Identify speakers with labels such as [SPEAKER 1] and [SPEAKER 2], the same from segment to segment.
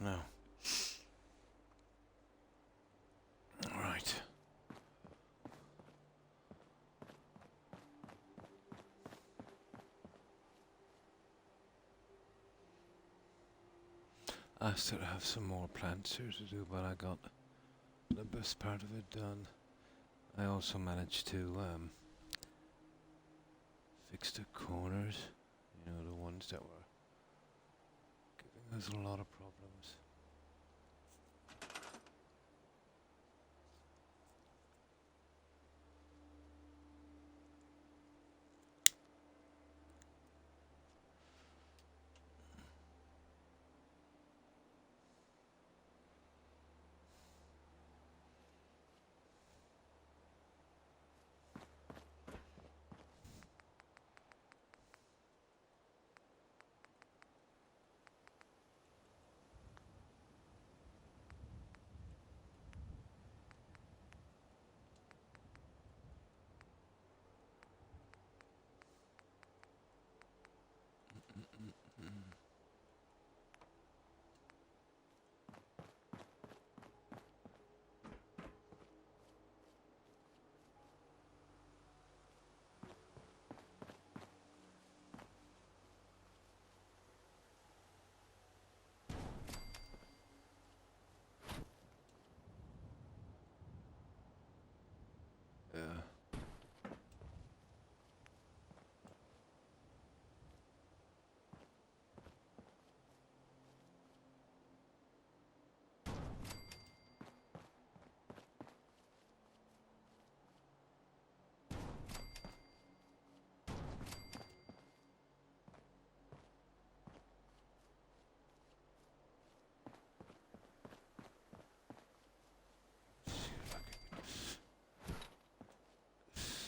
[SPEAKER 1] No. Right. I still have some more plants here to do, but I got the best part of it done. I also managed to fix the corners, you know, the ones that were giving us a lot of problems. Yeah.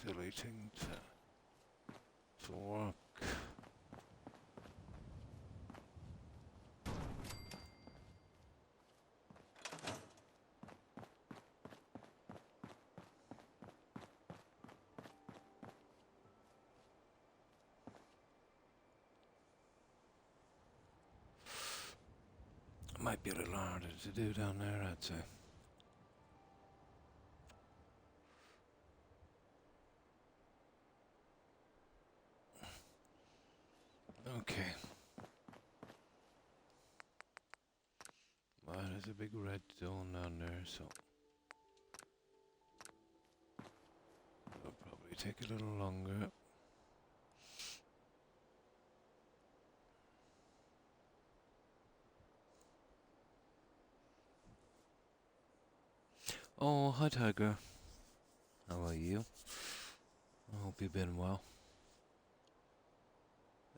[SPEAKER 1] Silly thing to work. Might be a little harder to do down there, I'd say. Okay. Well, there's a big red zone down there, so it'll probably take a little longer. Oh, hi Tiger. How are you? I hope you've been well.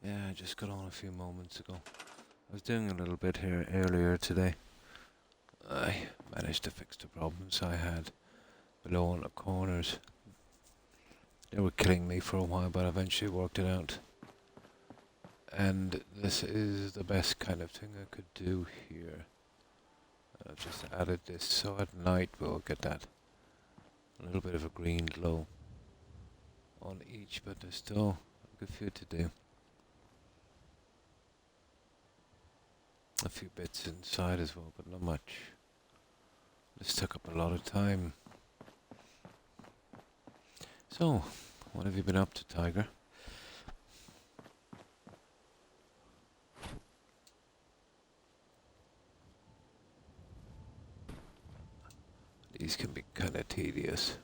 [SPEAKER 1] Yeah, I just got on a few moments ago. I was doing a little bit here earlier today. I managed to fix the problems I had below on the corners. They were killing me for a while, but I eventually worked it out. And this is the best kind of thing I could do here. I've just added this so at night we'll get that a little bit of a green glow on each, but there's still a good few to do. A few bits inside as well, but not much. This took up a lot of time. So, what have you been up to, Tiger? These can be kind of tedious.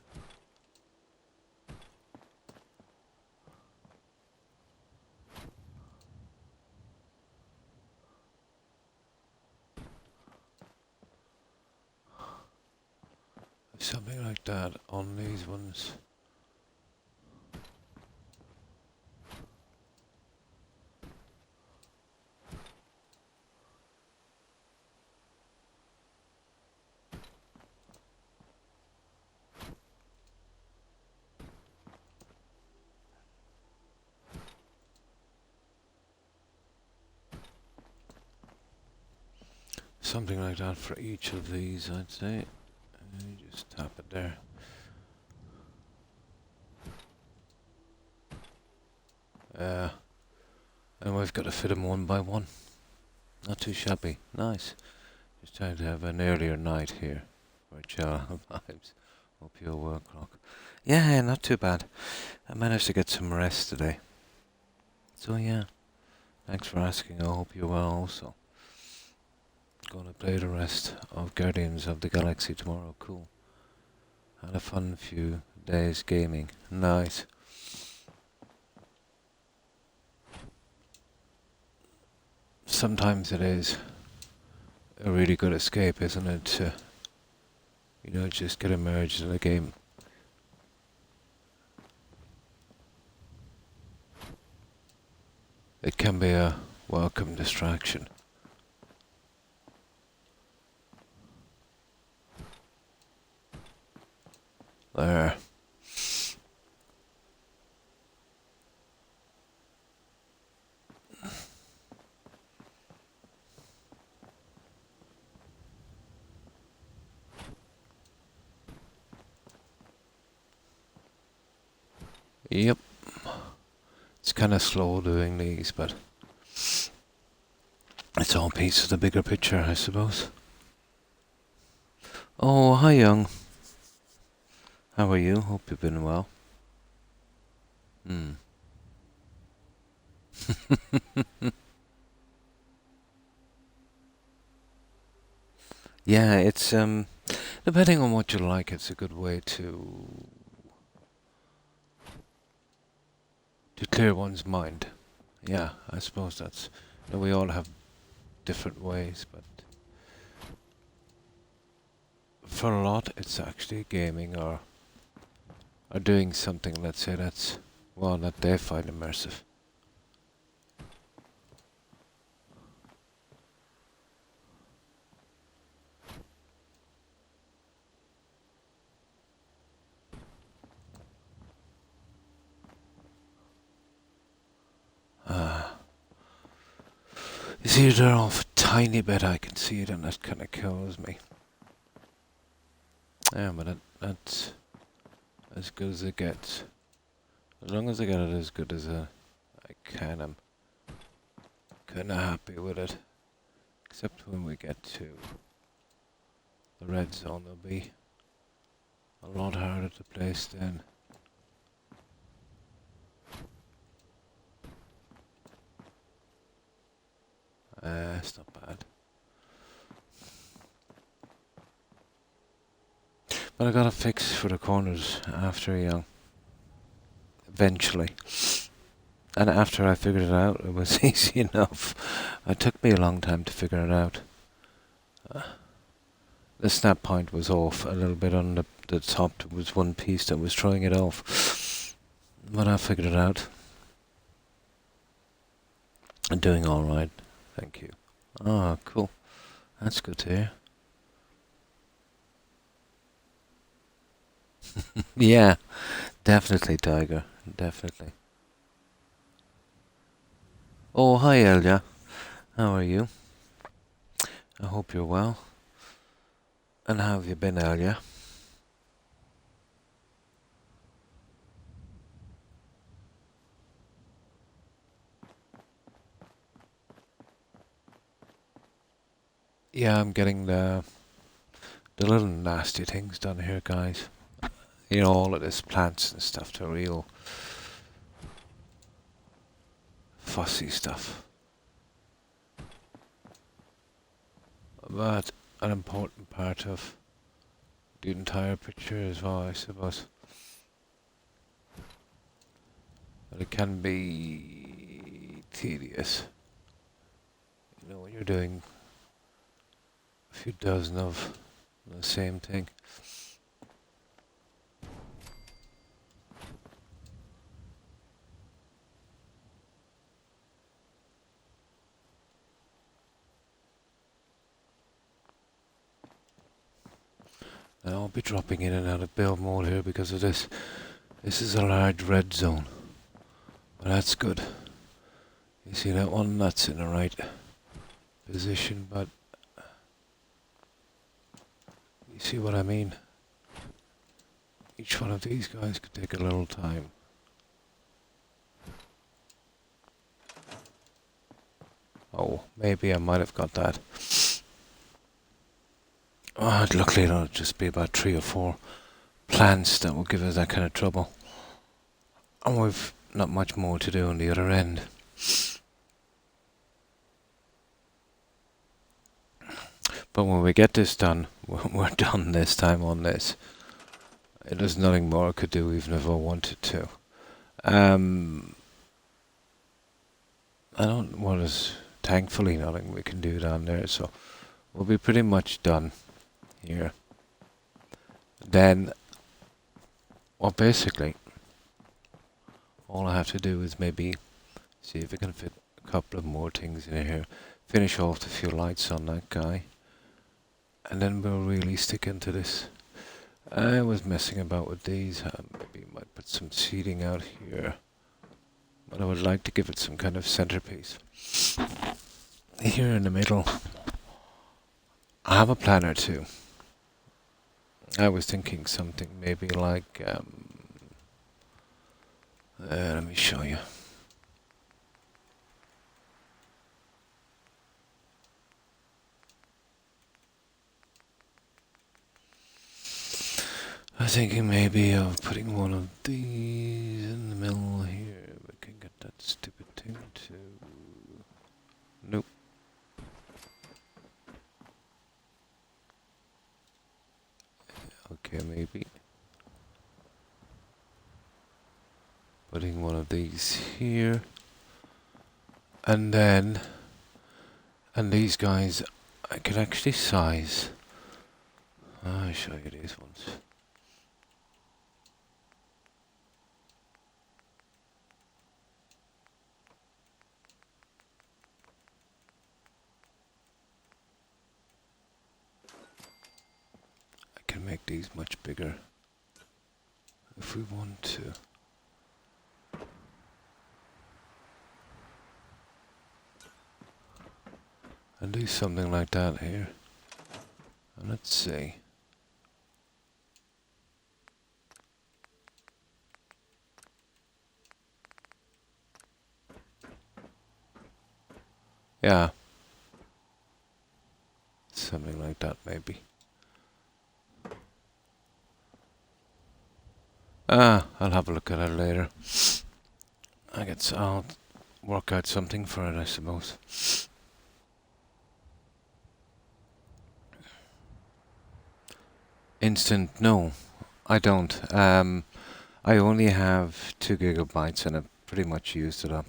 [SPEAKER 1] Something like that on these ones. Something like that for each of these, I'd say. And you just tap it there. And we've got to fit them one by one. Not too shabby. Nice. Just trying to have an earlier night here for chill vibes. Hope you're well, Croc. Yeah, not too bad. I managed to get some rest today. So yeah, thanks for asking. I hope you're well also. Gonna play the rest of Guardians of the Galaxy tomorrow. Cool. Had a fun few days gaming. Nice. Sometimes it is a really good escape, isn't it? To, just get immersed in a game. It can be a welcome distraction. There. Yep. It's kind of slow doing these, but it's all piece of the bigger picture, I suppose. Oh, hi, Young. How are you? Hope you've been well. Hmm. Yeah, it's depending on what you like, it's a good way to clear one's mind. Yeah, I suppose that's. We all have different ways, but for a lot, it's actually gaming or doing something. Let's say that they find immersive. You see, they're off a tiny bit. I can see it, and that kind of kills me. Yeah, but that's as good as it gets. As long as I get it as good as I can, I'm kind of happy with it. Except when we get to the red zone, there'll be a lot harder to place then. It's not bad. But I got a fix for the corners after Young. Eventually. And after I figured it out, it was easy enough. It took me a long time to figure it out. The snap point was off a little bit on the top. There was one piece that was throwing it off. But I figured it out. I'm doing alright. Thank you. Oh, cool. That's good to hear. Yeah, definitely, Tiger. Definitely. Oh, hi, Elia. How are you? I hope you're well. And how have you been, Elia? Yeah, I'm getting the little nasty things done here, guys. All of this plants and stuff, the real fussy stuff. But an important part of the entire picture as well, I suppose. But it can be tedious. When you're doing a few dozen of the same thing. And I'll be dropping in and out of build mode here because of this. This is a large red zone. But that's good. You see that one? That's in the right position, but you see what I mean? Each one of these guys could take a little time. Oh, maybe I might have got that. Luckily it'll just be about 3 or 4 plants that will give us that kind of trouble. And we've not much more to do on the other end. But when we get this done, we're done this time on this. There's nothing more I could do even if I wanted to. Thankfully nothing we can do down there, so we'll be pretty much done here. Then, well, basically, all I have to do is maybe see if I can fit a couple of more things in here, finish off the few lights on that guy, and then we'll really stick into this. I was messing about with these, maybe might put some seating out here, but I would like to give it some kind of centerpiece. Here in the middle, I have a plan or two. I was thinking something maybe like, let me show you. I was thinking maybe of putting one of these in the middle here. We can get that stupid thing to... Nope. Okay, maybe. Putting one of these here. And then... And these guys, I could actually size. I'll show you these ones. I can make these much bigger if we want to. And do something like that here. And let's see. Yeah. Something like that maybe. I'll have a look at it later. I'll work out something for it, I suppose. Instant, no, I don't. I only have 2 gigabytes and I've pretty much used it up.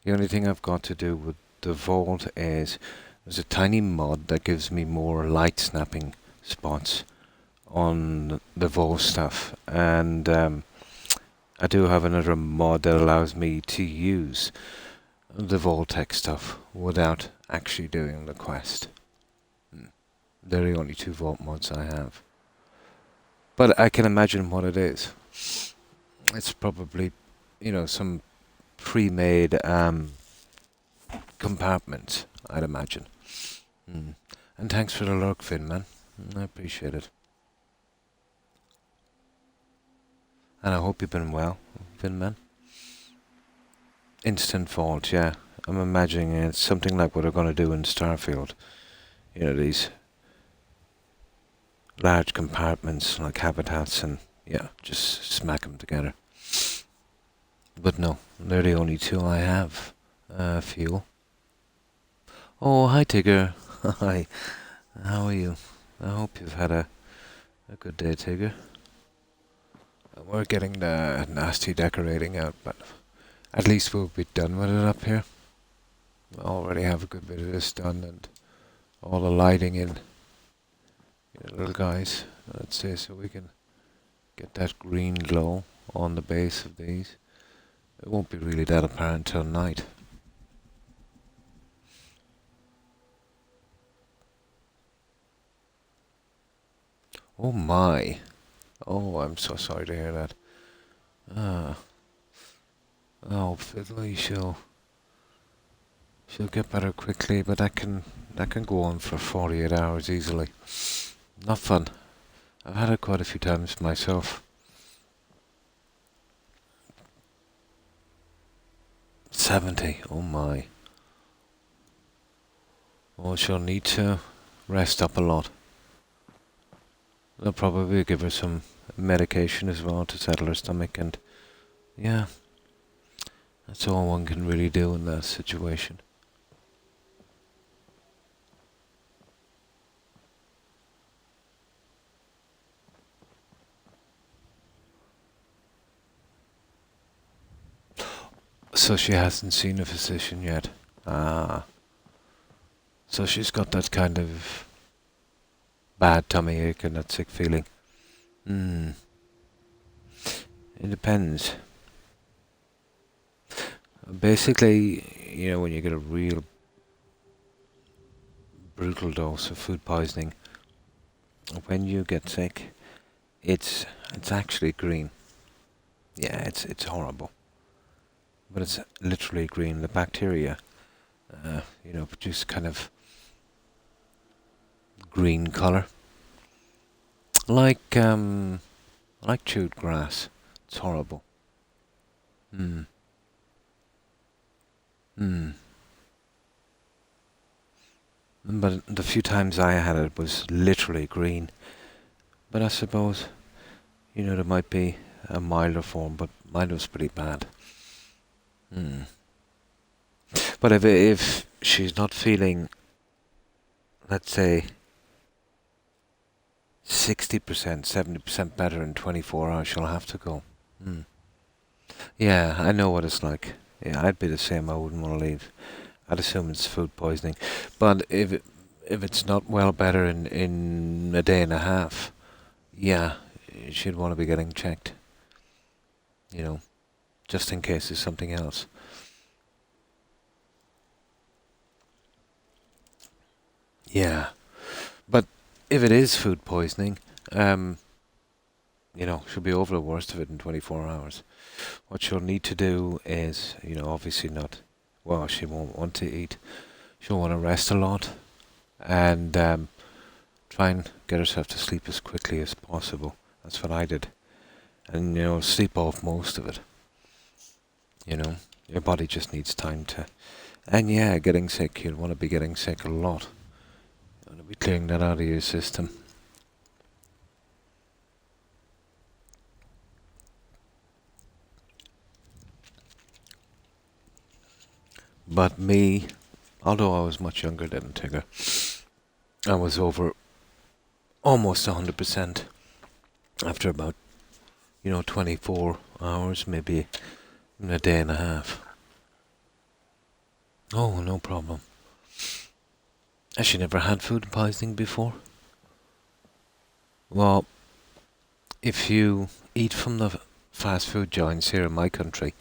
[SPEAKER 1] The only thing I've got to do with the Vault is there's a tiny mod that gives me more light snapping spots on the Vault stuff, and I do have another mod that allows me to use the Vault-Tec stuff without actually doing the quest. They're the only 2 Vault mods I have. But I can imagine what it is. It's probably, you know, some pre-made compartments, I'd imagine. And thanks for the lurk, Finn, man. I appreciate it. And I hope you've been well, Finn, man. Instant Vault, yeah. I'm imagining it's something like what they're going to do in Starfield. You know, these large compartments like habitats, and yeah, just smack them together. But no, they're the only 2 I have. Fuel. Oh, hi Tigger. Hi. How are you? I hope you've had a good day, Tigger. We're getting the nasty decorating out, but at least we'll be done with it up here. We already have a good bit of this done, and all the lighting in. Little guys, let's say, so we can get that green glow on the base of these. It won't be really that apparent till night. Oh my. Oh, I'm so sorry to hear that. Oh, Fiddly, she'll get better quickly, but that can go on for 48 hours easily. Not fun. I've had it quite a few times myself. 70, oh my. Oh, she'll need to rest up a lot. They'll probably give her some medication as well to settle her stomach, and yeah, that's all one can really do in that situation. So she hasn't seen a physician yet. Ah, so she's got that kind of bad tummy ache and that sick feeling. Hmm. It depends. Basically, when you get a real brutal dose of food poisoning, when you get sick, it's it's actually green. Yeah, it's horrible, but it's literally green. The bacteria, produce kind of green color, like like chewed grass. It's horrible. Hmm. Hmm. But the few times I had it was literally green. But I suppose, there might be a milder form, but mine was pretty bad. Hmm. But if she's not feeling, let's say, 60%, 70% better in 24 hours, she'll have to go. Hmm. Yeah, I know what it's like. Yeah, I'd be the same. I wouldn't want to leave. I'd assume it's food poisoning. But if it's not well better in a day and a half, yeah, she'd want to be getting checked. You know, just in case it's something else. Yeah, but if it is food poisoning, um, she'll be over the worst of it in 24 hours. What she'll need to do is, obviously not. Well, she won't want to eat. She'll want to rest a lot and try and get herself to sleep as quickly as possible. That's what I did. And, sleep off most of it. Your body just needs time to. And yeah, getting sick, you'll want to be getting sick a lot. You want to be clearing that out of your system. But me, although I was much younger than Tigger, I was over almost 100% after about, 24 hours, maybe in a day and a half. Oh, no problem. Has she never had food poisoning before? Well, if you eat from the fast food joints here in my country,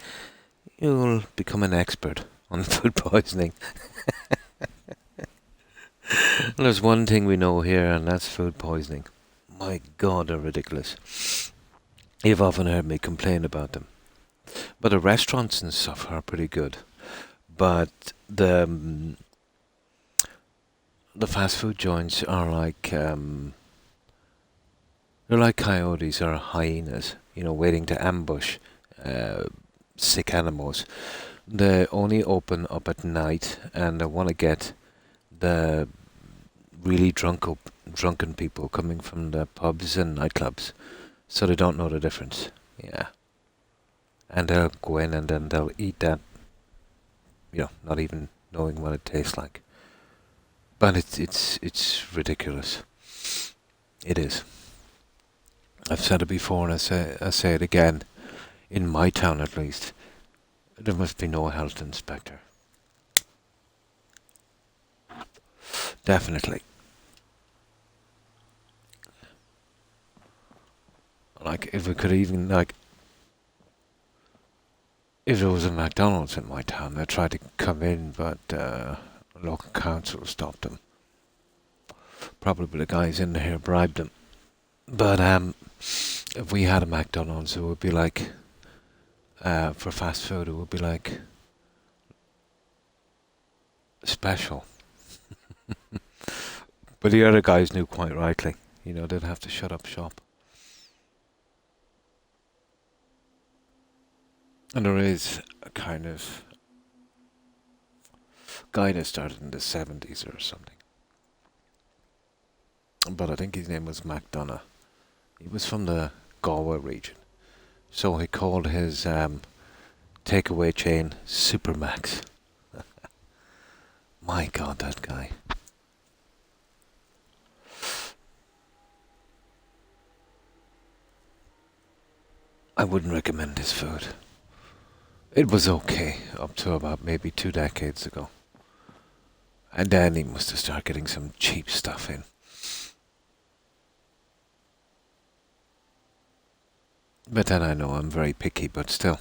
[SPEAKER 1] you'll become an expert on food poisoning. There's one thing we know here, and that's food poisoning. My God, they're ridiculous. You've often heard me complain about them. But the restaurants and stuff are pretty good. But the fast food joints are like they're like coyotes or hyenas, waiting to ambush uh, sick animals. They only open up at night, and they want to get the really drunken people coming from the pubs and nightclubs, so they don't know the difference. Yeah, and they'll go in and then they'll eat that, not even knowing what it tastes like. But it's ridiculous. It is. I've said it before, and I say it again. In my town, at least, there must be no health inspector. Definitely. Like, if we could even, like, if there was a McDonald's in my town, they'd try to come in, but local council stopped them. Probably the guys in here bribed them. But if we had a McDonald's, it would be like, for fast food, it would be like special. But the other guys knew quite rightly, they'd have to shut up shop. And there is a kind of guy that started in the 70s or something. But I think his name was McDonough. He was from the Galway region, so he called his takeaway chain Supermax. My God, that guy. I wouldn't recommend his food. It was okay up to about maybe 2 decades ago. And then he must have started getting some cheap stuff in. But then I know I'm very picky, but still.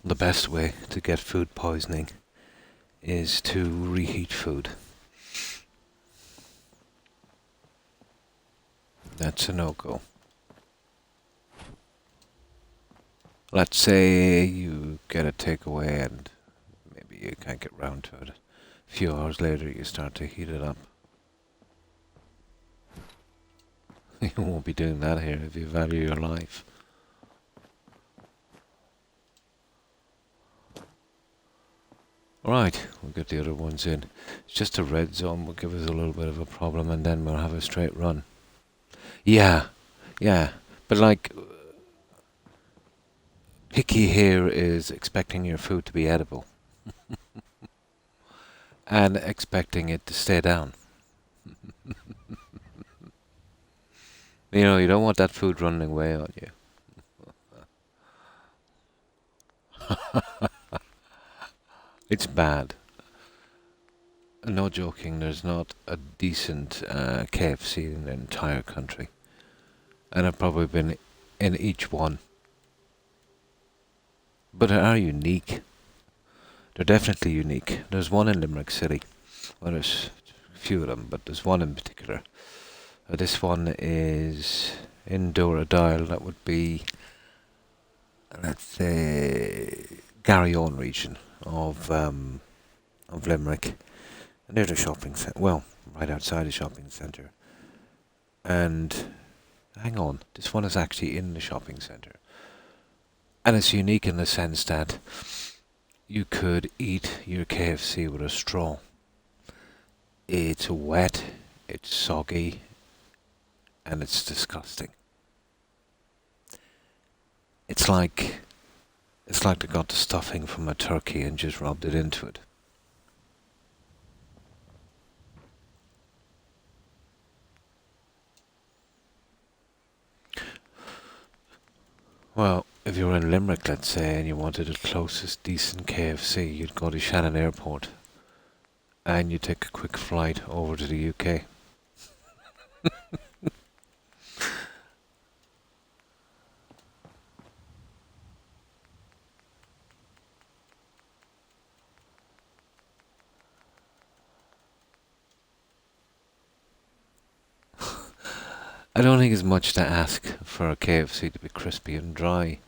[SPEAKER 1] The best way to get food poisoning is to reheat food. That's a no-go. Let's say you get a takeaway and maybe you can't get round to it. A few hours later you start to heat it up. You won't be doing that here if you value your life. Right, we'll get the other ones in. It's just a red zone will give us a little bit of a problem and then we'll have a straight run. Yeah, yeah. But like, picky here is expecting your food to be edible. And expecting it to stay down. You know, you don't want that food running away on you. It's bad. No joking, there's not a decent KFC in the entire country. And I've probably been in each one. But they are unique. They're definitely unique. There's one in Limerick City. Well, there's a few of them, but there's one in particular. This one is in Doradile. That would be, let's say, Garryowen region of Limerick. Near the shopping centre. Well, right outside the shopping centre. And hang on, this one is actually in the shopping centre. And it's unique in the sense that you could eat your KFC with a straw. It's wet, it's soggy, and it's disgusting. It's like they got the stuffing from a turkey and just rubbed it into it. Well, if you were in Limerick, let's say, and you wanted the closest decent KFC, you'd go to Shannon Airport and you'd take a quick flight over to the UK. I don't think it's much to ask for a KFC to be crispy and dry.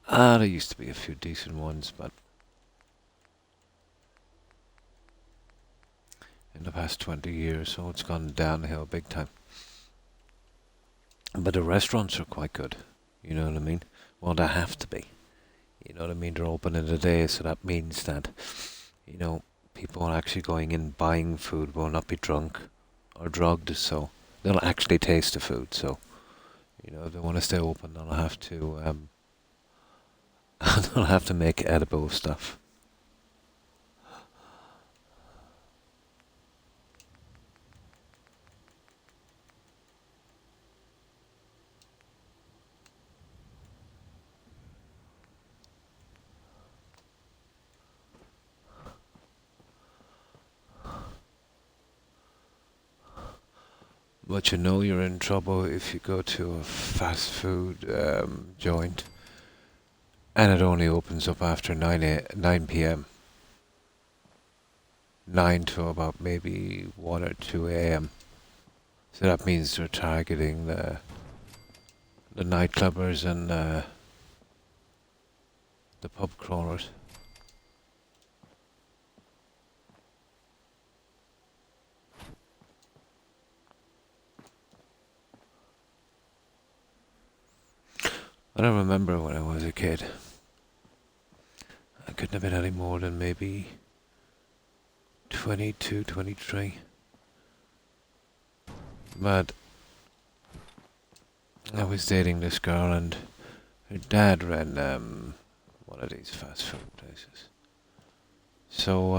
[SPEAKER 1] There used to be a few decent ones, but in the past 20 years, so it's gone downhill big time. But the restaurants are quite good, you know what I mean? Well, they have to be. You know what I mean? They're open in the day, so that means that, you know, people actually going in buying food will not be drunk or drugged, so they'll actually taste the food. So, you know, if they want to stay open, they'll have to they'll have to make edible stuff. But you know you're in trouble if you go to a fast food joint and it only opens up after 9 p.m. 9 to about maybe 1 or 2 a.m. So that means they're targeting the nightclubbers and the pub crawlers. I don't remember when I was a kid. I couldn't have been any more than maybe 22, 23. But I was dating this girl and her dad ran one of these fast food places. So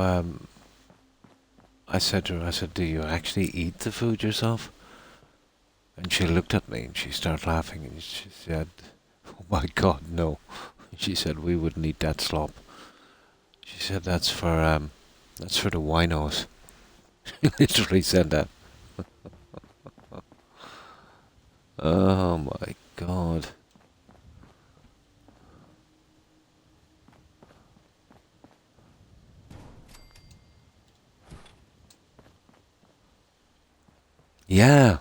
[SPEAKER 1] I said to her, I said, do you actually eat the food yourself? And she looked at me and she started laughing and she said, oh my God, no. She said, we wouldn't eat that slop. She said, that's for the winos. She literally said that. Oh my God. Yeah.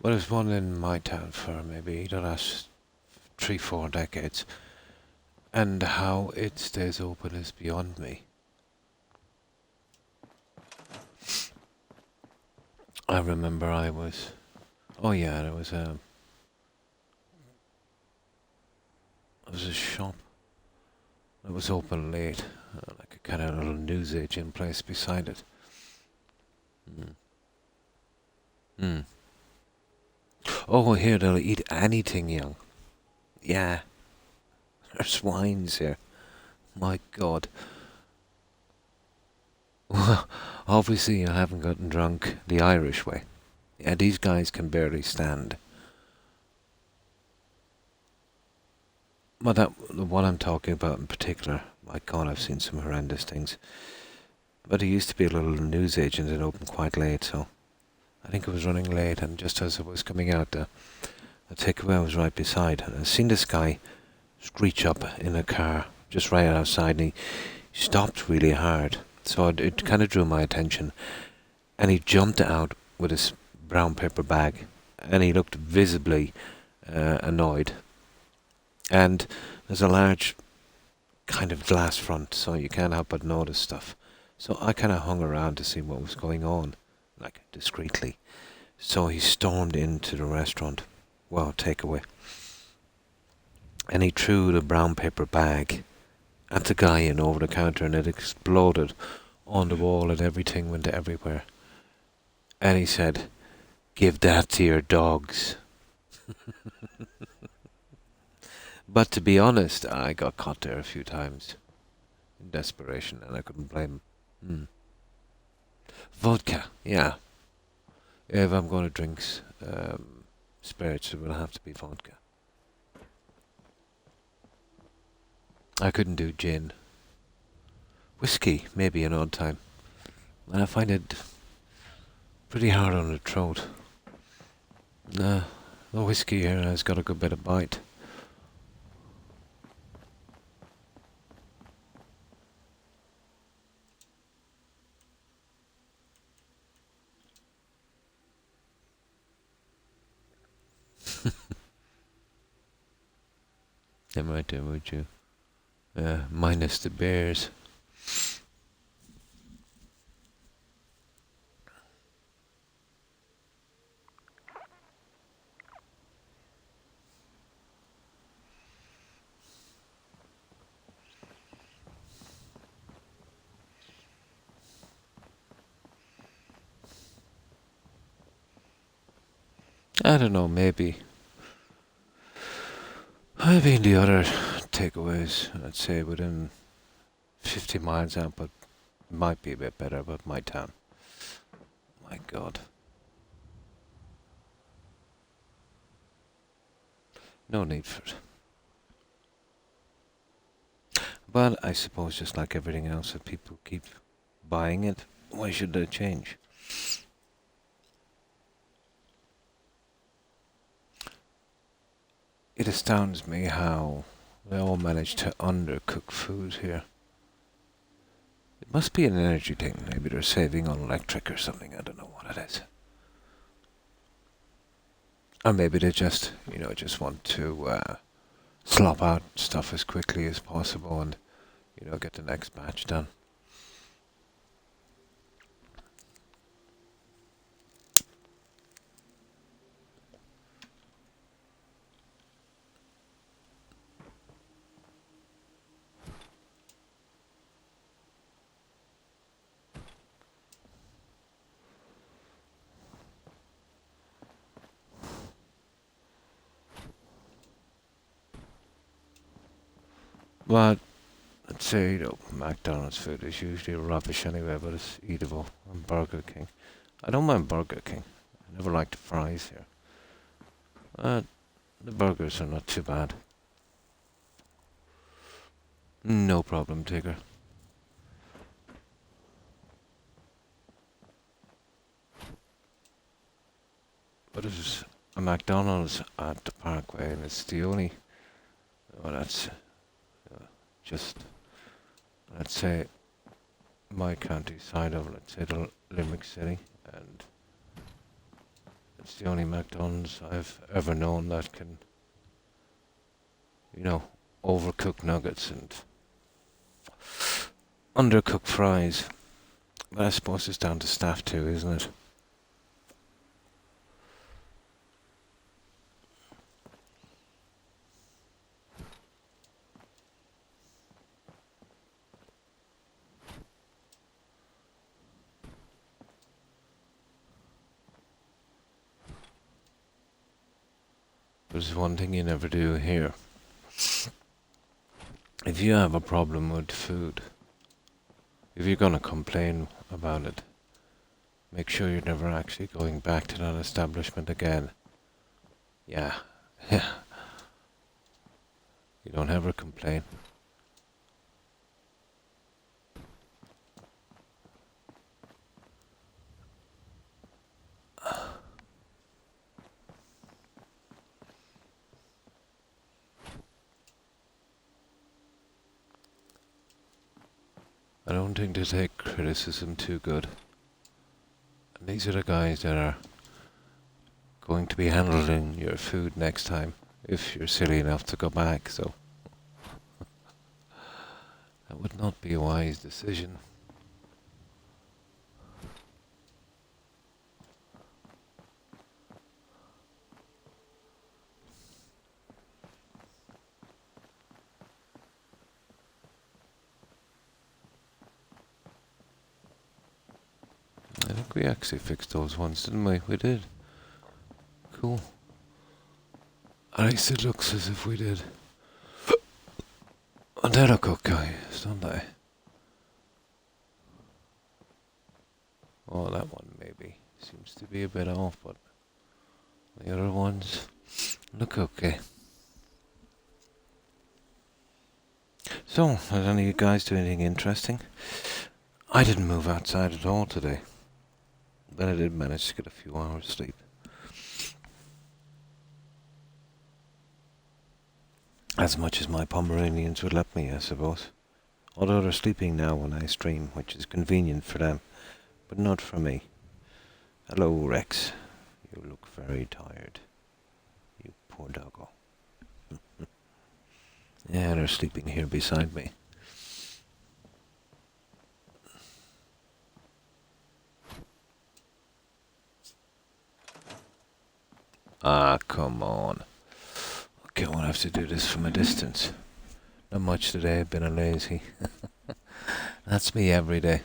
[SPEAKER 1] Well, there's one in my town for maybe the last 3, 4 decades. And how it stays open is beyond me. I remember I was... Oh yeah, there was a shop that was open late. Like a kind of little newsagent place beside it. Mm. Mm. Oh, here they'll eat anything young. Yeah. There's swines here. My God. Well, obviously you haven't gotten drunk the Irish way. Yeah, these guys can barely stand. Well, the one I'm talking about in particular, my God, I've seen some horrendous things. But it used to be a little newsagent that opened quite late, so I think it was running late, and just as it was coming out, the takeaway was right beside, and I seen this guy screech up in a car just right outside, and he stopped really hard, so it kind of drew my attention, and he jumped out with his brown paper bag, and he looked visibly annoyed. And there's a large kind of glass front, so you can't help but notice stuff. So I kind of hung around to see what was going on, like discreetly. So he stormed into the restaurant, well, takeaway, and he threw the brown paper bag at the guy in over the counter, and it exploded on the wall, and everything went everywhere. And he said, "Give that to your dogs." But to be honest, I got caught there a few times in desperation, and I couldn't blame him. Vodka, yeah. If I'm going to drink spirits, it will have to be vodka. I couldn't do gin. Whiskey, maybe an odd time. And I find it pretty hard on the throat. Nah, the whiskey here has got a good bit of bite. They might do, would you? Minus the bears. I don't know, maybe. Maybe in the other takeaways, I'd say within 50 miles out, but might be a bit better about my town. My God. No need for it. But I suppose just like everything else, if people keep buying it, why should they change? It astounds me how they all manage to undercook food here. It must be an energy thing. Maybe they're saving on electric or something. I don't know what it is. Or maybe they just, just want to slop out stuff as quickly as possible and, get the next batch done. But let's say, McDonald's food is usually rubbish anyway, but it's eatable. And Burger King. I don't mind Burger King. I never liked the fries here. The burgers are not too bad. No problem, Tigger. But there's a McDonald's at the Parkway, and it's the only. Well, that's just, let's say, my county side of, let's say, the Limerick City, and it's the only McDonald's I've ever known that can, overcook nuggets and undercook fries. But I suppose it's down to staff too, isn't it? There's one thing you never do here. If you have a problem with food, if you're gonna complain about it, make sure you're never actually going back to that establishment again. Yeah, yeah. You don't ever complain. I don't think they take criticism too good. And these are the guys that are going to be handling your food next time, if you're silly enough to go back, so that would not be a wise decision. I think we actually fixed those ones, didn't we? We did. Cool. At least it looks as if we did. And they look okay, don't they? Oh, that one maybe seems to be a bit off, but the other ones look okay. So, did any of you guys do anything interesting? I didn't move outside at all today, but I did manage to get a few hours sleep. As much as my Pomeranians would let me, I suppose. Although they're sleeping now when I stream, which is convenient for them, but not for me. Hello, Rex. You look very tired. You poor doggo. Yeah, they're sleeping here beside me. Ah, come on. Okay, I won't have to do this from a distance. Not much today, I've been a lazy. That's me every day.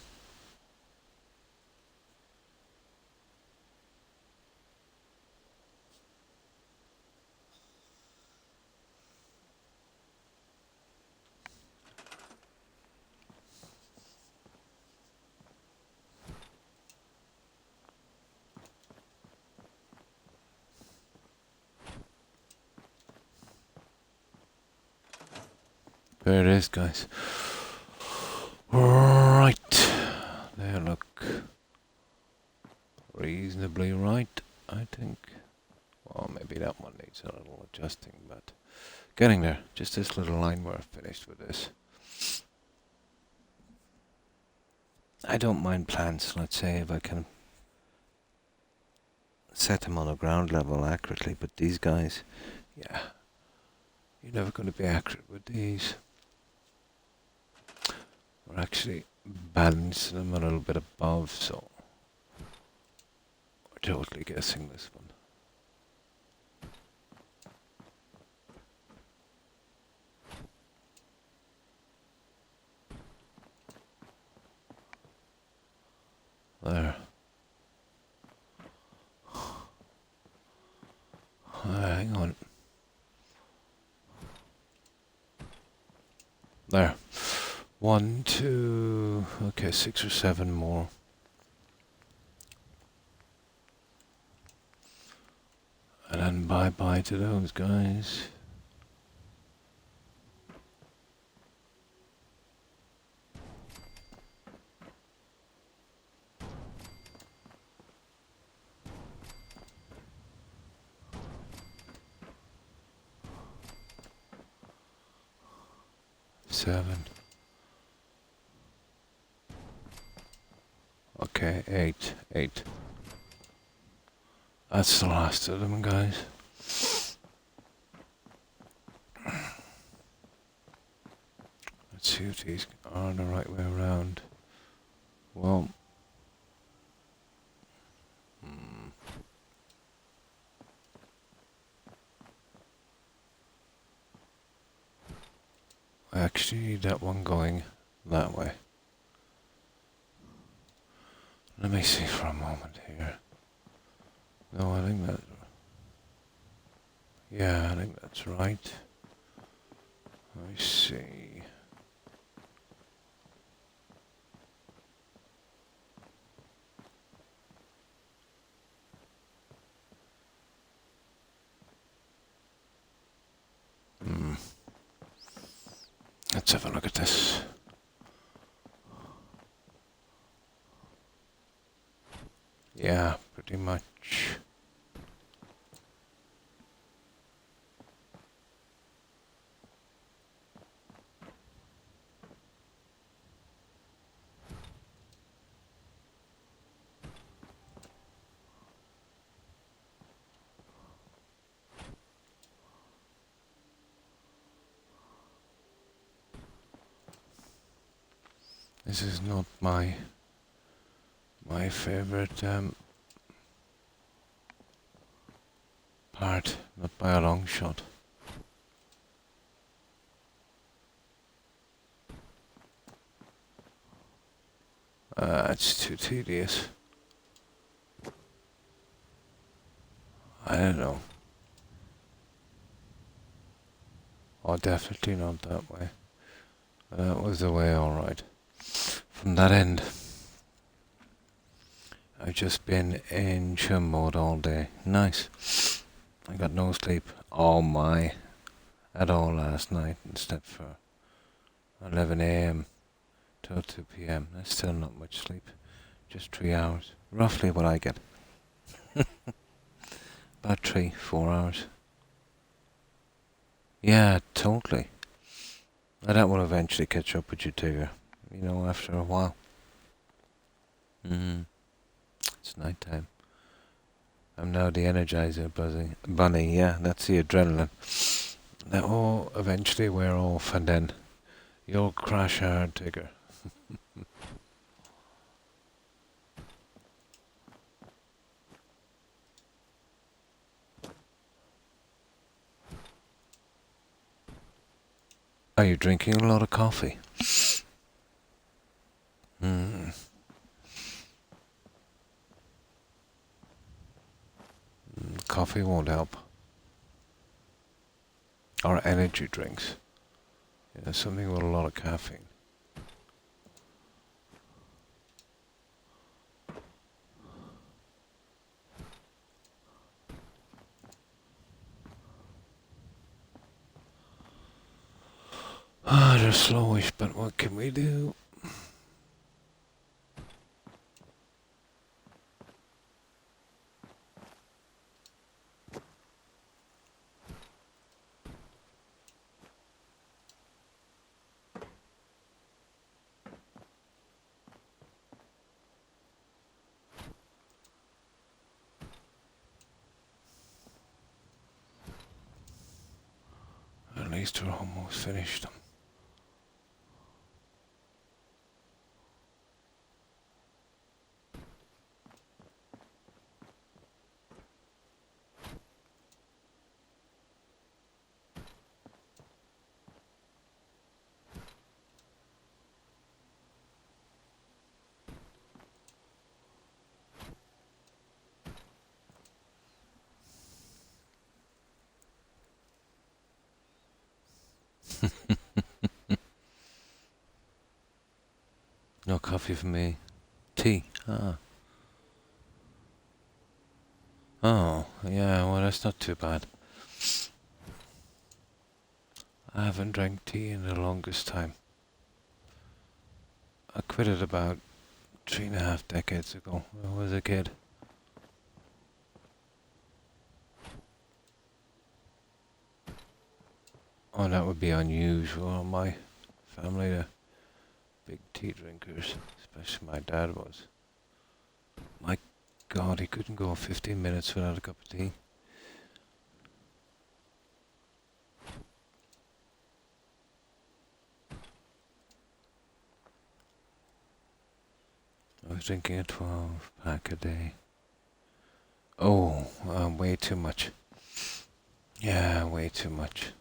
[SPEAKER 1] There it is, guys. Right. They look reasonably right, I think. Well, maybe that one needs a little adjusting, but getting there. Just this little line where I've finished with this. I don't mind plants, let's say, if I can set them on a ground level accurately, but these guys, yeah, you're never going to be accurate with these. We're actually balancing them a little bit above, so we're totally guessing this one. There. Hang on. There. 1, 2, okay, 6 or 7 more. And then bye-bye to those guys. Seven. Okay, 8. 8. That's the last of them, guys. Let's see if these are the right way around. Well, I actually need that one going that way. Let me see for a moment here. No, I think that... Yeah, I think that's right. I see. Let's have a look at this. Yeah, pretty much. This is not my favorite part, not by a long shot. It's too tedious. I don't know. Oh, definitely not that way. That was the way, alright. From that end, I've just been in chum mode all day. Nice. I got no sleep. Oh my. At all last night, instead for 11 a.m. till 2 p.m. That's still not much sleep. Just 3 hours. Roughly what I get. About 3, 4 hours. Yeah, totally. And that will eventually catch up with you too, you know, after a while. It's night time. I'm now the Energizer bunny, yeah, that's the adrenaline. That will eventually wear off and then you'll crash hard, Tigger. Are you drinking a lot of coffee? Coffee won't help. Or energy drinks. Yeah, something with a lot of caffeine. They're slowish, but what can we do? least we're almost finished. No coffee for me. Tea. Ah. Oh, yeah, well, that's not too bad. I haven't drank tea in the longest time. I quit it about 3.5 decades ago when I was a kid. Oh, that would be unusual in my family, the big tea drinkers, especially my dad was. My God, he couldn't go 15 minutes without a cup of tea. I was drinking a 12-pack a day. Oh, way too much. Yeah, way too much.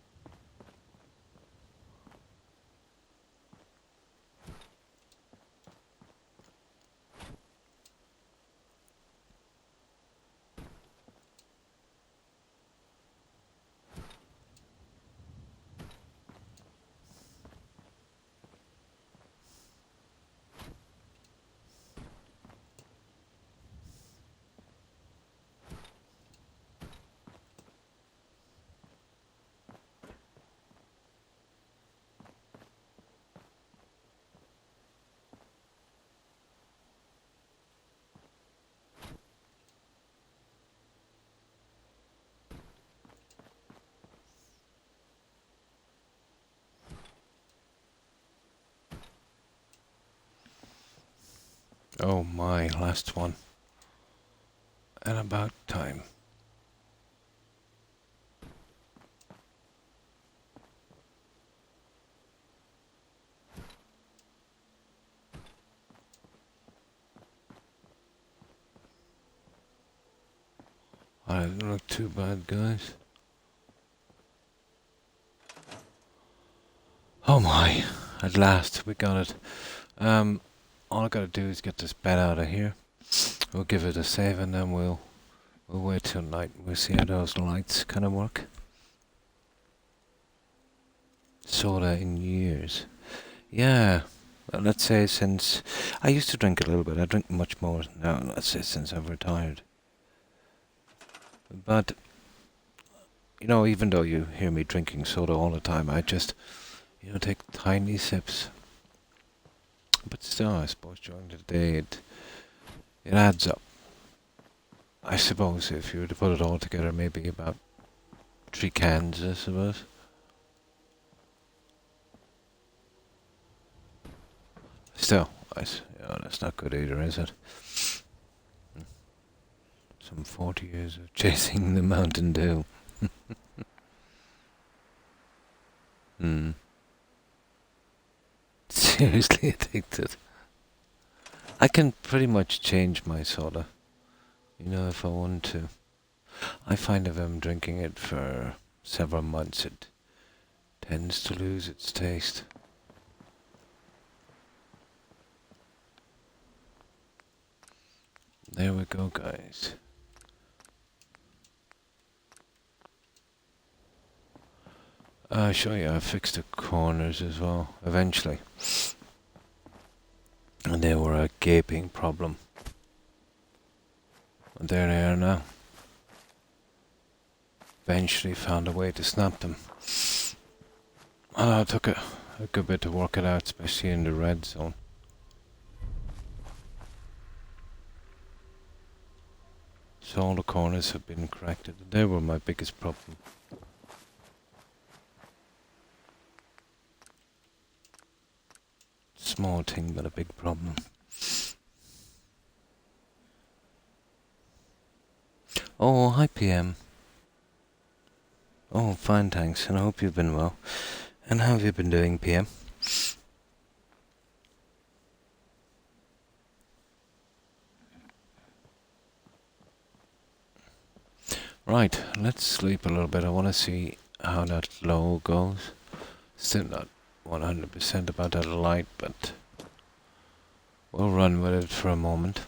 [SPEAKER 1] Oh my, last one. And about time. I didn't look too bad, guys. Oh my, at last we got it. All I gotta do is get this bed out of here. We'll give it a save and then we'll wait till night. We'll see how those lights kind of work. Soda in years. Yeah, let's say since I used to drink a little bit. I drink much more now. Let's say since I've retired. But you know, even though you hear me drinking soda all the time, I just take tiny sips. But still, I suppose during the day it adds up. I suppose if you were to put it all together, maybe about 3 cans, I suppose. Still, that's not good either, is it? Some 40 years of chasing the Mountain Dew. Seriously addicted. I can pretty much change my soda, if I want to. I find if I'm drinking it for several months, it tends to lose its taste. There we go, guys. I'll show you, I fixed the corners as well, eventually. And they were a gaping problem. And there they are now. Eventually found a way to snap them. It took a good bit to work it out, especially in the red zone. So all the corners have been corrected. They were my biggest problem. Small thing, but a big problem. Oh, hi PM. Oh, fine, thanks, and I hope you've been well. And how have you been doing, PM? Right, let's sleep a little bit. I want to see how that low goes. Still not 100% about that light, but we'll run with it for a moment.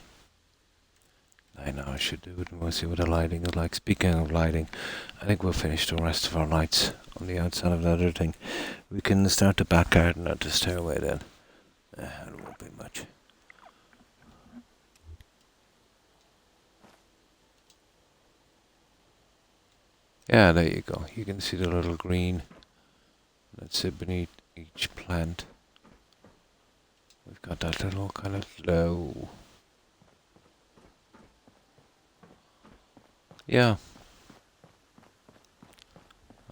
[SPEAKER 1] I know I should do it and we'll see what the lighting is like. Speaking of lighting, I think we'll finish the rest of our lights on the outside of the other thing. We can start the back garden at the stairway then. It won't be much. Yeah, there you go. You can see the little green that's sit beneath each plant. We've got that little kind of low. Yeah,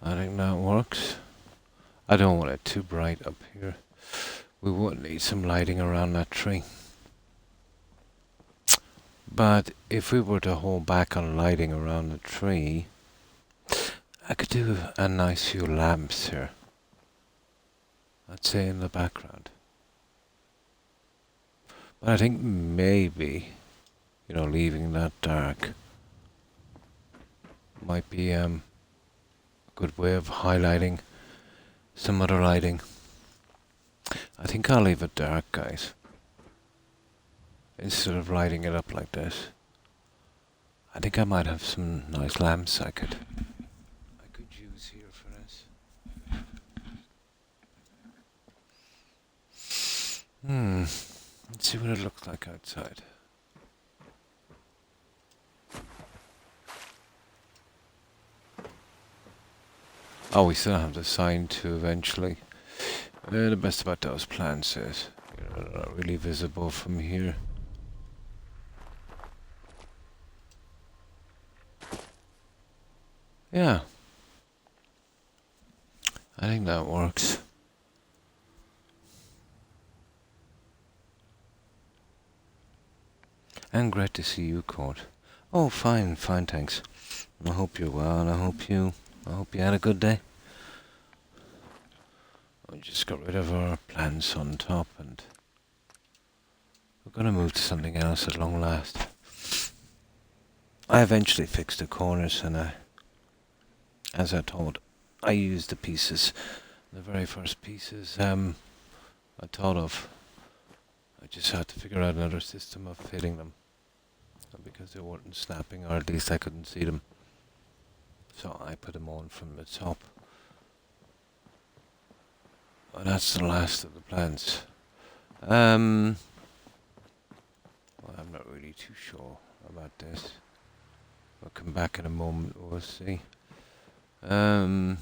[SPEAKER 1] I think that works. I don't want it too bright up here. We would need some lighting around that tree. But if we were to hold back on lighting around the tree, I could do a nice few lamps here. I'd say in the background. But I think maybe, leaving that dark might be a good way of highlighting some other lighting. I think I'll leave it dark, guys. Instead of lighting it up like this. I think I might have some nice lamps I could use here for this. Let's see what it looks like outside. Oh, we still have the sign to eventually. The best about those plants is they're not really visible from here. Yeah. I think that works. And great to see you, Court. Oh, fine, thanks. I hope you're well, and I hope you had a good day. We just got rid of our plants on top, and we're gonna move to something else at long last. I eventually fixed the corners, and as I told, I used the pieces, the very first pieces I thought of. I just had to figure out another system of fitting them, because they weren't snapping, or at least I couldn't see them. So I put them on from the top. And that's the last of the plants. Well, I'm not really too sure about this. We'll come back in a moment, we'll see. Okay.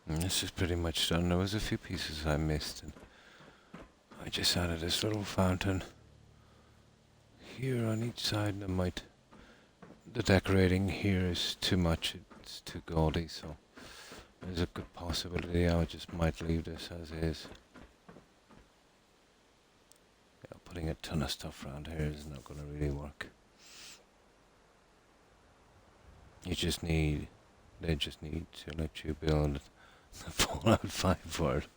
[SPEAKER 1] And this is pretty much done. There was a few pieces I missed, and I just added this little fountain here on each side, and the decorating here is too much. It's too gaudy, so there's a good possibility I just might leave this as is. Putting a ton of stuff around here is not going to really work. They just need to let you build the Fallout 5 for it.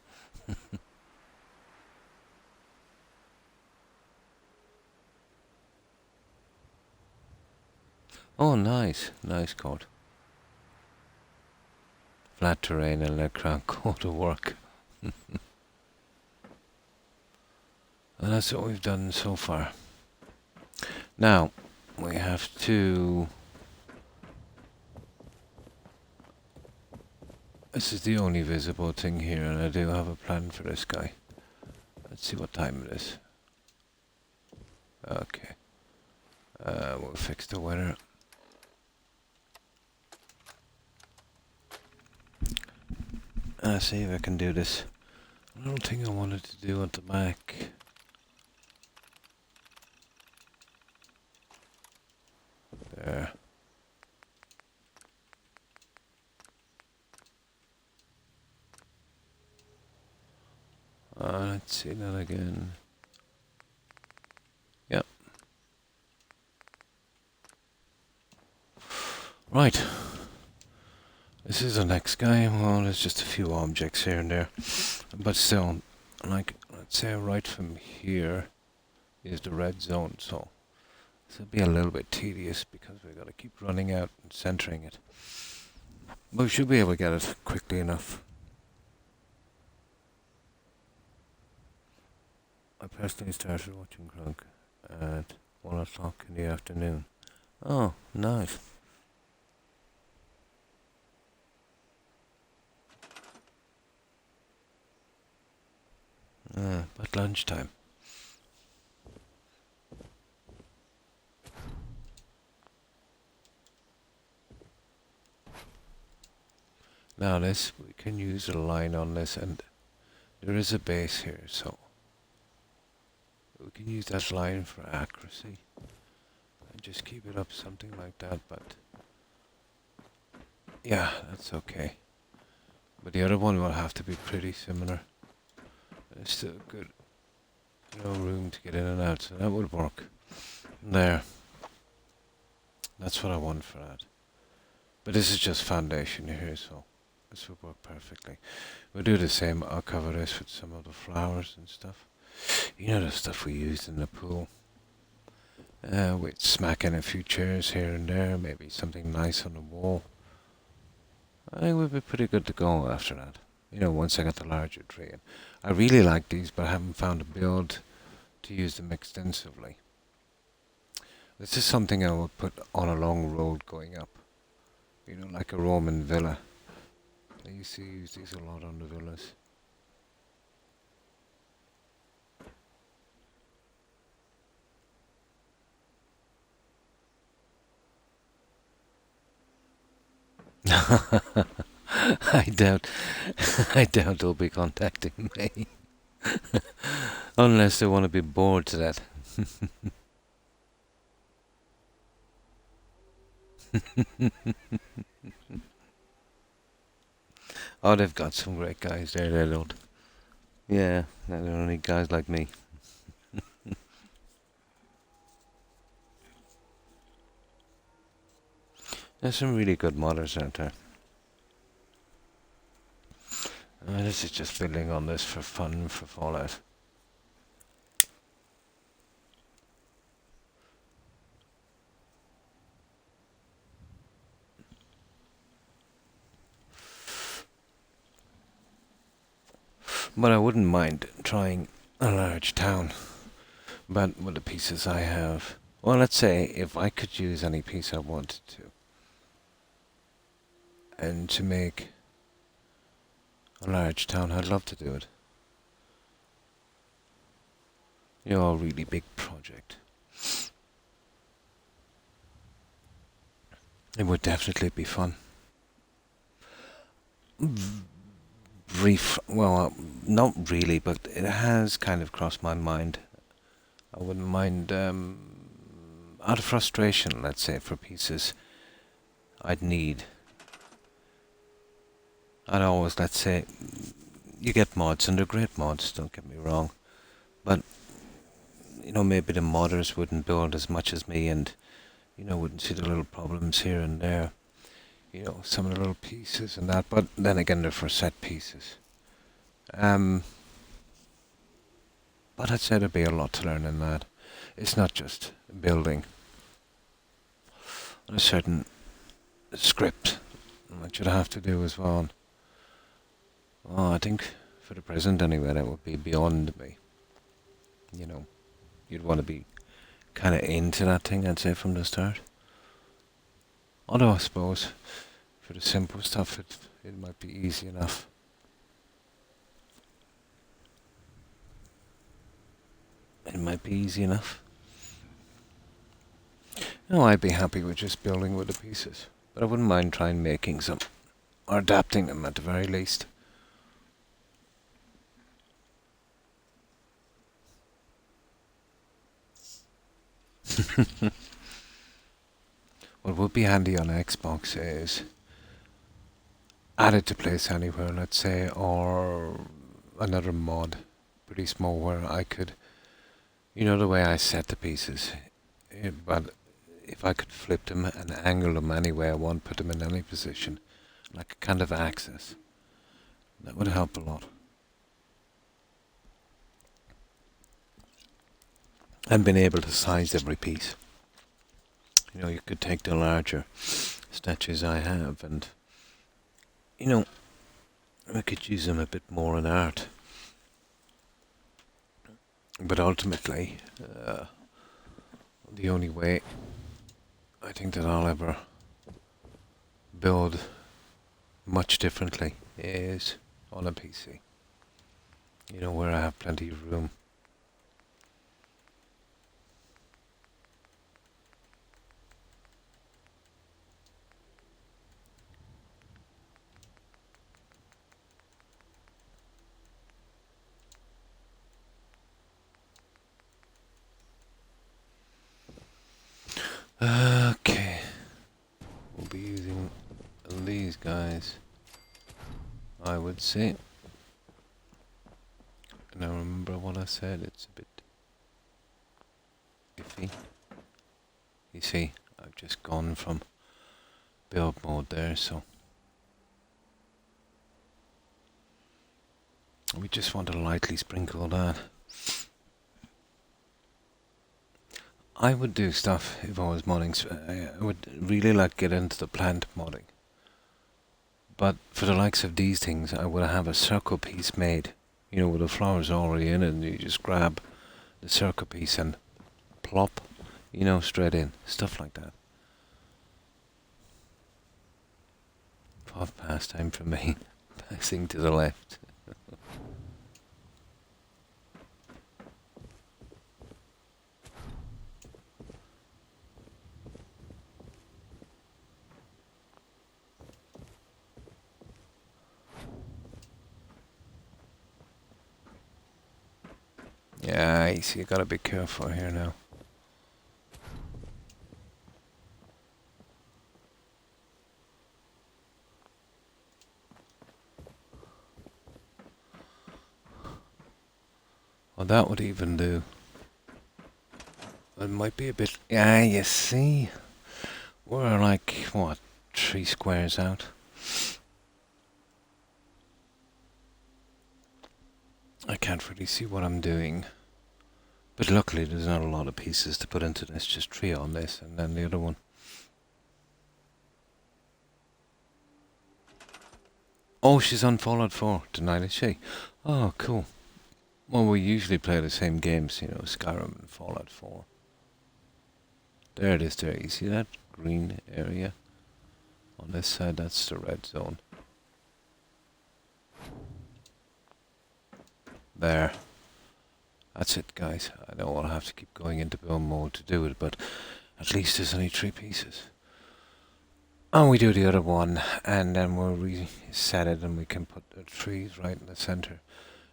[SPEAKER 1] Oh, nice code. Flat terrain and let Croc go to work. And that's what we've done so far. Now, we have to... This is the only visible thing here, and I do have a plan for this guy. Let's see what time it is. Okay. We'll fix the weather. See if I can do this little thing I wanted to do at the back. There. Let's see that again. Yep. Right. This is the next guy. Well, there's just a few objects here and there. But still, like, let's say right from here is the red zone, so this will be a little bit tedious because we've got to keep running out and centering it. But we should be able to get it quickly enough. I personally started watching Croc at 1 o'clock in the afternoon. Oh, nice. But lunchtime. Now this, we can use a line on this, and there is a base here, so we can use that line for accuracy and just keep it up something like that, but yeah, that's okay. But the other one will have to be pretty similar. There's still good, room to get in and out, so that would work. There. That's what I want for that. But this is just foundation here, so this will work perfectly. We'll do the same. I'll cover this with some of the flowers and stuff. You know, the stuff we used in the pool. With smacking a few chairs here and there, maybe something nice on the wall. I think we'll be pretty good to go after that. Once I got the larger tree in. I really like these, but I haven't found a build to use them extensively. This is something I would put on a long road going up. Like a Roman villa. I used to use these a lot on the villas. I doubt they'll be contacting me. Unless they want to be bored to death. Oh, they've got some great guys there, they don't. Yeah, they don't need guys like me. There's some really good modders out there. This is just building on this for fun, for Fallout. But I wouldn't mind trying a large town. But with the pieces I have... Well, let's say if I could use any piece I wanted to. And to make a large town, I'd love to do it. A really big project. It would definitely be fun. Well, not really, but it has kind of crossed my mind. I wouldn't mind, out of frustration, let's say, for pieces I'd need. I'd always, let's say, you get mods, and they're great mods, don't get me wrong. But, maybe the modders wouldn't build as much as me, and, wouldn't see the little problems here and there. Some of the little pieces and that, but then again, they're for set pieces. But I'd say there'd be a lot to learn in that. It's not just building. A certain script that you'd have to do as well. Well, I think for the present anyway, that would be beyond me. You'd want to be kind of into that thing, I'd say, from the start. Although I suppose for the simple stuff it might be easy enough. It might be easy enough. I'd be happy with just building with the pieces. But I wouldn't mind trying making some. Or adapting them at the very least. What would be handy on Xbox is add it to Place Anywhere, let's say, or another mod pretty small where I could, you know, the way I set the pieces. But if I could flip them and angle them any way I want, put them in any position, like a kind of axis, that would help a lot. And being able to size every piece. You know, you could take the larger statues I have and, you know, I could use them a bit more in art. But ultimately, the only way I think that I'll ever build much differently is on a PC. You know, where I have plenty of room. Okay, we'll be using these guys, I would say. And I remember what I said, it's a bit iffy. You see, I've just gone from build mode there, so we just want to lightly sprinkle that. I would do stuff if I was modding. I would really like to get into the plant modding. But for the likes of these things, I would have a circle piece made, you know, with the flowers already in it, and you just grab the circle piece and plop, you know, straight in. Stuff like that. Puff pastime for me. Passing to the left. Yeah, you see, you gotta be careful here now. Well, that would even do. It might be a bit... Yeah, you see. We're like, what, 3 squares out? I can't really see what I'm doing. But luckily there's not a lot of pieces to put into this. Just 3 on this and then the other one. Oh, she's on Fallout 4 tonight, is she? Oh, cool. Well, we usually play the same games, you know, Skyrim and Fallout 4. There it is there. You see that green area? On this side, that's the red zone. There. That's it, guys. I know I'll have to keep going into build mode to do it, but at least there's only 3 pieces. And we do the other one, and then we'll reset it, and we can put the trees right in the center.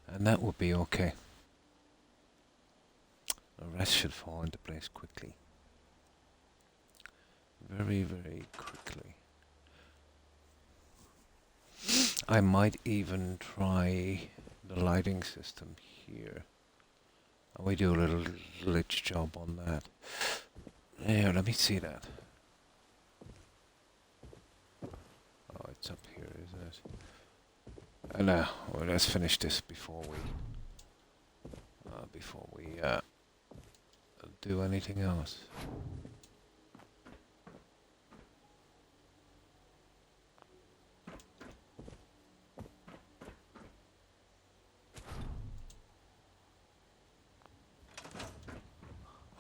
[SPEAKER 1] And that would be okay. The rest should fall into place quickly. Very, very quickly. I might even try the lighting system here. And we do a little glitch job on that. Yeah, let me see that. Oh, it's up here, isn't it? And well, let's finish this before we do anything else.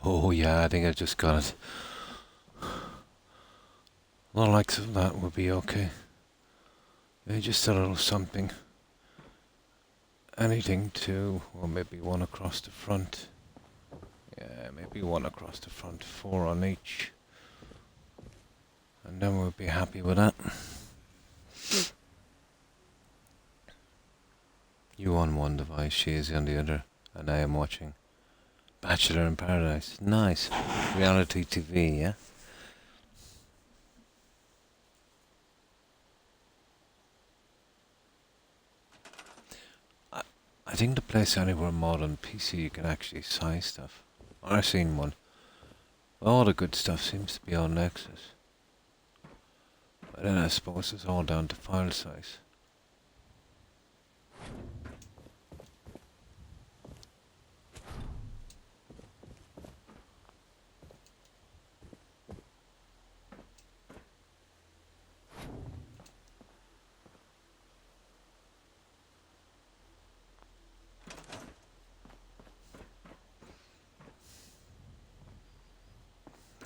[SPEAKER 1] Oh yeah, I think I just got it. The likes of that would be okay. Yeah, just a little something. Anything to, or maybe one across the front. Yeah, maybe one across the front, 4 on each. And then we'll be happy with that. You on one device, she is on the other, and I am watching Bachelor in Paradise. Nice. Reality TV, yeah? I think the place anywhere mod on PC you can actually size stuff. I've seen one. All the good stuff seems to be on Nexus. But then I suppose it's all down to file size.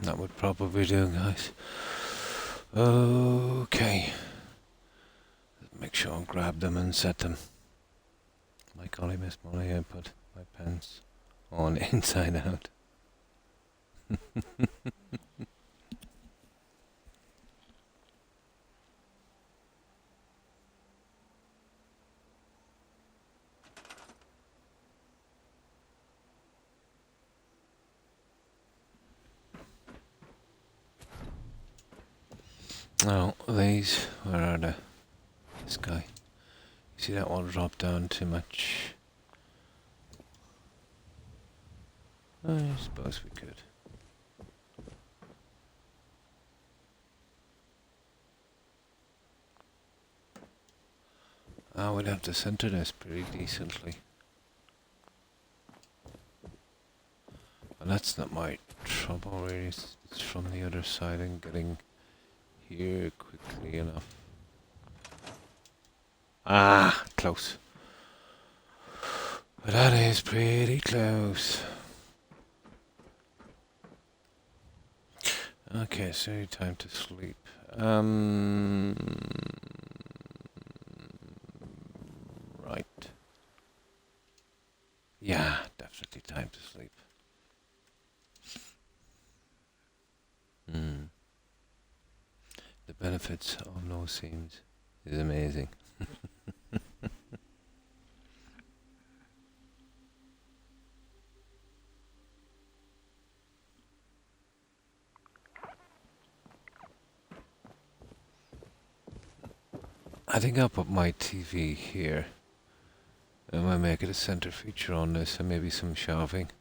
[SPEAKER 1] That would probably do, guys. Okay. Make sure I grab them and set them. My golly, Miss Molly, I put my pants on inside out. Oh, these, where are they? This guy. You see that one drop down too much? I suppose we could. Oh, we'd have to center this pretty decently. And that's not my trouble really, it's from the other side and getting here quickly enough. Ah, close. But that is pretty close. Okay, so time to sleep. Right. Yeah, definitely time to sleep. The benefits of no seams is amazing. I think I'll put my TV here. I might make it a center feature on this, and maybe some shelving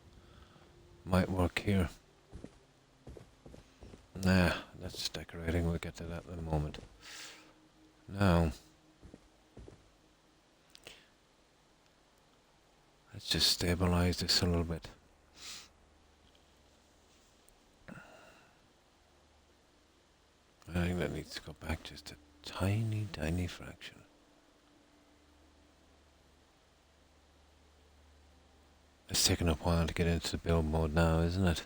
[SPEAKER 1] might work here. Nah, that's decorating, we'll get to that in a moment. Now, let's just stabilize this a little bit. I think that needs to go back just a tiny, tiny fraction. It's taken a while to get into the build mode now, isn't it?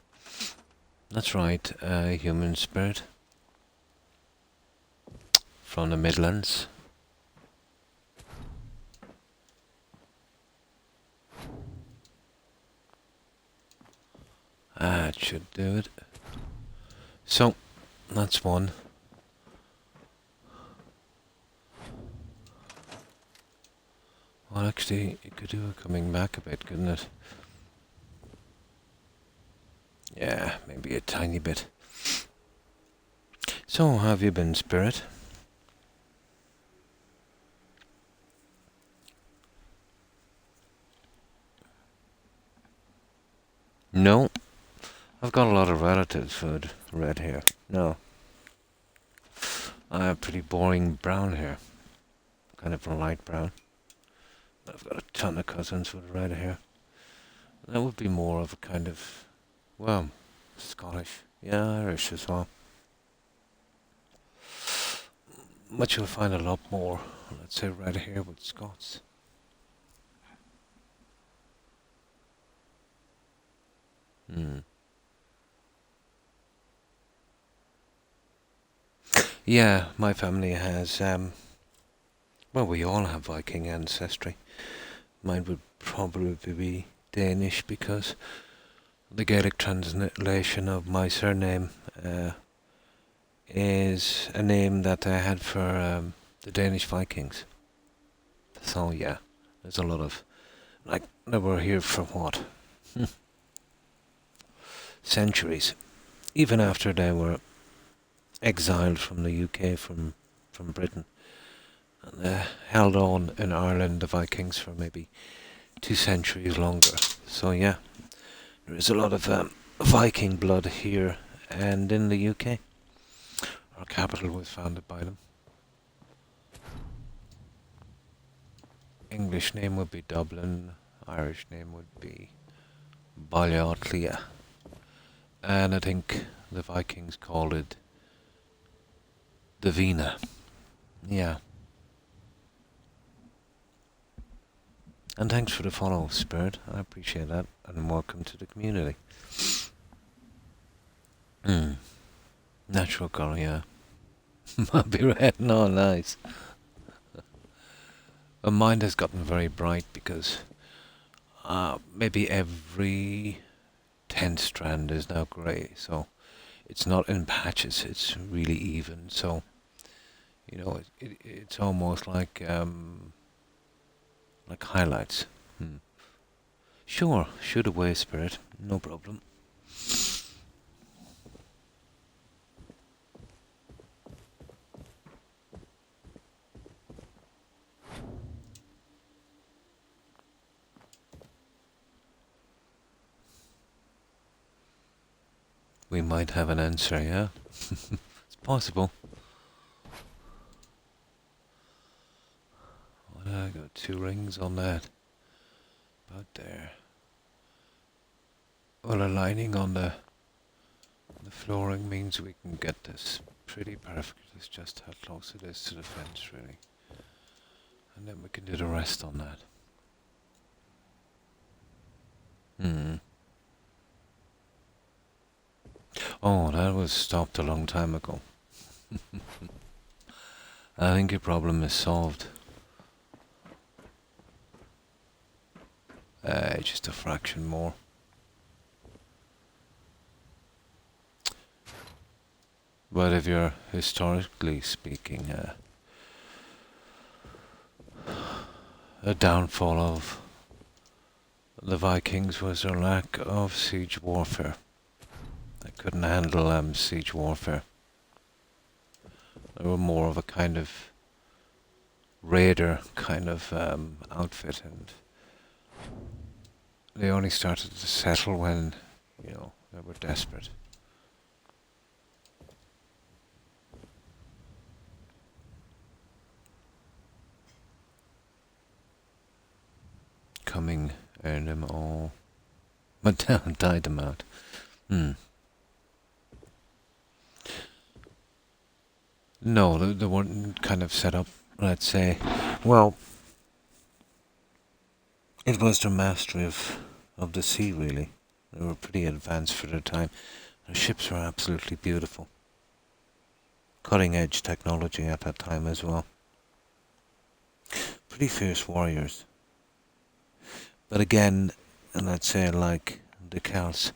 [SPEAKER 1] That's right, human spirit. From the Midlands. That should do it. So, that's one. Well, actually, it could do it coming back a bit, couldn't it? Yeah, maybe a tiny bit. So, how have you been, Spirit? No. I've got a lot of relatives with red hair. No. I have pretty boring brown hair. Kind of a light brown. I've got a ton of cousins with red hair. That would be more of a kind of, well, Scottish. Yeah, Irish as well. But you'll find a lot more, let's say, red hair with Scots. Yeah, my family has, well, we all have Viking ancestry. Mine would probably be Danish because the Gaelic translation of my surname is a name that I had for the Danish Vikings. So yeah, there's a lot of, like, they were here for what? Centuries. Even after they were exiled from the UK, from Britain. And they held on in Ireland, the Vikings, for maybe 2 centuries longer. So yeah, there is a lot of Viking blood here and in the UK. Our capital was founded by them. English name would be Dublin, Irish name would be Ballotlia, and I think the Vikings called it Davina. Yeah. And thanks for the follow, Spirit. I appreciate that, and welcome to the community. Natural colour, yeah. Might be red. No, nice. My mind has gotten very bright because maybe every 10th strand is now grey, so it's not in patches, it's really even, so you know it's almost like highlights. Sure, shoot away, Spirit, no problem. We might have an answer, yeah? It's possible. Well, I got 2 rings on that. About there. Well, a lining on the flooring means we can get this pretty perfect. It's just how close it is to the fence, really. And then we can do the rest on that. Oh, that was stopped a long time ago. I think your problem is solved. Just a fraction more. But if you're historically speaking, a downfall of the Vikings was their lack of siege warfare. They couldn't handle siege warfare. They were more of a kind of raider kind of outfit, and they only started to settle when, you know, they were desperate. Coming, earn them all, but died them out. No, they weren't kind of set up, let's say. Well, it was their mastery of the sea, really. They were pretty advanced for their time. Their ships were absolutely beautiful. Cutting edge technology at that time as well. Pretty fierce warriors. But again, let's say like the Celts,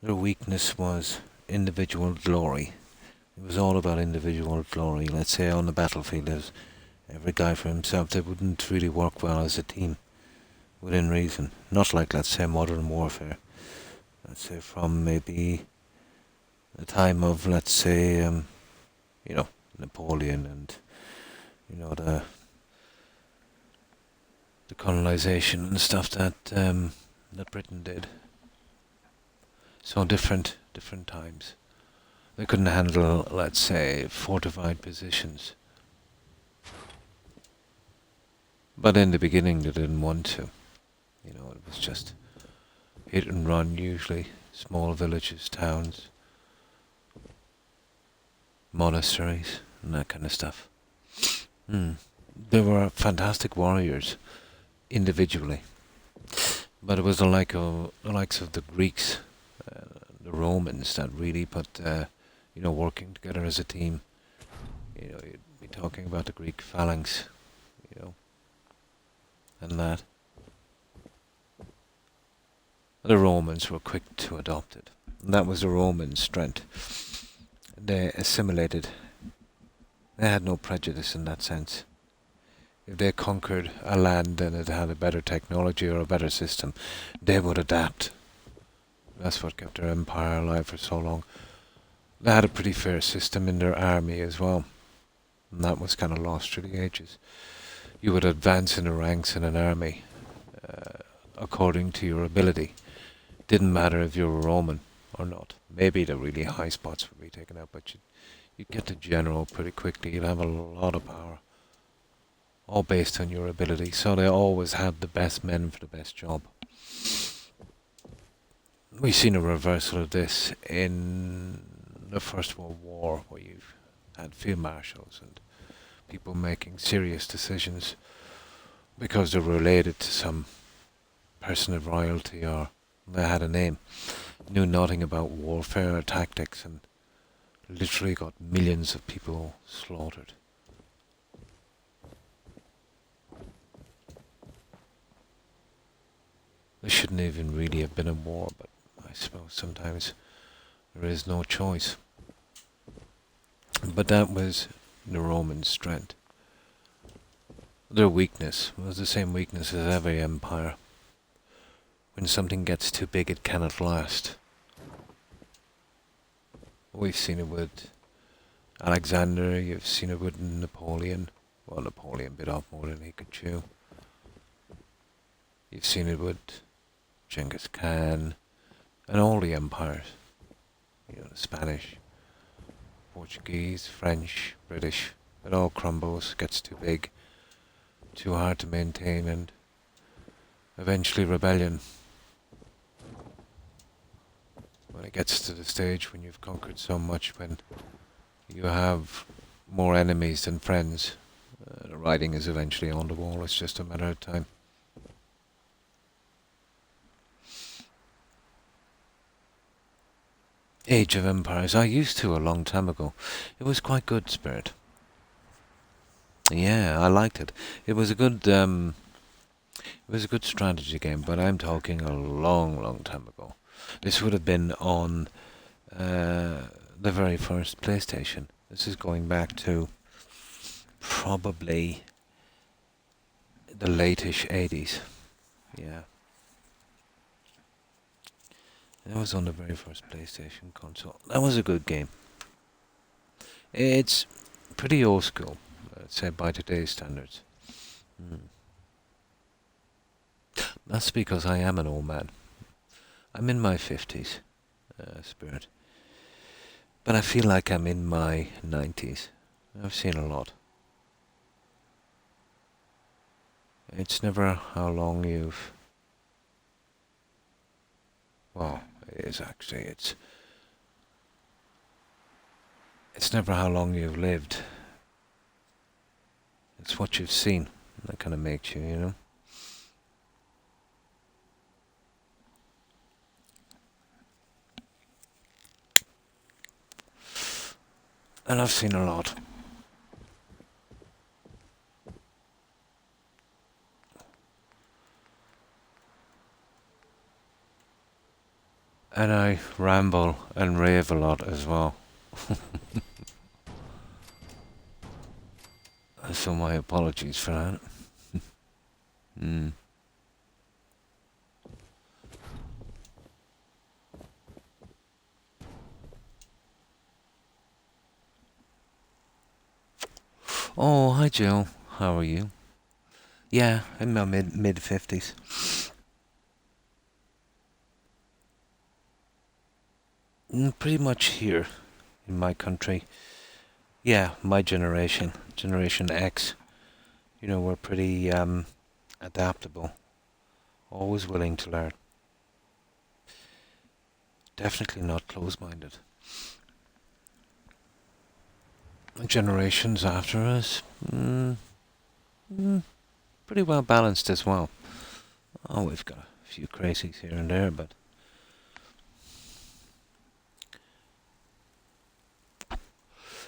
[SPEAKER 1] their weakness was individual glory. It was all about individual glory. Let's say on the battlefield, there's every guy for himself. They wouldn't really work well as a team, within reason. Not like, let's say, modern warfare. Let's say from maybe the time of, let's say, you know, Napoleon and, you know, the colonization and stuff that that Britain did. So different times. They couldn't handle, let's say, fortified positions. But in the beginning they didn't want to. You know, it was just hit and run usually. Small villages, towns, monasteries, and that kind of stuff. They were fantastic warriors, individually. But it was the likes of the Greeks, the Romans that really put, you know, working together as a team. You know, you'd be talking about the Greek phalanx, you know, and that. The Romans were quick to adopt it. And that was the Roman strength. They assimilated. They had no prejudice in that sense. If they conquered a land and it had a better technology or a better system, they would adapt. That's what kept their empire alive for so long. They had a pretty fair system in their army as well. And that was kind of lost through the ages. You would advance in the ranks in an army. according to your ability. Didn't matter if you were Roman or not. Maybe the really high spots would be taken out, but you'd get the general pretty quickly. You'd have a lot of power, all based on your ability. So they always had the best men for the best job. We've seen a reversal of this in the First World War, where you've had field marshals and people making serious decisions because they were related to some person of royalty or they had a name, knew nothing about warfare or tactics, and literally got millions of people slaughtered. There shouldn't even really have been a war, but I suppose sometimes there is no choice. But that was the Roman strength. Their weakness was the same weakness as every empire. When something gets too big, it cannot last. We've seen it with Alexander, you've seen it with Napoleon. Well, Napoleon bit off more than he could chew. You've seen it with Genghis Khan and all the empires. You know, the Spanish, Portuguese, French, British. It all crumbles, gets too big, too hard to maintain, and eventually rebellion. When it gets to the stage when you've conquered so much, when you have more enemies than friends, the writing is eventually on the wall. It's just a matter of time. Age of Empires. I used to a long time ago. It was quite good, Spirit. Yeah, I liked it. It was a good strategy game, but I'm talking a long, long time ago. This would have been on the very first PlayStation. This is going back to probably the late-ish 80s. Yeah. That was on the very first PlayStation console. That was a good game. It's pretty old school, let's say, by today's standards. That's because I am an old man. I'm in my 50s, Spirit. But I feel like I'm in my 90s. I've seen a lot. It's never how long you've... Well, it is actually. It's never how long you've lived. It's what you've seen that kind of makes you, you know? And I've seen a lot. And I ramble and rave a lot as well. So my apologies for that. Oh, hi Jill. How are you? Yeah, in my mid 50s. Pretty much here in my country. Yeah, my generation, Generation X. You know, we're pretty adaptable. Always willing to learn. Definitely not close-minded. Generations after us, pretty well balanced as well. Oh, we've got a few crazies here and there, but...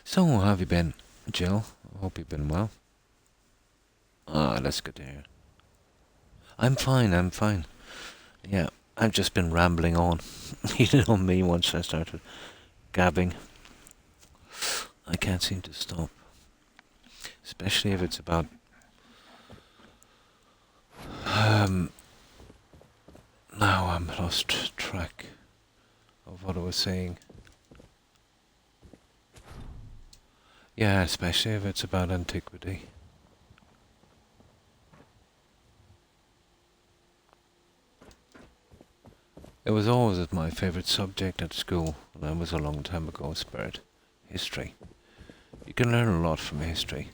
[SPEAKER 1] So, how have you been, Jill? I hope you've been well. Ah, that's good to hear. I'm fine. Yeah, I've just been rambling on. You know me, once I started gabbing, I can't seem to stop. Especially if it's about... Now I'm lost track of what I was saying. Yeah, especially if it's about antiquity. It was always my favourite subject at school. That was a long time ago, Spirit. History. You can learn a lot from history.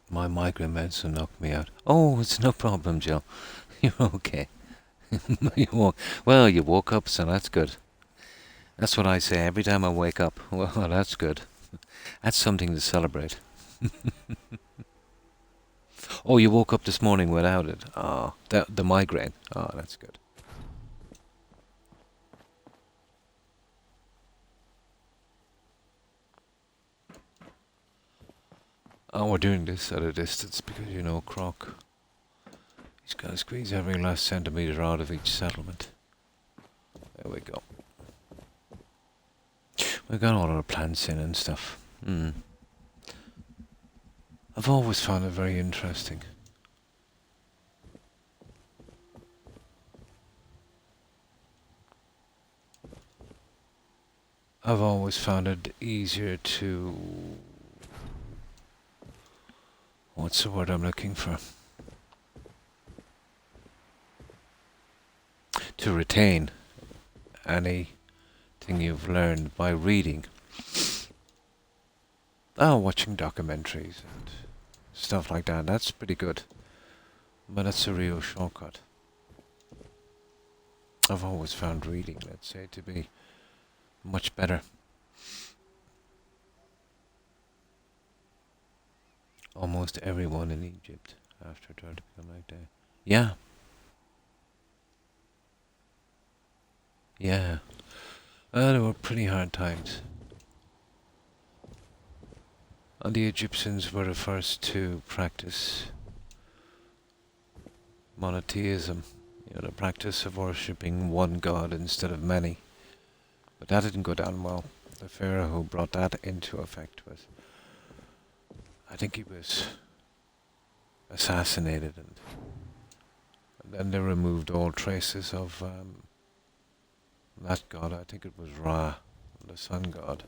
[SPEAKER 1] My migraine medicine knocked me out. Oh, it's no problem, Jill. You're okay. Well, you woke up, so that's good. That's what I say every time I wake up. Well, that's good. That's something to celebrate. Oh, you woke up this morning without it. Ah, the migraine. Ah, that's good. Oh, we're doing this at a distance because, you know, Croc. He's got to squeeze every last centimetre out of each settlement. There we go. We've got all our plants in and stuff. I've always found it very interesting. I've always found it easier to... What's the word I'm looking for? To retain anything you've learned by reading. Oh, watching documentaries and stuff like that. That's pretty good. But that's a real shortcut. I've always found reading, let's say, to be much better. Almost everyone in Egypt after tried to become like that. Yeah. Yeah. They were pretty hard times. And the Egyptians were the first to practice monotheism, you know, the practice of worshipping one god instead of many. But that didn't go down well. The pharaoh who brought that into effect was, I think he was assassinated, and then they removed all traces of that god. I think it was Ra, the sun god.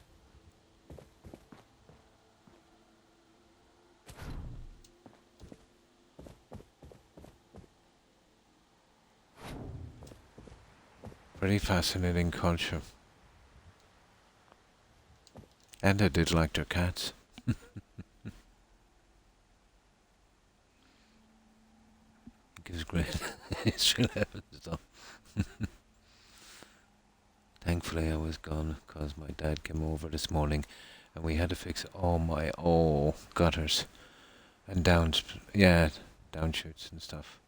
[SPEAKER 1] Pretty fascinating culture. And they did like their cats. It's great. History lessons stuff. Thankfully I was gone because my dad came over this morning and we had to fix all my gutters and downshoots and stuff.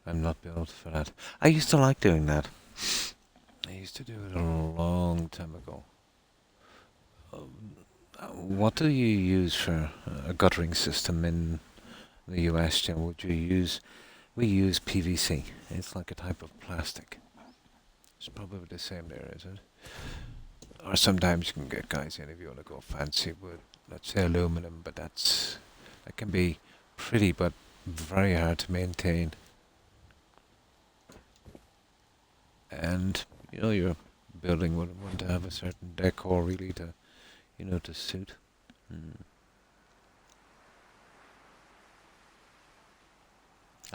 [SPEAKER 1] I'm not built for that. I used to like doing that. I used to do it a long time ago. What do you use for a guttering system in the US, Jim? We use PVC. It's like a type of plastic. It's probably the same there, is it? Or sometimes you can get guys in if you want to go fancy wood. Let's say aluminum, but that can be pretty but very hard to maintain. And you know, your building would want to have a certain decor really to, you know, to suit.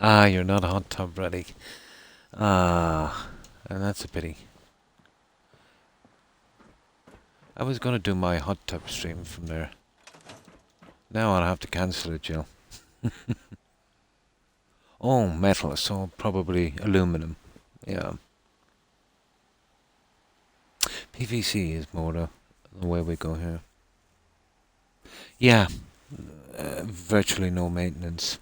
[SPEAKER 1] Ah, you're not hot tub ready. Ah, and that's a pity. I was gonna do my hot tub stream from there. Now I'll have to cancel it, Jill. Oh, metal, so probably aluminum. Yeah. PVC is more the way we go here. Yeah, virtually no maintenance.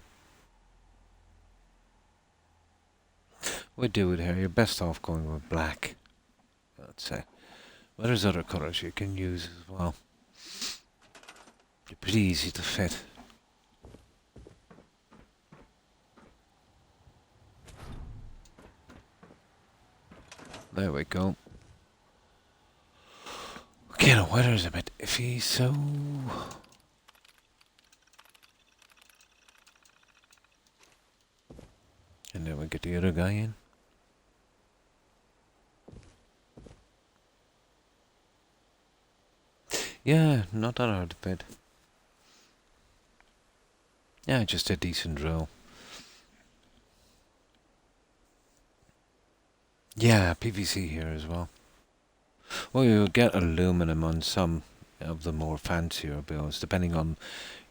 [SPEAKER 1] We do it here. You're best off going with black, I'd say. But there's other colours you can use as well. They're pretty easy to fit. There we go. Okay, the weather's a bit iffy, so And then we get the other guy in. Yeah, not that hard to fit. Yeah, just a decent drill. Yeah, PVC here as well. Well, you'll get aluminum on some of the more fancier builds, depending on,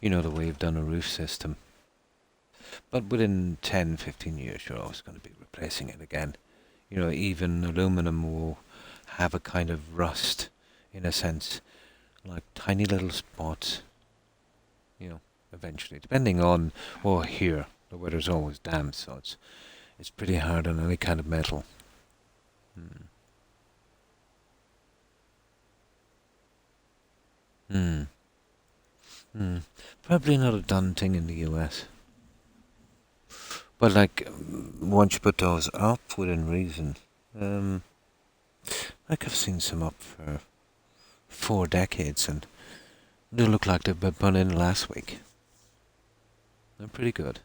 [SPEAKER 1] the way you've done a roof system. But within 10, 15 years, you're always going to be replacing it again. Even aluminum will have a kind of rust, in a sense, like tiny little spots, eventually. Depending on, well, here, the weather's always damp, so it's pretty hard on any kind of metal. Hmm. Hmm. Hmm. Probably not a done thing in the US. But like, once you put those up within reason, um, like I've seen some up for 4 decades, and they look like they've been put in last week. They're pretty good.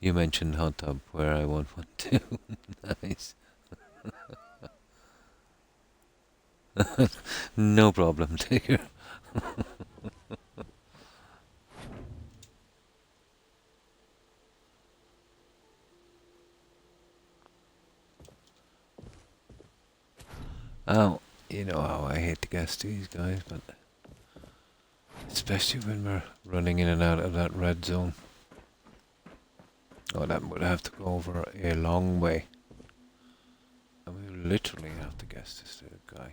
[SPEAKER 1] You mentioned hot tub, where I want one too. Nice. No problem, dear. Oh, you know how I hate to guess these guys, but especially when we're running in and out of that red zone. Oh, that would have to go over a long way. And we literally have to guess this little guy.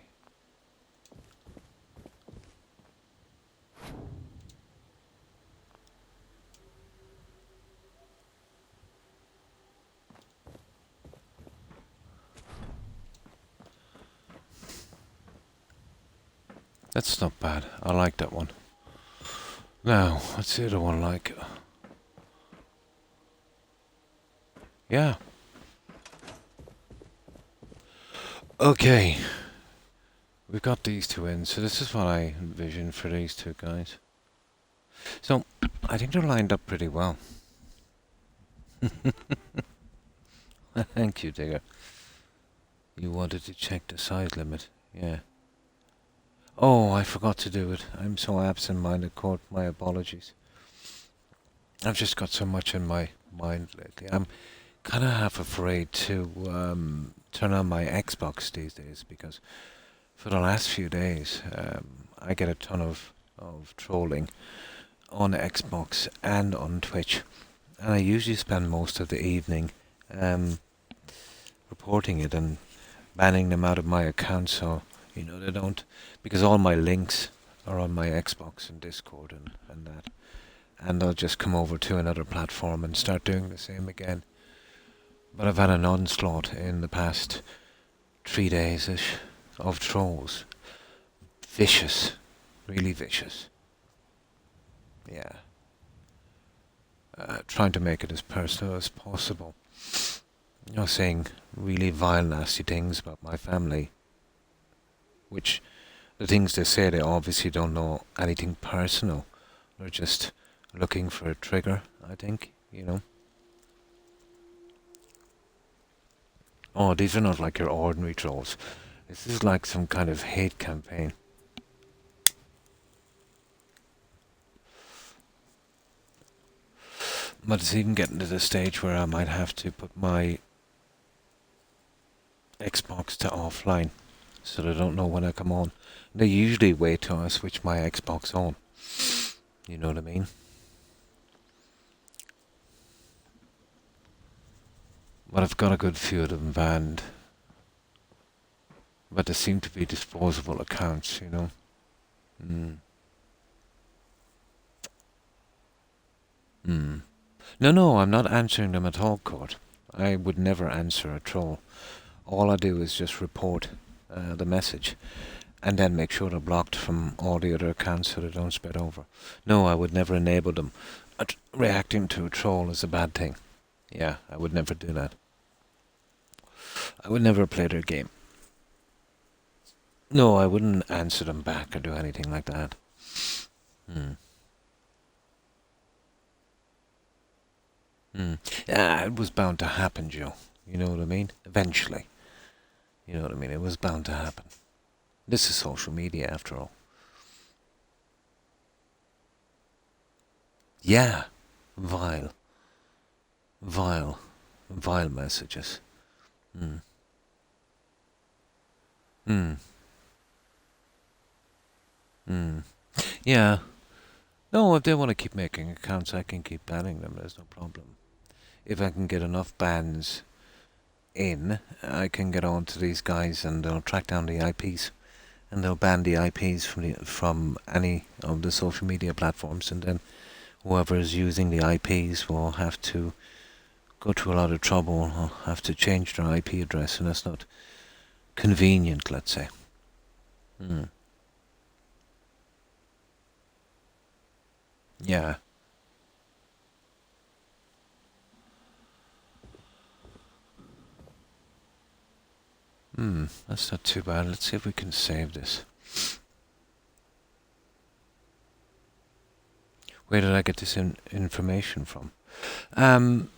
[SPEAKER 1] That's not bad. I like that one. Now, what's the other one like? Yeah. Okay. We've got these two in, so this is what I envisioned for these two guys. So, I think they're lined up pretty well. Thank you, Digger. You wanted to check the size limit, yeah. Oh, I forgot to do it. I'm so absent-minded, Court. My apologies. I've just got so much in my mind lately. I'm kind of half afraid to turn on my Xbox these days, because for the last few days I get a ton of trolling on Xbox and on Twitch, and I usually spend most of the evening reporting it and banning them out of my account, so they don't, because all my links are on my Xbox and Discord and that, and they'll just come over to another platform and start doing the same again. But I've had an onslaught in the past 3 days-ish of trolls. Vicious. Really vicious. Yeah. Trying to make it as personal as possible. Saying really vile, nasty things about my family. Which, the things they say, they obviously don't know anything personal. They're just looking for a trigger, I think, Oh, these are not like your ordinary trolls. This is like some kind of hate campaign. But it's even getting to the stage where I might have to put my Xbox to offline, so they don't know when I come on. They usually wait till I switch my Xbox on. You know what I mean? But I've got a good few of them banned. But they seem to be disposable accounts, No, I'm not answering them at all, Court. I would never answer a troll. All I do is just report the message, and then make sure they're blocked from all the other accounts so they don't spread over. No, I would never enable them. Reacting to a troll is a bad thing. Yeah, I would never do that. I would never play their game. No, I wouldn't answer them back or do anything like that. It was bound to happen, Joe. You know what I mean? Eventually. You know what I mean? It was bound to happen. This is social media, after all. Yeah. Vile. Vile. Vile messages. Hmm. Hmm. Hmm. Yeah. No, if they want to keep making accounts, I can keep banning them. There's no problem. If I can get enough bans in, I can get on to these guys and they'll track down the IPs and they'll ban the IPs from any of the social media platforms, and then whoever is using the IPs will have to go to a lot of trouble or have to change their IP address, and that's not convenient, let's say. Mm. Yeah. That's not too bad. Let's see if we can save this. Where did I get this information from? Um,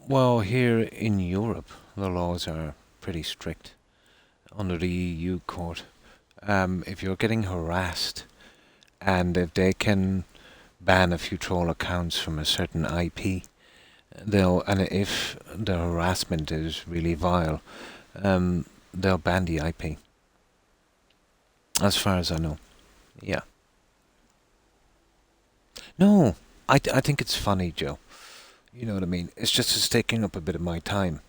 [SPEAKER 1] well, here in Europe, the laws are pretty strict under the EU court. If you're getting harassed, and if they can ban a few troll accounts from a certain IP, and if the harassment is really vile, they'll ban the IP. As far as I know. Yeah. No, I think it's funny, Joe. You know what I mean? It's taking up a bit of my time.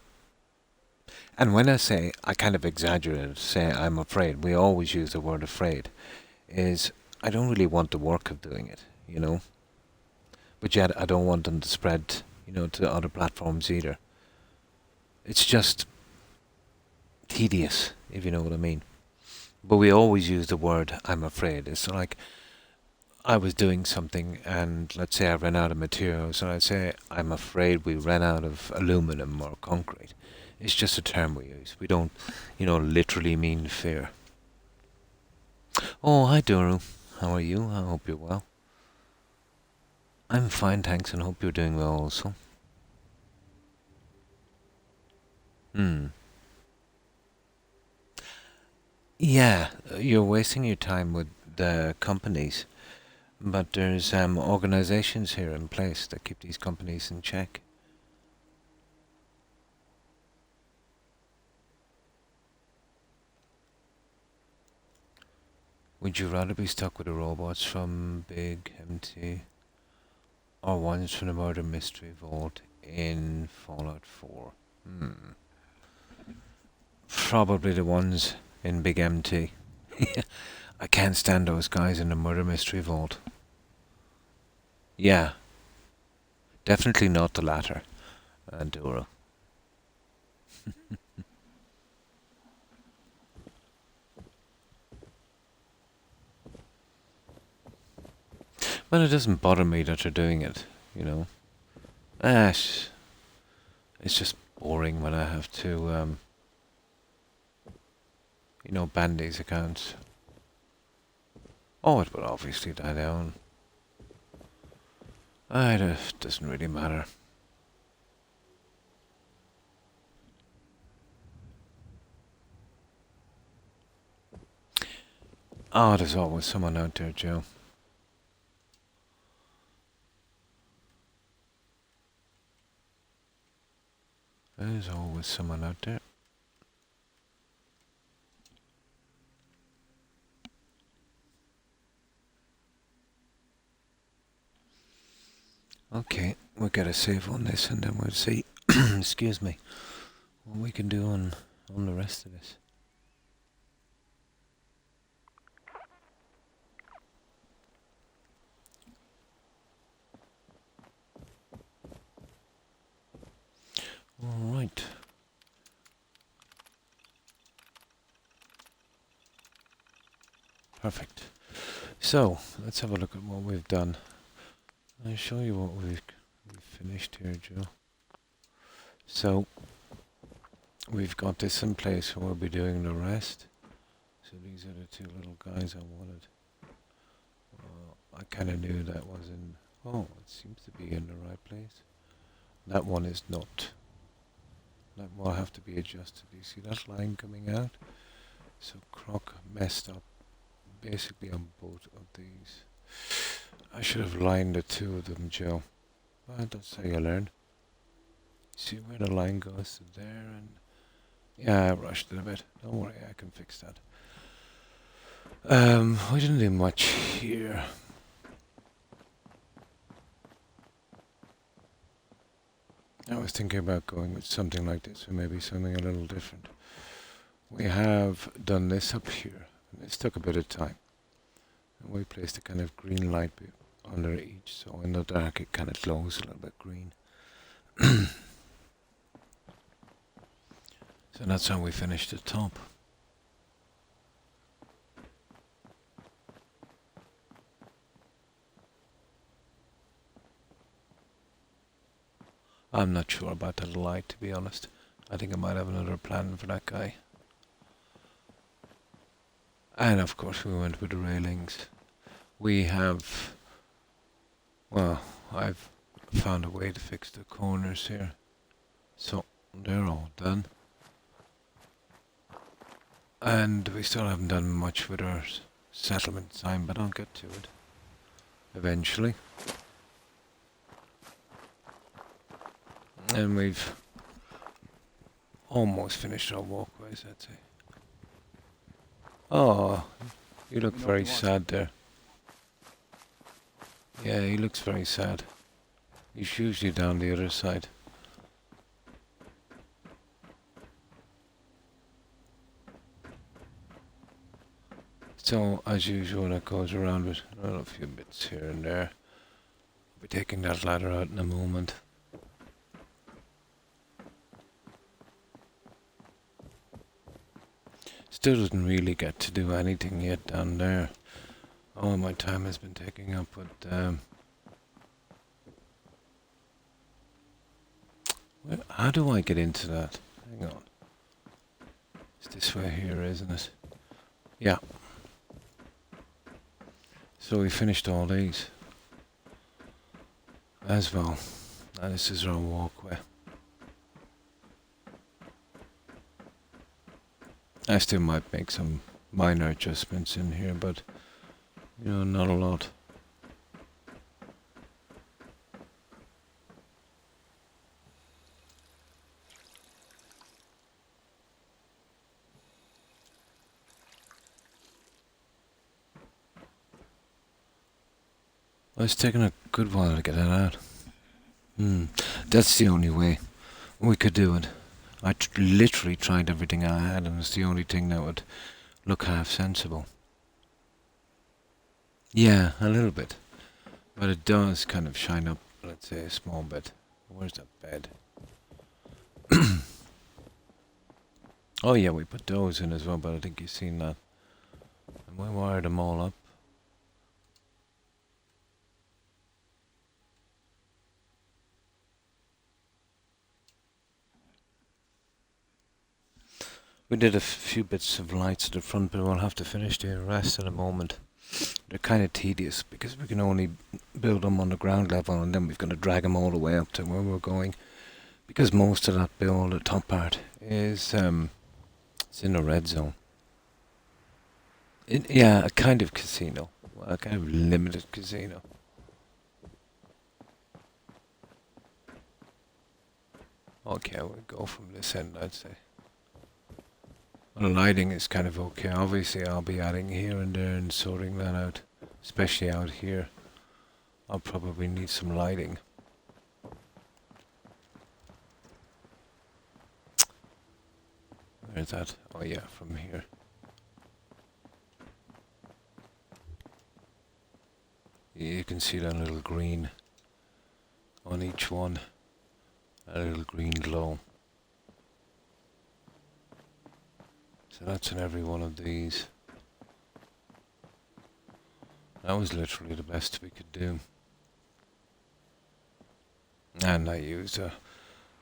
[SPEAKER 1] And when I say, I kind of exaggerate, say I'm afraid, we always use the word afraid, is I don't really want the work of doing it, you know? But yet I don't want them to spread, to other platforms either. It's just tedious, if you know what I mean. But we always use the word I'm afraid. It's like I was doing something and let's say I ran out of materials and I'd say I'm afraid we ran out of aluminum or concrete. It's just a term we use. We don't, literally mean fear. Oh, hi Duru. How are you? I hope you're well. I'm fine, thanks, and hope you're doing well also. Hmm. Yeah, you're wasting your time with the companies, but there's organizations here in place that keep these companies in check. Would you rather be stuck with the robots from Big MT or ones from the Murder Mystery Vault in Fallout 4? Hmm. Probably the ones in Big MT. I can't stand those guys in the Murder Mystery Vault. Yeah, definitely not the latter, Dora. Well, it doesn't bother me that they're doing it, you know. Ah, it's just boring when I have to, ban these accounts. Oh, it will obviously die down. It doesn't really matter. Oh, there's always someone out there, Joe. There's always someone out there. Okay, we'll get a save on this and then we'll see, excuse me, what we can do on the rest of this. Alright. Perfect. So, let's have a look at what we've done. I'll show you what we've finished here, Joe. So, we've got this in place and we'll be doing the rest. So these are the two little guys I wanted. I kind of knew that was in... Oh, it seems to be in the right place. That one is not. That will have to be adjusted. You see that line coming out? So Croc messed up basically on both of these. I should have lined the two of them, Joe. Well, that's how you learn. See where the line goes to there, and yeah, I rushed it a bit. Don't worry, I can fix that. We didn't do much here. I was thinking about going with something like this, or maybe something a little different. We have done this up here. This took a bit of time. And we placed a kind of green light under each, so in the dark it kind of glows a little bit green. So that's how we finished the top. I'm not sure about the light, to be honest. I think I might have another plan for that guy. And of course we went with the railings. We have, well, I've found a way to fix the corners here. So they're all done. And we still haven't done much with our settlement sign, but I'll get to it eventually. And we've almost finished our walkways, I'd say. Oh, you look very sad there. Yeah, he looks very sad. He's usually down the other side. So, as usual, that goes around with a few bits here and there. I'll be taking that ladder out in a moment. Still didn't really get to do anything yet down there. All my time has been taking up with... how do I get into that? Hang on. It's this way here, isn't it? Yeah. So we finished all these as well. And this is our walkway. I still might make some minor adjustments in here, but you know, not a lot. Well, it's taken a good while to get that out. That's the only way we could do it. I literally tried everything I had, and it's the only thing that would look half sensible. Yeah, a little bit. But it does kind of shine up, let's say, a small bit. Where's that bed? Oh yeah, we put those in as well, but I think you've seen that. And we wired them all up. We did a few bits of lights at the front, but we'll have to finish the rest in a moment. They're kind of tedious because we can only build them on the ground level, and then we've got to drag them all the way up to where we're going. Because most of that build, the top part, is it's in the red zone. Yeah, a kind of casino, a kind of limited casino. Okay, we'll go from this end, I'd say. The lighting is kind of okay. Obviously, I'll be adding here and there and sorting that out, especially out here. I'll probably need some lighting. Where's that? Oh yeah, from here. You can see that little green on each one. A little green glow. So that's in every one of these. That was literally the best we could do. And I used a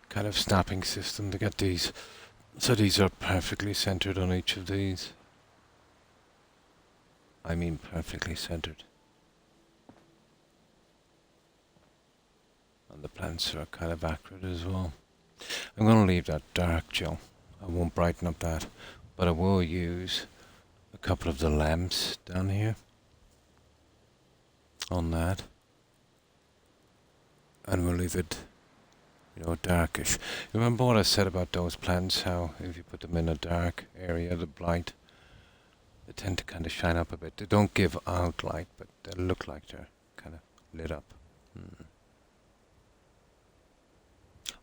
[SPEAKER 1] kind of snapping system to get these. So these are perfectly centered on each of these. I mean perfectly centered. And the plants are kind of accurate as well. I'm going to leave that dark, Joe. I won't brighten up that, but I will use a couple of the lamps down here on that, and we'll leave it, darkish. Remember what I said about those plants, how if you put them in a dark area, the light, they tend to kind of shine up a bit. They don't give out light, but they look like they're kind of lit up.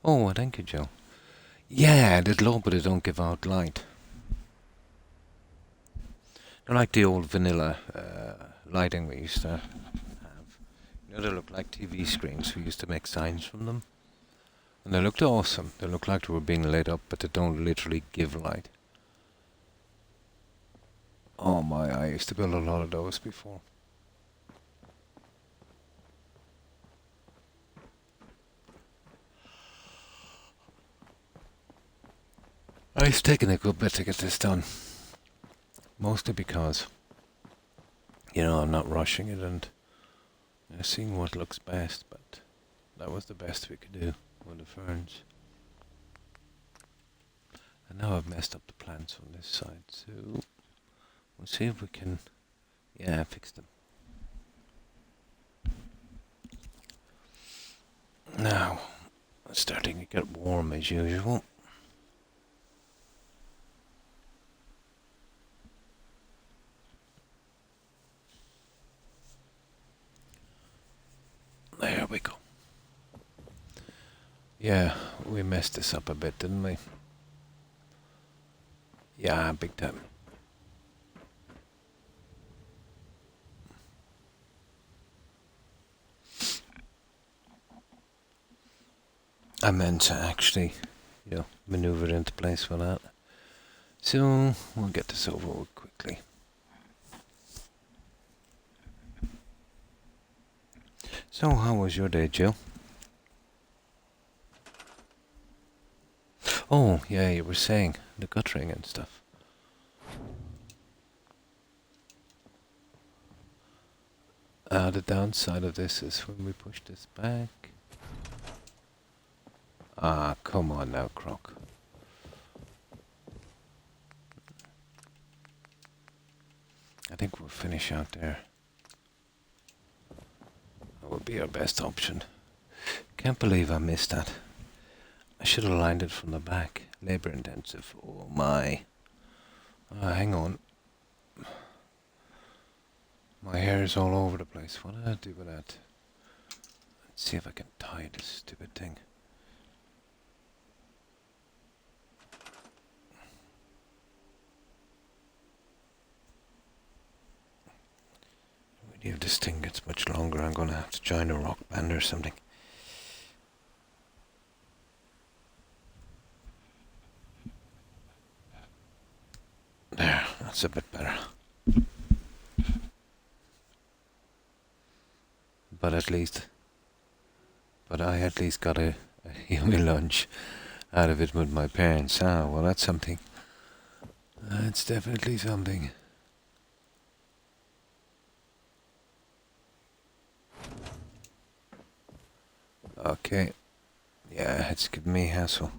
[SPEAKER 1] Oh, thank you, Joe. Yeah, they glow, but they don't give out light. They're like the old vanilla lighting we used to have. They look like TV screens. We used to make signs from them. And they looked awesome. They looked like they were being lit up, but they don't literally give light. Oh my, I used to build a lot of those before. It's taken a good bit to get this done. Mostly because, I'm not rushing it and seeing what looks best, but that was the best we could do with the ferns. And now I've messed up the plants on this side, so we'll see if we can, fix them. Now, it's starting to get warm as usual. There we go. Yeah, we messed this up a bit, didn't we? Yeah, big time. I meant to actually, maneuver into place for that. So, we'll get this over with quickly. So, how was your day, Jill? Oh, yeah, you were saying the guttering and stuff. The downside of this is when we push this back. Ah, come on now, Croc. I think we'll finish out there. That would be our best option. Can't believe I missed that. I should have lined it from the back. Labor intensive. Oh my. Hang on. My hair is all over the place. What did I do with that? Let's see if I can tie this stupid thing. If this thing gets much longer, I'm going to have to join a rock band or something. There, that's a bit better. But I at least got a yummy lunch out of it with my parents. Ah, well, that's something. That's definitely something. Okay. Yeah, it's giving me hassle.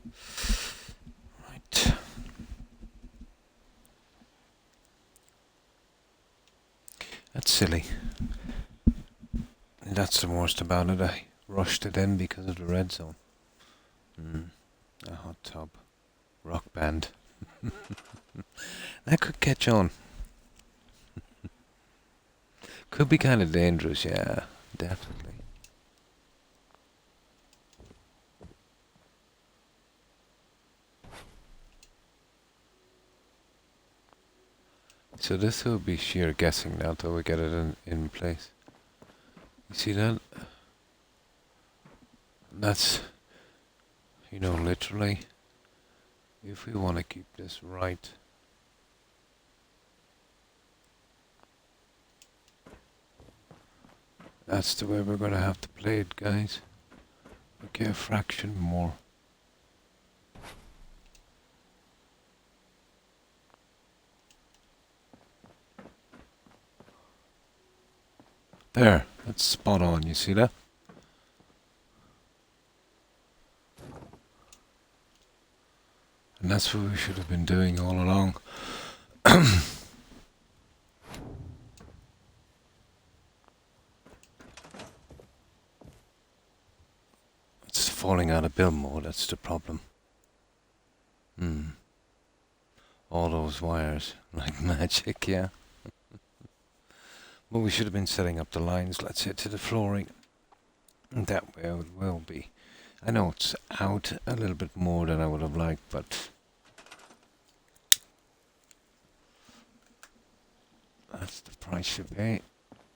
[SPEAKER 1] Right. That's silly. That's the worst about it. I rushed it in because of the red zone. A hot tub. Rock band. That could catch on. Could be kind of dangerous, yeah. Definitely. So this will be sheer guessing now till we get it in place. You see that? That's, literally, if we want to keep this right. That's the way we're going to have to play it, guys. Okay, a fraction more. There, that's spot on, you see that? And that's what we should have been doing all along. It's falling out of build mode, that's the problem. All those wires, like magic, yeah. Well, we should have been setting up the lines, let's say, to the flooring. And that way it will be. I know it's out a little bit more than I would have liked, but that's the price you pay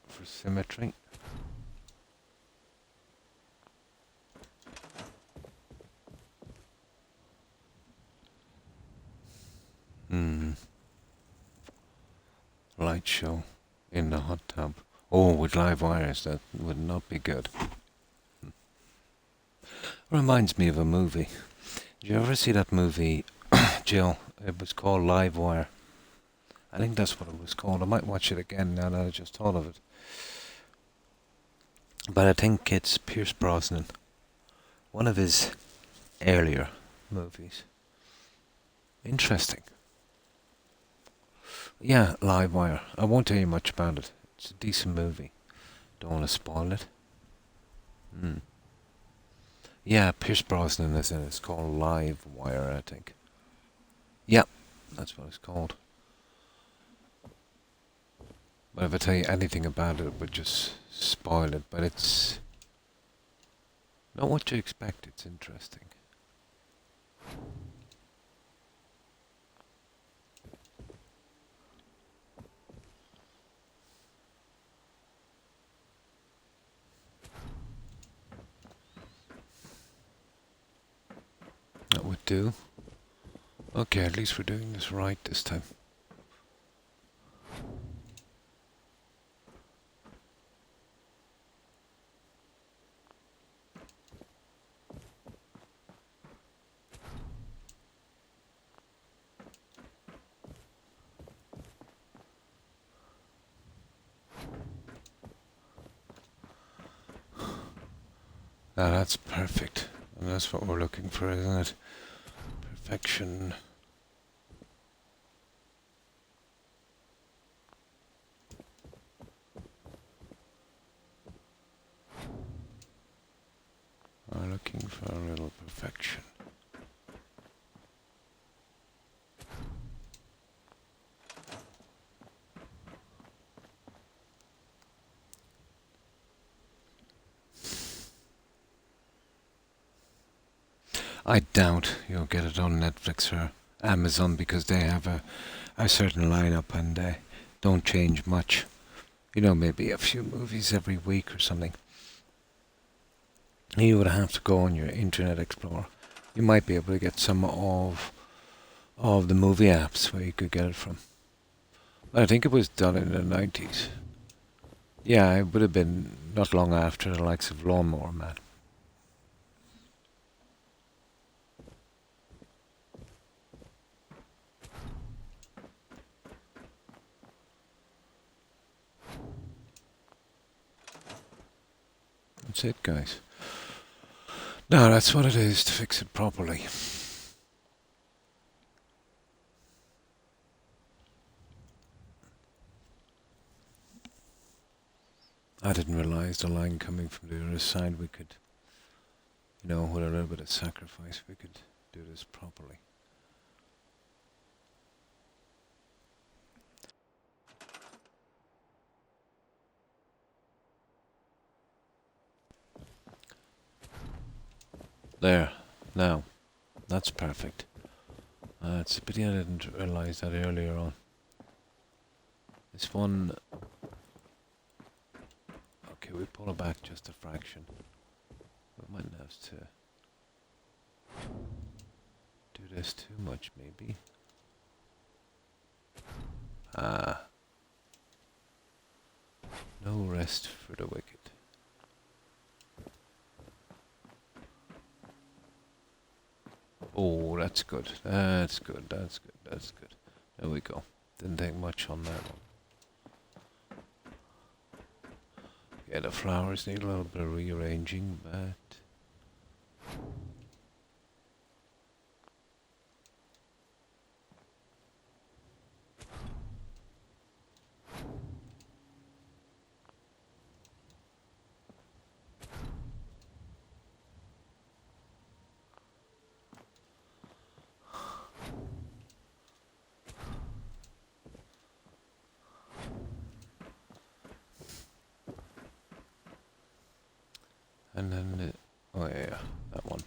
[SPEAKER 1] for symmetry. Light show in the hot tub. Oh, with live wires, that would not be good. Reminds me of a movie. Did you ever see that movie, Jill? It was called Live Wire. I think that's what it was called. I might watch it again now that I just thought of it. But I think it's Pierce Brosnan. One of his earlier movies. Interesting. Yeah, Live Wire. I won't tell you much about it. It's a decent movie. Don't want to spoil it. Yeah, Pierce Brosnan is in it. It's called Live Wire, I think. Yeah, that's what it's called. But if I tell you anything about it, it would just spoil it. But it's not what you expect. It's interesting. That would do. Okay, at least we're doing this right this time. Now that's perfect. And that's what we're looking for, isn't it? Perfection. We're looking for a little perfection. I doubt you'll get it on Netflix or Amazon because they have a certain lineup and they don't change much. You know, maybe a few movies every week or something. You would have to go on your Internet Explorer. You might be able to get some of the movie apps where you could get it from. But I think it was done in the 90s. Yeah, it would have been not long after the likes of Lawnmower Man. That's it, guys. No, that's what it is to fix it properly. I didn't realize the line coming from the other side we could, you know, with a little bit of sacrifice, we could do this properly. There. Now. That's perfect. It's a pity I didn't realize that earlier on. This one... Okay, we pull it back just a fraction. We mightn't have to do this too much, maybe. Ah. No rest for the wicked. Oh, that's good. That's good. That's good. That's good. There we go. Didn't take much on that one. Yeah, the flowers need a little bit of rearranging, but And then the, oh yeah, that one.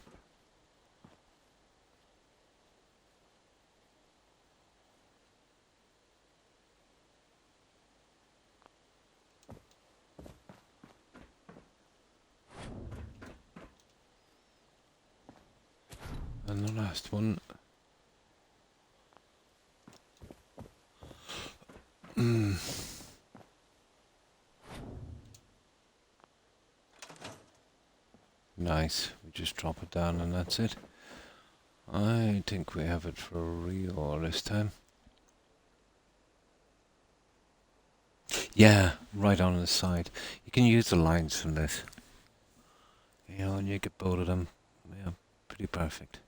[SPEAKER 1] And the last one. Nice. We just drop it down and that's it. I think we have it for real this time. Yeah, right on the side. You can use the lines from this. You know, and you get both of them. Yeah, pretty perfect.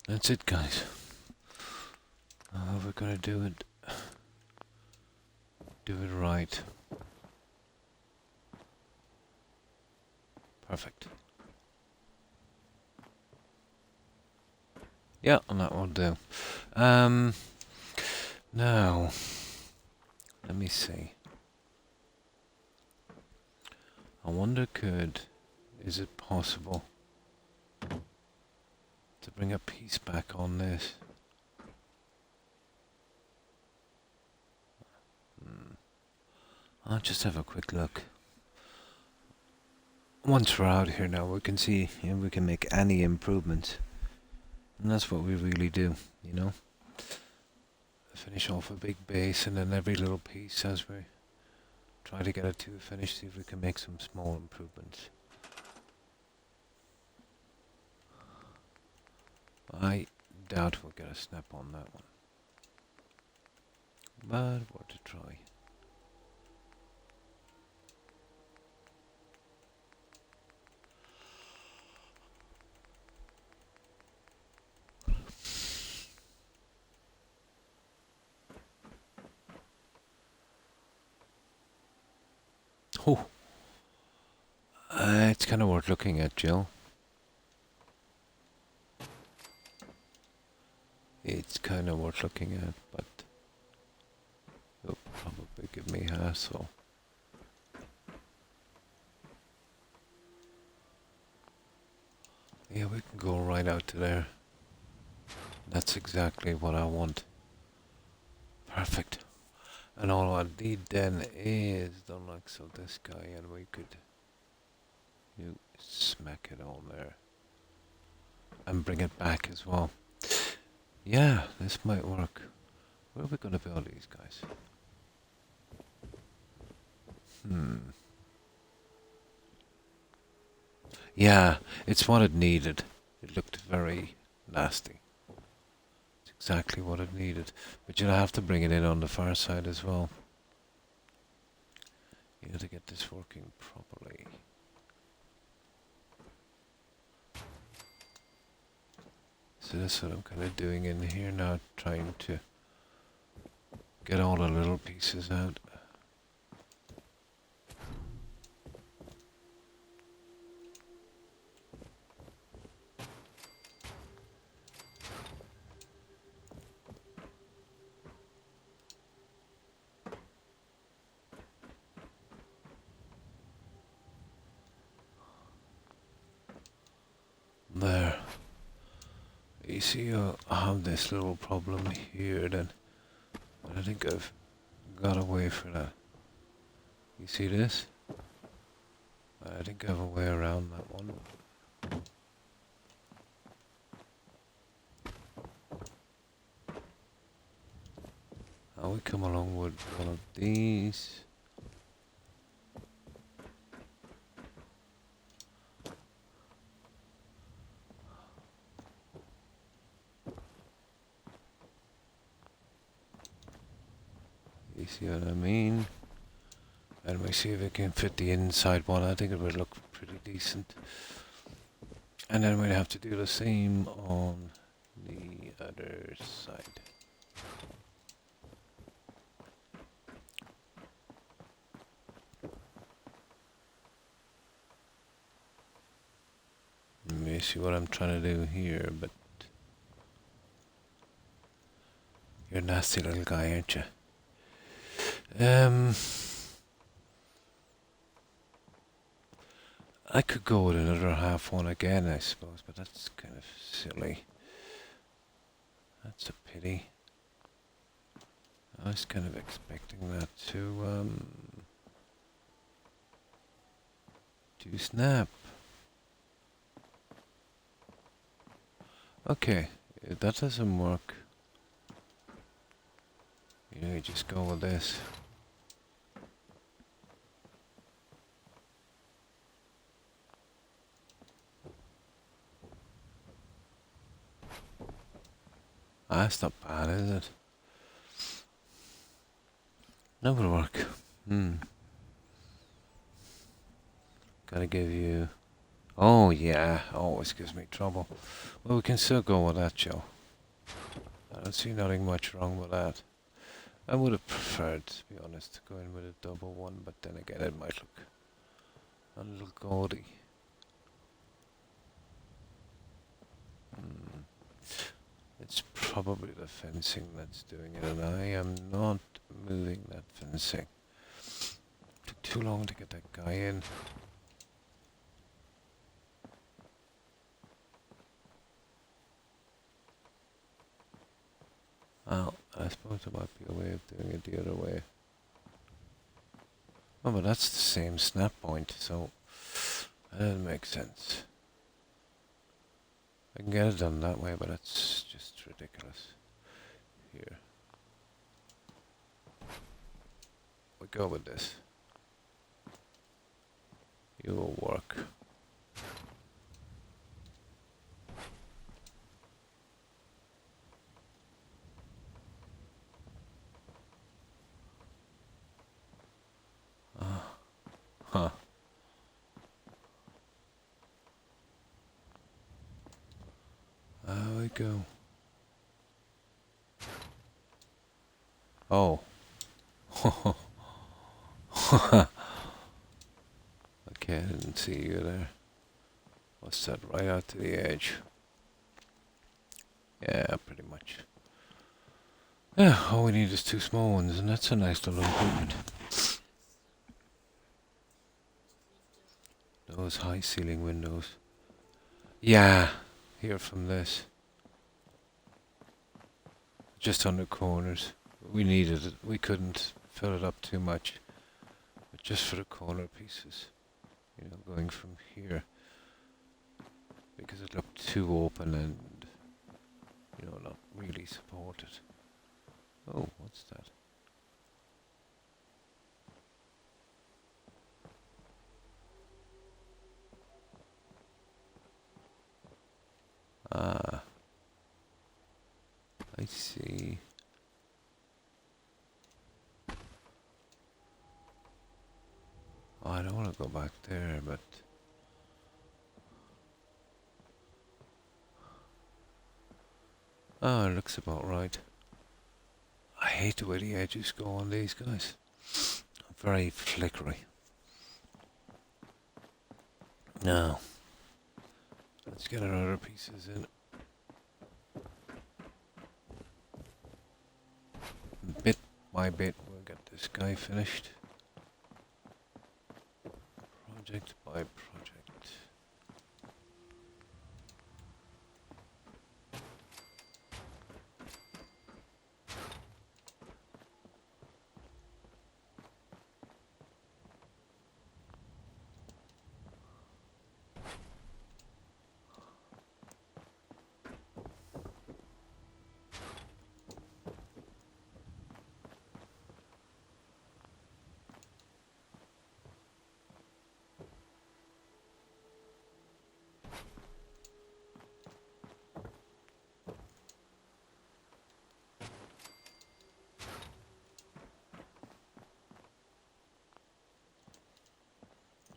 [SPEAKER 1] That's it, guys. We're gonna do it right. Perfect. Yeah, and that will do. Now, let me see. I wonder is it possible to bring a piece back on this? I'll just have a quick look. Once we're out here now, we can see if we can make any improvements. And that's what we really do, you know? Finish off a big base and then every little piece as we try to get it to a finish, see if we can make some small improvements. I doubt we'll get a snap on that one. But worth a try. Oh, it's kind of worth looking at, Jill. It's kind of worth looking at, but it'll probably give me hassle. Yeah, we can go right out to there. That's exactly what I want. Perfect. And all I need then is the likes of this guy, and we could smack it on there and bring it back as well. Yeah, this might work. Where are we going to build these guys? Yeah, it's what it needed. It looked very nasty. It's exactly what it needed. But you'll have to bring it in on the far side as well. You know, to get this working properly. So that's what I'm kind of doing in here now, trying to get all the little pieces out. There. You see, I have this little problem here then. I think I've got away for that. You see this? I think I have a way around that one. Now we come along with one of these. You see what I mean? And we see if we can fit the inside one. I think it would look pretty decent. And then we'd have to do the same on the other side. see what I'm trying to do here, but you're a nasty little guy, aren't you? I could go with another half one again, I suppose, but that's kind of silly. That's a pity. I was kind of expecting that to snap. Okay, if that doesn't work, you just go with this. That's not bad, is it? That would work. Gotta give you... Oh, yeah. Always gives me trouble. Well, we can still go with that, Joe. I don't see nothing much wrong with that. I would have preferred, to be honest, to go in with a double one, but then again, it might look a little gaudy. It's probably the fencing that's doing it, and I am not moving that fencing. Took too long to get that guy in. Well, I suppose there might be a way of doing it the other way. Oh, but that's the same snap point, so that doesn't make sense. I can get it done that way, but it's just ridiculous. Here. We go with this. You will work. Huh. There we go. Oh. Okay, I didn't see you there. What's that? Right out to the edge. Yeah, pretty much. Yeah, all we need is 2 small ones, and that's a nice little improvement. Those high ceiling windows. Yeah, here from this. Just on the corners. We needed it. We couldn't fill it up too much. But just for the corner pieces. You know, going from here. Because it looked too open and, you know, not really supported. Oh, what's that? Ah. I see. Oh, I don't want to go back there, but... Oh, it looks about right. I hate the way the edges go on these guys. Very flickery. Now, let's get our other pieces in. Bit by bit, we'll get this guy finished. Project by project.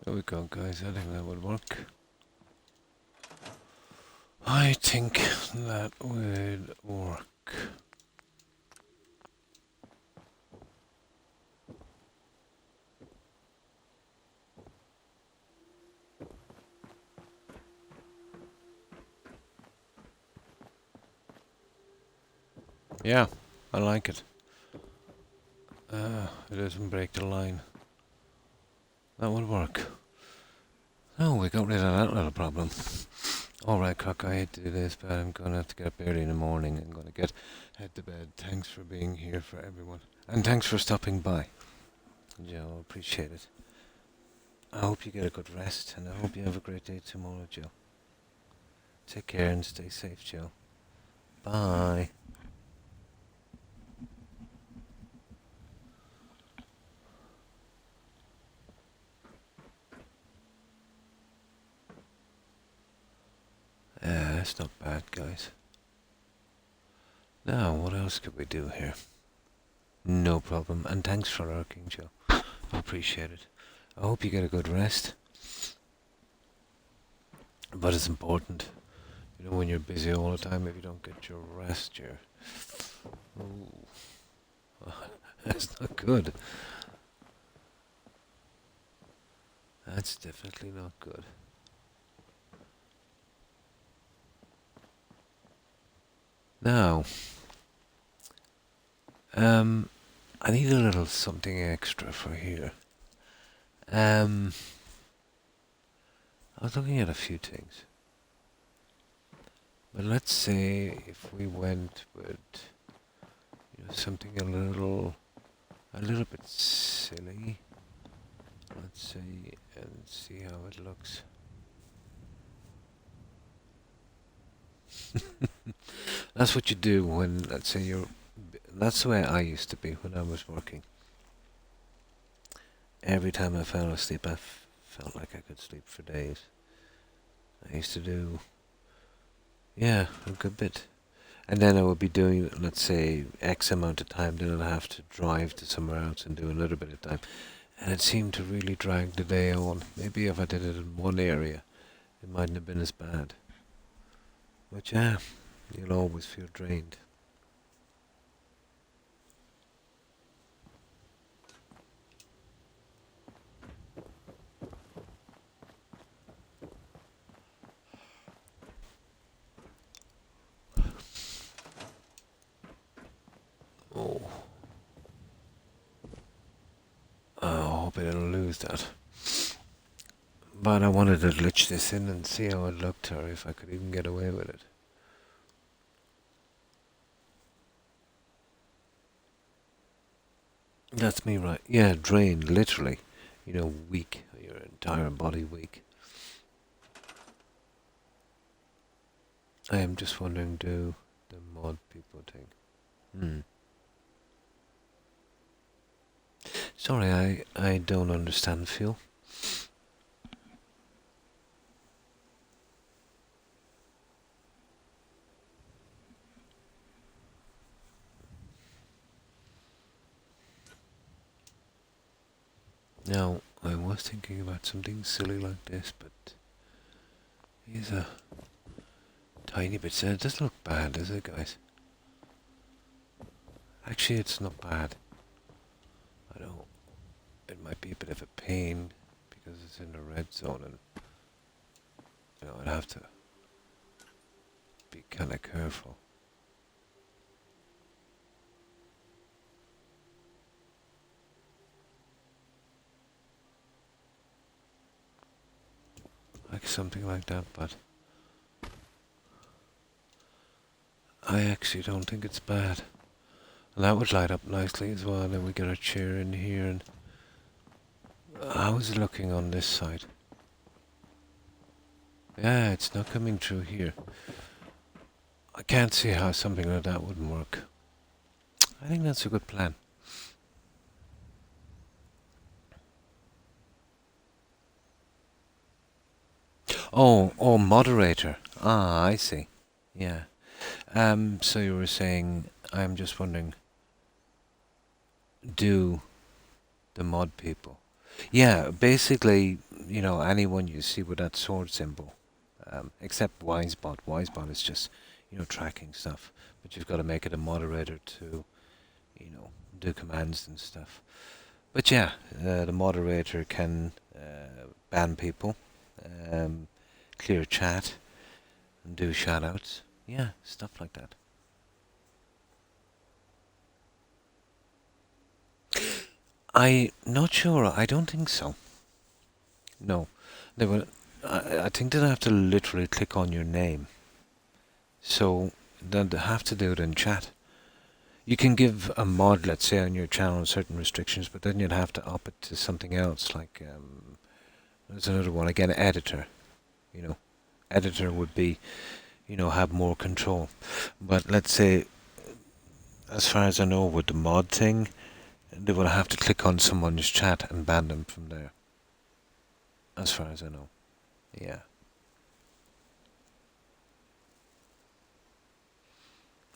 [SPEAKER 1] There we go, guys. I think that would work. I think that would work. Yeah, I like it. It doesn't break the line. That would work. Oh, we got rid of that little problem. Alright, Croc, I hate to do this, but I'm gonna have to get up early in the morning. I'm gonna head to bed. Thanks for being here for everyone. And thanks for stopping by. Joe, appreciate it. I hope you get a good rest, and I hope you have a great day tomorrow, Joe. Take care and stay safe, Joe. Bye. That's not bad, guys. Now, what else could we do here? No problem, and thanks for lurking, Joe. I appreciate it. I hope you get a good rest. But it's important. You know, when you're busy all the time, if you don't get your rest, you're... Ooh. That's not good. That's definitely not good. Now, I need a little something extra for here. I was looking at a few things. But let's say if we went with something a little bit silly. Let's say and see how it looks. That's what you do when, let's say that's the way I used to be when I was working. Every time I fell asleep, I felt like I could sleep for days. I used to do, yeah, a good bit. And then I would be doing, let's say, X amount of time, then I'd have to drive to somewhere else and do a little bit of time. And it seemed to really drag the day on. Maybe if I did it in one area, it mightn't have been as bad. But yeah, you'll always feel drained. Oh. I hope I don't lose that. But I wanted to glitch this in and see how it looked, or if I could even get away with it. That's me, right? Yeah, drained, literally. You know, weak. Your entire body weak. I am just wondering, do the mod people think? Sorry, I don't understand, Phil. Now, I was thinking about something silly like this, but he's a tiny bit sad. It doesn't look bad, does it, guys? Actually, it's not bad. I know it might be a bit of a pain because it's in the red zone, and I'd have to be kind of careful. Like something like that, but I actually don't think it's bad. And that would light up nicely as well, and then we get our chair in here. And how's it looking on this side? Yeah, it's not coming through here. I can't see how something like that wouldn't work. I think that's a good plan. Oh, moderator. Ah, I see. Yeah. So you were saying, I'm just wondering, do the mod people? Yeah, basically, anyone you see with that sword symbol, except Wisebot. Wisebot is just, tracking stuff. But you've got to make it a moderator to, do commands and stuff. But yeah, the moderator can ban people, clear chat, and do shoutouts. Yeah, stuff like that. I not sure. I don't think so. No, they will. I think they'll have to literally click on your name. So they'll have to do it in chat. You can give a mod, let's say, on your channel certain restrictions, but then you'd have to up it to something else. Like there's another one again, editor. You know, editor would be, have more control. But let's say, as far as I know, with the mod thing, they will have to click on someone's chat and ban them from there. As far as I know, yeah.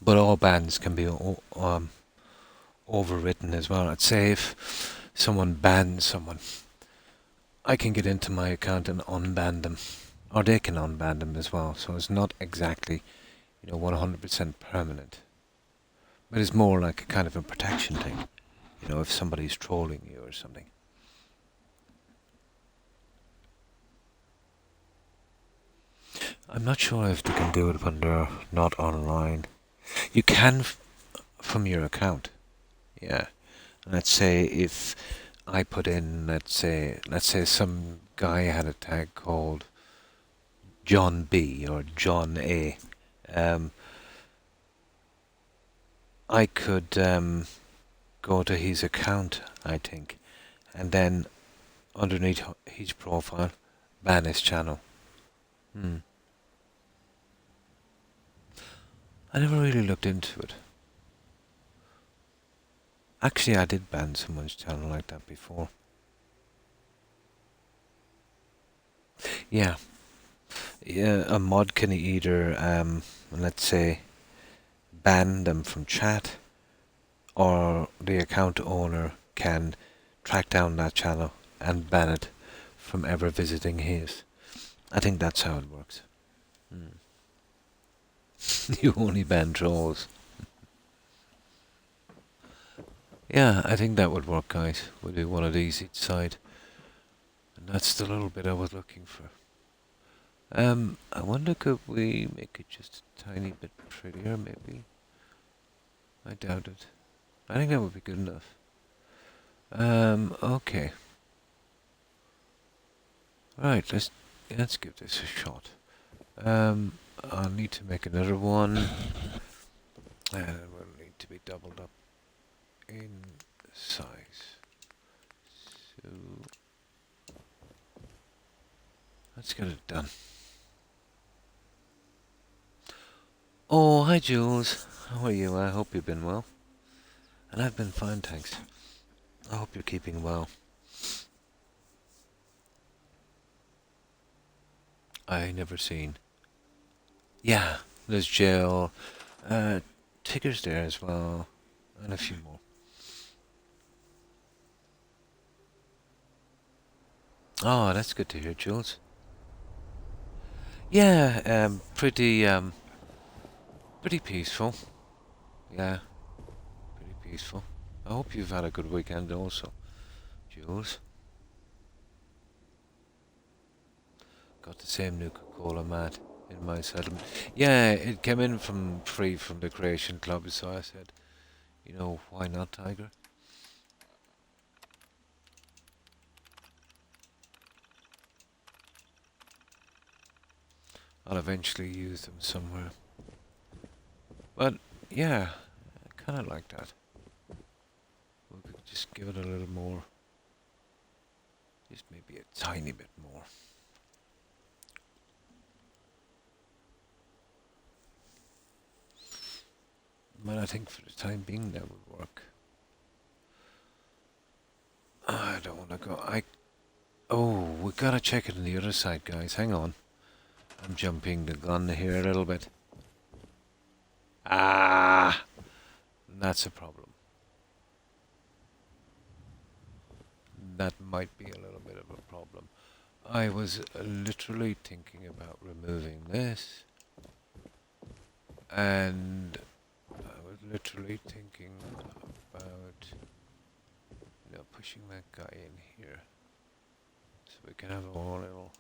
[SPEAKER 1] But all bans can be overwritten as well. I'd say if someone bans someone, I can get into my account and unban them, or they can unban them as well. So it's not exactly, 100% permanent, but it's more like a kind of a protection thing. If somebody's trolling you or something. I'm not sure if they can do it when they're not online. You can from your account, yeah. Let's say if I put in, let's say some guy had a tag called John B or John A. I could go to his account, I think, and then underneath his profile, ban his channel. I never really looked into it. Actually, I did ban someone's channel like that before. Yeah. Yeah, a mod can either, let's say, ban them from chat, or the account owner can track down that channel and ban it from ever visiting his. I think that's how it works. You only ban trolls. Yeah, I think that would work, guys. We'll do one of these each side. And that's the little bit I was looking for. I wonder, could we make it just a tiny bit prettier, maybe? I doubt it. I think that would be good enough. Okay. Right, let's give this a shot. I'll need to make another one. And it will need to be doubled up in size. So let's get it done. Oh, hi Jules. How are you? I hope you've been well. And I've been fine, thanks. I hope you're keeping well. I never seen. Yeah, there's Jill. Tigger's there as well. And a few more. Oh, that's good to hear, Jules. Yeah, pretty peaceful. Yeah, pretty peaceful. I hope you've had a good weekend also, Jules. Got the same Nuka-Cola mat in my settlement. Yeah, it came in from free from the Creation Club, so I said, why not, Tiger? I'll eventually use them somewhere. But yeah, I kind of like that. We could just give it a little more. Just maybe a tiny bit more. But I think for the time being that would work. I don't want to go. Oh, we gotta check it on the other side, guys. Hang on. I'm jumping the gun here a little bit. Ah, that's a problem. That might be a little bit of a problem. I was literally thinking about removing this, and I was literally thinking about, pushing that guy in here, so we can have a little.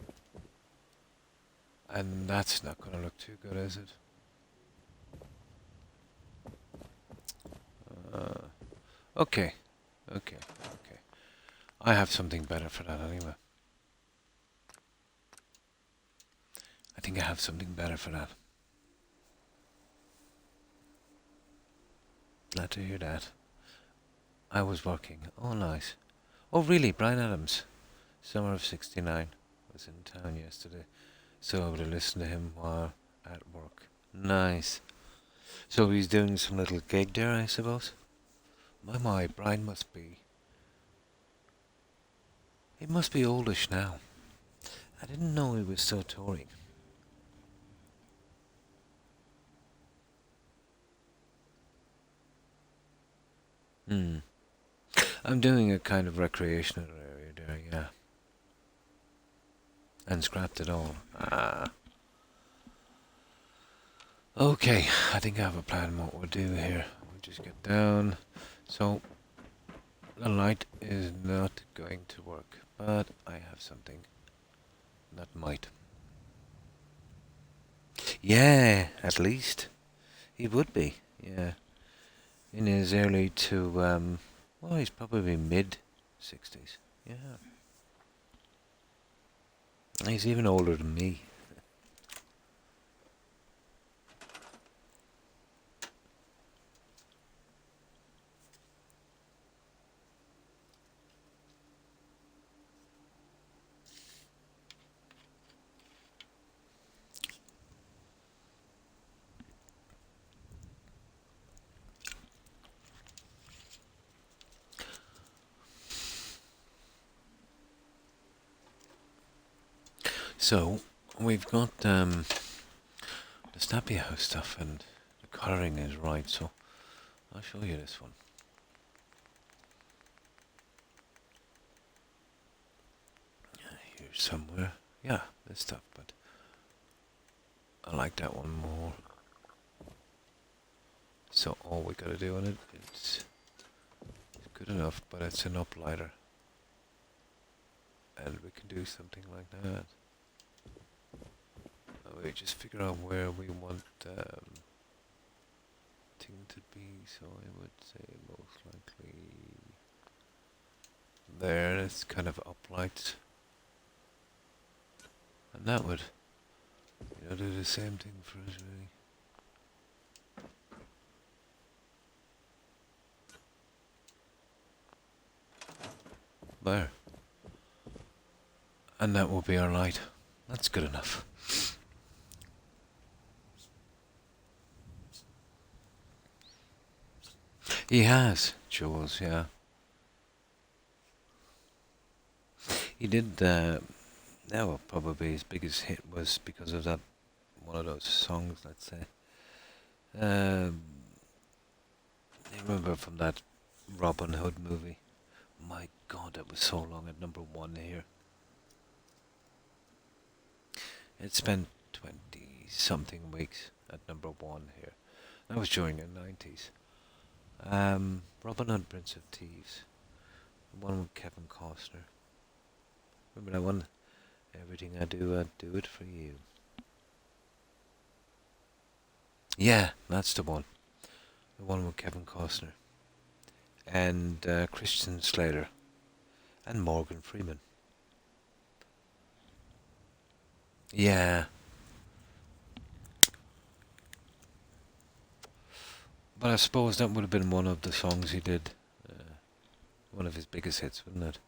[SPEAKER 1] And that's not going to look too good, is it? Okay. I have something better for that anyway. I think I have something better for that. Glad to hear that. I was working. Oh, nice. Oh, really? Brian Adams, summer of '69, was in town yesterday, so I would have listened to him while at work. Nice. So he's doing some little gig there, I suppose. My, Brian must be. He must be oldish now. I didn't know he was still touring. Hmm. I'm doing a kind of recreational area there, yeah. And scrapped it all. Ah. Okay, I think I have a plan what we'll do here. We'll just get down. So, the light is not going to work, but I have something that might. Yeah, at least. He would be, yeah. In his early to, well, he's probably mid 60s. Yeah. He's even older than me. So, we've got the Snappy House stuff and the colouring is right, so I'll show you this one. Here somewhere. Yeah, this stuff, but I like that one more. So all we gotta do on it, it's good enough, but it's an uplighter. And we can do something like that. We just figure out where we want thing to be, so I would say most likely there. It's kind of uplight, and that would, do the same thing for us really. There, and that will be our light. That's good enough. He has, Jules, yeah. He did, well, probably his biggest hit was because of that, one of those songs, let's say. Um, I remember from that Robin Hood movie. My God, that was so long at number one here. It spent 20 something weeks at number one here. That was during the 90s. Robin Hood, Prince of Thieves. The one with Kevin Costner. Remember that one? Everything I do it for you. Yeah, that's the one. The one with Kevin Costner. And Christian Slater. And Morgan Freeman. Yeah. But I suppose that would have been one of the songs he did. One of his biggest hits, wouldn't it?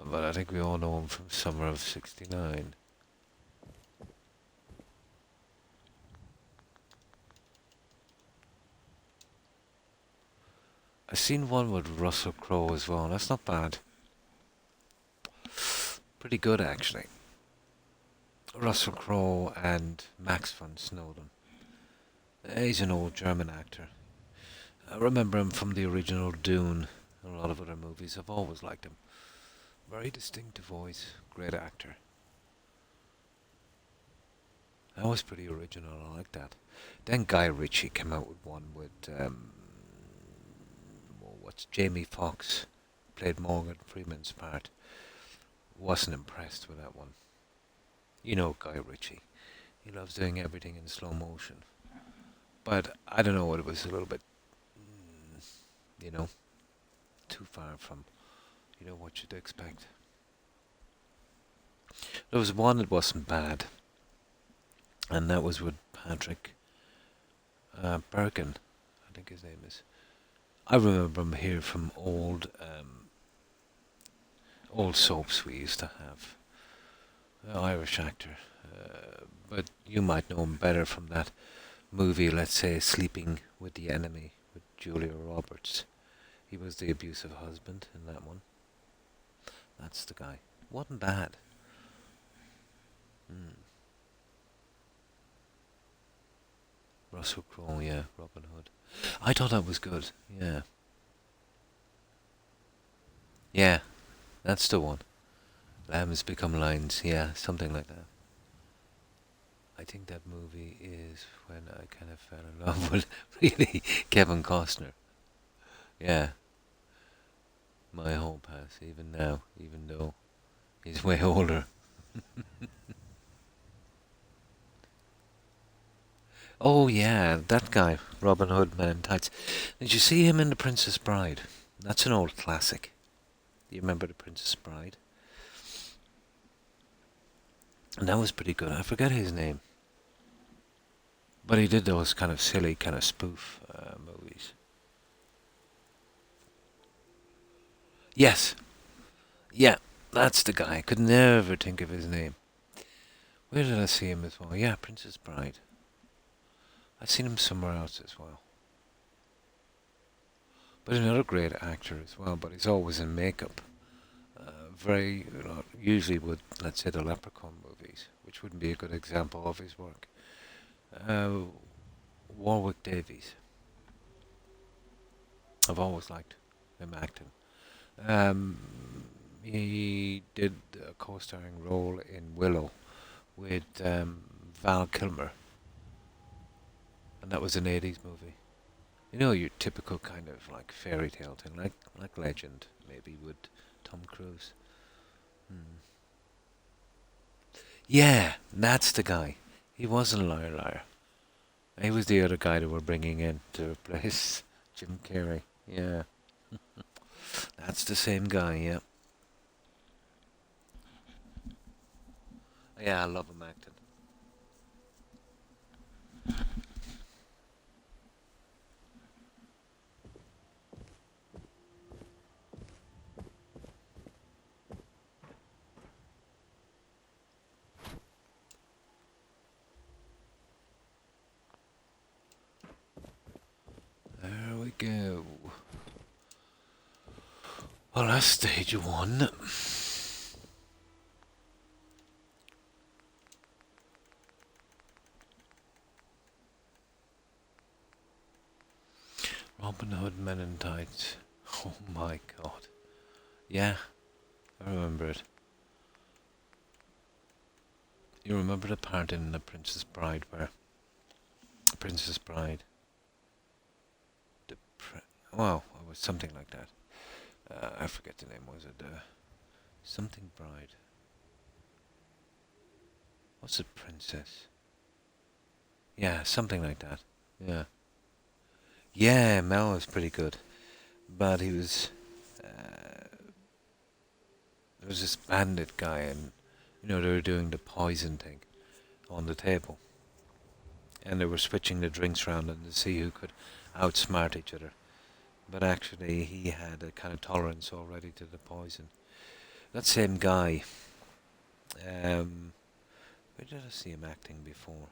[SPEAKER 1] But I think we all know him from summer of '69. I've seen one with Russell Crowe as well. That's not bad. Pretty good, actually. Russell Crowe and Max von Snowden. He's an old German actor. I remember him from the original Dune and a lot of other movies. I've always liked him. Very distinctive voice, great actor. That was pretty original, I like that. Then Guy Ritchie came out with one with, what's Jamie Foxx, played Morgan Freeman's part. Wasn't impressed with that one. You know Guy Ritchie. He loves doing everything in slow motion. But I don't know, it was a little bit you know, too far from, what you'd expect. There was one that wasn't bad, and that was with Patrick Bergen, I think his name is. I remember him here from old soaps we used to have. Irish actor, but you might know him better from that movie, let's say Sleeping with the Enemy with Julia Roberts. He was the abusive husband in that one. That's the guy. Wasn't bad. Mm. Russell Crowe, yeah, Robin Hood. I thought that was good. Yeah, yeah, that's the one. Lambs become lions. Yeah, something like that. I think that movie is when I kind of fell in love with really Kevin Costner. Yeah, my whole past, even now, even though he's way older. Oh yeah, that guy, Robin Hood Man in Tights. Did you see him in The Princess Bride? That's an old classic. Do you remember The Princess Bride? And that was pretty good. I forget his name, but he did those kind of silly, kind of spoof movies. Yes, yeah, that's the guy. I could never think of his name. Where did I see him as well? Yeah, Princess Bride. I've seen him somewhere else as well. But another great actor as well, but he's always in makeup. Very, usually with, let's say, the Leprechaun movies, which wouldn't be a good example of his work. Uh, Warwick Davies. I've always liked him acting. Um, he did a co-starring role in Willow with Val Kilmer, and that was an 80s movie. You know, your typical kind of like fairy tale thing, like Legend, maybe with Tom Cruise. Hmm. Yeah, that's the guy. He wasn't a liar. He was the other guy that we're bringing in to replace Jim Carrey. Yeah, that's the same guy. Yeah, yeah, I love him acting. There we go. Well, that's stage one. Robin Hood Men in Tights. Oh my god. Yeah, I remember it. You remember the part in The Princess Bride where Princess Bride, well, it was something like that. I forget the name. Was it something Bride? What's it, Princess? Yeah, something like that. Yeah. Yeah, Mel was pretty good, but he was. There was this bandit guy, and they were doing the poison thing on the table, and they were switching the drinks around and to see who could outsmart each other. But actually, he had a kind of tolerance already to the poison. That same guy. Where did I see him acting before?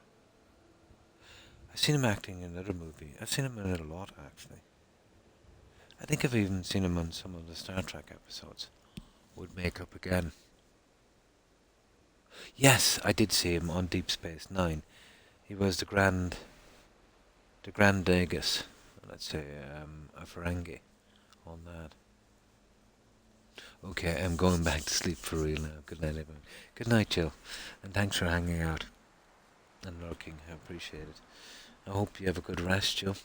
[SPEAKER 1] I've seen him acting in another movie. I've seen him in it a lot, actually. I think I've even seen him on some of the Star Trek episodes. Would make up again. Yes, I did see him on Deep Space Nine. He was the Grand Nagus, let's say, a Ferengi on that. Okay, I'm going back to sleep for real now. Good night, everyone. Good night, Jill. And thanks for hanging out and lurking. I appreciate it. I hope you have a good rest, Jill.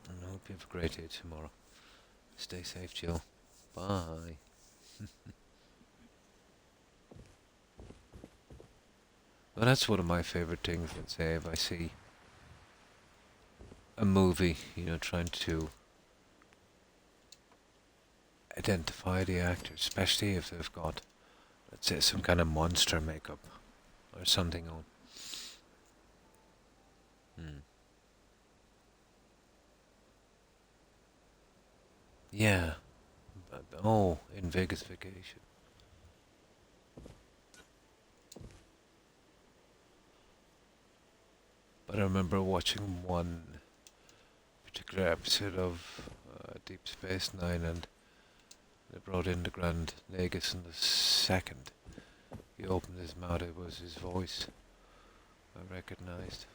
[SPEAKER 1] And I hope you have a great day tomorrow. Stay safe, Jill. Bye. Well, that's one of my favourite things, let's say, if I see a movie, trying to identify the actors, especially if they've got, let's say, some kind of monster makeup or something on. Hmm. Yeah. Oh, in Vegas Vacation. But I remember watching one particular episode of Deep Space Nine, and they brought in the Grand Nagus, and the second he opened his mouth, it was his voice I recognized.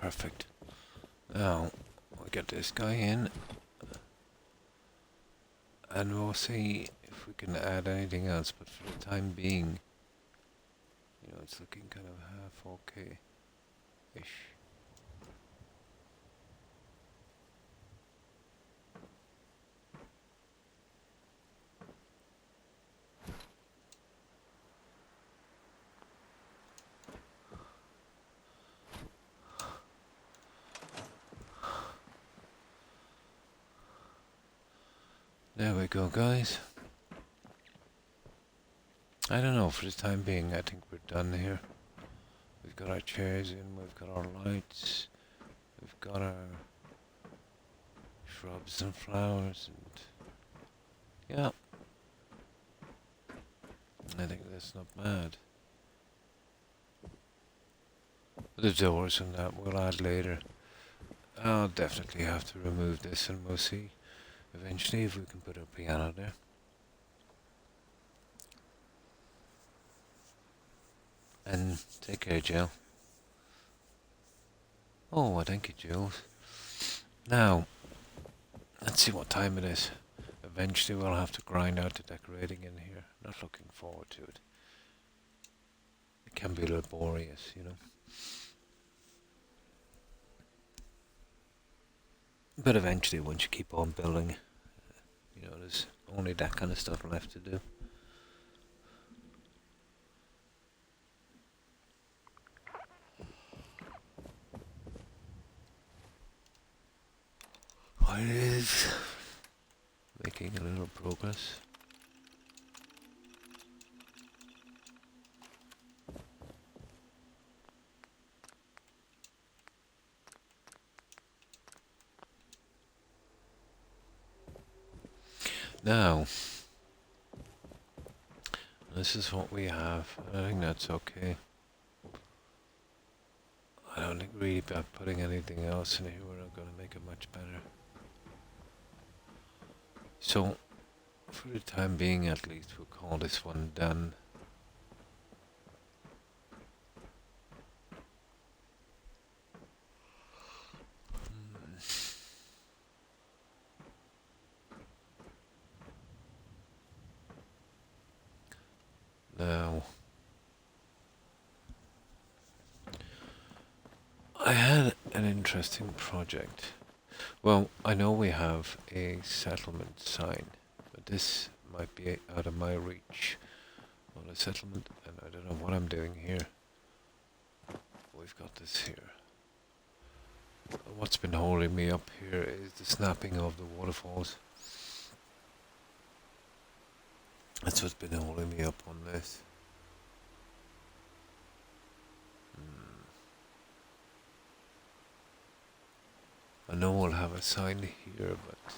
[SPEAKER 1] Perfect. Now, we get this guy in, and we'll see if we can add anything else, but for the time being, it's looking kind of half okay-ish. There we go, guys. I don't know, for the time being, I think we're done here. We've got our chairs in, we've got our lights, we've got our shrubs and flowers, and yeah, I think that's not bad. The doors and that we'll add later. I'll definitely have to remove this, and we'll see eventually if we can put a piano there. And take care, Jill. Oh, thank you, Jules. Now, let's see what time it is. Eventually we'll have to grind out the decorating in here. Not looking forward to it. It can be laborious, But eventually, once you keep on building, there's only that kind of stuff left to do. It is making a little progress. Now, this is what we have. I think that's okay. I don't think really by putting anything else in here we're not going to make it much better. So, for the time being at least, we'll call this one done. Now, I had an interesting project. Well, I know we have a settlement sign, but this might be out of my reach. Well, a settlement, and I don't know what I'm doing here. We've got this here. What's been holding me up here is the snapping of the waterfalls. That's what's been holding me up on this. I know we'll have a sign here, but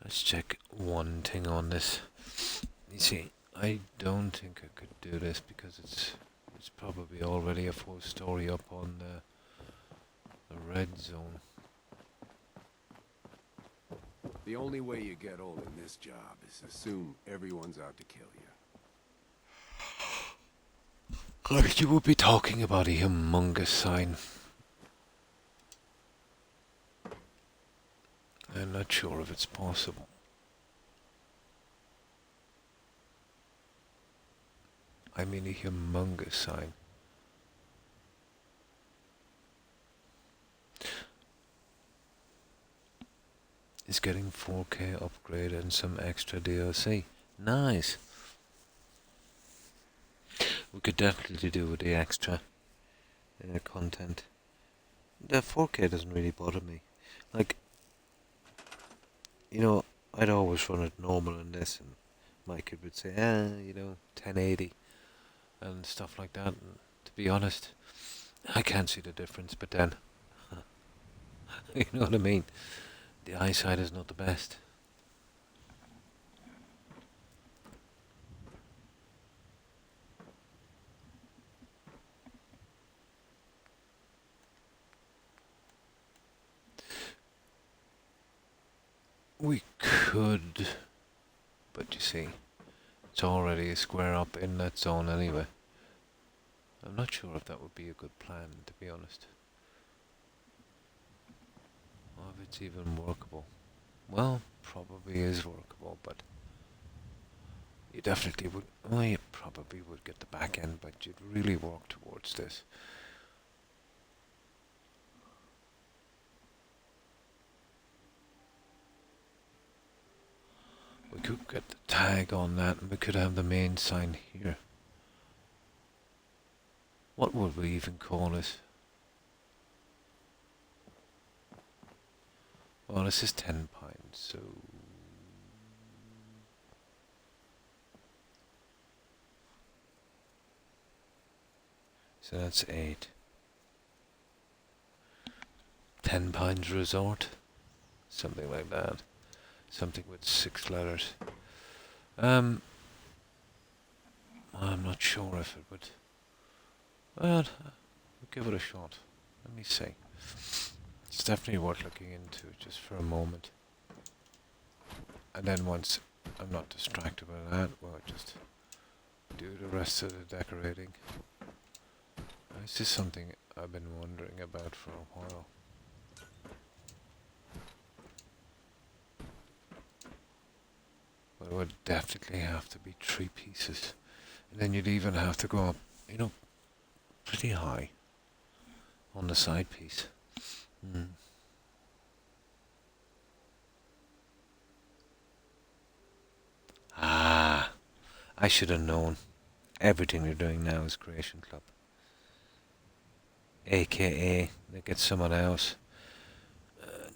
[SPEAKER 1] let's check one thing on this. You see, I don't think I could do this because it's probably already a full story up on the red zone.
[SPEAKER 2] The only way you get old in this job is to assume everyone's out to kill you.
[SPEAKER 1] You would be talking about a humongous sign. not sure if it's possible. I mean a humongous sign. Is getting 4K upgrade and some extra DLC. Nice. We could definitely do with the extra content. The 4K doesn't really bother me. Like, you know, I'd always run it normal in this, and my kid would say, 1080 and stuff like that. And to be honest, I can't see the difference, but then, you know what I mean? The eyesight is not the best. We could, but you see, it's already a square up in that zone anyway. I'm not sure if that would be a good plan, to be honest. Or if it's even workable. Well, probably is workable, but you definitely would. Well, you probably would get the back end, but you'd really work towards this. We could get the tag on that, and we could have the main sign here. What would we even call it? Well, this is 10 pines, so... So that's 8. 10 Pines Resort? Something like that. Something with 6 letters. I'm not sure if it would... Well, we'll give it a shot. Let me see. It's definitely worth looking into, just for a moment. And then once I'm not distracted by that, we'll just do the rest of the decorating. This is something I've been wondering about for a while. But it would definitely have to be 3 pieces. And then you'd even have to go up, pretty high on the side piece. Ah, I should have known. Everything they're doing now is Creation Club. AKA, they get someone else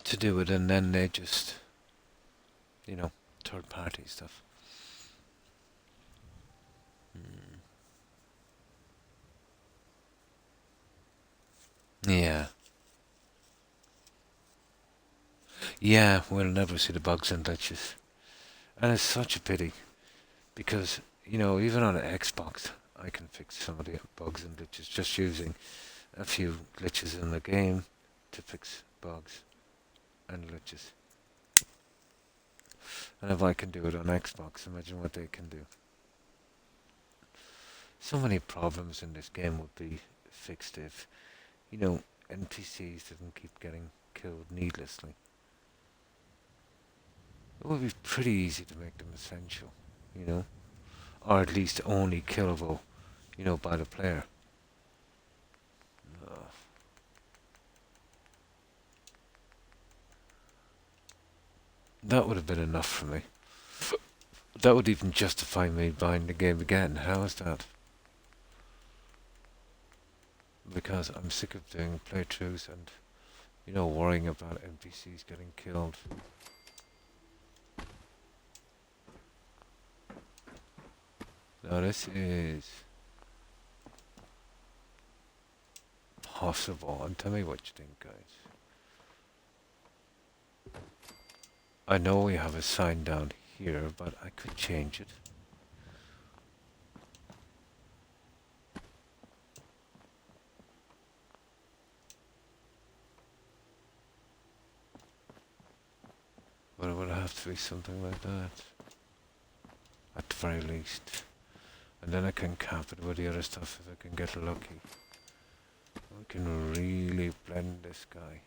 [SPEAKER 1] to do it, and then they just, third party stuff. Yeah. Yeah, we'll never see the bugs and glitches. And it's such a pity, because, even on an Xbox, I can fix some of the bugs and glitches just using a few glitches in the game to fix bugs and glitches. And if I can do it on Xbox, imagine what they can do. So many problems in this game would be fixed if, NPCs didn't keep getting killed needlessly. It would be pretty easy to make them essential, or at least only killable, by the player. That would have been enough for me. That would even justify me buying the game again. How is that? Because I'm sick of doing playthroughs and, worrying about NPCs getting killed. Now this is possible, and tell me what you think, guys. I know we have a sign down here, but I could change it. But it would have to be something like that, at the very least. And then I can cap it with the other stuff if I can get lucky. We can really blend this guy.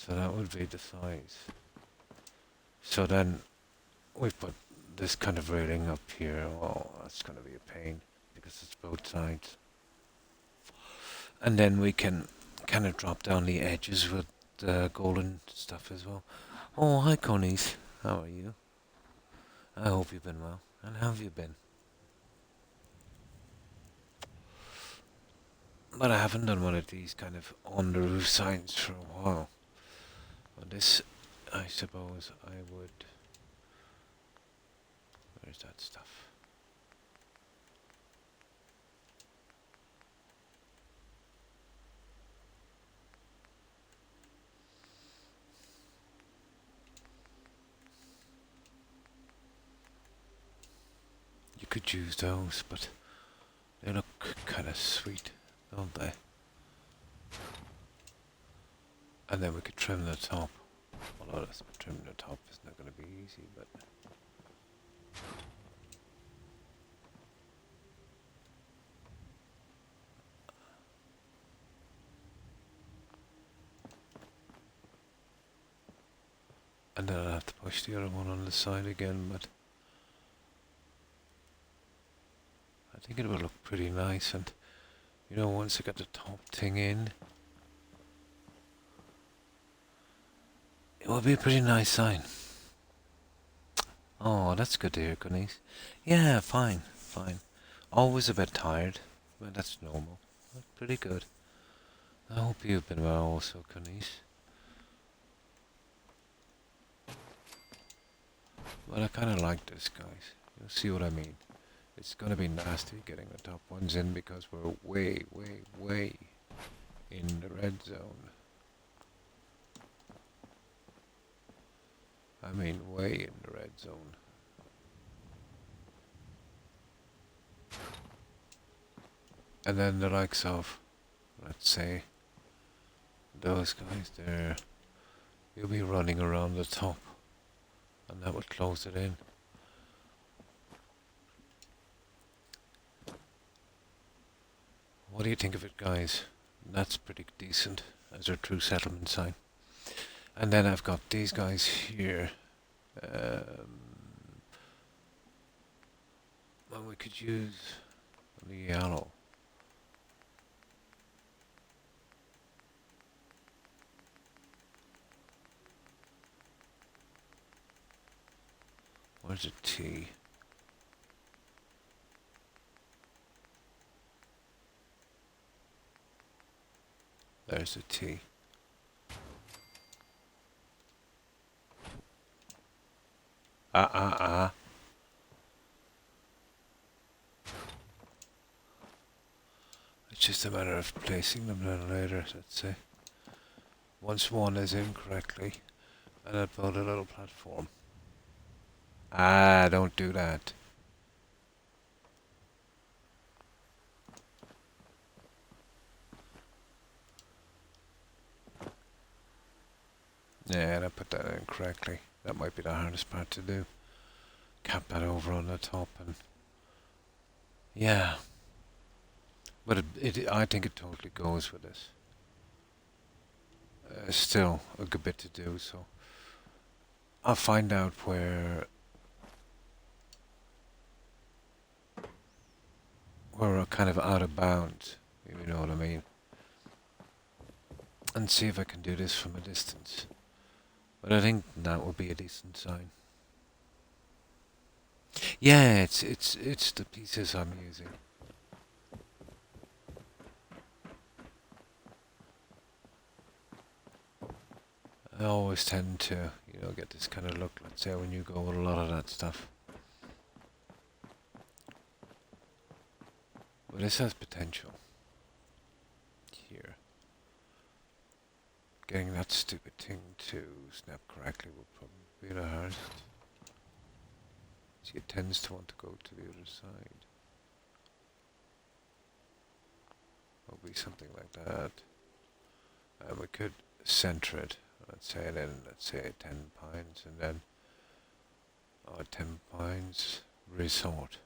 [SPEAKER 1] So that would be the size. So then we put this kind of railing up here. Oh, that's going to be a pain because it's both sides. And then we can kind of drop down the edges with the golden stuff as well. Oh, hi, Conies. How are you? I hope you've been well. And how have you been? But I haven't done one of these kind of on the roof signs for a while. But this, I suppose I would... Where's that stuff? You could use those, but they look kind of sweet, don't they? And then we could trim the top. Although trimming the top is not going to be easy, but... And then I'll have to push the other one on the side again, but... I think it will look pretty nice, and... You know, once I got the top thing in... It will be a pretty nice sign. Oh, that's good to hear, Conies. Yeah, fine, fine. Always a bit tired, but that's normal. That's pretty good. I hope you've been well also, Conies. But I kind of like this, guys. You'll see what I mean. It's going to be nasty getting the top ones in because we're way, way, way in the red zone. I mean, way in the red zone. And then the likes of, let's say, those guys there, you'll be running around the top, and that would close it in. What do you think of it, guys? That's pretty decent as a true settlement sign. And then I've got these guys here. Well, we could use the yellow. Where's the T? There's the T. It's just a matter of placing them then later, let's say. Once one is in correctly, and I build a little platform. Don't do that. Yeah, and I put that in correctly. That might be the hardest part to do. Cap that over on the top and... Yeah. But I think it totally goes with this. Still a good bit to do, so... I'll find out where... we're kind of out of bounds, if you know what I mean. And see if I can do this from a distance. But I think that would be a decent sign. Yeah, it's the pieces I'm using. I always tend to, get this kind of look, let's say, when you go with a lot of that stuff. But this has potential. Here. Getting that stupid thing to snap correctly will probably be the hardest. See, it tends to want to go to the other side. It'll be something like that. And we could center it. Let's say 10 pines, and then 10 pines resort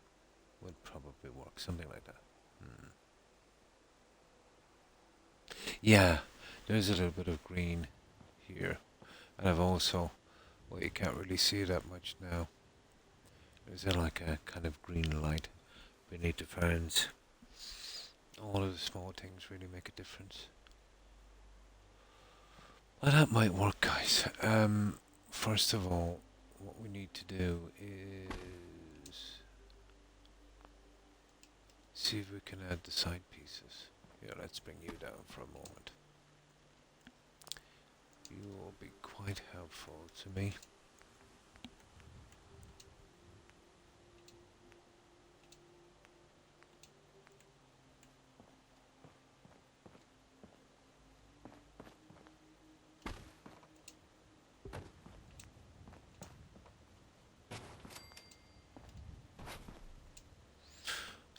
[SPEAKER 1] would probably work, something like that. Yeah, there's a little bit of green here. And I've also, well, you can't really see that much now. There's like a kind of green light beneath the ferns. All of the small things really make a difference. Well, that might work, guys. First of all, what we need to do is see if we can add the side pieces. Yeah, let's bring you down for a moment. You will be quite helpful to me.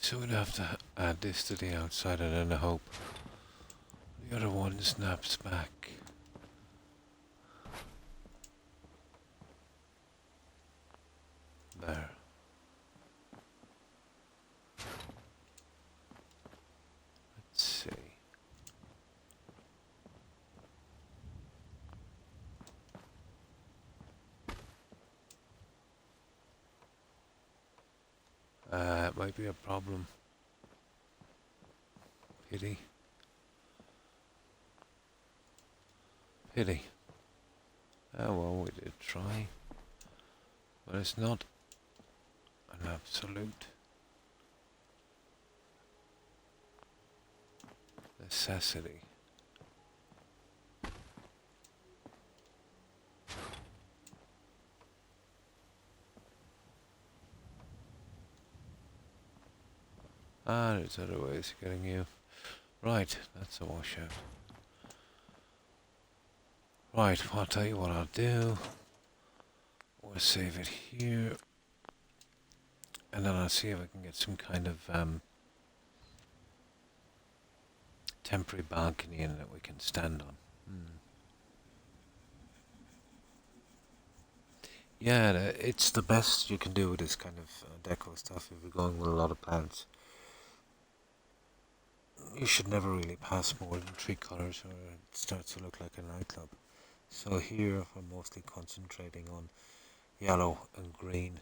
[SPEAKER 1] So we'd have to add this to the outside and then I hope the other one snaps back. There. Let's see. It might be a problem. Pity. Pity. Oh well, we did try. But it's not an absolute necessity. Ah, there's other ways of getting you. Right, that's a washout. Right, well, I'll tell you what I'll do. We'll save it here. And then I'll see if I can get some kind of temporary balcony in that we can stand on. Yeah, it's the best you can do with this kind of deco stuff if you're going with a lot of plants. You should never really pass more than 3 colors or it starts to look like a nightclub. So here we're mostly concentrating on yellow and green,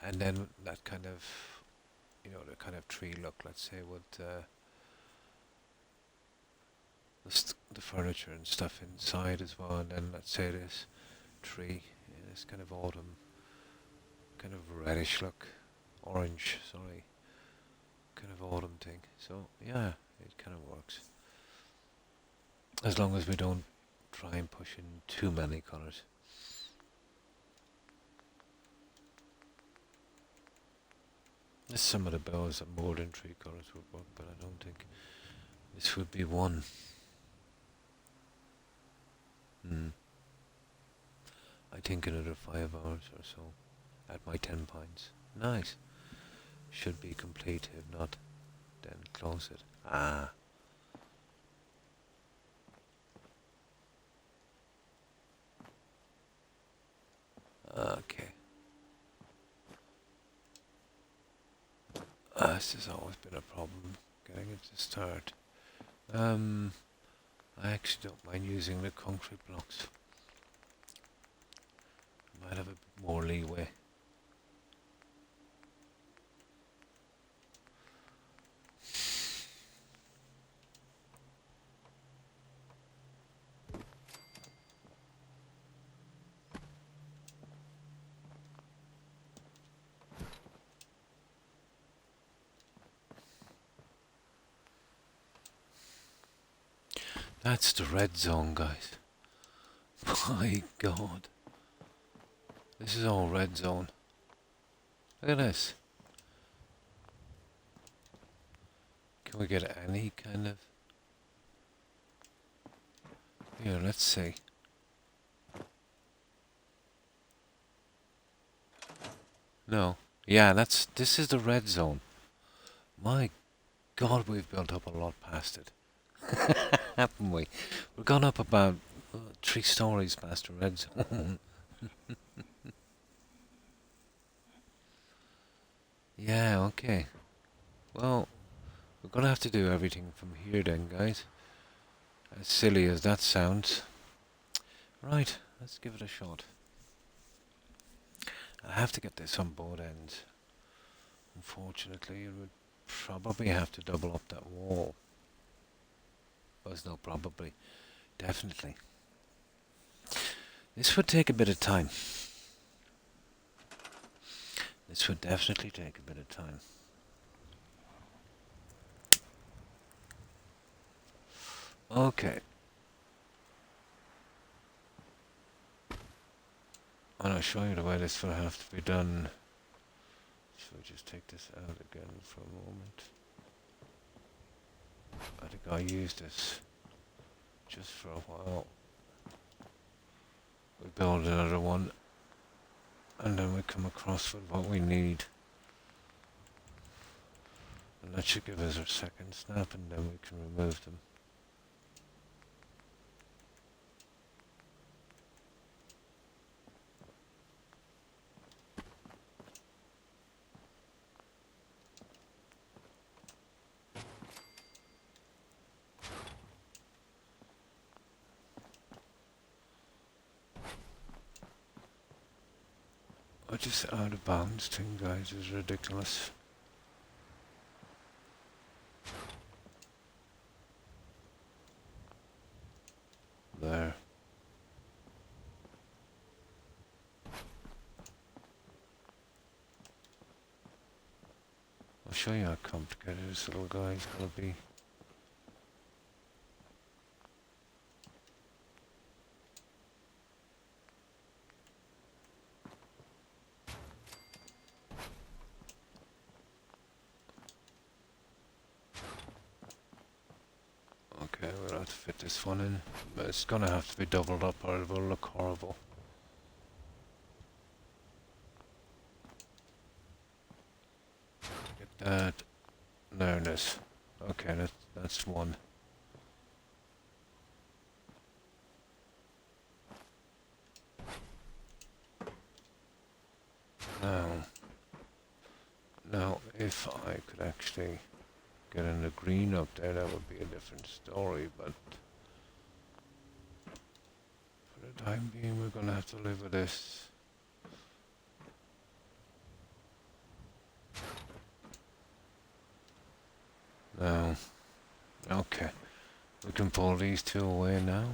[SPEAKER 1] and then that kind of, you know, the kind of tree look, let's say, with the furniture and stuff inside as well, and then let's say this tree, this kind of autumn, kind of reddish look, orange, sorry, kind of autumn thing. So yeah, it kind of works. As long as we don't try and push in too many colours. Some of the bells that more than 3 colours would work, but I don't think this would be one. I think another 5 hours or so at my 10 pints. Nice. Should be complete. If not, then close it. Ah. Okay. This has always been a problem, getting it to start. I actually don't mind using the concrete blocks. I might have a bit more leeway. That's the red zone, guys. My God. This is all red zone. Look at this. Can we get any kind of... Here, let's see. No. Yeah, this is the red zone. My God, we've built up a lot past it. Haven't we? We've gone up about 3 stories past the red zone. Yeah, okay. Well, we're gonna have to do everything from here then, guys. As silly as that sounds. Right, let's give it a shot. I have to get this on both ends. Unfortunately, it would probably have to double up that wall. Well, there's no probably. Definitely. This would take a bit of time. This would definitely take a bit of time. Okay. I'll show you the way this will have to be done. So just take this out again for a moment. I think I'll use this just for a while. We build another one, and then we come across with what we need. And that should give us our second snap, and then we can remove them. Oh, just out of bounds thing, guys, is ridiculous. There. I'll show you how complicated this little guy's gonna be. Okay, we'll have to fit this one in. But it's gonna have to be doubled up or it will look horrible. Get that. There it is. Okay, that's one. Now, if I could actually get in the green up there, that would be a different story, but for the time being, we're gonna have to live with this. Now, okay, we can pull these two away now.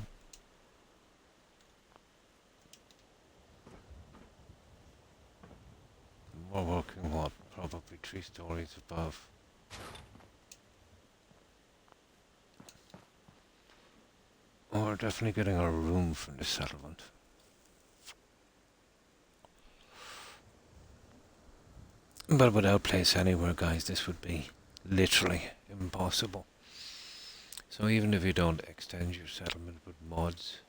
[SPEAKER 1] We're working, what, probably 3 stories above. We're definitely getting our room from the settlement. But without place anywhere, guys, this would be literally impossible. So even if you don't extend your settlement with mods,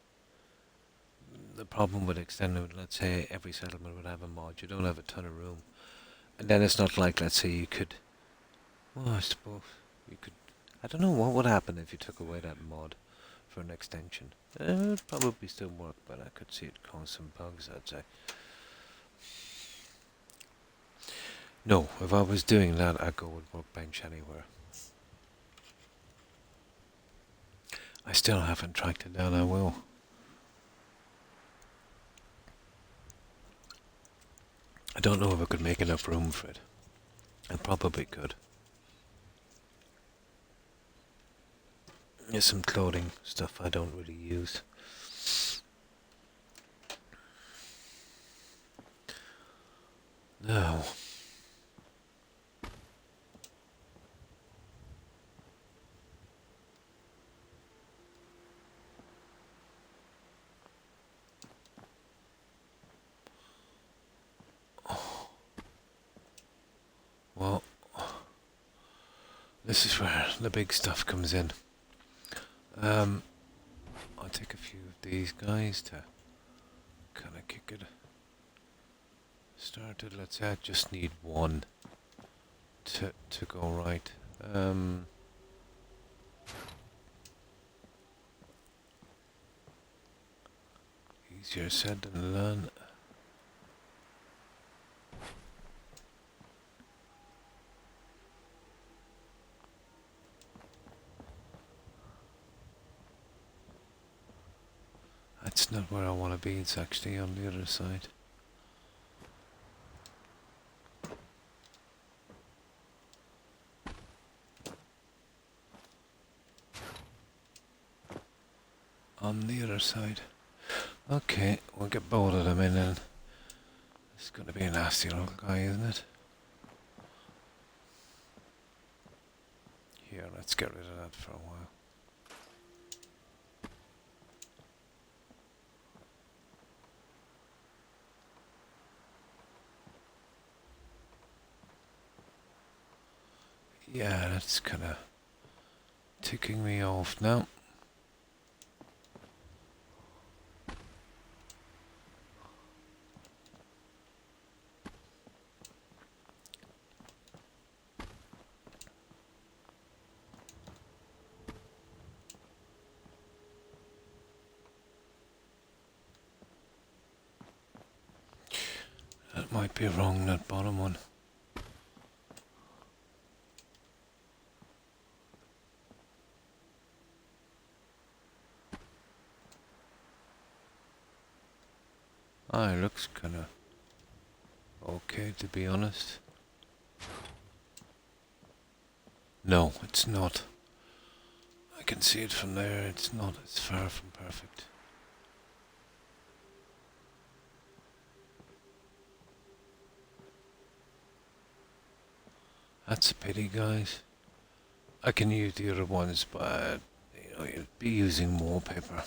[SPEAKER 1] the problem with extending it, let's say every settlement would have a mod, you don't have a ton of room. And then it's not like, let's say you could, well, I suppose you could, I don't know what would happen if you took away that mod for an extension. It would probably still work, but I could see it cause some bugs, I'd say. No, if I was doing that, I'd go with Workbench anywhere. I still haven't tracked it down, I will. I don't know if I could make enough room for it. I probably could. There's some clothing stuff I don't really use. Now, well, this is where the big stuff comes in. I'll take a few of these guys to kind of kick it started. Let's say I just need one to go right. Easier said than done. That's It's not where I want to be, it's actually on the other side. On the other side. Okay, we'll get both of them in and it's going to be a nasty little guy, isn't it? Here, let's get rid of that for a while. Yeah, that's kind of ticking me off now. That might be wrong, that bottom one. Ah, it looks kind of okay, to be honest. No, it's not. I can see it from there, it's not. It's far from perfect. That's a pity, guys. I can use the other ones, but you'd be using wallpaper.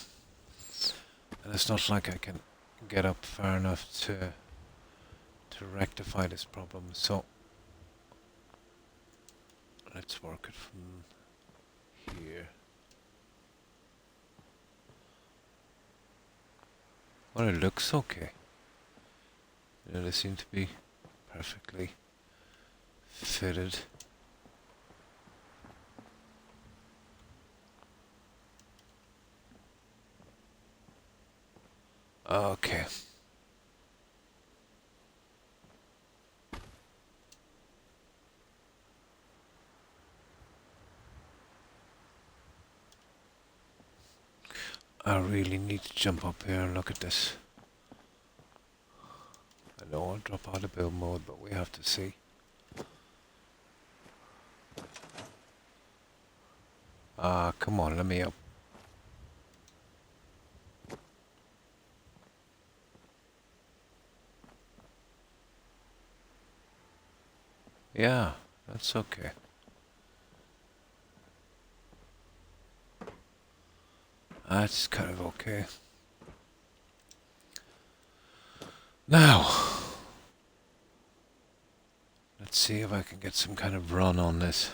[SPEAKER 1] And it's not like I can get up far enough to rectify this problem. So let's work it from here. Well, it looks okay. They seem to be perfectly fitted. Okay. I really need to jump up here and look at this. I don't want to drop out of build mode, but we have to see. Ah, come on, let me up. Yeah, that's okay. That's kind of okay. Now, let's see if I can get some kind of run on this.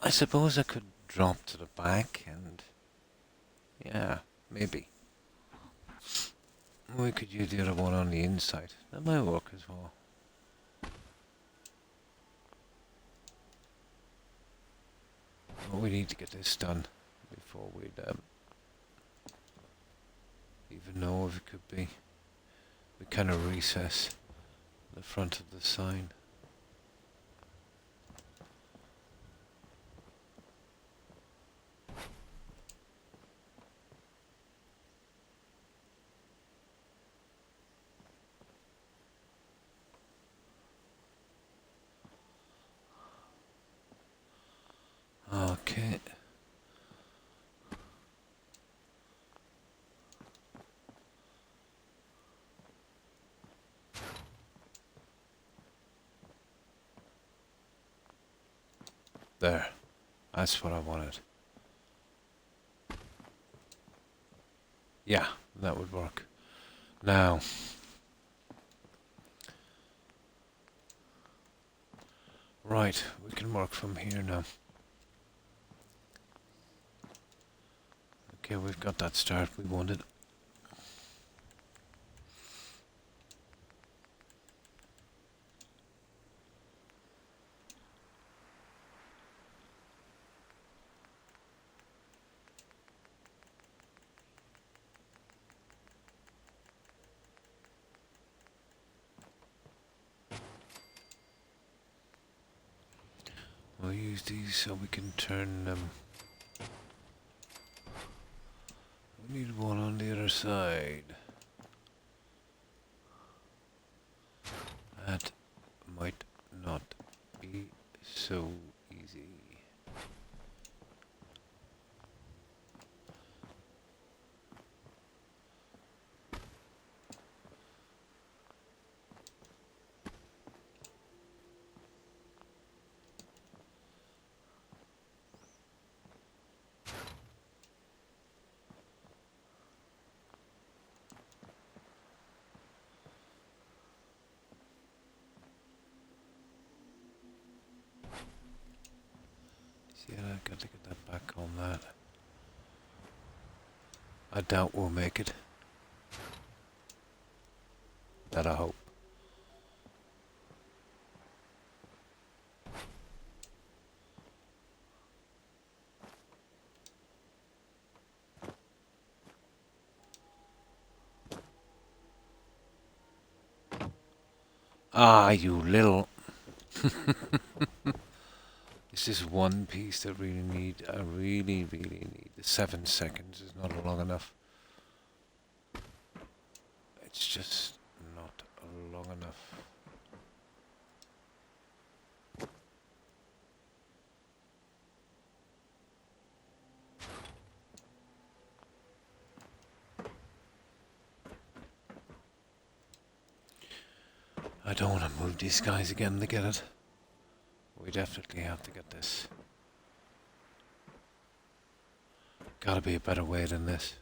[SPEAKER 1] I suppose I could drop to the back and... yeah, maybe. We could use the other one on the inside. That might work as well. But we need to get this done before we'd even know if it could be. We kind of recess the front of the sign. Okay. There. That's what I wanted. Yeah, that would work. Now, right, we can work from here now. Okay, we've got that start we wanted. use these so we can turn them. We need one on the other side. That might not be so easy. See, I got to get that back on that. I doubt we'll make it. That I hope. Ah, you little. This is one piece that really need. I really need. The 7 seconds is not long enough. It's just not long enough. I don't want to move these guys again to get it. We definitely have to get this. Gotta be a better way than this.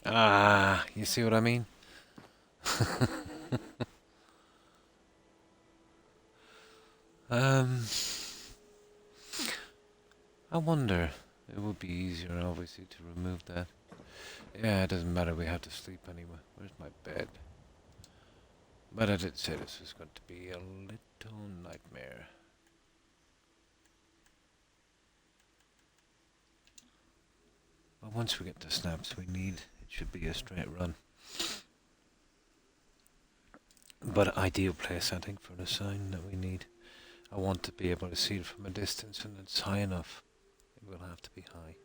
[SPEAKER 1] Ah, you see what I mean? I wonder, it would be easier obviously to remove that. Yeah, it doesn't matter, we have to sleep anyway. Where's my bed? But I did say this was going to be a little nightmare. But once we get the snaps we need, it should be a straight run. But ideal place, I think, for the sign that we need. I want to be able to see it from a distance, and it's high enough. It will have to be high.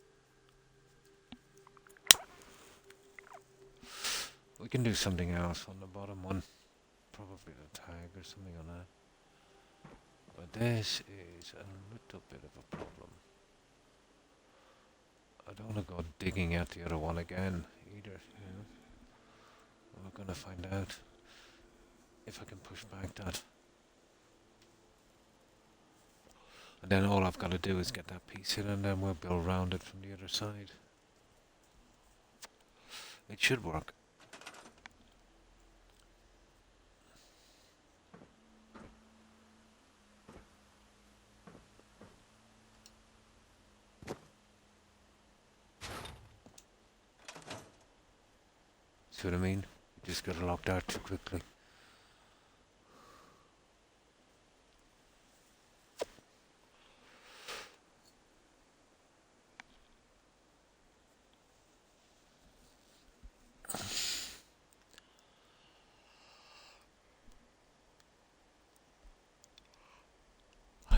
[SPEAKER 1] We can do something else on the bottom one. Probably the tag or something on that. But this is a little bit of a problem. I don't want to go digging out the other one again either, you know. We're gonna find out if I can push back that. And then all I've got to do is get that piece in, and then we'll build around it from the other side. It should work. See what I mean? You just got locked out too quickly.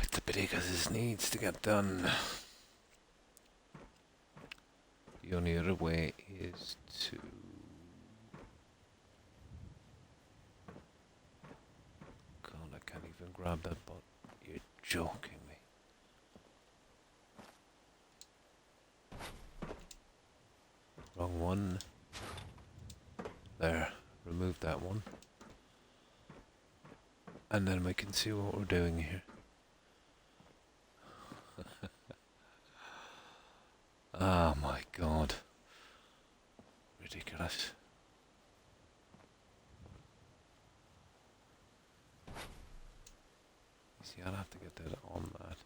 [SPEAKER 1] It's a pity because this needs to get done. The only other way is to... God, I can't even grab that button. You're joking me. Wrong one. There. Remove that one. And then we can see what we're doing here. Oh my god. Ridiculous. See, I'll have to get that on that.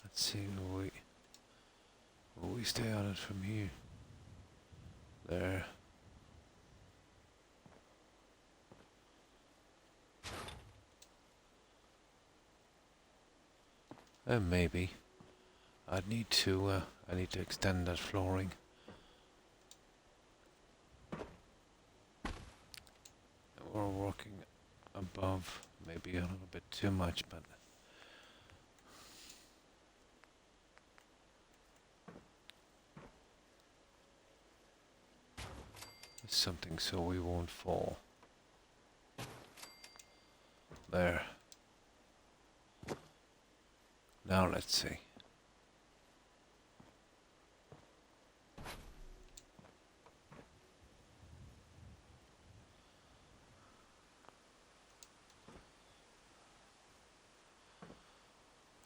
[SPEAKER 1] Let's see, will we stay on it from here? There. Maybe. I need to extend that flooring. We're working above, maybe a little bit too much, but it's something so we won't fall. There. Now let's see.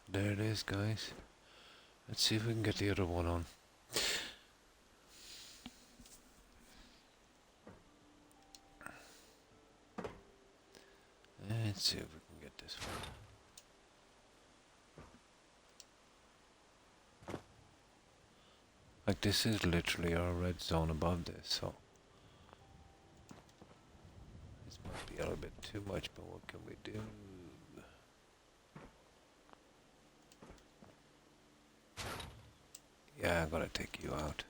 [SPEAKER 1] There it is, guys. Let's see if we can get the other one on. Let's see if we can get this one. Like, this is literally our red zone above this, so this might be a little bit too much, but what can we do? Yeah, I'm gonna take you out.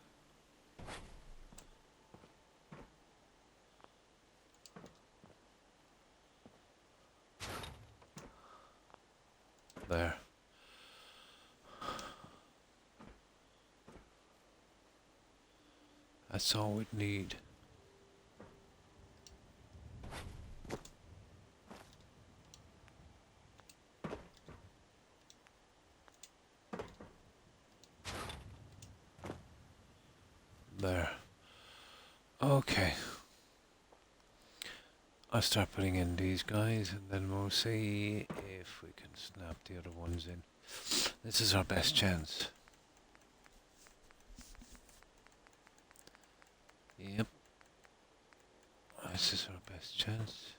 [SPEAKER 1] There. That's all we'd need. There. Okay. I'll start putting in these guys and then we'll see if we can snap the other ones in. This is our best chance. Yep. This is our best chance.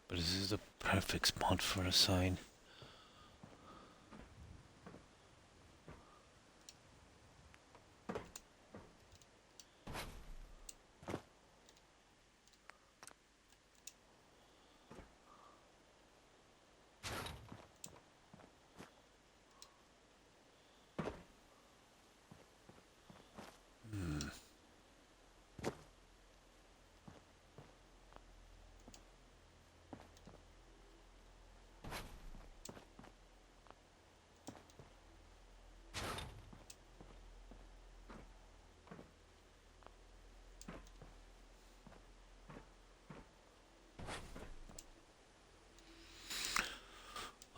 [SPEAKER 1] But this is the perfect spot for a sign.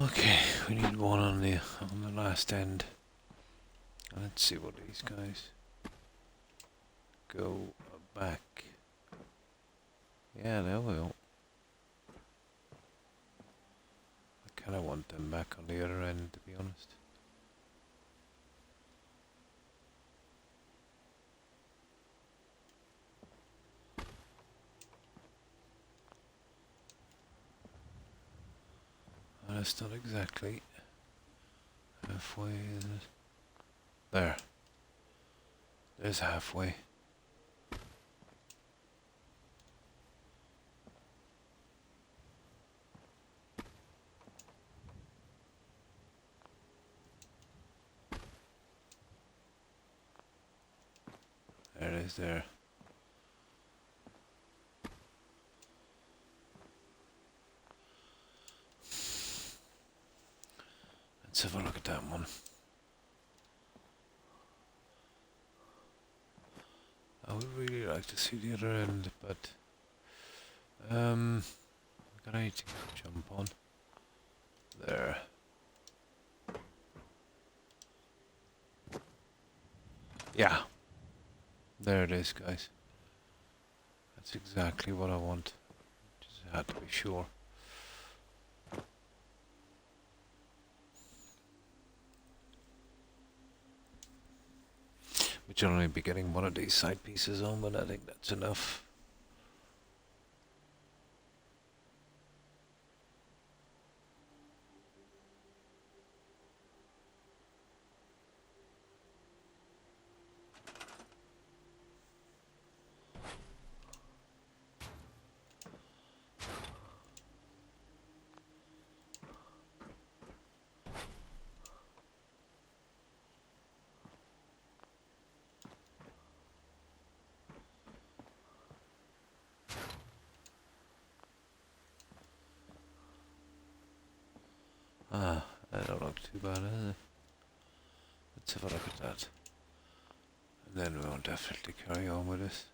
[SPEAKER 1] Okay, we need one on the last end. Let's see what these guys go back. Yeah, there we go. I kinda want them back on the other end, to be honest. That's not exactly halfway, is it? There. There's halfway. There it is there. Let's have a look at that one. I would really like to see the other end, but I got anything to jump on? There. Yeah. There it is, guys. That's exactly what I want. Just had to be sure. Which I'll only be getting one of these side pieces on, but I think that's enough. Ah, that don't look too bad, is it? Let's have a look at that. And then we'll definitely carry on with this.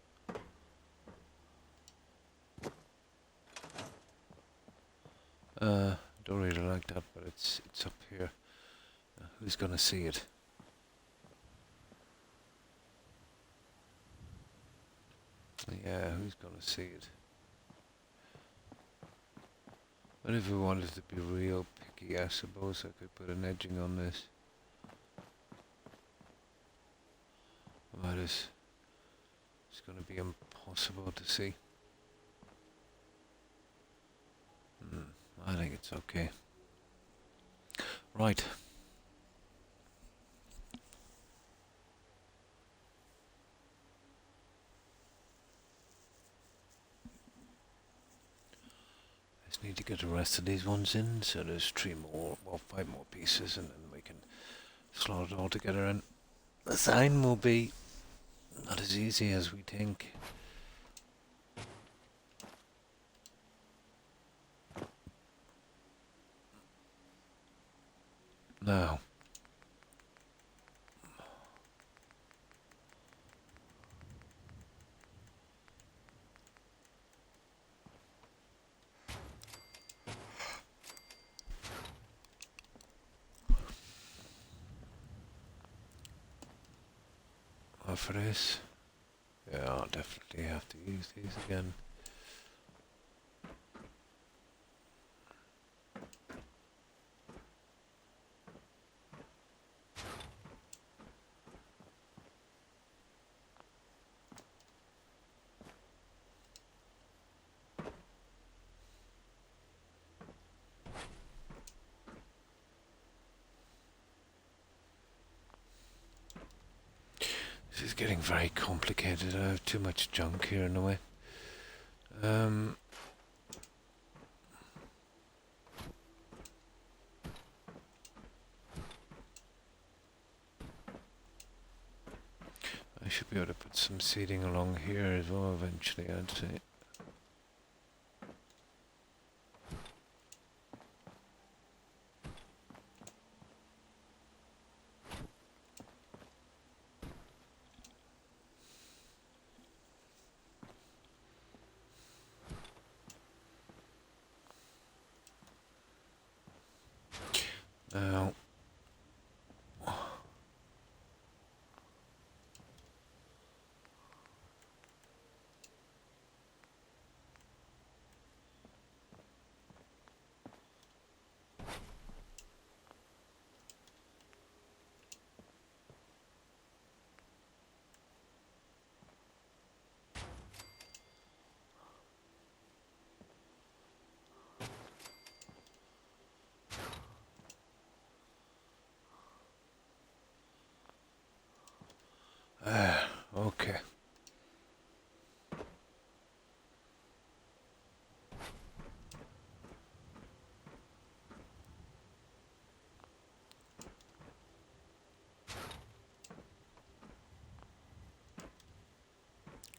[SPEAKER 1] Don't really like that, but it's up here. Who's gonna see it? Yeah, who's gonna see it? But if we wanted to be real picky, I suppose I could put an edging on this. But it's gonna be impossible to see. I think it's okay. Right. Just need to get the rest of these ones in, so there's 3 more, well 5 more pieces, and then we can slot it all together, and the sign will be not as easy as we think. Now, for this, yeah, I'll definitely have to use these again. This is getting very complicated. I have too much junk here in the way. I should be able to put some seating along here as well eventually, I'd say. Now, okay.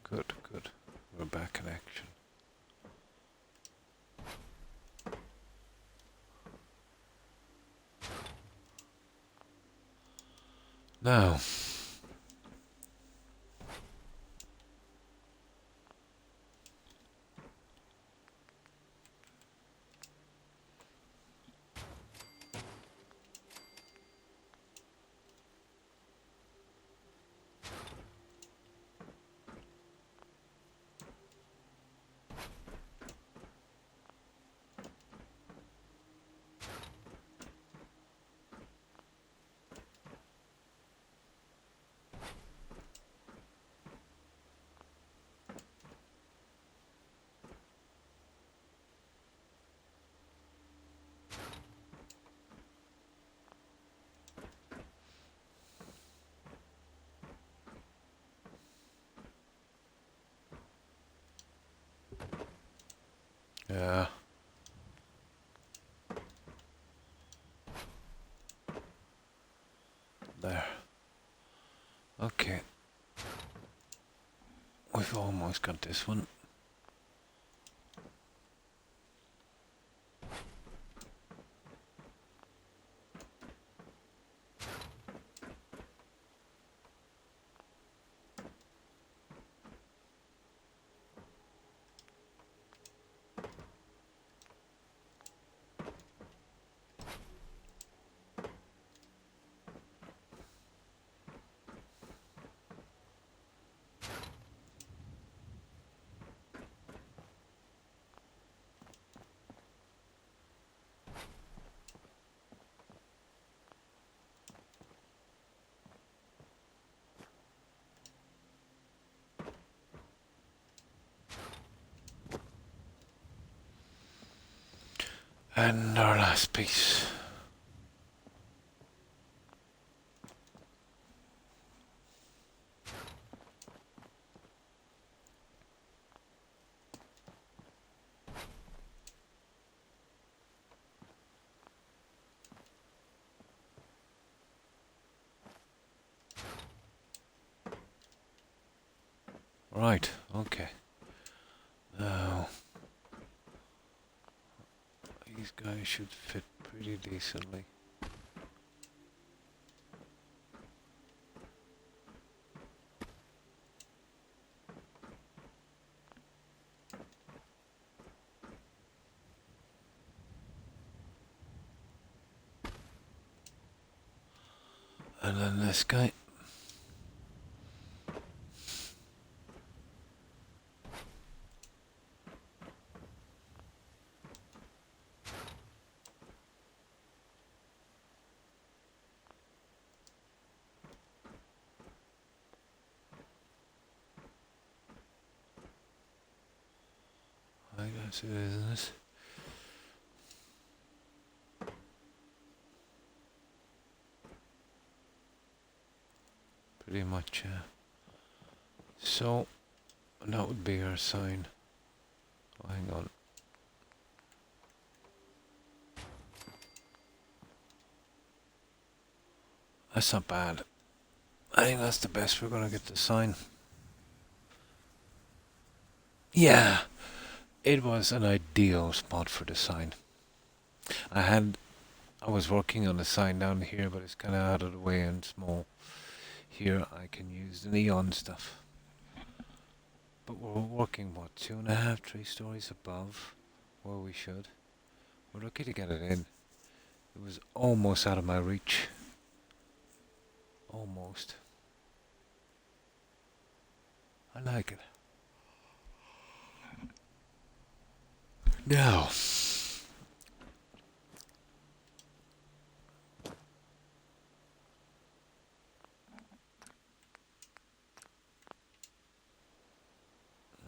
[SPEAKER 1] Good, good. We're back in action. Now, there. Okay. We've almost got this one. And our last piece. Right, okay. Now, these guys should fit pretty decently. And then this guy. I guess it is, isn't it? Pretty much, yeah. So, that would be our sign. Oh, hang on. That's not bad. I think that's the best we're gonna get the sign. Yeah, it was an ideal spot for the sign. I was working on the sign down here, but it's kind of out of the way and small. Here I can use the neon stuff. But we're working, what, 2.5, 3 stories above where we should. We're lucky to get it in. It was almost out of my reach. Almost. I like it. Now,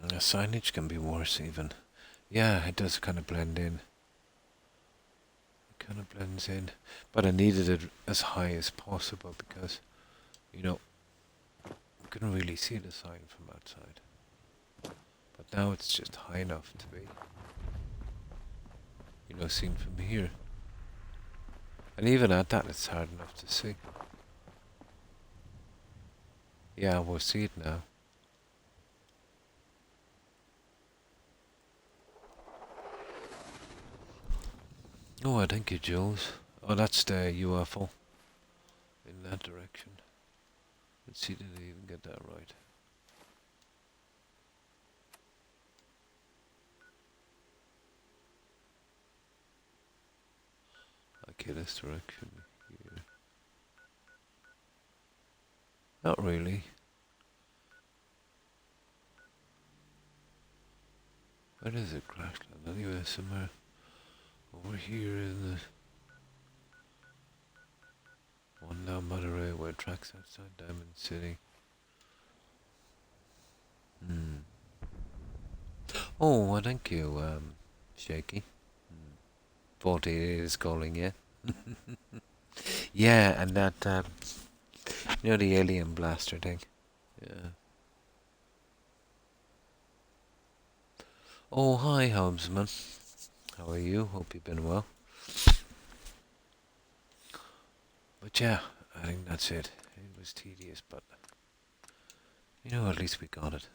[SPEAKER 1] the signage can be worse even. Yeah, it does kind of blend in. It kind of blends in. But I needed it as high as possible because, you know, we couldn't really see the sign from outside. But now it's just high enough to be, you know, seen from here. And even at that, it's hard enough to see. Yeah, we'll see it now. Oh, thank you, Jules. Oh, that's the UFO. In that direction. Let's see, did I even get that right? Okay, this direction here. Not really. Where is it, Crashland? Anyway, somewhere over here in the one down by the railway tracks outside Diamond City. Oh, well, thank you, Shaky. 48 is calling, yeah? Yeah, and that, you know, the alien blaster thing. Yeah. Oh, hi, Helmsman. How are you? Hope you've been well. But yeah, I think that's it. It was tedious, but you know, at least we got it.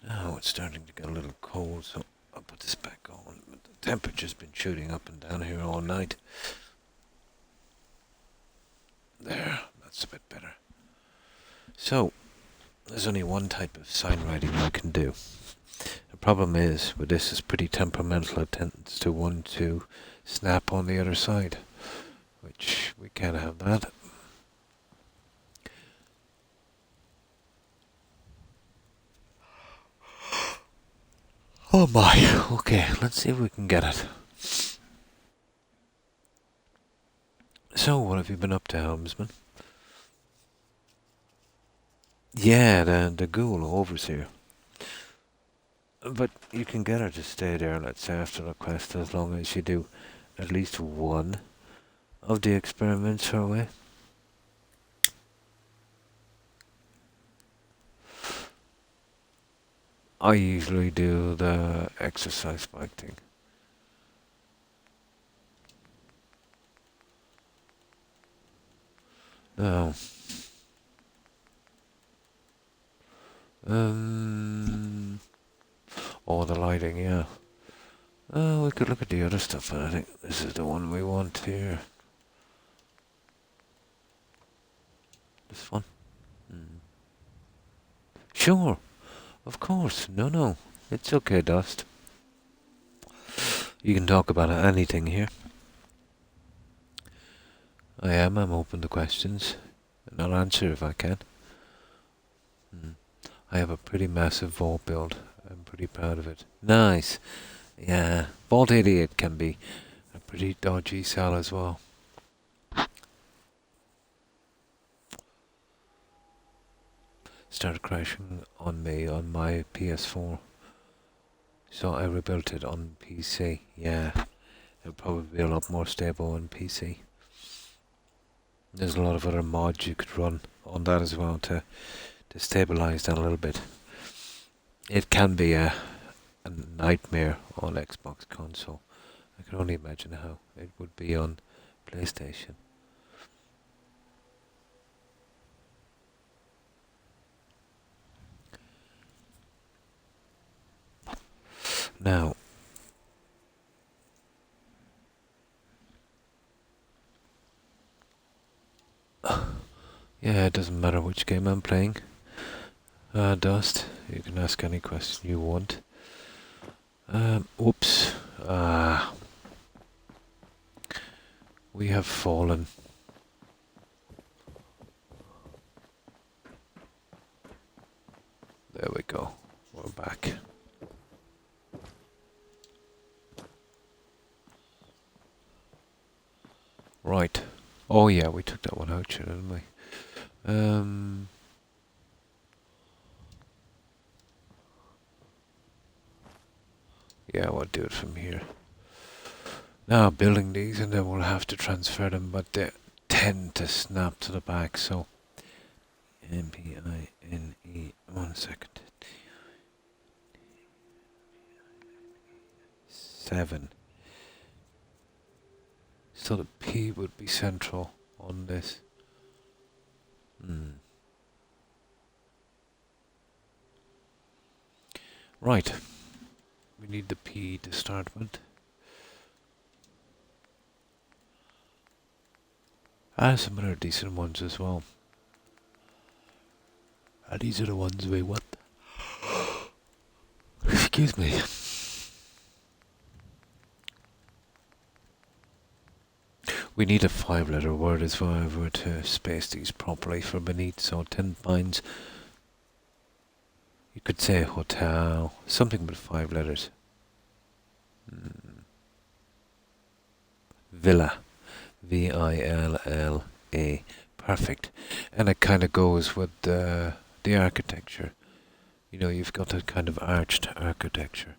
[SPEAKER 1] Now it's starting to get a little cold, so I'll put this back on. But the temperature's been shooting up and down here all night. There, that's a bit better. So, there's only one type of sign writing I can do. The problem is, with this, it's pretty temperamental. It tends to want to snap on the other side, which we can't have that. Oh my, okay, let's see if we can get it. So, what have you been up to, Helmsman? Yeah, the ghoul overseer. But you can get her to stay there, let's say, after the quest, as long as you do at least one of the experiments her way. I usually do the exercise bike thing. No. Oh, the lighting, yeah. We could look at the other stuff, but I think this is the one we want here. This one? Mm. Sure, of course. No. It's okay, Dust. You can talk about anything here. I'm open to questions, and I'll answer if I can. I have a pretty massive vault build. I'm pretty proud of it. Nice. Yeah, Vault 88 can be a pretty dodgy cell as well. Started crashing on me on my PS4. So I rebuilt it on PC. Yeah, it'll probably be a lot more stable on PC. There's a lot of other mods you could run on that as well to stabilize that a little bit. It can be a nightmare on Xbox console. I can only imagine how it would be on PlayStation. Now, yeah, it doesn't matter which game I'm playing. Dust, you can ask any question you want. Oops. We have fallen. There we go. We're back. Right. Oh yeah, we took that one out, didn't we? Yeah, we'll do it from here. Now building these, and then we'll have to transfer them, but they tend to snap to the back, so MPINE, 1 second. 7. So the P would be central on this. Right. We need the P to start with. Some other decent ones as well. These are the ones we want. Excuse me. We need a 5-letter word as well if we're to space these properly for beneath, so 10 pines. You could say hotel, something with 5 letters. Villa. VILLA. Perfect. And it kind of goes with the architecture. You know, you've got that kind of arched architecture.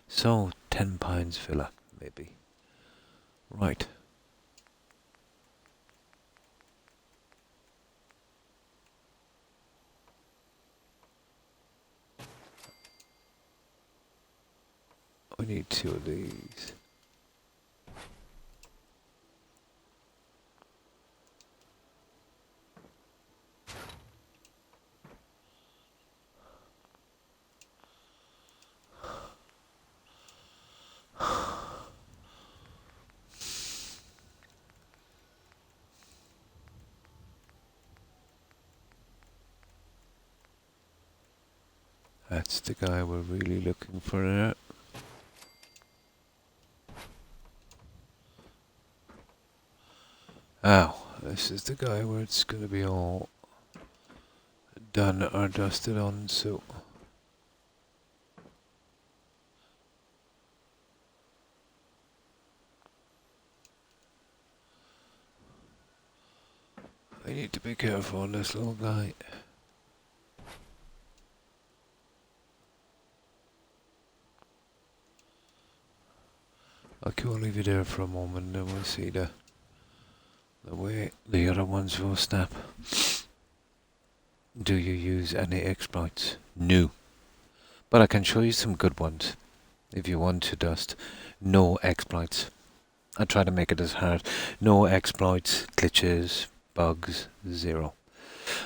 [SPEAKER 1] So, 10 Pines Villa, maybe. Right. We need 2 of these. That's the guy we're really looking for there. Oh, this is the guy where it's gonna be all done or dusted on, so... I need to be careful on this little guy. Okay, we'll leave you there for a moment, then we'll see the way the other ones will snap. Do you use any exploits? No. But I can show you some good ones. If you want to dust, no exploits. I try to make it as hard. No exploits, glitches, bugs, zero.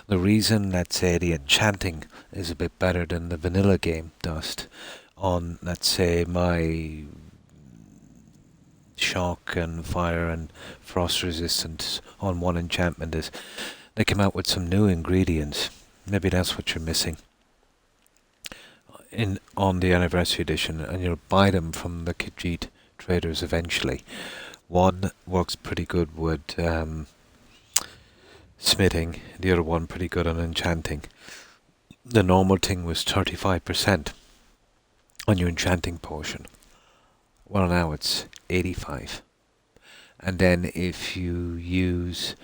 [SPEAKER 1] The reason, let's say, the enchanting is a bit better than the vanilla game dust on, let's say, my shock and fire and frost resistance on one enchantment is they came out with some new ingredients. Maybe that's what you're missing on the anniversary edition, and you'll buy them from the Khajiit traders eventually. One works pretty good with smithing, the other one pretty good on enchanting. The normal thing was 35% on your enchanting potion. Well, now it's 85. And then if you use,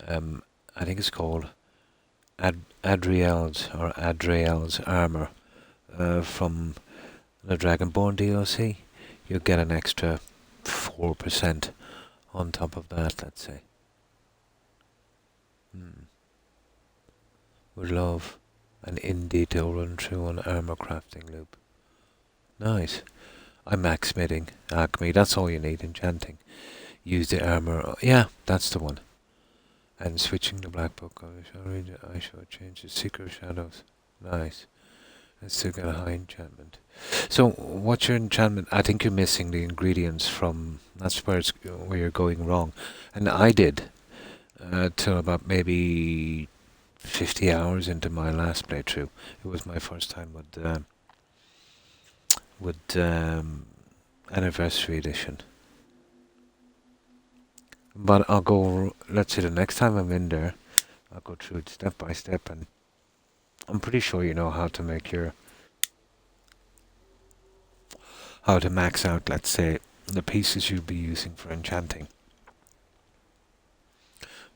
[SPEAKER 1] I think it's called Adriel's armor from the Dragonborn DLC, you'll get an extra 4% on top of that, let's say. Would love an in-detail run-through on armor crafting loop. Nice. I'm max smithing, alchemy, that's all you need, enchanting. Use the armor, yeah, that's the one. And switching the black book, I shall change the secret shadows. Nice. And still got a high enchantment. So, what's your enchantment? I think you're missing the ingredients from, that's where you're going wrong. And I did, till about maybe 50 hours into my last playthrough. It was my first time with Anniversary Edition. But I'll go, let's say the next time I'm in there, I'll go through it step by step, and I'm pretty sure you know how to make how to max out, let's say, the pieces you'll be using for enchanting.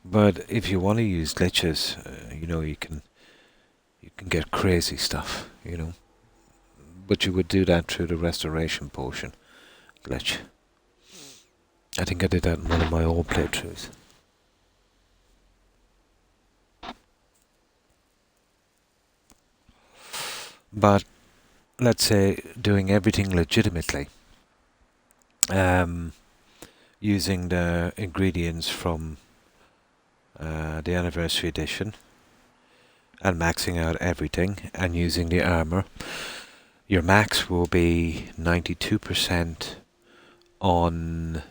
[SPEAKER 1] But if you want to use glitches, you know, you can get crazy stuff, you know. But you would do that through the restoration potion glitch. I think I did that in one of my old playthroughs. But let's say doing everything legitimately, using the ingredients from the Anniversary Edition and maxing out everything and using the armor, your max will be 92% on...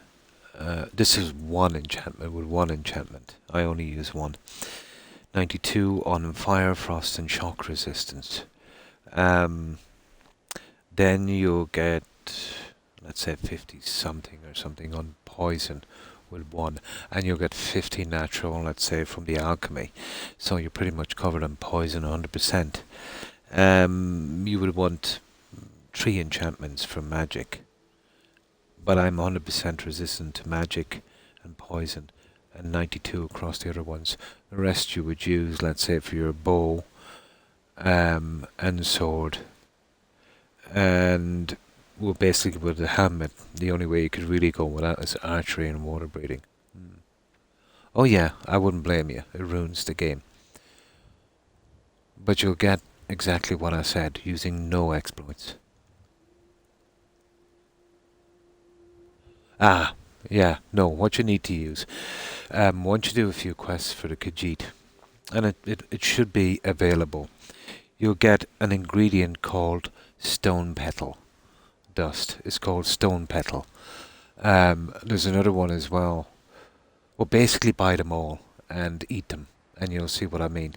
[SPEAKER 1] this is one enchantment, with one enchantment. I only use one. 92 on fire, frost and shock resistance. Then you'll get, let's say 50 something or something on poison with one, and you'll get 50 natural, let's say, from the alchemy. So you're pretty much covered on poison 100%. You would want 3 enchantments from magic, but I'm 100% resistant to magic and poison, and 92 across the other ones. The rest you would use, let's say, for your bow and sword, and well, basically with the helmet, the only way you could really go with that is archery and water breathing. Oh yeah, I wouldn't blame you, it ruins the game. But you'll get exactly what I said, using no exploits. Ah, yeah, no, what you need to use. Once you do a few quests for the Khajiit, and it should be available, you'll get an ingredient called stone petal dust. It's called stone petal. There's another one as well. Well, basically buy them all and eat them, and you'll see what I mean.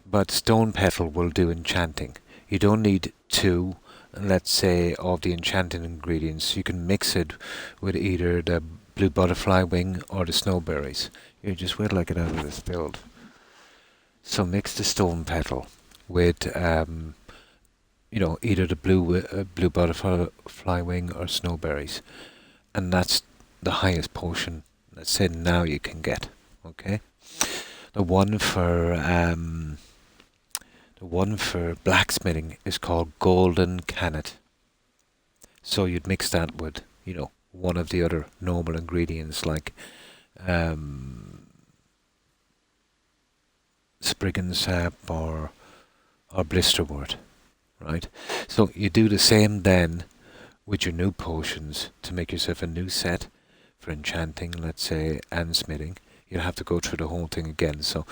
[SPEAKER 1] But stone petal will do enchanting. You don't need two, let's say, of the enchanting ingredients. You can mix it with either the blue butterfly wing or the snowberries. You just wait till I get out of this build. So mix the stone petal with, either the blue butterfly wing or snowberries, and that's the highest potion. Let's say now you can get. Okay, the one for blacksmithing is called golden cannet. So you'd mix that with, one of the other normal ingredients like Spriggan sap or blisterwort, right? So you do the same then with your new potions to make yourself a new set for enchanting, let's say, and smithing. You'll have to go through the whole thing again. So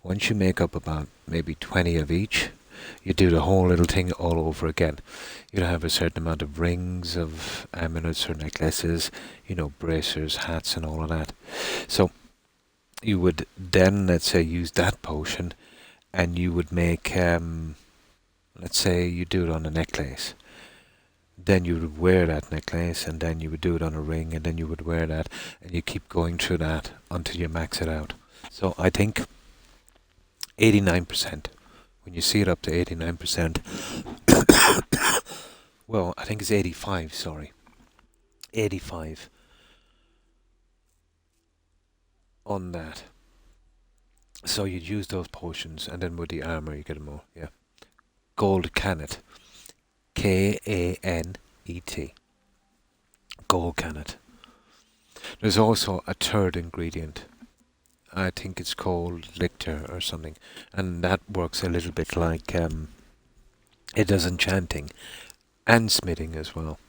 [SPEAKER 1] once you make up about maybe 20 of each, you do the whole little thing all over again. You'll have a certain amount of rings, of amulets or necklaces, bracers, hats and all of that. So you would then, let's say, use that potion and you would make, let's say you do it on a necklace. Then you would wear that necklace and then you would do it on a ring and then you would wear that and you keep going through that until you max it out. So I think 89%, when you see it up to 89%, well, I think it's 85, sorry. 85 on that. So you'd use those potions and then with the armor you get more, yeah. Gold cannet. K-A-N-E-T. Gold cannet. There's also a third ingredient. I think it's called lictor or something. And that works a little bit like, it does enchanting and smithing as well.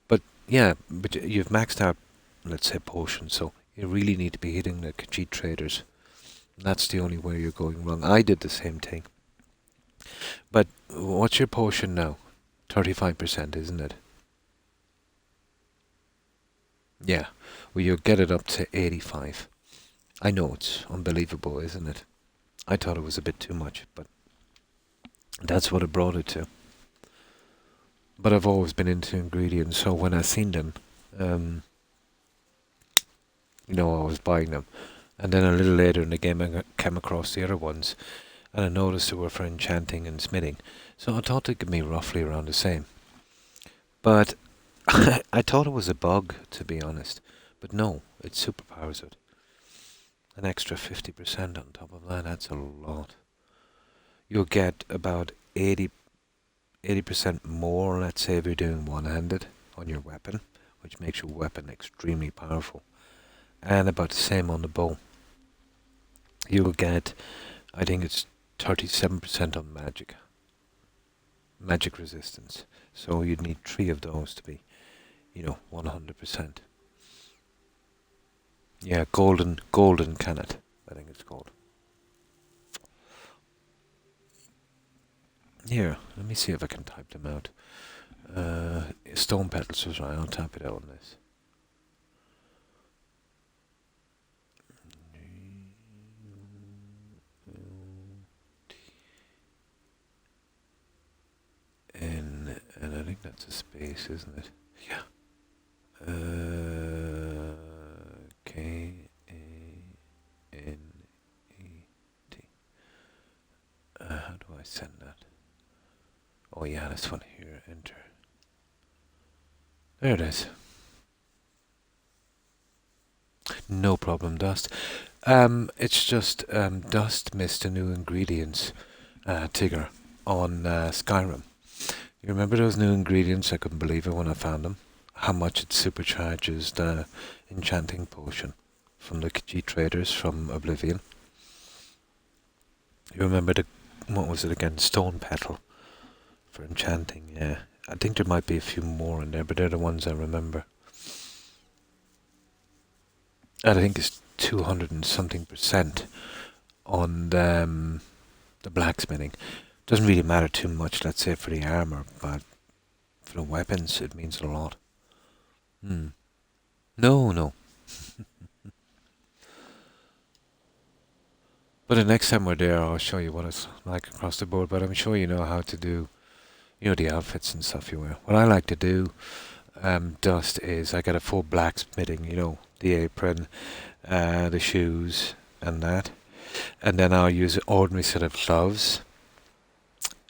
[SPEAKER 1] But you've maxed out, let's say, potions, so you really need to be hitting the Khajiit traders. That's the only way you're going wrong. I did the same thing. But what's your potion now? 35%, isn't it? Yeah. Well, you'll get it up to 85. I know it's unbelievable, isn't it? I thought it was a bit too much, but that's what it brought it to. But I've always been into ingredients, so when I seen them, I was buying them. And then a little later in the game I came across the other ones, and I noticed they were for enchanting and smithing. So I thought they'd give me roughly around the same. But I thought it was a bug, to be honest. But no, it superpowers it. An extra 50% on top of that, that's a lot. You'll get about 80% more, let's say, if you're doing one-handed on your weapon, which makes your weapon extremely powerful. And about the same on the bow. You'll get, I think it's 37% on magic resistance. So you'd need 3 of those to be, 100%. Yeah, golden cannet, I think it's called. Here, let me see if I can type them out. Stone petals was right, I'll type it out on this. And I think that's a space, isn't it? Yeah. K-A-N-E-T. How do I send that? Oh yeah, this one here, enter. There it is. No problem, Dust. It's just Dust missed the new ingredients, Tigger, on Skyrim. You remember those new ingredients? I couldn't believe it when I found them. How much it supercharges the enchanting potion from the Khajiit traders from Oblivion. You remember what was it again? Stone petal for enchanting, yeah. I think there might be a few more in there, but they're the ones I remember. And I think it's 200 and something % on the blacksmithing. Doesn't really matter too much, let's say, for the armor, but for the weapons, it means a lot. No. But the next time we're there, I'll show you what it's like across the board. But I'm sure you know how to do, the outfits and stuff you wear. What I like to do, Dust, is I get a full blacksmithing. The apron, the shoes, and that. And then I'll use an ordinary set of gloves,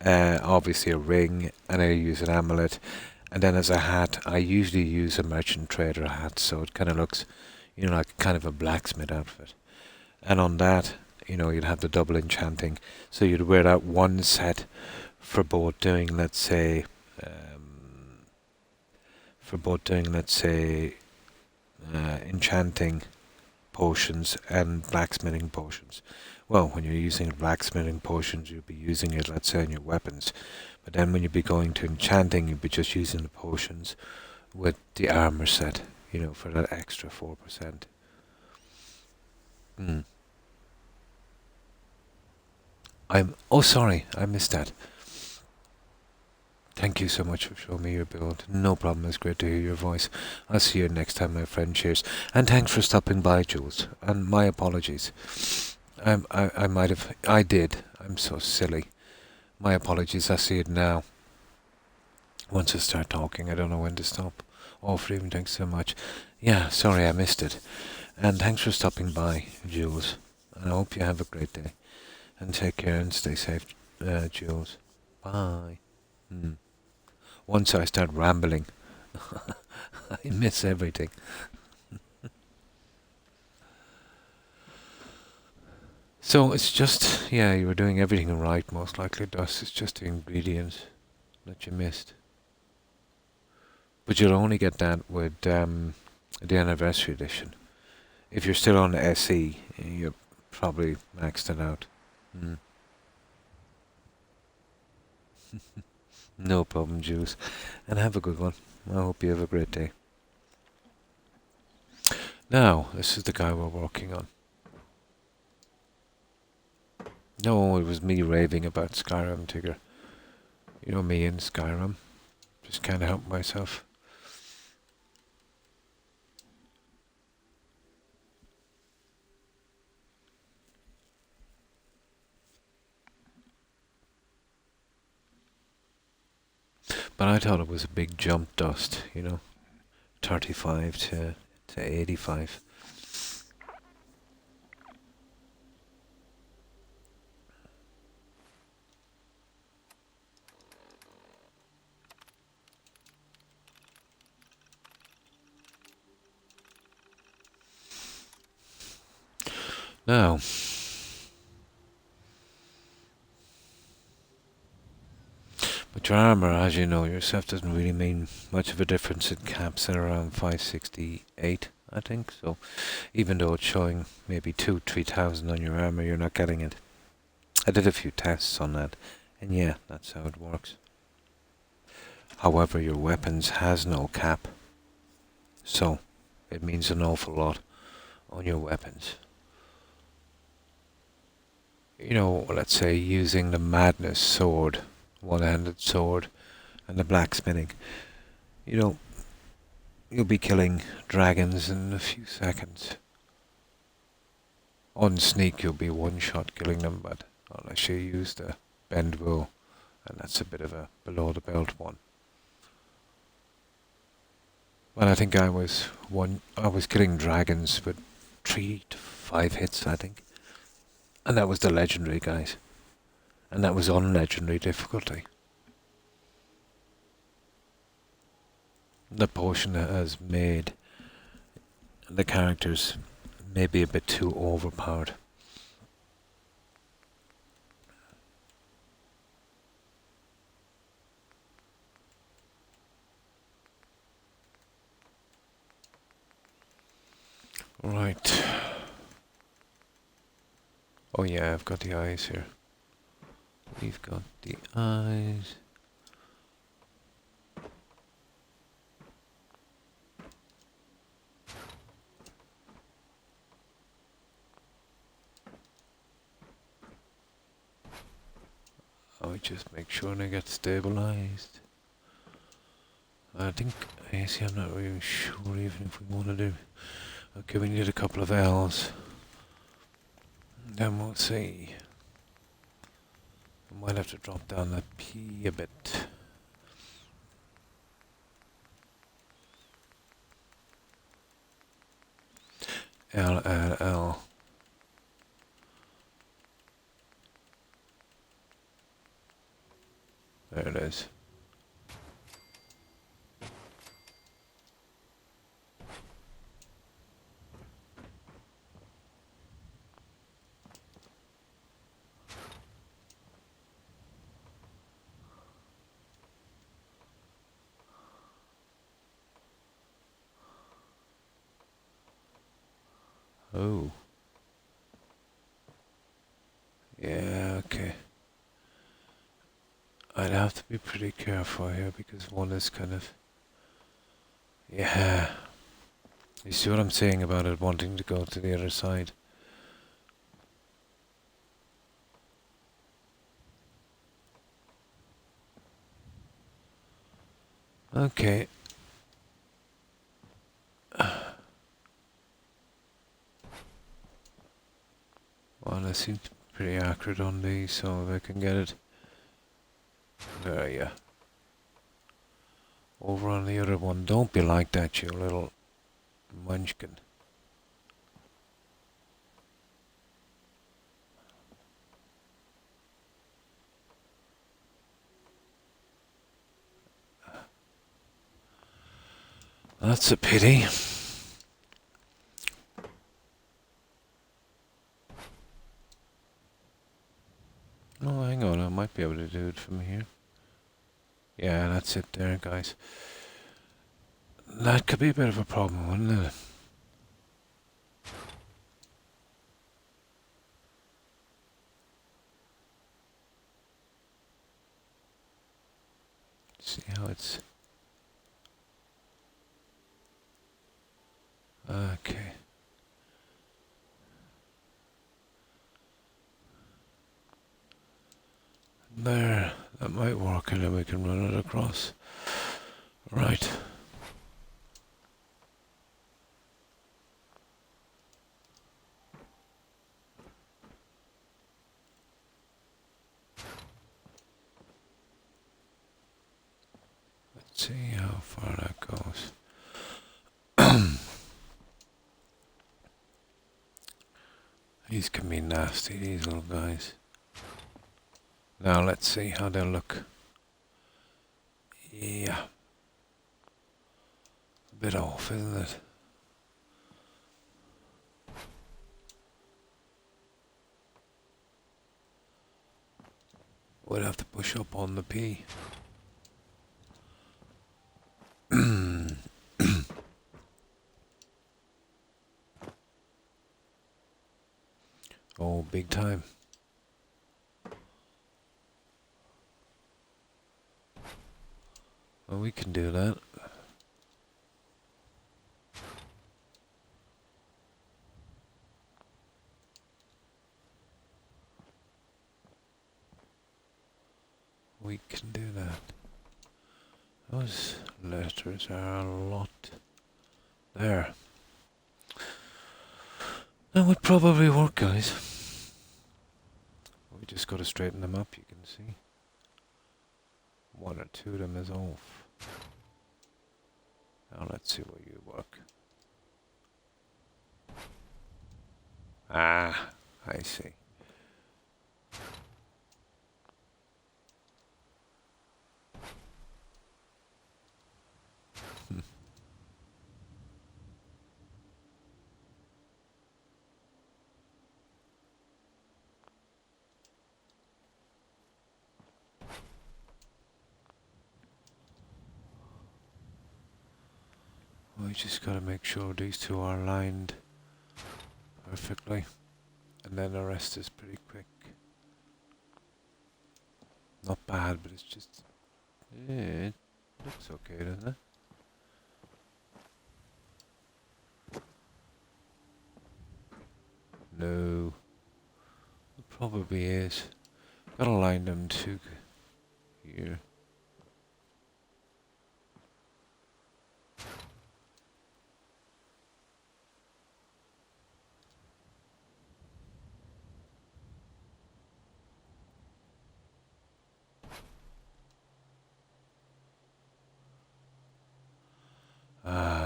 [SPEAKER 1] obviously a ring, and I use an amulet. And then as a hat, I usually use a merchant trader hat, so it kind of looks, like kind of a blacksmith outfit. And on that, you'd have the double enchanting. So you'd wear that one set for both doing, let's say, enchanting potions and blacksmithing potions. Well, when you're using blacksmithing potions, you'll be using it, let's say, on your weapons. But then when you'd be going to enchanting, you'd be just using the potions with the armor set, for that extra 4%. Hmm. Oh, sorry, I missed that. Thank you so much for showing me your build. No problem, it's great to hear your voice. I'll see you next time, my friend. Cheers. And thanks for stopping by, Jules. And my apologies. I might have... I did. I'm so silly. My apologies, I see it now. Once I start talking, I don't know when to stop. Oh, Freeman, thanks so much. Yeah, sorry I missed it. And thanks for stopping by, Jules. And I hope you have a great day. And take care and stay safe, Jules. Bye. Once I start rambling, I miss everything. So it's just, yeah, you were doing everything right, most likely, Dust. It's just the ingredients that you missed. But you'll only get that with the anniversary edition. If you're still on the SE, you're probably maxed it out. No problem, Jules. And have a good one. I hope you have a great day. Now, this is the guy we're working on. No, it was me raving about Skyrim, Tigger. You know me in Skyrim. Just can't help myself. But I thought it was a big jump, Dust, 35 to 85. Now, but your armor, as you know yourself, doesn't really mean much of a difference. It caps at around 568, I think. So even though it's showing maybe 3,000 on your armor, you're not getting it. I did a few tests on that, and yeah, that's how it works. However, your weapons has no cap, so it means an awful lot on your weapons. Let's say using the Madness sword, one-handed sword, and the blacksmithing. You'll be killing dragons in a few seconds. On sneak, you'll be one-shot killing them, but unless you use the bend bow, and that's a bit of a below-the-belt one. Well, I think I was killing dragons with 3 to 5 hits, I think. And that was the legendary, guys. And that was on legendary difficulty. The potion has made the characters maybe a bit too overpowered. Right. Oh yeah, I've got the eyes here. We've got the eyes. I just make sure they get stabilized. I think, see, I'm not really sure even if we want to do. Okay, we need a couple of L's. Then we'll see. I might have to drop down that P a bit. L, L, L. There it is. Oh. Yeah, okay. I'd have to be pretty careful here because one is kind of... Yeah. You see what I'm saying about it wanting to go to the other side? Okay. Well, I seem pretty accurate on these, so if I can get it... There, yeah. Over on the other one. Don't be like that, you little munchkin. That's a pity. Oh, hang on, I might be able to do it from here. Yeah, that's it there, guys. That could be a bit of a problem, wouldn't it? See how it's... Okay. There, that might work, and then we can run it across. Right. Let's see how far that goes. These can be nasty, these little guys. Now let's see how they look. Yeah. A bit off, isn't it? We'd have to push up on the P. Oh, big time. Well, we can do that. We can do that. Those letters are a lot. There. That would probably work, guys. We just got to straighten them up, you can see. One or two of them is off. Now let's see where you work. Ah, I see. We just gotta make sure these two are aligned perfectly, and then the rest is pretty quick. Not bad, but it's just... Yeah, it looks okay, doesn't it? No. It probably is. Gotta line them two here.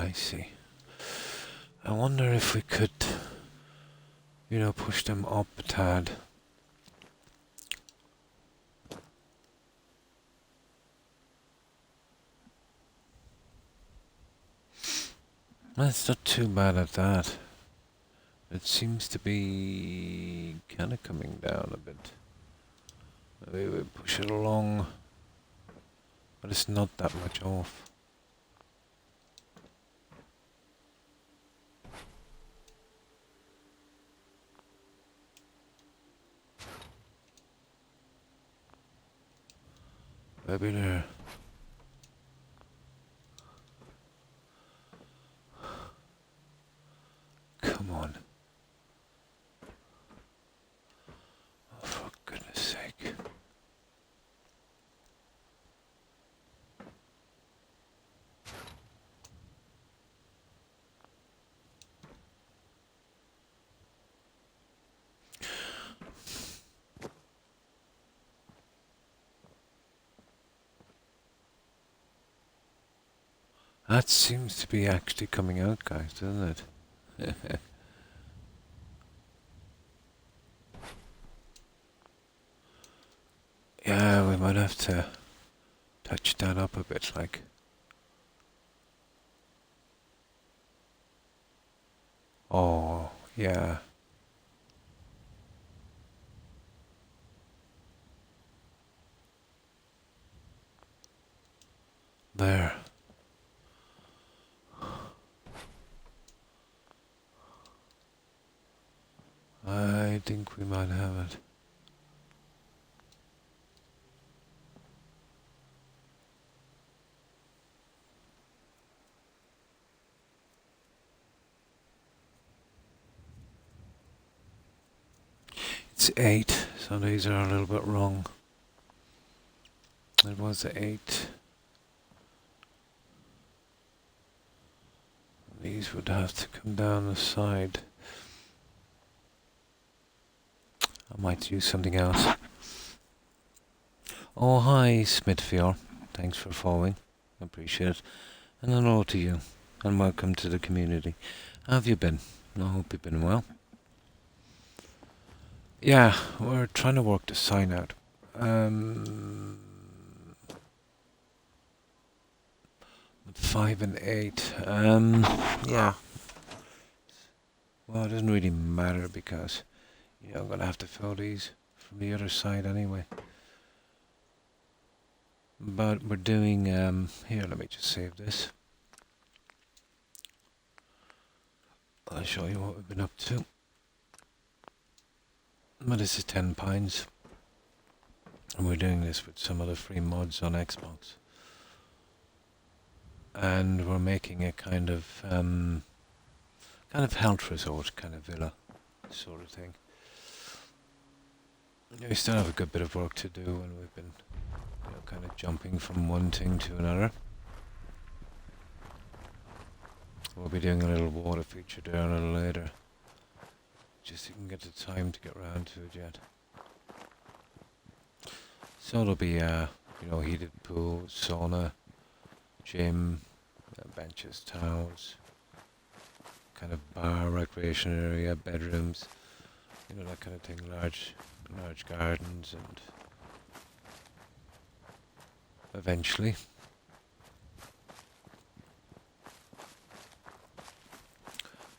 [SPEAKER 1] I see. I wonder if we could, push them up a tad. That's not too bad at that. It seems to be kind of coming down a bit. Maybe we push it along, but it's not that much off. Maybe there. Come on. Oh, for goodness sake. That seems to be actually coming out, guys, doesn't it? Yeah, we might have to touch that up a bit, like. Oh, yeah. There. I think we might have it. It's 8, so these are a little bit wrong. It was 8. These would have to come down the side. I might use something else. Oh, hi, Smithfield. Thanks for following. I appreciate it. And hello to you. And welcome to the community. How have you been? I hope you've been well. Yeah, we're trying to work the sign out. 5 and 8. Yeah. Well, it doesn't really matter because, I'm going to have to fill these from the other side anyway. But we're doing, here, let me just save this. I'll show you what we've been up to. But this is 10 Pines. And we're doing this with some of the free mods on Xbox. And we're making a kind of health resort, kind of villa sort of thing. We still have a good bit of work to do, and we've been kind of jumping from one thing to another. We'll be doing a little water feature there a little later. Just so you can get the time to get around to it yet. So it'll be heated pool, sauna, gym, benches, towels, kind of bar, recreation area, bedrooms, that kind of thing, large gardens, and eventually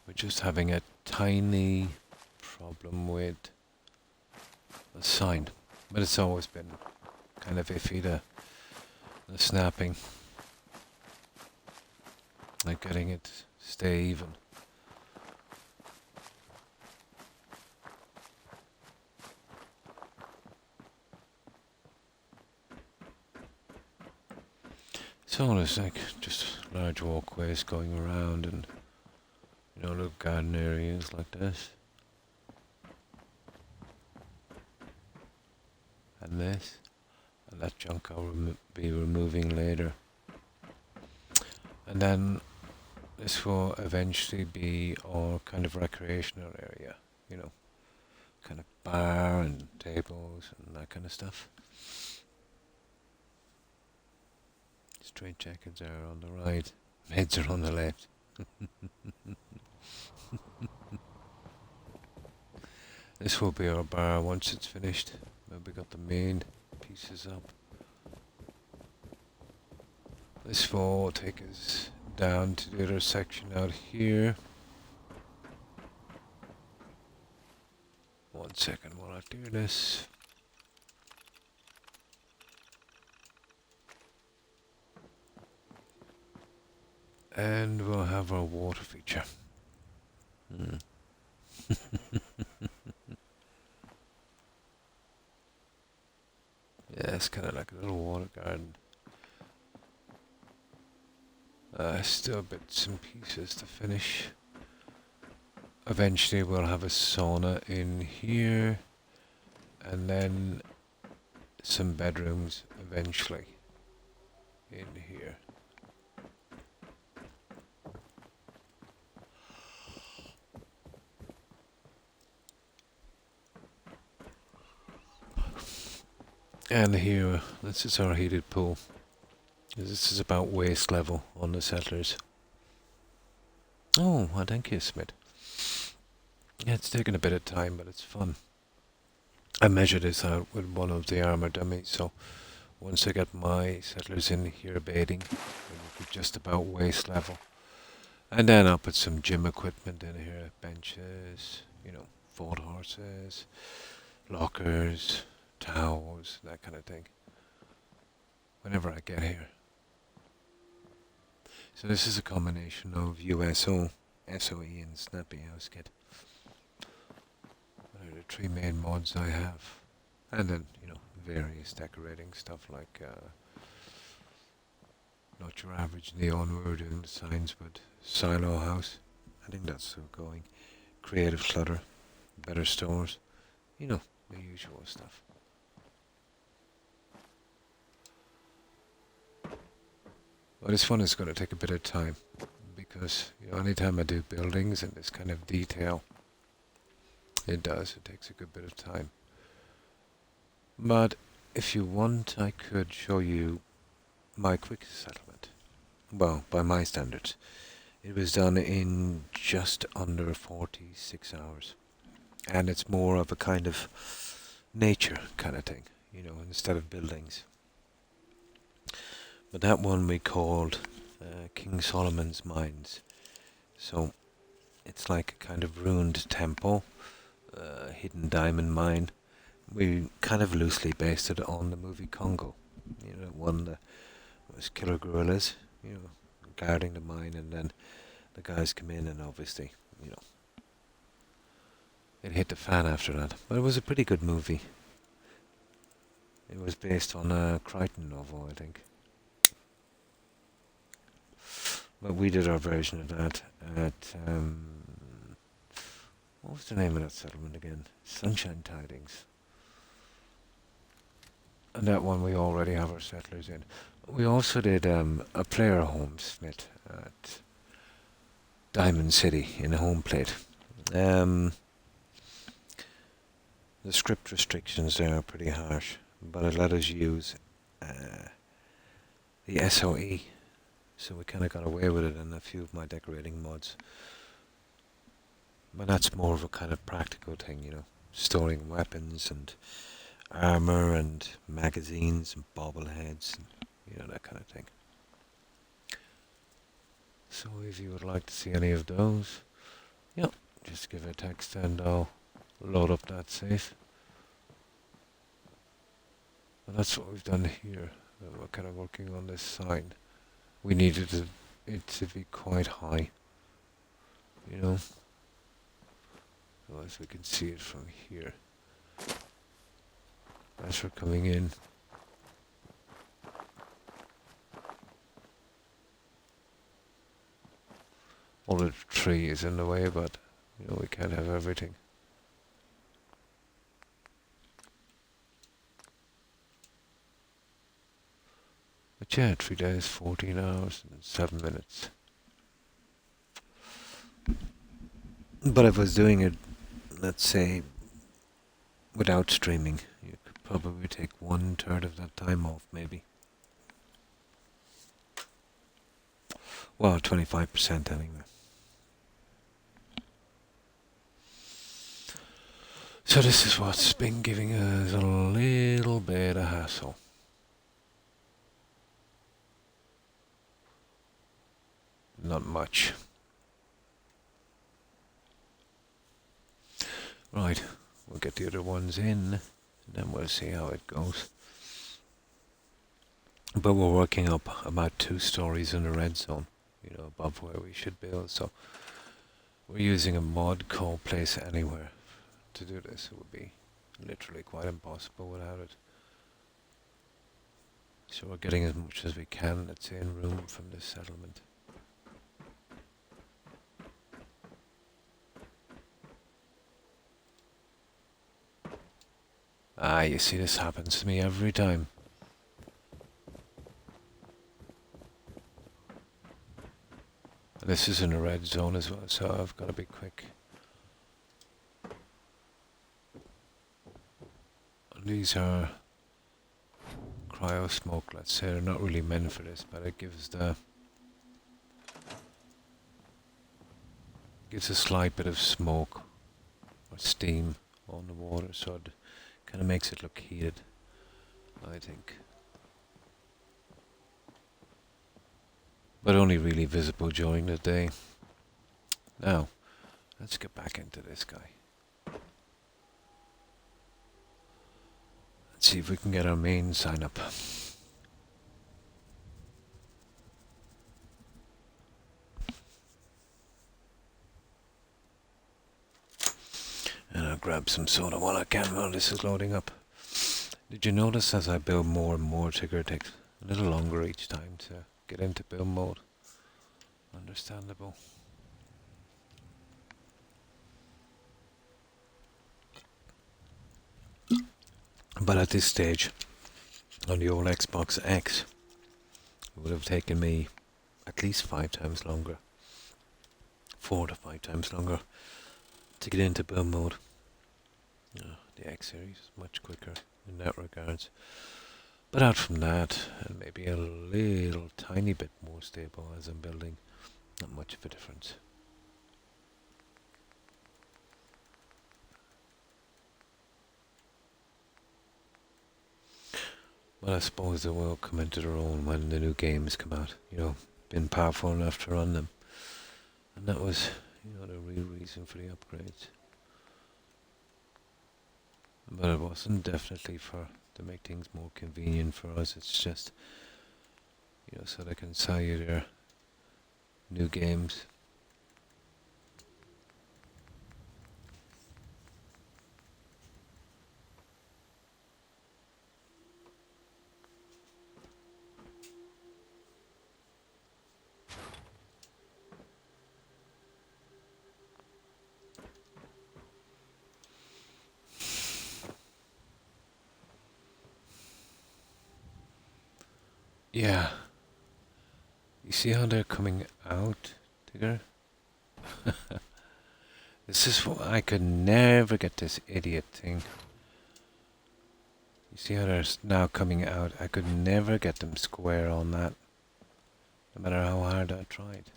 [SPEAKER 1] we're just having a tiny problem with the sign, but it's always been kind of iffy, the snapping, like getting it stay even. So there's like just large walkways going around, and little garden areas like this. And this. And that junk I'll be removing later. And then this will eventually be our kind of recreational area, kind of bar and tables and that kind of stuff. Straight jackets are on the right, heads are on the left. This will be our bar once it's finished. We got the main pieces up. This will take us down to the other section out here. One second while I do this. And we'll have our water feature. Yeah, it's kind of like a little water garden. Still bits and pieces to finish. Eventually we'll have a sauna in here. And then some bedrooms eventually in here. And here, this is our heated pool. This is about waist level on the settlers. Oh, well, thank you, Smith. Yeah, it's taken a bit of time, but it's fun. I measured this out with one of the armor dummies, so once I get my settlers in here bathing, it'll be just about waist level. And then I'll put some gym equipment in here, benches, fold horses, lockers, towels, that kind of thing. Whenever I get here. So this is a combination of USO, SOE and Snappy House Kit. Those are the three main mods I have. And then, various decorating stuff like not your average neon. We're doing the signs with Silo House. I think that's still going. Creative Clutter, Better Stores, the usual stuff. Well, this one is going to take a bit of time because anytime I do buildings and this kind of detail, it takes a good bit of time. But if you want, I could show you my quick settlement. Well, by my standards. It was done in just under 46 hours. And it's more of a kind of nature kind of thing, instead of buildings. But that one we called King Solomon's Mines. So it's like a kind of ruined temple, hidden diamond mine. We kind of loosely based it on the movie Congo. One that was killer gorillas, guarding the mine, and then the guys come in and obviously, it hit the fan after that. But it was a pretty good movie. It was based on a Crichton novel, I think. But we did our version of that at, what was the name of that settlement again? Sunshine Tidings. And that one we already have our settlers in. We also did a player home, Smith, at Diamond City in a home plate. The script restrictions there are pretty harsh, but it let us use the SOE. So we kind of got away with it in a few of my decorating mods. But that's more of a kind of practical thing, storing weapons and armor and magazines and bobbleheads and, that kind of thing. So if you would like to see any of those, just give it a text and I'll load up that safe. And that's what we've done here. We're kind of working on this sign. We needed it to be quite high, so as we can see it from here. As we're coming in. All the tree is in the way, but we can't have everything. But yeah, 3 days, 14 hours, and 7 minutes. But if I was doing it, let's say, without streaming, you could probably take 1/3 of that time off, maybe. Well, 25% anyway. So this is what's been giving us a little bit of hassle. Not much. Right, we'll get the other ones in, and then we'll see how it goes. But we're working up about 2 stories in the red zone, above where we should build. So we're using a mod called Place Anywhere to do this. It would be literally quite impossible without it. So we're getting as much as we can, let's say, in room from this settlement. You see, this happens to me every time. This is in a red zone as well, so I've got to be quick. These are cryo smoke, let's say. They're not really meant for this, but it gives a slight bit of smoke or steam on the water, so it kind of makes it look heated, I think. But only really visible during the day. Now, let's get back into this guy. Let's see if we can get our main sign up. And I'll grab some soda while I can while this is loading up. Did you notice as I build more and more, Tigger, it takes a little longer each time to get into build mode? Understandable. But at this stage, on the old Xbox X, it would have taken me at least 5 times longer. 4 to 5 times longer to get into build mode. The X series is much quicker in that regards. But out from that, and maybe a little tiny bit more stable as I'm building, not much of a difference. But I suppose they will come into their own when the new games come out, been powerful enough to run them. And that was, the real reason for the upgrades. But it wasn't definitely to make things more convenient for us. It's just, so they can sell you their new games. Yeah. You see how they're coming out, Tigger? This is what I could never get this idiot thing. You see how they're now coming out? I could never get them square on that, no matter how hard I tried.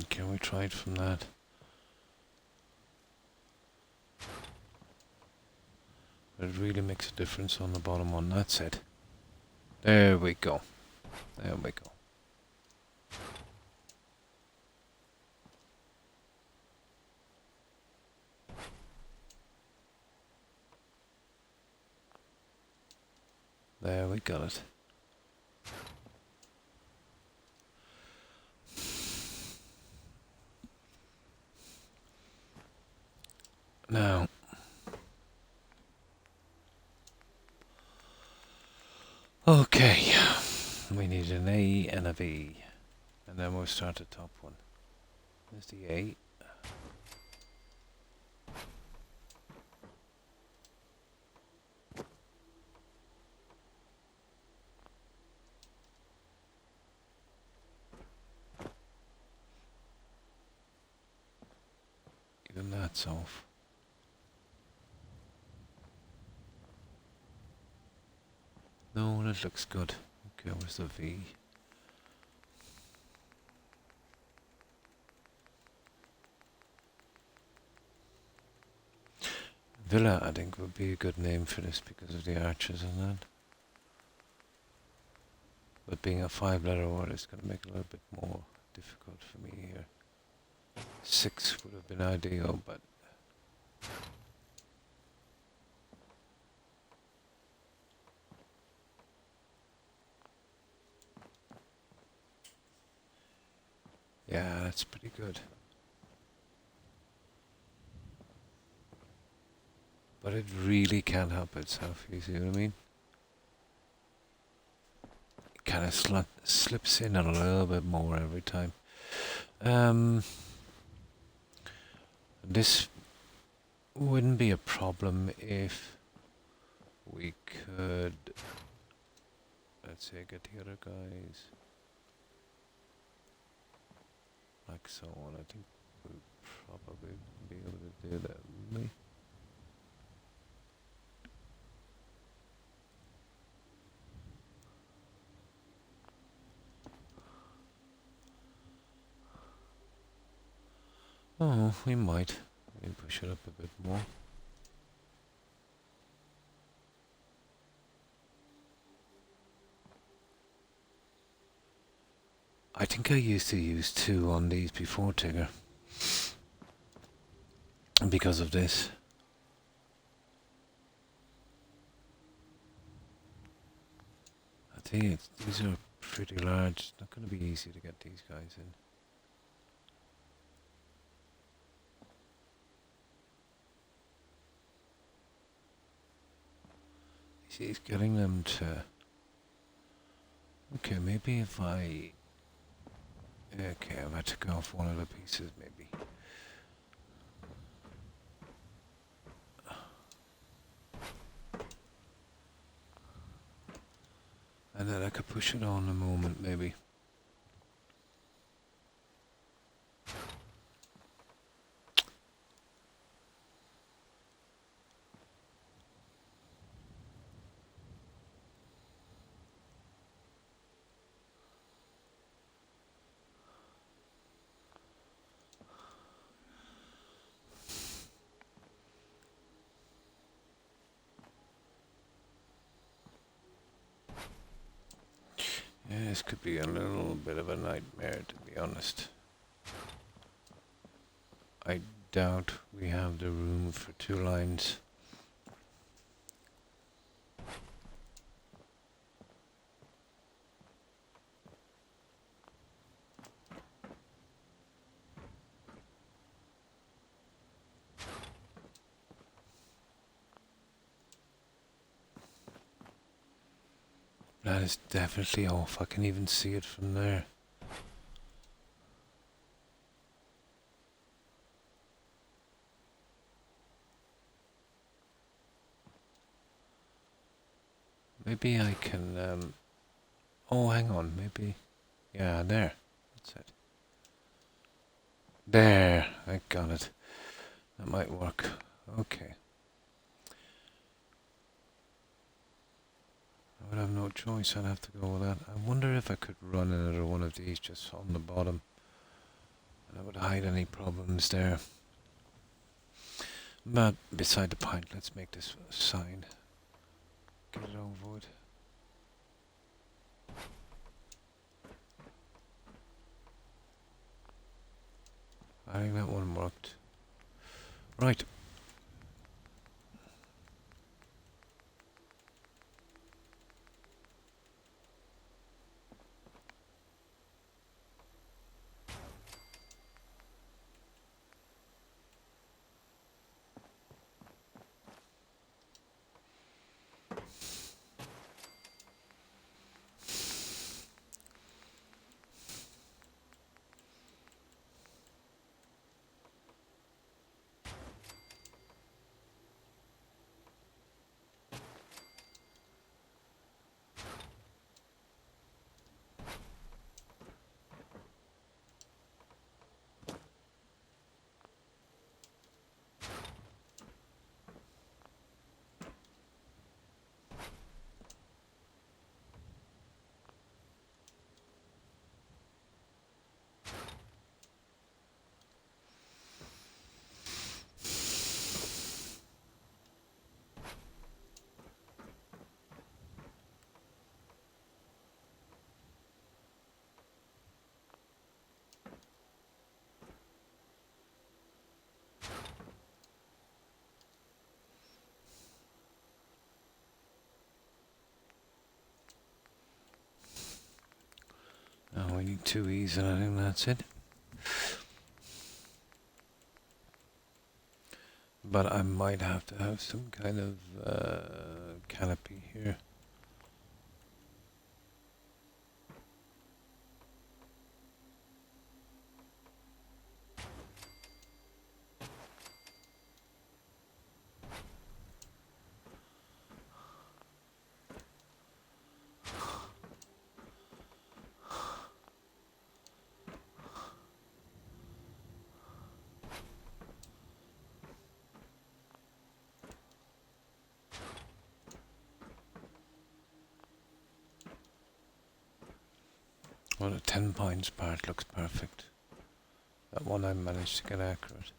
[SPEAKER 1] Can we try it from that? But it really makes a difference on the bottom one. That's it. There we go. There we go. There we got it. Now, okay, We need an A and a V. And then we'll start the top one. There's the A. Even that's off. No, that looks good. Okay, where's the V? Villa, I think, would be a good name for this because of the arches and that. But being a 5-letter word, it's going to make it a little bit more difficult for me here. 6 would have been ideal, but yeah, that's pretty good. But it really can't help itself, you see what I mean? It kind of slips in a little bit more every time. This wouldn't be a problem if we could, let's say, get the other guys like so on. I think we'll probably be able to do that, wouldn't we? Oh, we might. Maybe push it up a bit more. I think I used to use 2 on these before, Tigger. And because of this. I think these are pretty large. It's not going to be easy to get these guys in. He's getting them to... Okay, maybe if I... Okay, I've had to go off one of the pieces, maybe. And then I could push it on a moment, maybe. Yeah, this could be a little bit of a nightmare, to be honest. I doubt we have the room for 2 lines. That is definitely off. I can even see it from there. Maybe I can, oh, hang on, maybe... Yeah, there. That's it. There! I got it. That might work. Okay. I would have no choice. I'd have to go with that. I wonder if I could run another one of these just on the bottom. And I would hide any problems there. But beside the point, let's make this sign. Get it over with. I think that one worked. Right. I need 2 E's and I think that's it. But I might have to have some kind of canopy here. Well, the 10 pines part looks perfect. That one I managed to get accurate.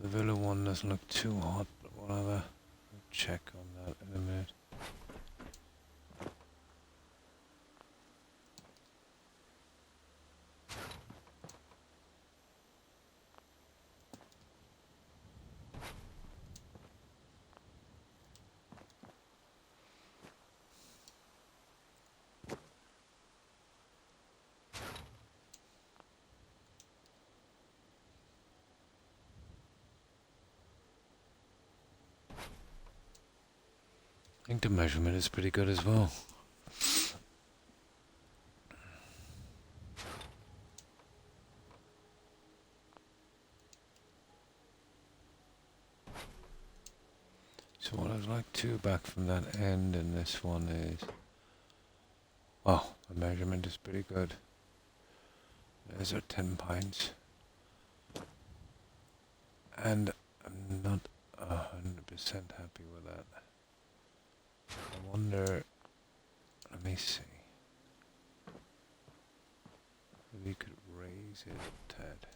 [SPEAKER 1] The villa one doesn't look too hot, but we'll have a check on that in a minute. I think the measurement is pretty good as well. So what I'd like to back from that end, and this one is, well, the measurement is pretty good. There's our 10 pines. And I'm not 100% happy with that. I wonder, let me see. If we could raise it a tad.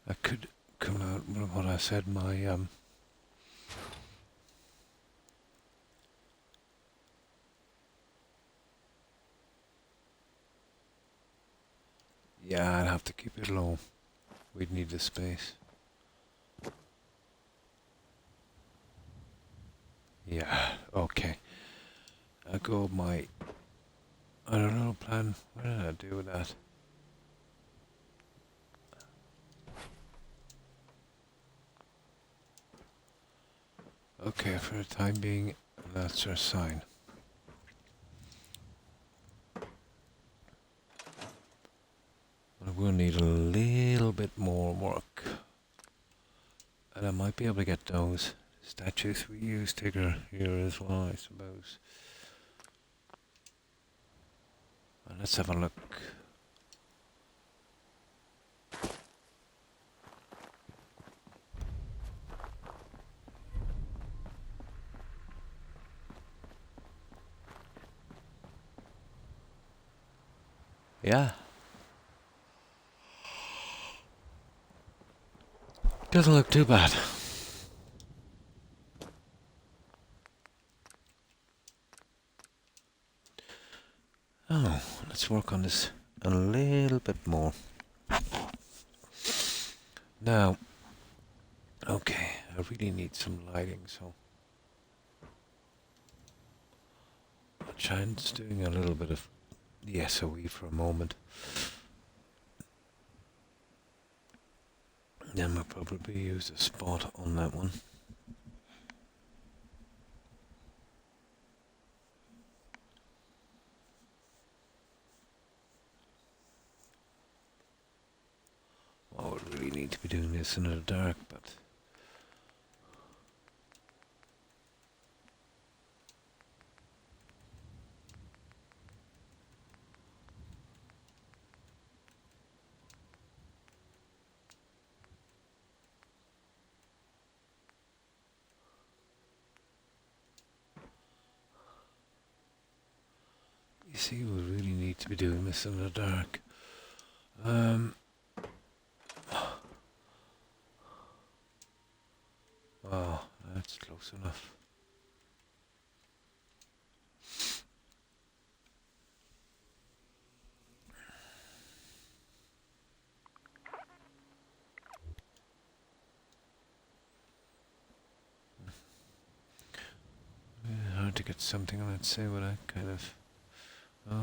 [SPEAKER 1] I could come out with what I said, my yeah, I'd have to keep it low. We'd need the space. Yeah, okay. I'll go with my, I don't know, plan. What did I do with that? Okay, for the time being, that's our sign. We'll need a little bit more work. And I might be able to get those statues we used here as well, I suppose. Well, let's have a look. Yeah. Doesn't look too bad. Oh, let's work on this a little bit more. Now, okay, I really need some lighting, so I'll try and just doing a little bit of the SOE for a moment. Then we'll probably use a spot on that one. I would really need to be doing this in the dark, but you see, we really need to be doing this in the dark. Oh, that's close enough. at something. Let's say what I kind of.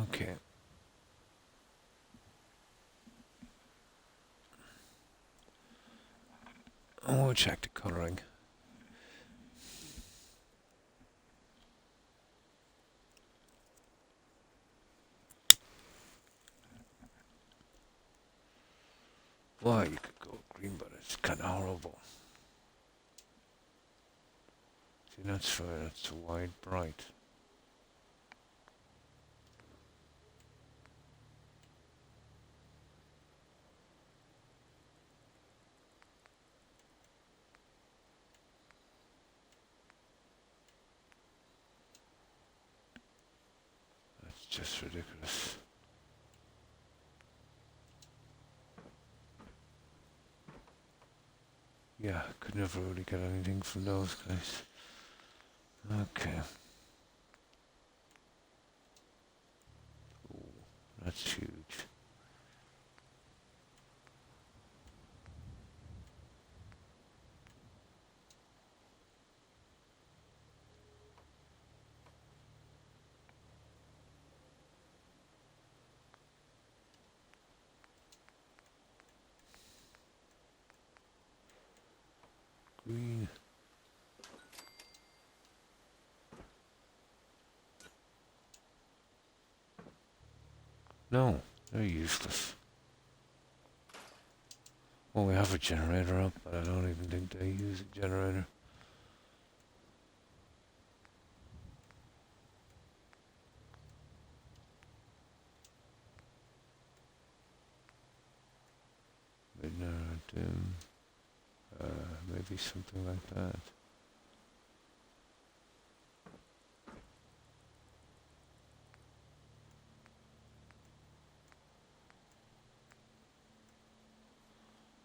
[SPEAKER 1] Okay. Oh, we'll check the colouring. Well, you could go green, but it's kind of horrible. See, that's right. That's wide bright. That's just ridiculous. Yeah, could never really get anything from those guys. Okay. Ooh, that's huge. Green. No, they're useless. Well, we have a generator up, but I don't even think they use a generator. Midnight, maybe something like that.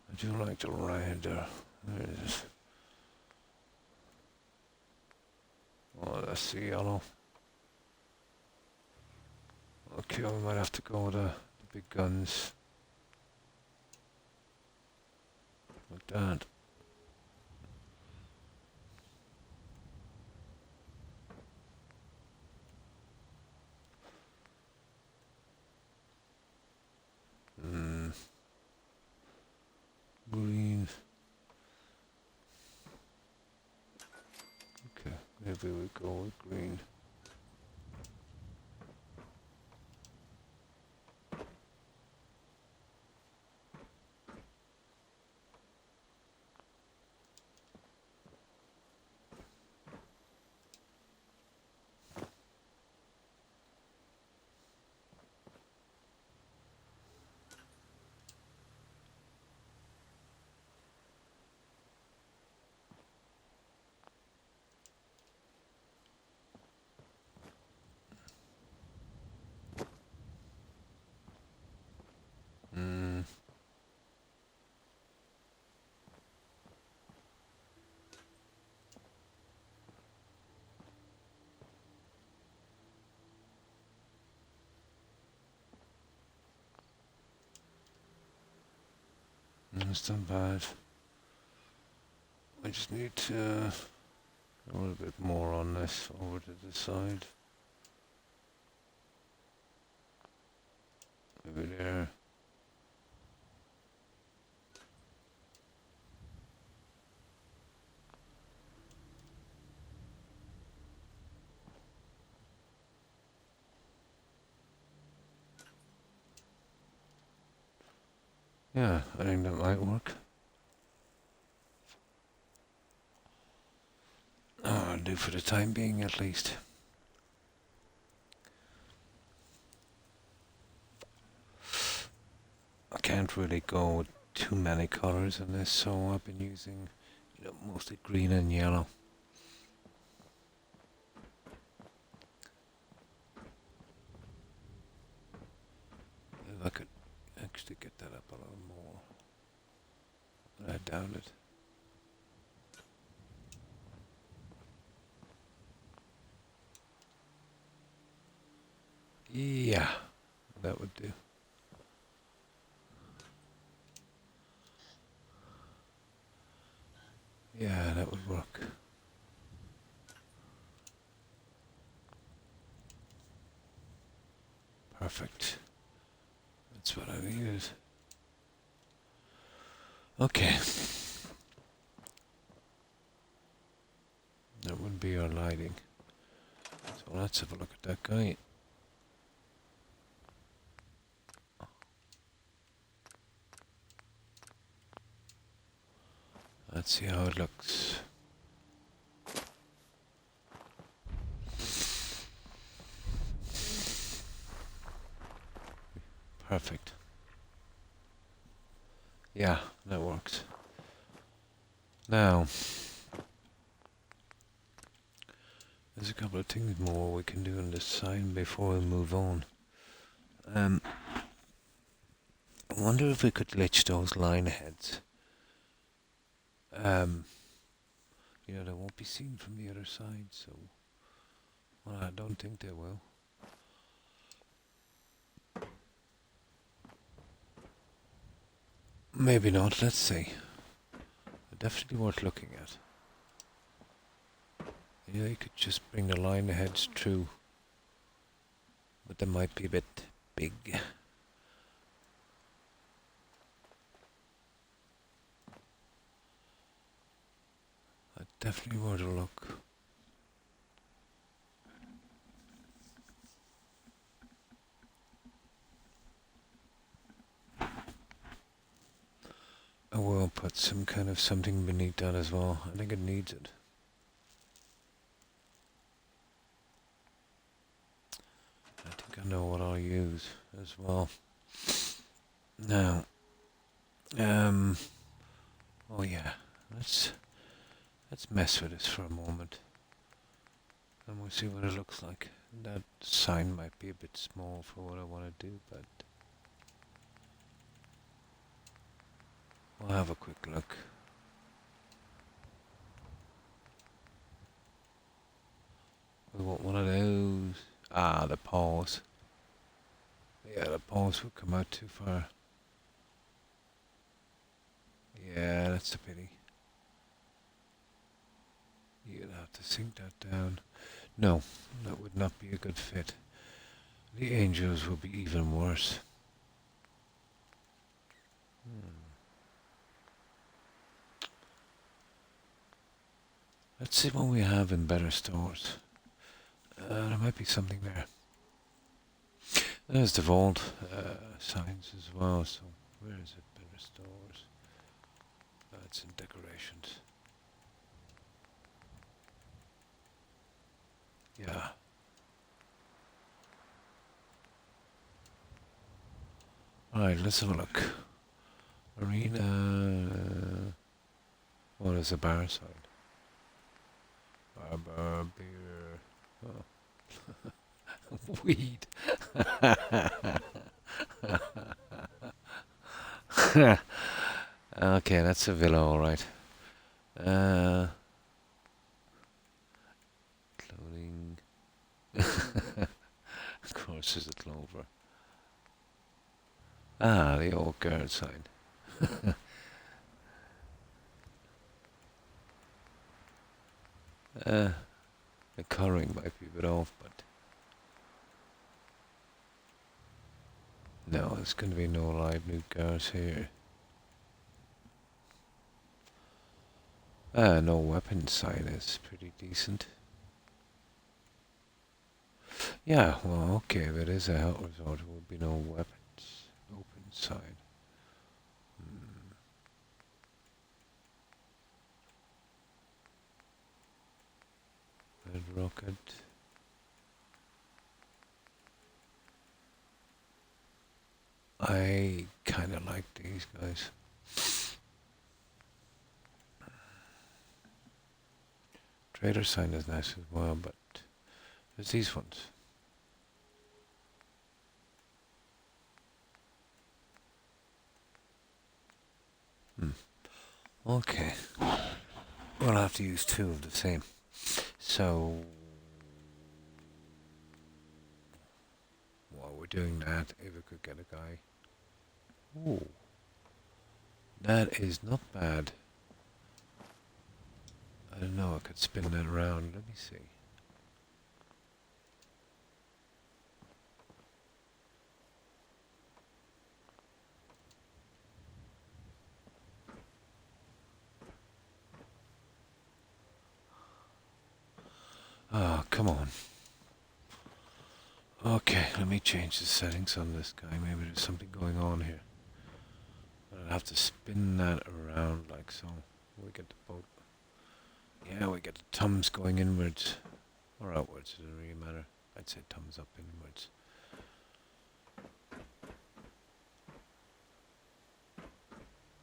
[SPEAKER 1] I do like the rider. There it is. Oh, that's the yellow. Okay, we might have to go with the big guns. Like that. Green. Okay, maybe we go with green. It's not bad. I just need to a little bit more on this over to the side. Maybe there. Yeah, I think that might work. Oh, I'll do for the time being at least. I can't really go with too many colours in this, so I've been using, mostly green and yellow. If I could actually get that up a little more. I doubt it. Yeah, that would do. Yeah, that would work. Perfect. That's what I needed. Okay. That would be our lighting. So let's have a look at that guy. Let's see how it looks. Perfect. Yeah, that works. Now, there's a couple of things more we can do on this sign before we move on. I wonder if we could glitch those line heads. You know, they won't be seen from the other side, so... Well, I don't think they will. Maybe not, let's see. Definitely worth looking at. Yeah, you could just bring the line heads through. But they might be a bit big. Definitely worth a look. I will put some kind of something beneath that as well. I think it needs it. I think I know what I'll use as well. Now, oh yeah, let's mess with this for a moment. And we'll see what it looks like. That sign might be a bit small for what I want to do, but we'll have a quick look. We want one of those. Ah, the paws. Yeah, the paws will come out too far. Yeah, that's a pity. You'd have to sink that down. No, that would not be a good fit. The angels will be even worse. Let's see what we have in better stores. There might be something there. There's the vault signs as well, so where is it? Better stores. That's in decorations. Yeah. Alright, let's have a look. Arena. What is a bar sign? Bar, beer. Oh. Weed. Okay, that's a villa, alright. Clothing. Of course, there's a clover. Ah, the old girl sign. The colouring might be a bit off, but no, there's going to be no live nude girls here. No weapon sign is pretty decent. Yeah, well, okay, if it is a health resort, there will be no weapons. Open sign. Red rocket. I kind of like these guys. Trader sign is nice as well, but there's these ones. Okay. We'll have to use two of the same. So, while we're doing that, if we could get a guy. Ooh. That is not bad. I don't know, I could spin that around. Let me see. Come on. Okay, let me change the settings on this guy. Maybe there's something going on here. I'll have to spin that around like so. We get the boat. Yeah, we get the thumbs going inwards. Or outwards, it doesn't really matter. I'd say thumbs up inwards.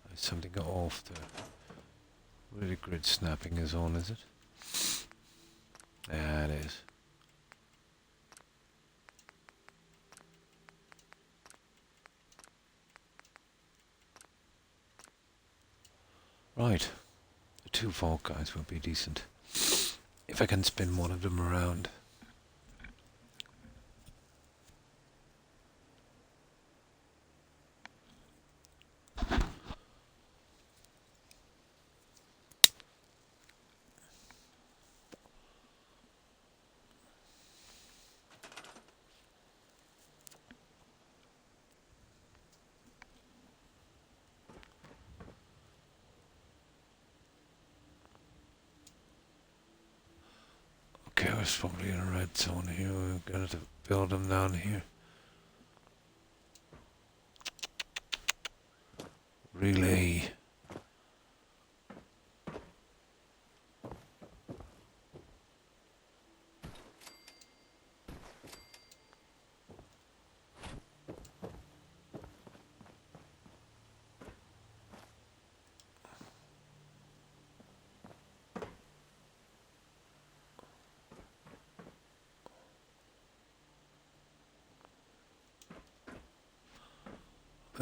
[SPEAKER 1] There's something off there. Really grid snapping is on, is it? Yeah, it is. Right. The two vault guys will be decent. If I can spin one of them around. Okay, I was probably in a red zone here. We're gonna have to build them down here. Relay.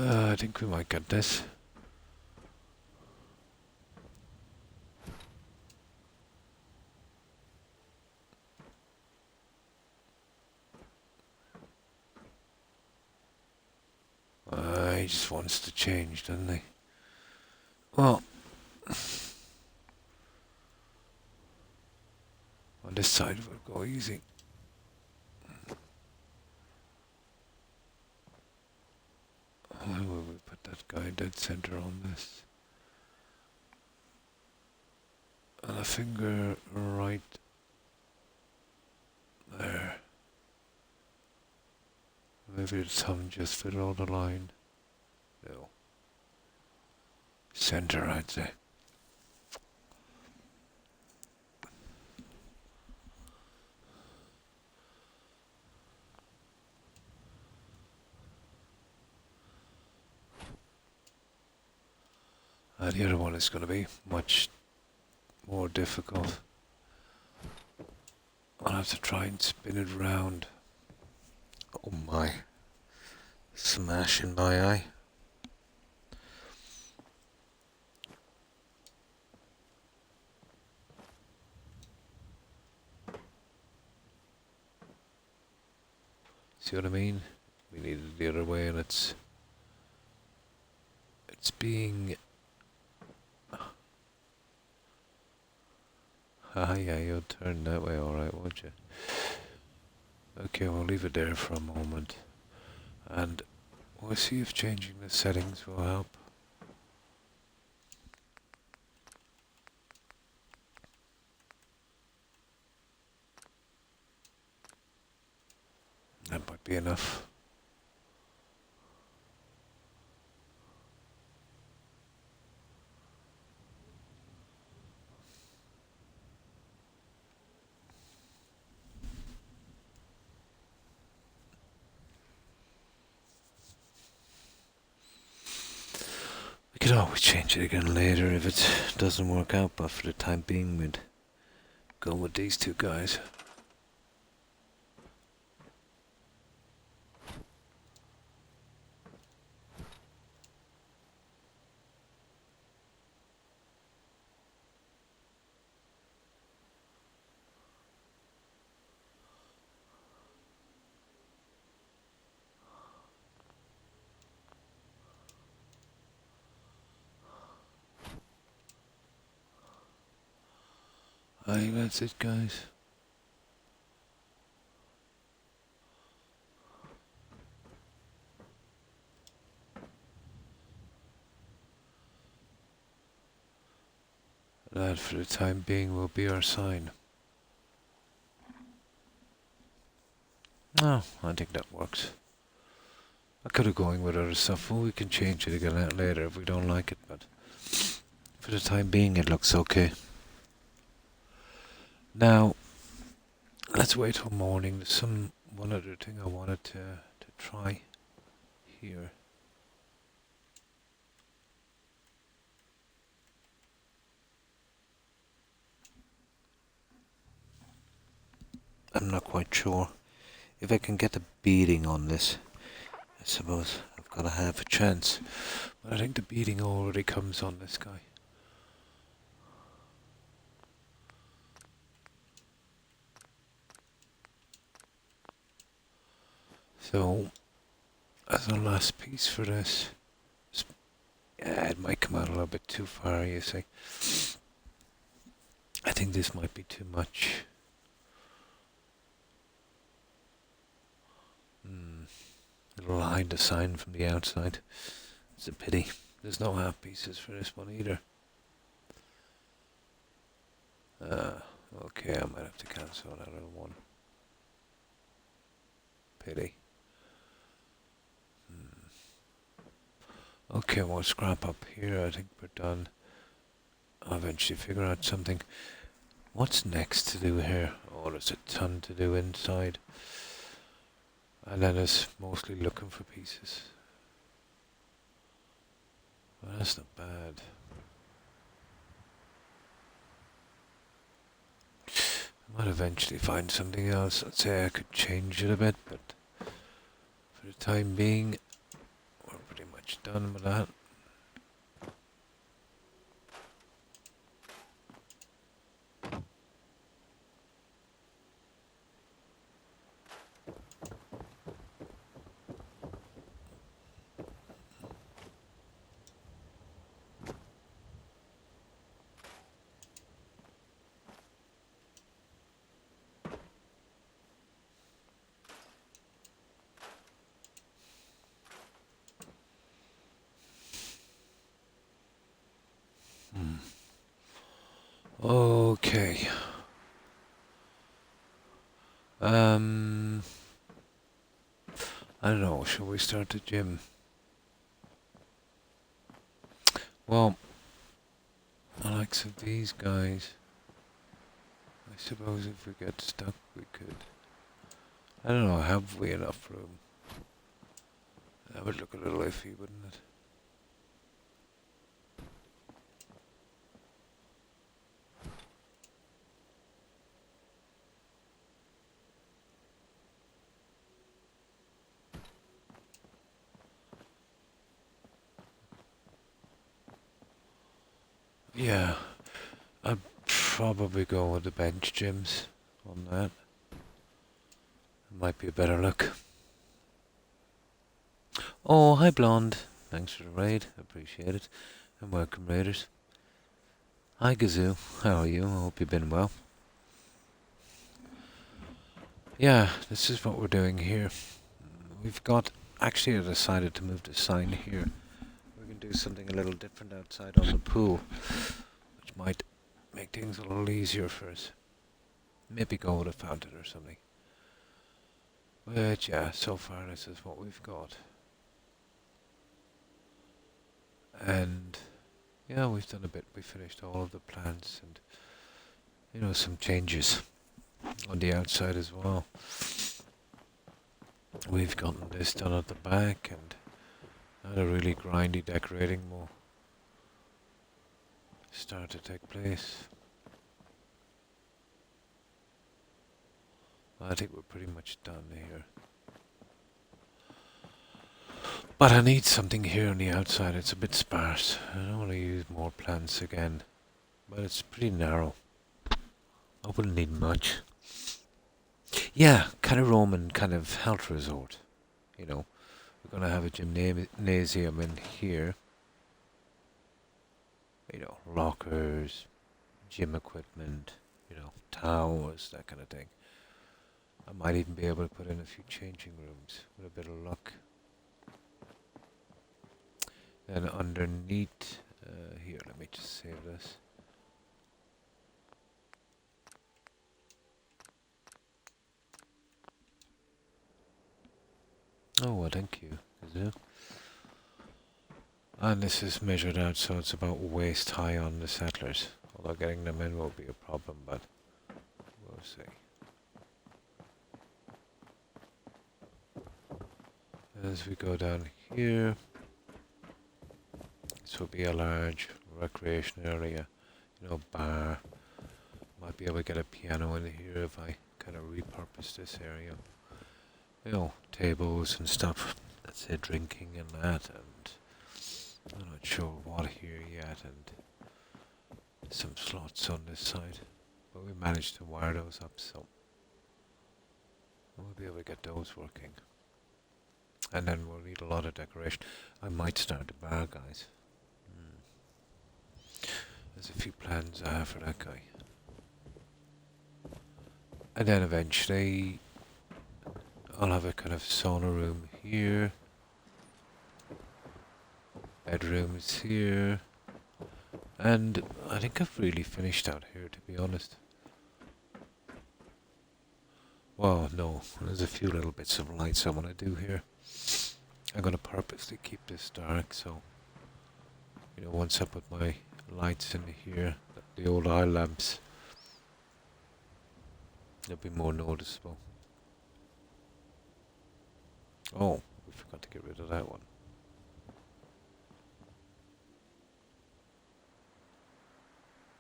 [SPEAKER 1] I think we might get this. He just wants to change, doesn't he? Well, on this side we'll go easy. Why would we put that guy dead center on this? And a finger right there. Maybe the thumb just fit on the line. No. Center, I'd say. The other one is going to be much more difficult. I'll have to try and spin it round. Oh my. Smash in my eye. See what I mean? We need it the other way and it's being... Ah, yeah, you'll turn that way alright, won't you? Okay, we'll leave it there for a moment. And we'll see if changing the settings will help. That might be enough. We could always change it again later if it doesn't work out, but for the time being we'd go with these two guys. I think that's it, guys. That for the time being will be our sign. Oh, I think that works. I could have going with other stuff. Well, we can change it again later if we don't like it, but for the time being, it looks okay. Now, let's wait till morning. There's one other thing I wanted to try here. I'm not quite sure if I can get the beading on this. I suppose I've got to have a chance, but I think the beading already comes on this guy. So, as a last piece for this, yeah, it might come out a little bit too far, you see. I think this might be too much. It'll hide the sign from the outside. It's a pity. There's no half pieces for this one either. Okay, I might have to cancel that other one. Pity. Okay, we'll scrap up here. I think we're done. I'll eventually figure out something. What's next to do here? Oh, there's a ton to do inside. And then it's mostly looking for pieces. Well, that's not bad. I might eventually find something else. I'd say I could change it a bit, but for the time being, we're pretty much done with that. Okay. I don't know, shall we start the gym? Well, the likes of these guys, I suppose if we get stuck we could. I don't know, have we enough room? That would look a little iffy, wouldn't it? Yeah, I'd probably go with the bench gyms on that. Might be a better look. Oh, hi Blonde. Thanks for the raid, appreciate it. And welcome raiders. Hi Gazoo, how are you? I hope you've been well. Yeah, this is what we're doing here. We've got, actually I decided to move the sign here. We can do something a little different outside on the pool, which might make things a little easier for us. Maybe go with a fountain or something. But yeah, so far this is what we've got. And yeah, we've done a bit. We finished all of the plants and, you know, some changes on the outside as well. We've gotten this done at the back, and now the really grindy decorating will start to take place. I think we're pretty much done here. But I need something here on the outside. It's a bit sparse. I don't want to use more plants again, but it's pretty narrow. I wouldn't need much. Yeah, kind of Roman, kind of health resort. You know, we're going to have a gymnasium in here. You know, lockers, gym equipment, you know, towels, that kind of thing. I might even be able to put in a few changing rooms with a bit of luck. Then underneath, here, let me just save this. Oh, well, thank you. Kazoo. And this is measured out, so it's about waist high on the settlers. Although getting them in will be a problem, but we'll see. As we go down here, this will be a large recreation area, bar. Might be able to get a piano in here if I kind of repurpose this area. Tables and stuff. Let's say drinking and that, and I'm not sure what here yet, and some slots on this side. But we managed to wire those up, so we'll be able to get those working. And then we'll need a lot of decoration. I might start a bar, guys. There's a few plans I have for that guy. And then eventually I'll have a kind of sauna room here. Bedrooms here. And I think I've really finished out here, to be honest. Well, no, there's a few little bits of lights I want to do here. I'm going to purposely keep this dark, so, once I put my lights in here, the old eye lamps, they'll be more noticeable. Oh, we forgot to get rid of that one.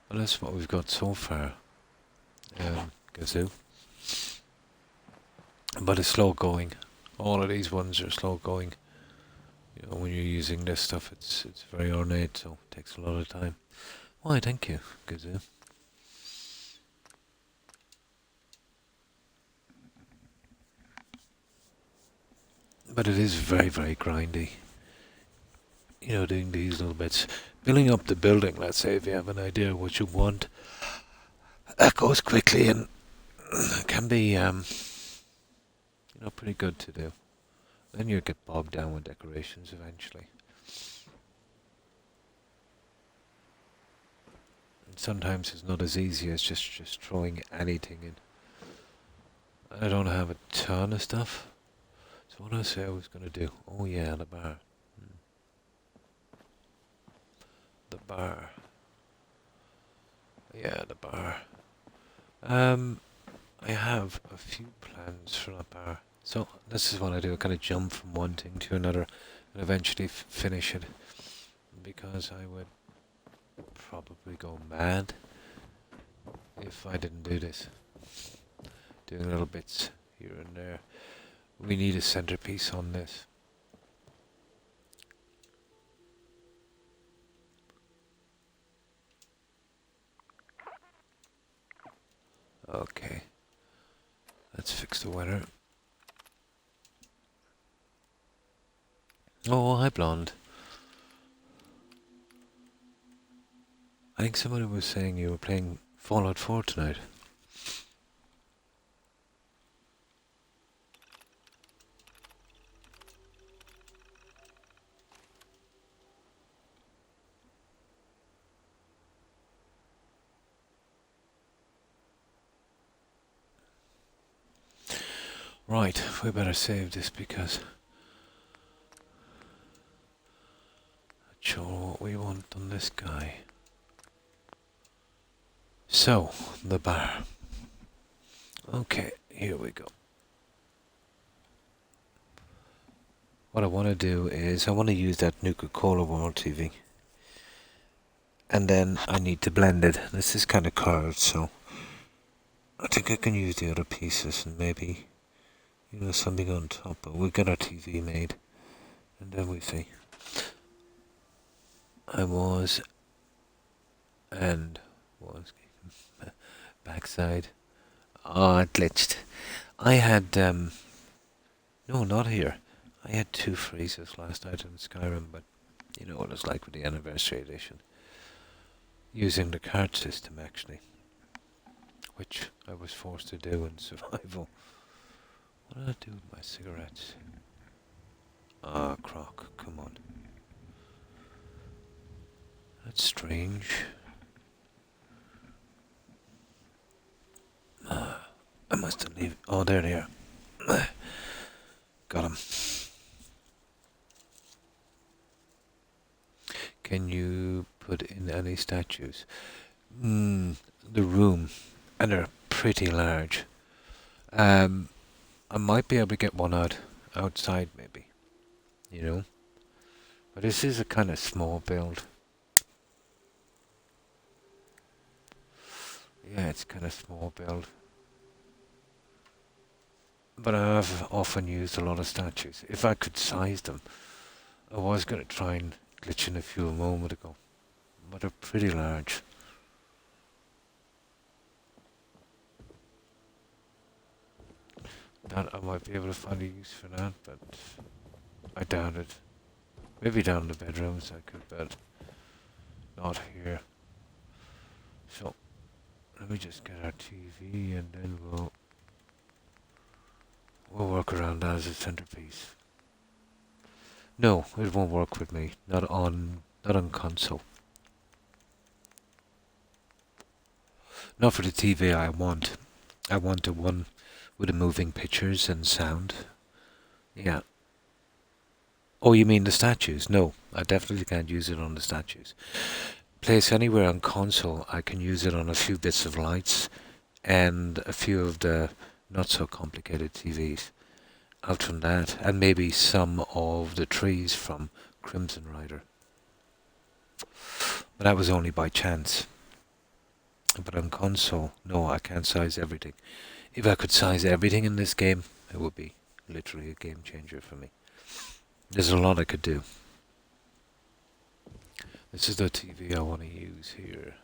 [SPEAKER 1] Well, that's what we've got so far. Gazoo. But it's slow going. All of these ones are slow going. When you're using this stuff, it's very ornate, so it takes a lot of time. Why, thank you, Gazoo. But it is very, very grindy. Doing these little bits. Building up the building, let's say, if you have an idea what you want, that goes quickly and can be, pretty good to do. Then you get bogged down with decorations eventually. And sometimes it's not as easy as just throwing anything in. I don't have a ton of stuff. So what did I say I was going to do? Oh yeah, the bar. The bar. Yeah, the bar. I have a few plans for the bar. So this is what I do. I kind of jump from one thing to another and eventually finish it. Because I would probably go mad if I didn't do this. Doing little bits here and there. We need a centerpiece on this. Okay. Let's fix the weather. Oh, hi, Blonde. I think somebody was saying you were playing Fallout 4 tonight. Right, we better save this because I'm not sure what we want on this guy. So, the bar. Okay, here we go. What I want to do is I want to use that Nuka-Cola wall TV. And then I need to blend it. This is kind of curved, so I think I can use the other pieces and maybe, something on top. But we'll get our TV made and then we see. Backside. Oh, it glitched. I had, no, not here. I had 2 freezes last night in Skyrim, but you know what it's like with the anniversary edition. Using the card system, actually. Which I was forced to do in survival. What did I do with my cigarettes? Ah, Croc, come on. That's strange. I must have leave. Oh, there they are. Got him. Can you put in any statues? The room, and they're pretty large. I might be able to get one outside maybe, you know. But this is a kind of small build. Yeah, it's kind of small build. But I have often used a lot of statues. If I could size them, I was going to try and glitch in a few a moment ago. But they're pretty large. That I might be able to find a use for that, but I doubt it. Maybe down in the bedrooms I could, but not here. So let me just get our TV and then we'll work around that as a centerpiece. No, it won't work with me. Not on console. Not for the TV I want. I want the one with the moving pictures and sound. Yeah. Oh, you mean the statues? No, I definitely can't use it on the statues. Place anywhere on console, I can use it on a few bits of lights and a few of the not so complicated TVs. Out from that, and maybe some of the trees from Crimson Rider. But that was only by chance. But on console, no, I can't size everything. If I could size everything in this game, it would be literally a game changer for me. There's a lot I could do. This is the TV I want to use here.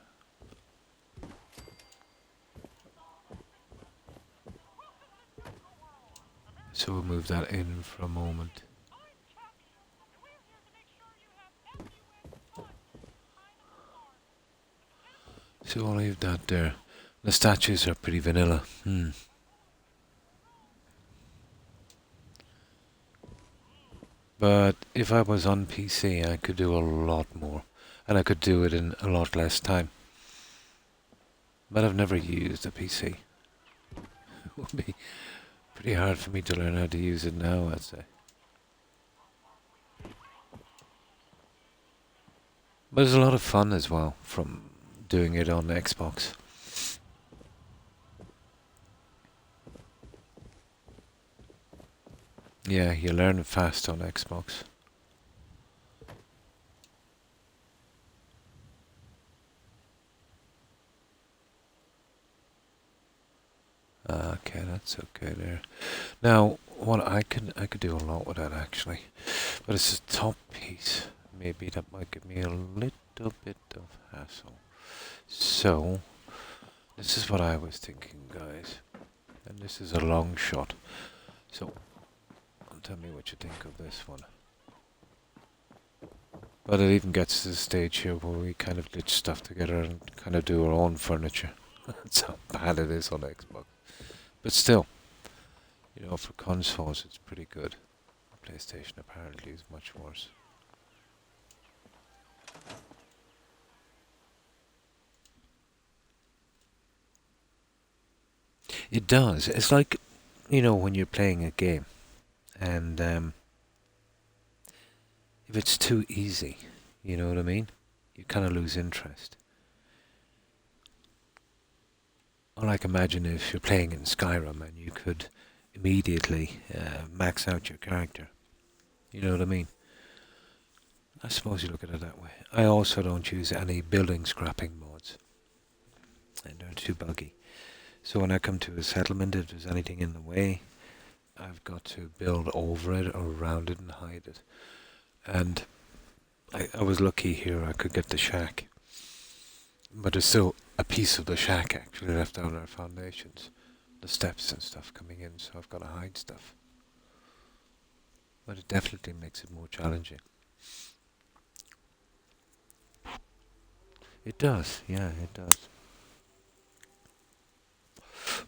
[SPEAKER 1] So we'll move that in for a moment. So I'll leave that there. The statues are pretty vanilla. But if I was on PC, I could do a lot more. And I could do it in a lot less time. But I've never used a PC. It would be pretty hard for me to learn how to use it now, I'd say. But it's a lot of fun as well from doing it on Xbox. Yeah, you learn fast on Xbox. Okay, that's okay there. Now, what I could do a lot with that actually, but it's a top piece. Maybe that might give me a little bit of hassle. So, this is what I was thinking, guys. And this is a long shot. So, tell me what you think of this one. But it even gets to the stage here where we kind of glitch stuff together and kind of do our own furniture. That's how bad it is on Xbox. But still, you know, for consoles it's pretty good. PlayStation apparently is much worse. It does. It's like, you know, when you're playing a game and if it's too easy, you know what I mean? You kind of lose interest. Or like imagine if you're playing in Skyrim and you could immediately max out your character. You know what I mean? I suppose you look at it that way. I also don't use any building scrapping mods. And they're too buggy. So when I come to a settlement, if there's anything in the way, I've got to build over it or around it and hide it. And I was lucky here, I could get the shack. But there's still a piece of the shack actually left down our foundations. The steps and stuff coming in, so I've got to hide stuff. But it definitely makes it more challenging. It does, yeah, it does.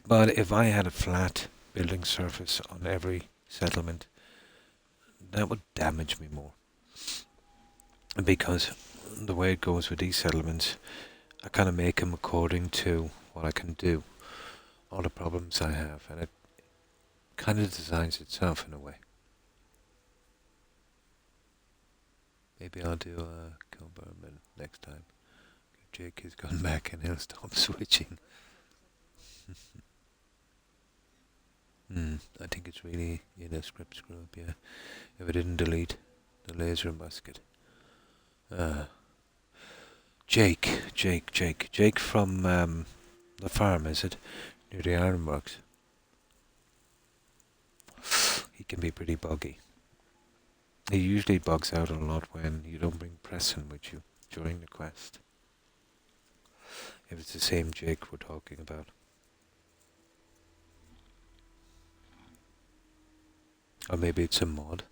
[SPEAKER 1] But if I had a flat building surface on every settlement, that would damage me more. Because the way it goes with these settlements, I kind of make them according to what I can do, all the problems I have, and it kind of designs itself in a way. Maybe I'll do a Kilburn next time. Jake has gone back and he'll stop switching. I think it's really in a script screw up, yeah. If I didn't delete the laser musket. Jake from the farm, is it? Near the ironworks. He can be pretty buggy. He usually bugs out a lot when you don't bring Preston with you during the quest. If it's the same Jake we're talking about. Or maybe it's a mod.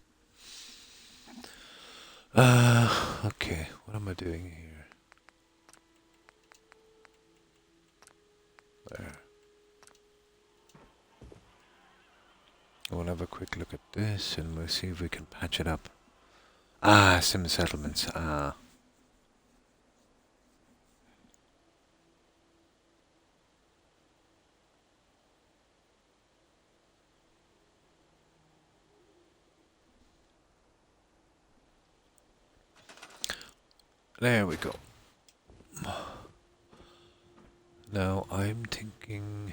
[SPEAKER 1] Okay, what am I doing here? There. We'll have a quick look at this and we'll see if we can patch it up. Ah, sim settlements. Ah. There we go. Now I'm thinking...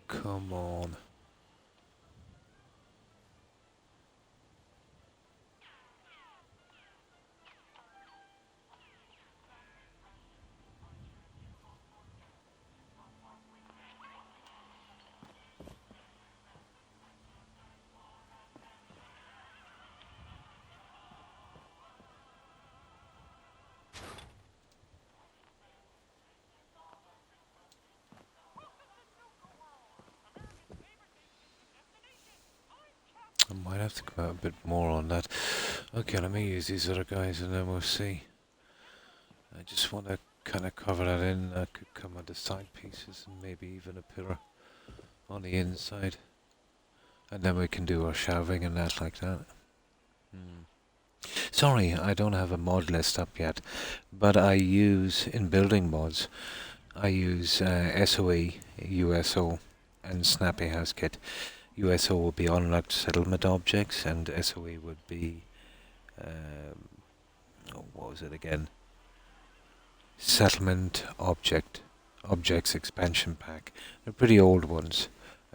[SPEAKER 1] Come on. I might have to come out a bit more on that. Okay, let me use these other guys and then we'll see. I just want to kind of cover that in. I could come on the side pieces and maybe even a pillar on the inside. And then we can do our shelving and that like that. Sorry, I don't have a mod list up yet. But I use, in building mods, I use SOE, USO and Snappy House Kit. USO would be unlocked settlement objects and SOE would be, what was it again? Settlement objects expansion pack. They're pretty old ones.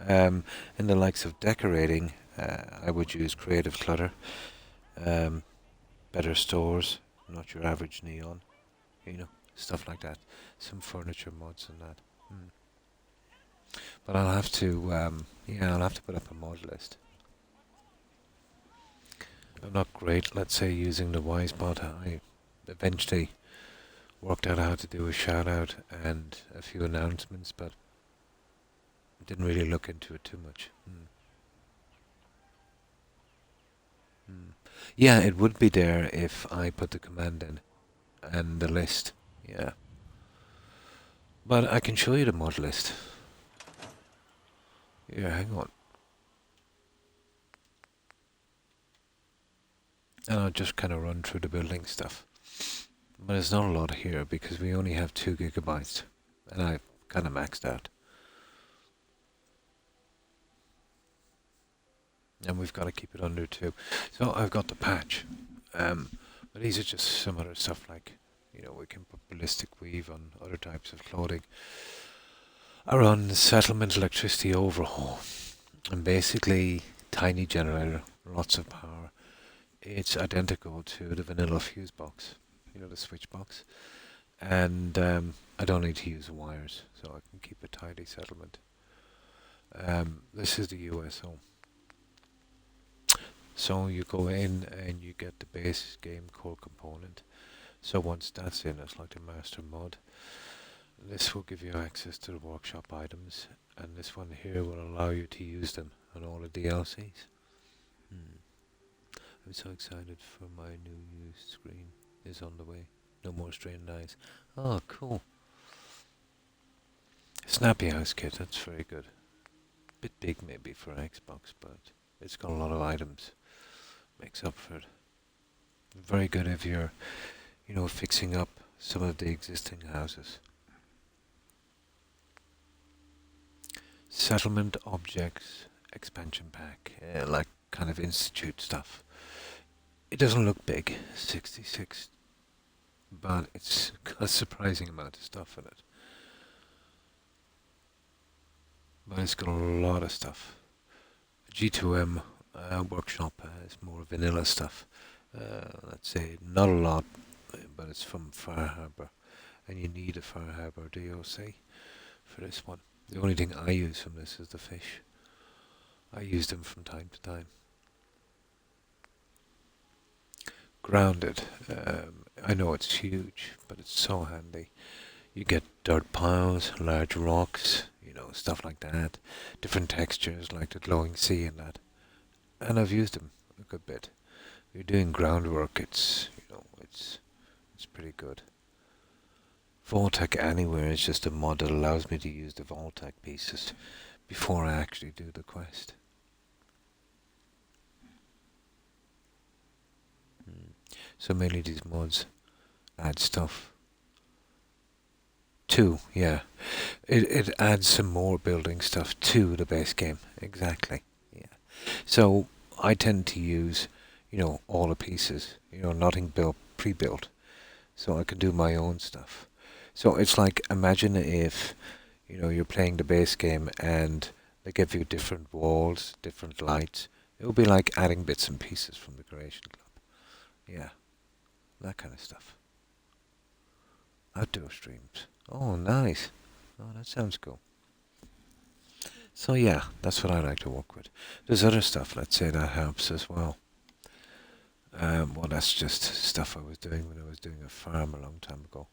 [SPEAKER 1] In the likes of decorating, I would use Creative Clutter, Better Stores, not your average neon, you know, stuff like that. Some furniture mods and that. But I'll have to, I'll have to put up a mod list. I'm not great, let's say, using the Wisebot. I eventually worked out how to do a shout out and a few announcements, but didn't really look into it too much. Yeah, it would be there if I put the command in and the list. Yeah. But I can show you the mod list. Yeah, hang on. And I'll just kind of run through the building stuff. But there's not a lot here because we only have 2 gigabytes. And I kind of maxed out. And we've got to keep it under 2. So I've got the patch. But these are just some other stuff like, you know, we can put ballistic weave on other types of clothing. I run settlement electricity overhaul. And basically, tiny generator, lots of power. It's identical to the vanilla fuse box, you know, the switch box. And I don't need to use wires, so I can keep a tidy settlement. This is the USO. So you go in and you get the base game core component. So once that's in, it's like the master mod. This will give you access to the workshop items, and this one here will allow you to use them on all the DLCs. I'm so excited for my new screen is on the way. No more strained eyes. Oh, cool. Snappy House kit, that's very good. Bit big maybe for Xbox, but it's got a lot of items. Makes up for it. Very good if you're, fixing up some of the existing houses. Settlement objects expansion pack, like kind of institute stuff. It doesn't look big, 66, but it's got a surprising amount of stuff in it. But it's got a lot of stuff. G2M workshop has more vanilla stuff. Let's say not a lot, but it's from Fire Harbor, and you need a Fire Harbor DOC for this one. The only thing I use from this is the fish. I use them from time to time. Grounded. I know it's huge, but it's so handy. You get dirt piles, large rocks, stuff like that. Different textures like the glowing sea and that. And I've used them a good bit. If you're doing groundwork, it's pretty good. Vaultec Anywhere is just a mod that allows me to use the Vaultec pieces before I actually do the quest. So mainly these mods add stuff. Yeah. It adds some more building stuff to the base game. Exactly. Yeah. So I tend to use, all the pieces, nothing pre-built. So I can do my own stuff. So it's like, imagine if, you're playing the base game and they give you different walls, different lights. It would be like adding bits and pieces from the Creation Club. Yeah, that kind of stuff. Outdoor streams. Oh, nice. Oh, that sounds cool. So yeah, that's what I like to work with. There's other stuff, let's say, that helps as well. Well, that's just stuff I was doing when I was doing a farm a long time ago.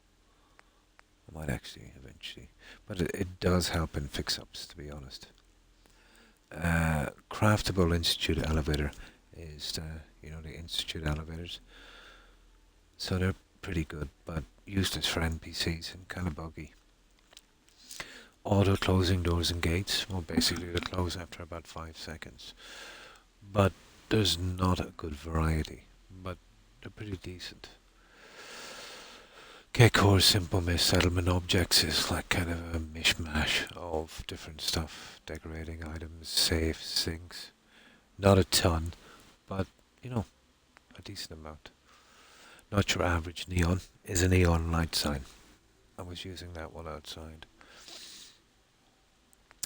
[SPEAKER 1] I might actually eventually, but it does help in fix-ups, to be honest. Craftable Institute elevator is the Institute elevators. So they're pretty good, but useless for NPCs and kind of buggy. Auto closing doors and gates. Well, basically they close after about 5 seconds. But there's not a good variety, but they're pretty decent. K-Core Simple Miss Settlement Objects is like kind of a mishmash of different stuff. Decorating items, safes, sinks. Not a ton, but, a decent amount. Not your average neon is a neon light sign. I was using that one outside.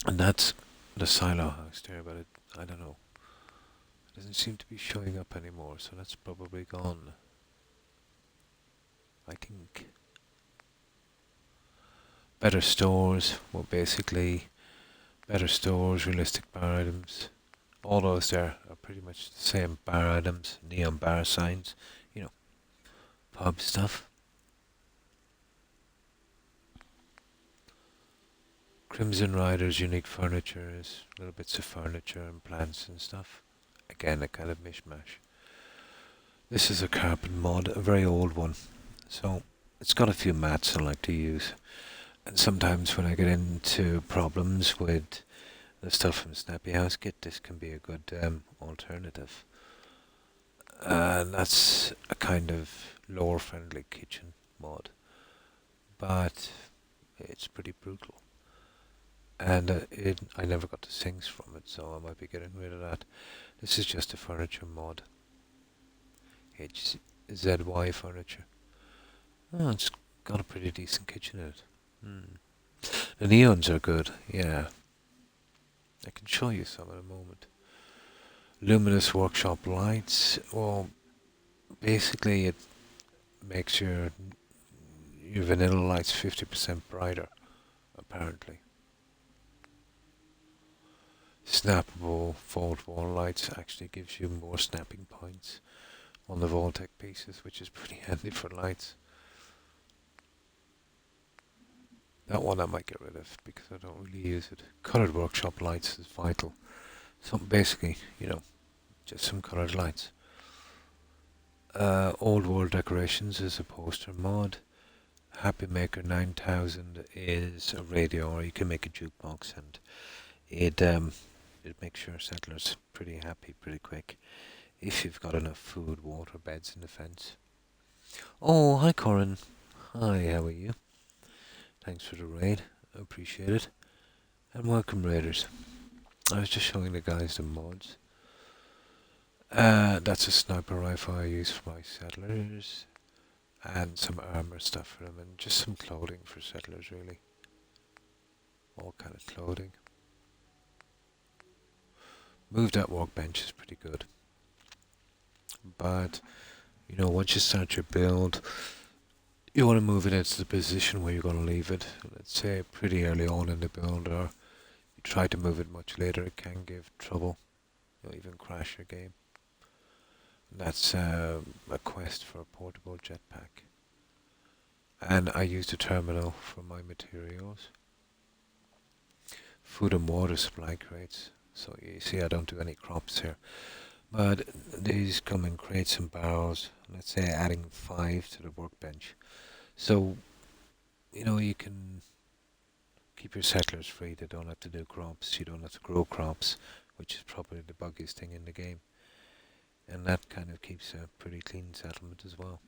[SPEAKER 1] And that's the silo house there, but I don't know. It doesn't seem to be showing up anymore, so that's probably gone. I think. Better stores, well basically, better stores, realistic bar items. All those there are pretty much the same bar items, neon bar signs, pub stuff. Crimson Riders, unique furnitures, little bits of furniture and plants and stuff. Again, a kind of mishmash. This is a carpet mod, a very old one. So, it's got a few mats I like to use. And sometimes when I get into problems with the stuff from Snappy House Kit, this can be a good alternative. And that's a kind of lower friendly kitchen mod. But it's pretty brutal. And I never got the sinks from it, so I might be getting rid of that. This is just a furniture mod. HZY furniture. Oh, it's got a pretty decent kitchen in it. The neons are good, yeah. I can show you some in a moment. Luminous workshop lights. Well, basically it makes your vanilla lights 50% brighter, apparently. Snappable vault wall lights actually gives you more snapping points on the Vaultec pieces, which is pretty handy for lights. That one I might get rid of because I don't really use it. Coloured workshop lights is vital. So basically, just some coloured lights. Old world decorations is a poster mod. Happy Maker 9000 is a radio, or you can make a jukebox, and it makes your settlers pretty happy pretty quick if you've got enough food, water, beds, and a fence. Oh, hi Corin. Hi, how are you? Thanks for the raid. I appreciate it. And welcome, raiders. I was just showing the guys the mods. That's a sniper rifle I use for my settlers, and some armor stuff for them, and just some clothing for settlers, really. All kind of clothing. Move that workbench is pretty good. But, you know, once you start your build, you want to move it into the position where you're going to leave it. Let's say pretty early on in the build, or you try to move it much later, it can give trouble. You'll even crash your game. That's a quest for a portable jetpack. And I use the terminal for my materials. Food and water supply crates. So you see I don't do any crops here. But these come in crates and barrels. Let's say adding 5 to the workbench. So, you know, you can keep your settlers free. They don't have to do crops. You don't have to grow crops, which is probably the buggiest thing in the game. And that kind of keeps a pretty clean settlement as well.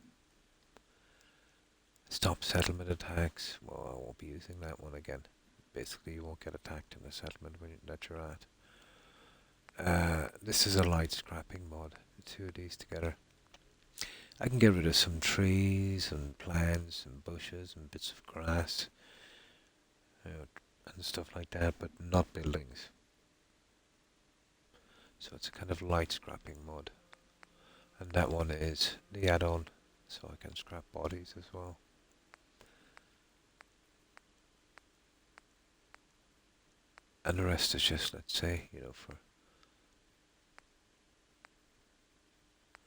[SPEAKER 1] Stop settlement attacks. Well, I won't be using that one again. Basically, you won't get attacked in the settlement that you're at. This is a light scrapping mod. The two of these together. I can get rid of some trees and plants and bushes and bits of grass, and stuff like that, but not buildings. So it's a kind of light scrapping mod. And that one is the add-on, so I can scrap bodies as well. And the rest is just, let's say, you know, for...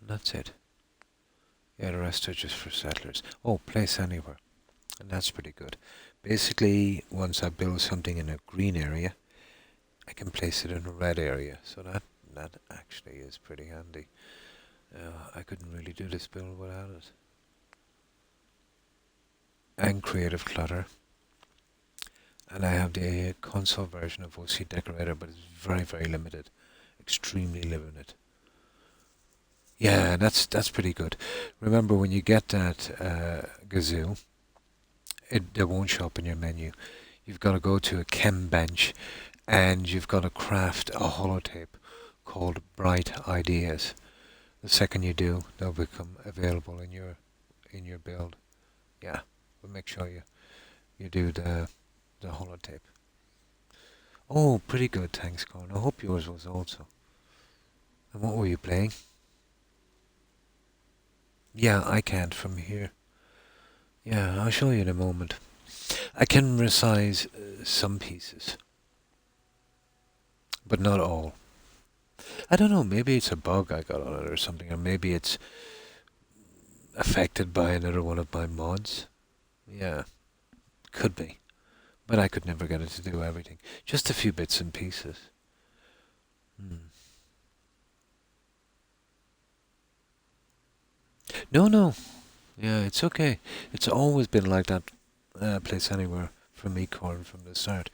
[SPEAKER 1] And that's it. Yeah, the rest are just for settlers. Oh, place anywhere. And that's pretty good. Basically, once I build something in a green area, I can place it in a red area. So that actually is pretty handy. I couldn't really do this build without it. And creative clutter. And I have the console version of OC Decorator, but it's very, very limited. Extremely limited. Yeah, that's pretty good. Remember, when you get that gazoo, it won't show up in your menu. You've got to go to a chem bench, and you've got to craft a holotape called Bright Ideas. The second you do, they'll become available in your build. Yeah, but make sure you do the holotape. Oh, pretty good, thanks, Colin. I hope yours was also. And what were you playing? Yeah, I can't from here. Yeah, I'll show you in a moment. I can resize some pieces, but not all. I don't know, maybe it's a bug I got on it or something, or maybe it's affected by another one of my mods. Yeah, could be. But I could never get it to do everything. Just a few bits and pieces. No. Yeah, it's okay. It's always been like that place anywhere for me, Corin, from the start.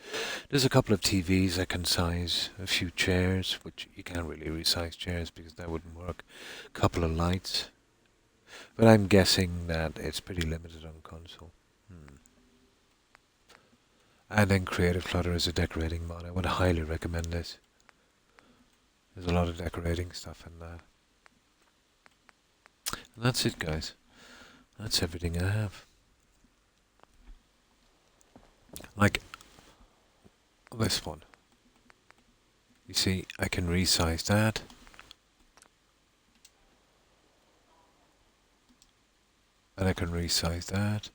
[SPEAKER 1] There's a couple of TVs I can size, a few chairs, which you can't really resize chairs because that wouldn't work. A couple of lights. But I'm guessing that it's pretty limited on console. And then Creative Clutter is a decorating mod. I would highly recommend this. There's a lot of decorating stuff in that. And that's it, guys. That's everything I have. Like this one. You see, I can resize that. And I can resize that.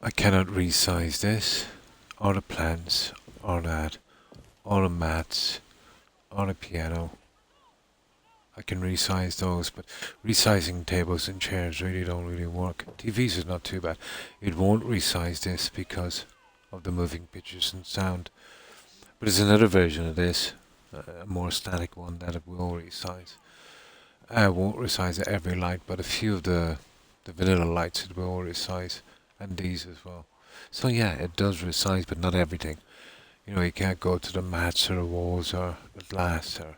[SPEAKER 1] I cannot resize this, or the plants, or that, or the mats, or the piano. I can resize those, but resizing tables and chairs really don't really work. TVs is not too bad. It won't resize this because of the moving pictures and sound. But there's another version of this, a more static one that it will resize. I won't resize every light, but a few of the The vanilla lights it will all resize, and these as well. So yeah, it does resize, but not everything. You know, you can't go to the mats or the walls or the glass or,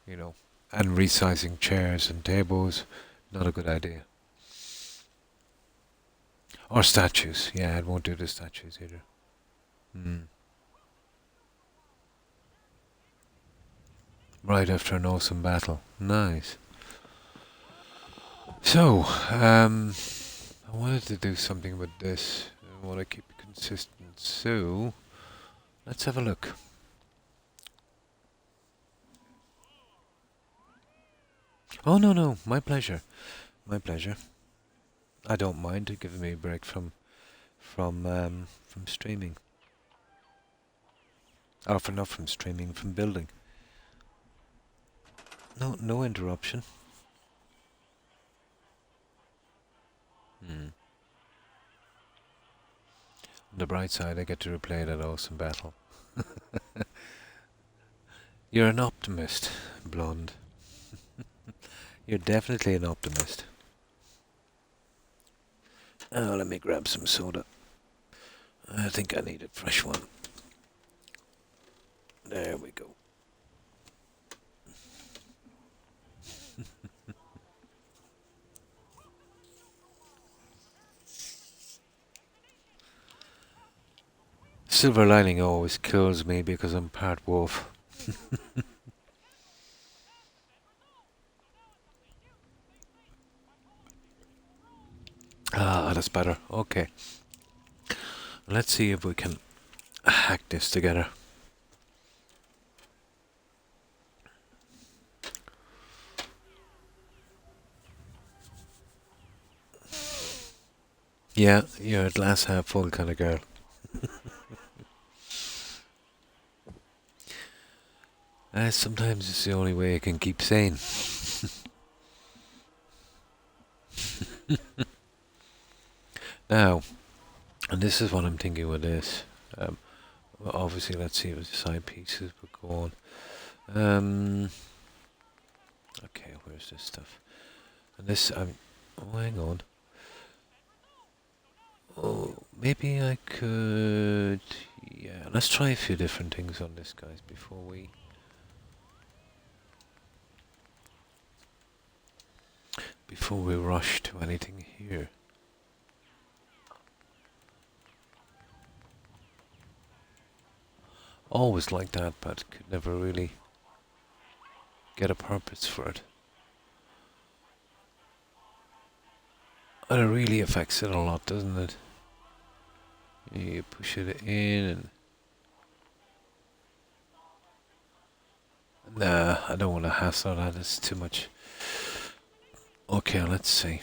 [SPEAKER 1] you know, and resizing chairs and tables, not a good idea. Or statues. Yeah, it won't do the statues either. Hmm. Right after an awesome battle. Nice. So, I wanted to do something with this. I want to keep it consistent. So, let's have a look. Oh no no, my pleasure. My pleasure. I don't mind it giving me a break from streaming. Oh, for not from streaming, from building. No interruption. Hmm. On the bright side, I get to replay that awesome battle. You're an optimist, blonde. You're definitely an optimist. Oh, let me grab some soda. I think I need a fresh one. There we go. Silver lining always kills me because I'm part wolf. Ah, that's better. Okay. Let's see if we can hack this together. Yeah, you're a glass half full kind of girl. Sometimes it's the only way I can keep sane. Now, and this is what I'm thinking with this. Well, obviously, let's see if the side pieces will go on. Okay, where's this stuff? And this, oh, hang on. Oh, maybe I could. Yeah, let's try a few different things on this, guys, before we rush to anything here. Always like that, but could never really get a purpose for it. And it really affects it a lot, doesn't it? You push it in and... Nah, I don't want to hassle that, it's too much. Okay, let's see.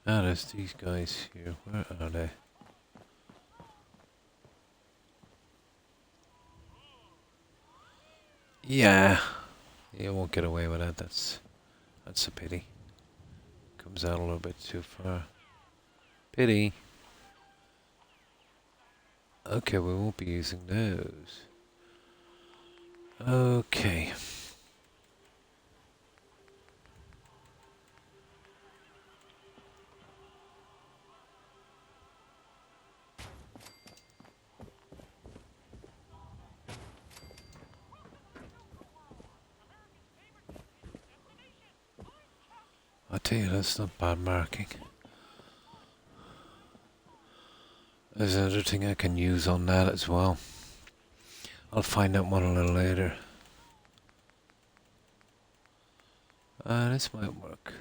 [SPEAKER 1] Ah, there's these guys here. Where are they? Yeah, you won't get away with that. That's a pity. Comes out a little bit too far. Pity. Okay, we won't be using those. Okay. I tell you, that's not bad marking. There's another thing I can use on that as well. I'll find that one a little later. This might work.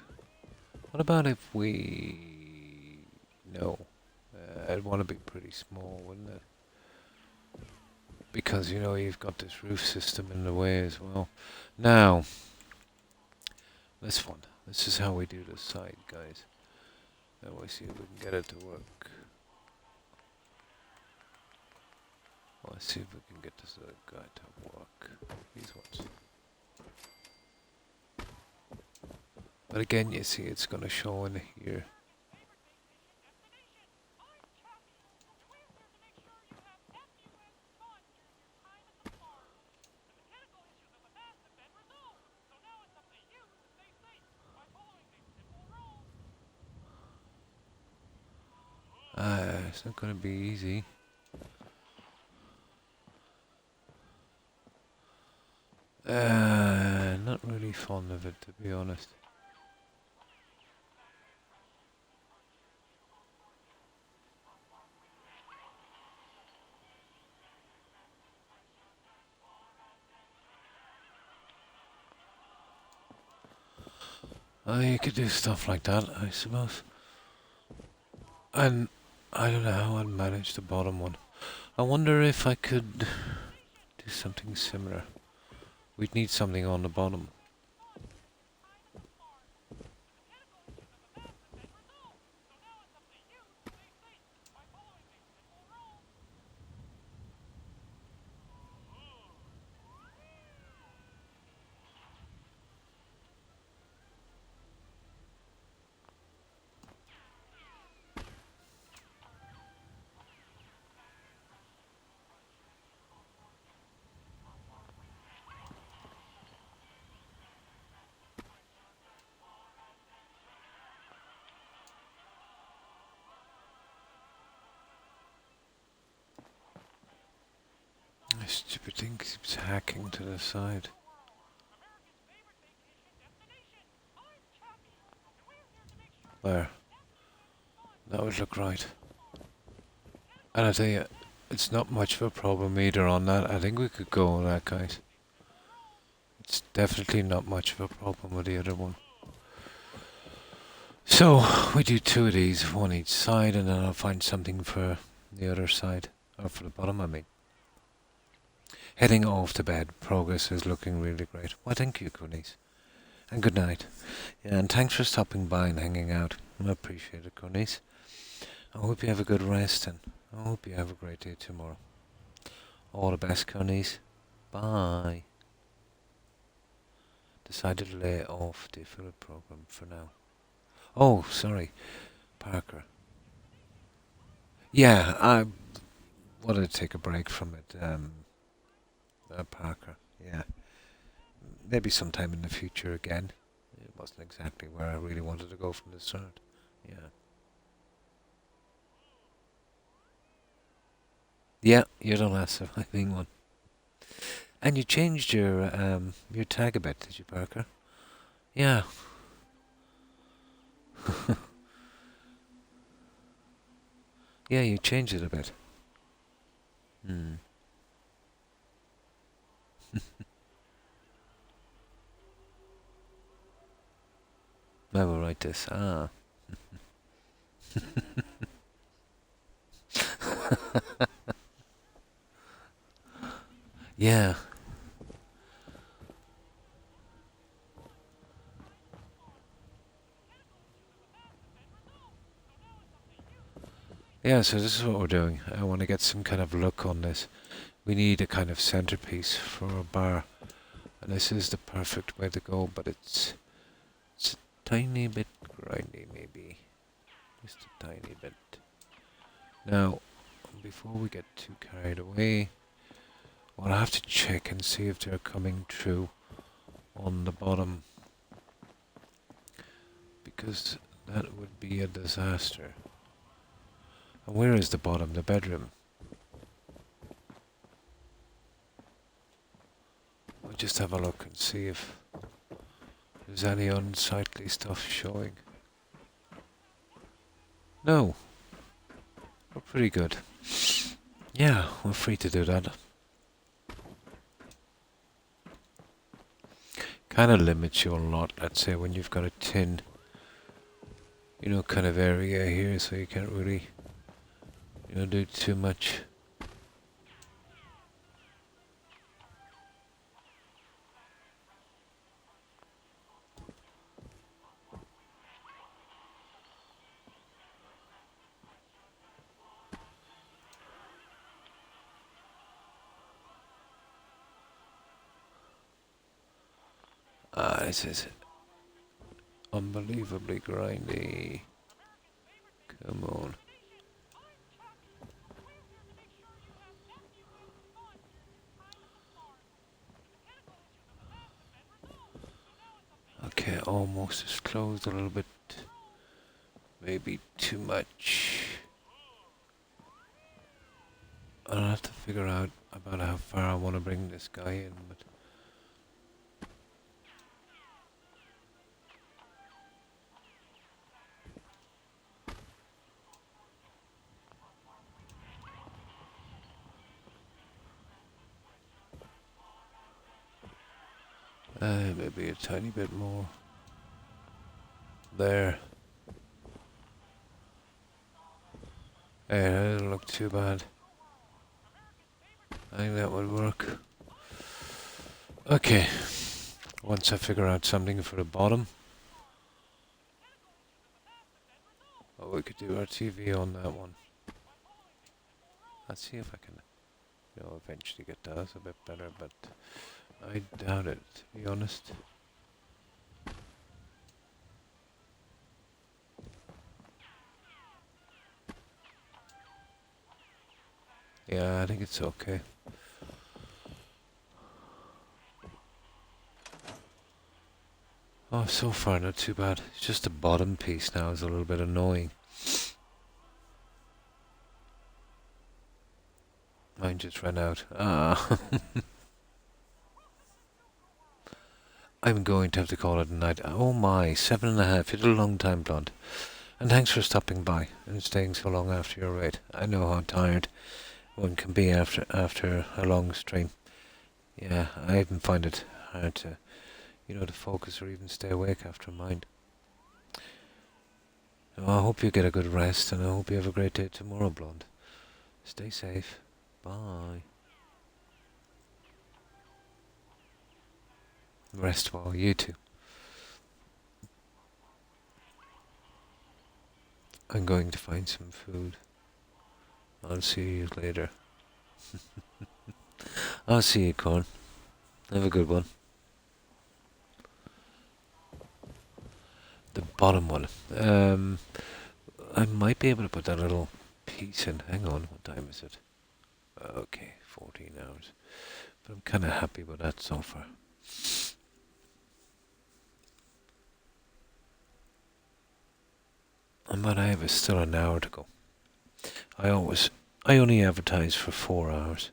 [SPEAKER 1] What about if we... No. I'd want to be pretty small, wouldn't it? Because, you know, you've got this roof system in the way as well. Now, this one. This is how we do the side, guys. Now we see if we can get it to work. Let's see if we can get this other guy to work. These ones. But again, you see it's going to show in here. it's not gonna be easy. Not really fond of it, to be honest. You could do stuff like that, I suppose. And I don't know how I'd manage the bottom one. I wonder if I could do something similar. We'd need something on the bottom. This stupid thing keeps hacking to the side. There. That would look right. And I tell you, it's not much of a problem either on that. I think we could go on that, guys. It's definitely not much of a problem with the other one. So, we do 2 of these, one each side, and then I'll find something for the other side. Or for the bottom, I mean. Heading off to bed. Progress is looking really great. Well, thank you, Cornice. And good night. Yeah, and thanks for stopping by and hanging out. I appreciate it, Cornice. I hope you have a good rest, and I hope you have a great day tomorrow. All the best, Cornice. Bye. Decided to lay off the affiliate program for now. Oh, sorry, Parker. Yeah, I wanted to take a break from it, Parker. Yeah, maybe sometime in the future again. It wasn't exactly where I really wanted to go from the start. Yeah. Yeah, you're the last surviving one. And you changed your tag a bit, did you, Parker? Yeah. Yeah, you changed it a bit. Hmm. I will write this. Ah. Yeah. Yeah, so this is what we're doing. I want to get some kind of look on this. We need a kind of centerpiece for a bar. And this is the perfect way to go, but it's a tiny bit grindy, maybe. Just a tiny bit. Now, before we get too carried away, well, I have to check and see if they're coming through on the bottom, because that would be a disaster. And where is the bottom? The bedroom. We'll just have a look and see if there's any unsightly stuff showing. No. We're pretty good. Yeah, we're free to do that. Kind of limits you a lot, let's say, when you've got a tin, kind of area here, so you can't really, do too much. This is unbelievably grindy. Come on. Okay, almost is closed a little bit. Maybe too much. I'll have to figure out about how far I want to bring this guy in, but maybe a tiny bit more. There. Hey, that doesn't look too bad. I think that would work. Okay. Once I figure out something for the bottom. Oh, we could do our TV on that one. Let's see if I can, eventually get that a bit better, but I doubt it, to be honest. Yeah, I think it's okay. Oh, so far not too bad. It's just the bottom piece now is a little bit annoying. Mine just ran out. Ah. I'm going to have to call it a night. Oh my, 7.5. You did a long time, Blonde. And thanks for stopping by and staying so long after your raid. I know how tired one can be after a long stream. Yeah, I even find it hard to, to focus or even stay awake after mine. Well, I hope you get a good rest, and I hope you have a great day tomorrow, Blonde. Stay safe. Bye. Rest well, you too. I'm going to find some food. I'll see you later. I'll see you, Corn. Have a good one. The bottom one. I might be able to put that little piece in. Hang on, what time is it? Okay, 14 hours. But I'm kind of happy with that so far. But I have still an hour to go. I only advertise for 4 hours,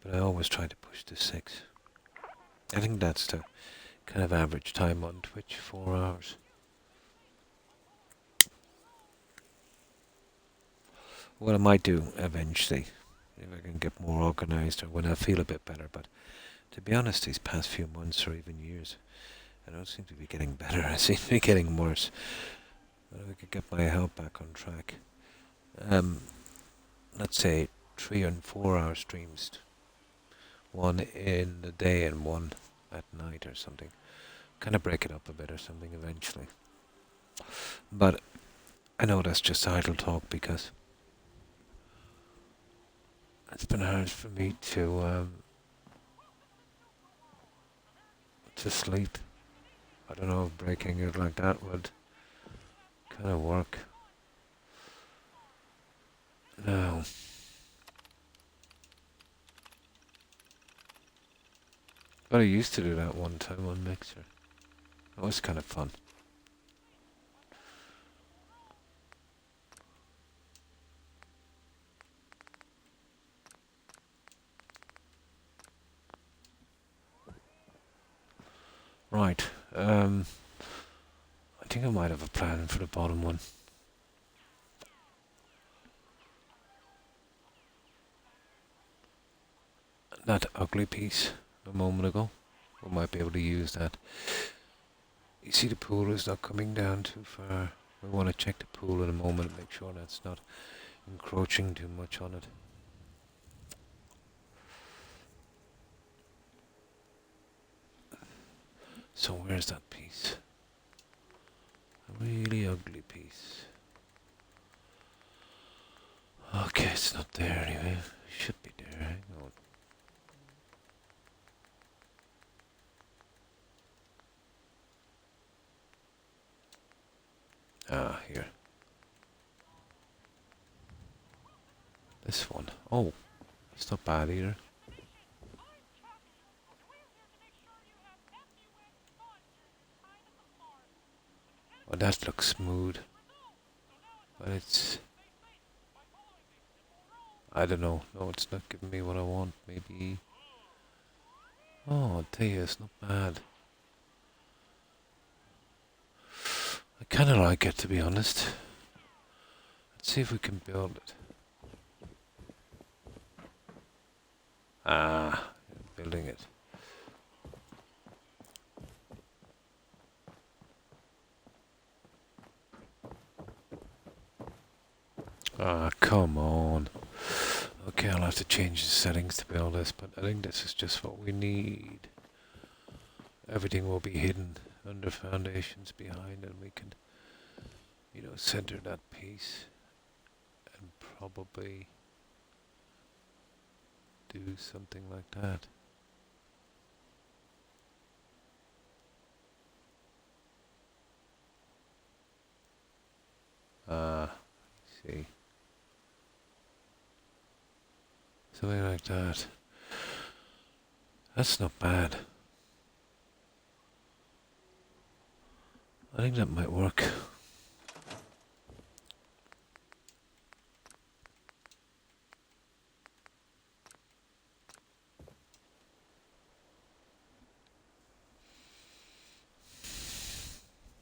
[SPEAKER 1] but I always try to push to 6. I think that's the kind of average time on Twitch, 4 hours. What I might do eventually, if I can get more organised or when I feel a bit better, but to be honest, these past few months or even years, I don't seem to be getting better, I seem to be getting worse. But if I could get my health back on track. Let's say 3 and 4 hour streams. One in the day and one at night or something. Kind of break it up a bit or something eventually. But I know that's just idle talk because it's been hard for me to sleep. I don't know if breaking it like that would kind of work. No. But I used to do that one time on Mixer. It was kind of fun. Right. I think I might have a plan for the bottom one. That ugly piece a moment ago. We might be able to use that. You see the pool is not coming down too far. We want to check the pool in a moment, make sure that's not encroaching too much on it. So where's that piece? A really ugly piece. Okay, it's not there anyway. It should be there. Hang on. Ah, here. This one. Oh, it's not bad either. Oh, that looks smooth. But it's... I don't know. No, it's not giving me what I want. Maybe. Oh, I'll tell you, it's not bad. I kind of like it, to be honest. Let's see if we can build it. Ah, building it. Ah, come on. Okay, I'll have to change the settings to build this, but I think this is just what we need. Everything will be hidden under foundations behind, and we can, center that piece and probably do something like that. See. Something like that. That's not bad. I think that might work.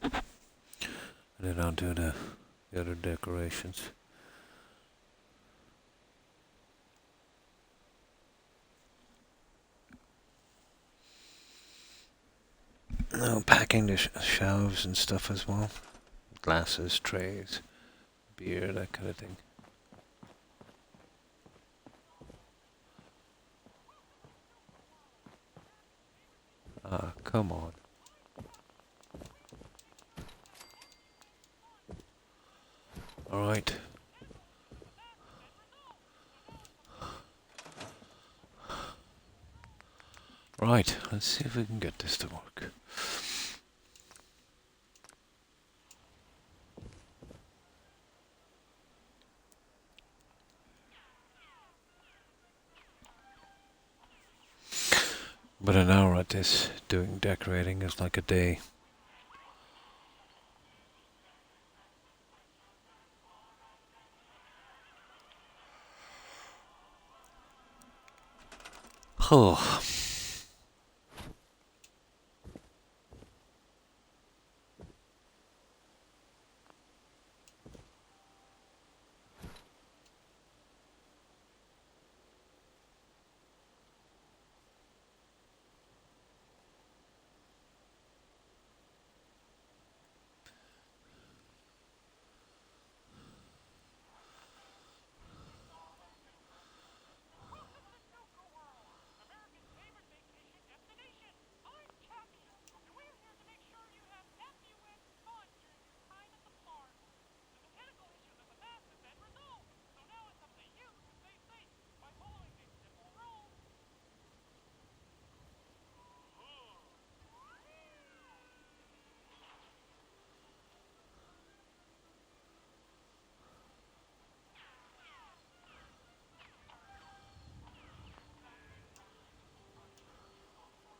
[SPEAKER 1] And then I'll do the other decorations. Now packing the shelves and stuff as well. Glasses, trays, beer, that kind of thing. Ah, come on. Alright. Right, let's see if we can get this to work. But an hour at this, doing decorating, is like a day. Oh.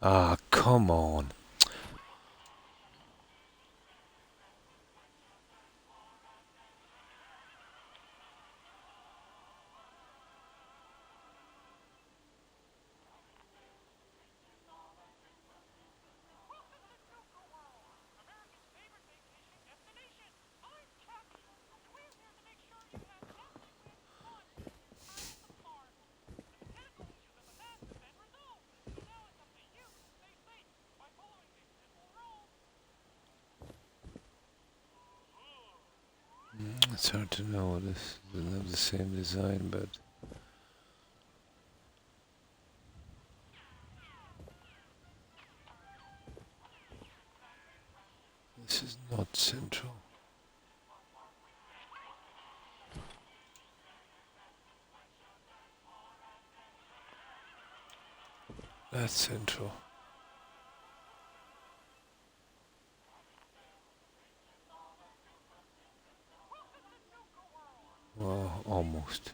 [SPEAKER 1] Ah, come on. It's hard to know. This doesn't have the same design, but this is not central. That's central. Well, almost.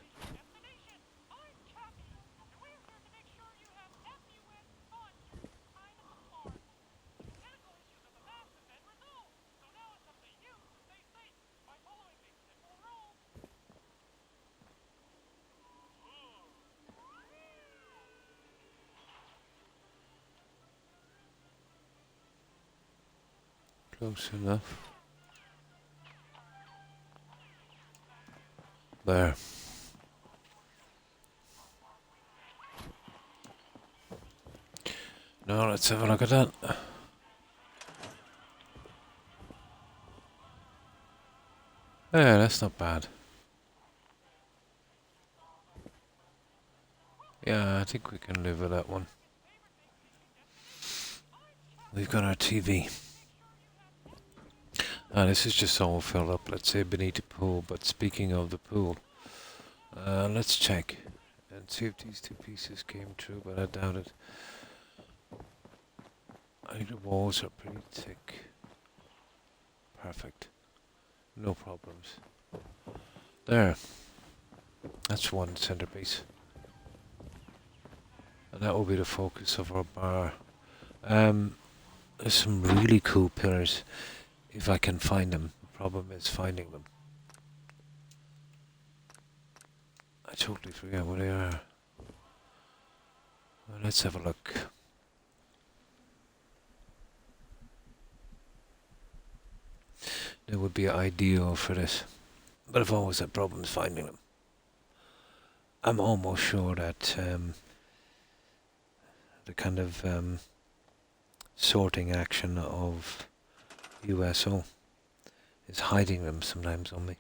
[SPEAKER 1] Close enough. There. Now let's have a look at that. Yeah, that's not bad. Yeah, I think we can live with that one. We've got our TV. This is just all filled up, let's say beneath the pool, but speaking of the pool, let's check and see if these two pieces came true, but I doubt it. I think the walls are pretty thick. Perfect. No problems. There. That's one centerpiece. And that will be the focus of our bar. There's some really cool pillars, if I can find them. The problem is finding them. I totally forget where they are. Well, let's have a look. They would be ideal for this, but I've always had problems finding them. I'm almost sure that the kind of sorting action of USO is hiding them sometimes on me.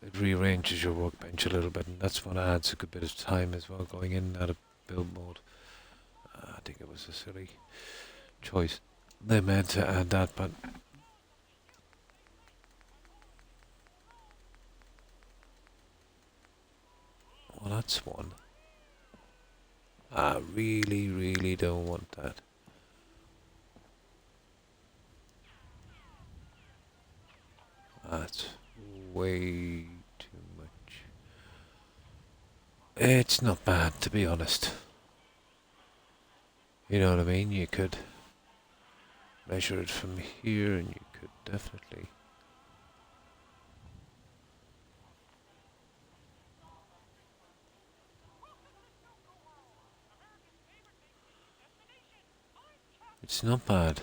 [SPEAKER 1] It rearranges your workbench a little bit, and that's what adds a good bit of time as well, going in and out of build mode. I think it was a silly choice they made to add that, but well, that's one. I really, really don't want that. That's way too much. It's not bad, to be honest. You know what I mean? You could measure it from here and you could definitely... It's not bad.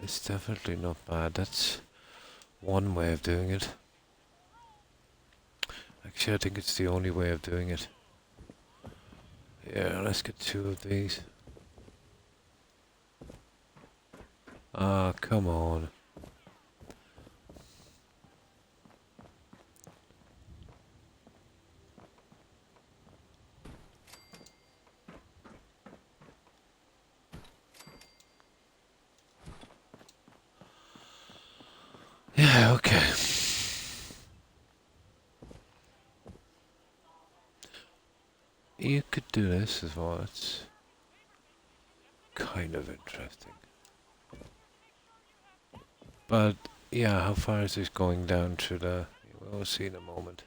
[SPEAKER 1] It's definitely not bad. That's one way of doing it. Actually, I think it's the only way of doing it. Yeah, let's get two of these. Ah, come on. Yeah, okay. You could do this as well. It's kind of interesting. But yeah, how far is this going down to the... We'll see in a moment.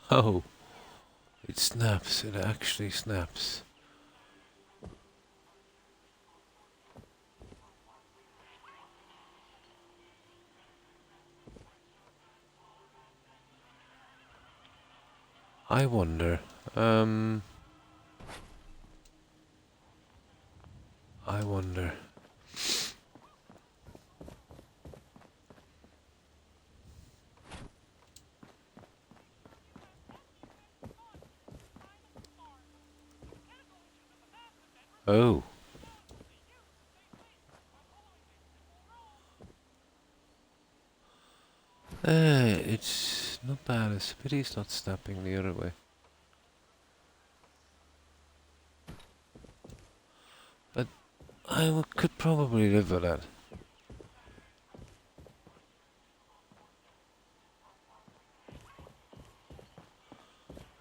[SPEAKER 1] Oh, it snaps. It actually snaps. I wonder. I wonder. Oh. It's not bad. It's a pity it's not snapping the other way. But I could probably live with that.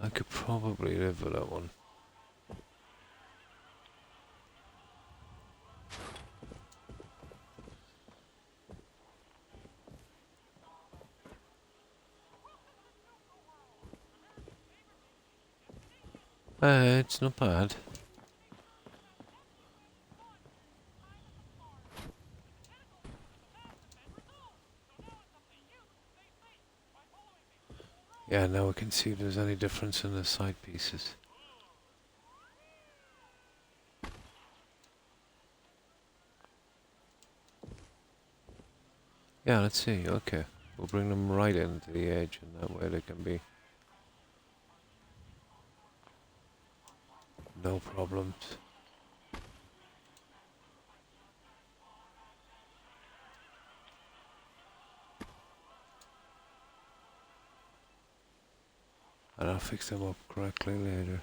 [SPEAKER 1] I could probably live with that one. It's not bad. Yeah, now we can see if there's any difference in the side pieces. Yeah, let's see. Okay. We'll bring them right into the edge, and that way they can be no problems. And I'll fix them up correctly later.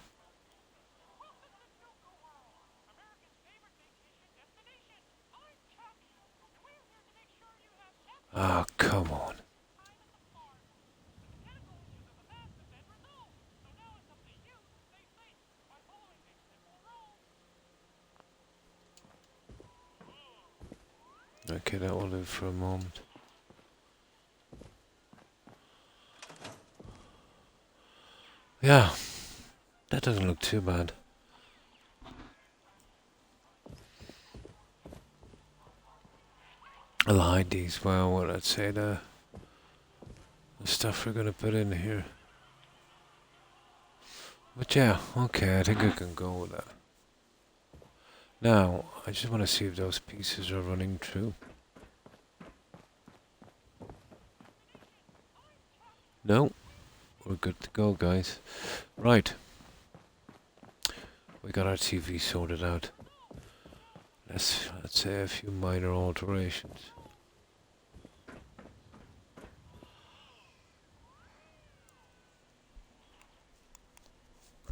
[SPEAKER 1] Ah, come on. Okay, that will do for a moment. Yeah, that doesn't look too bad. I'll hide these well, what I'd say the stuff we're gonna put in here. But yeah, okay, I think I can go with that. Now, I just want to see if those pieces are running true. No, we're good to go, guys. Right. We got our TV sorted out. Let's say a few minor alterations.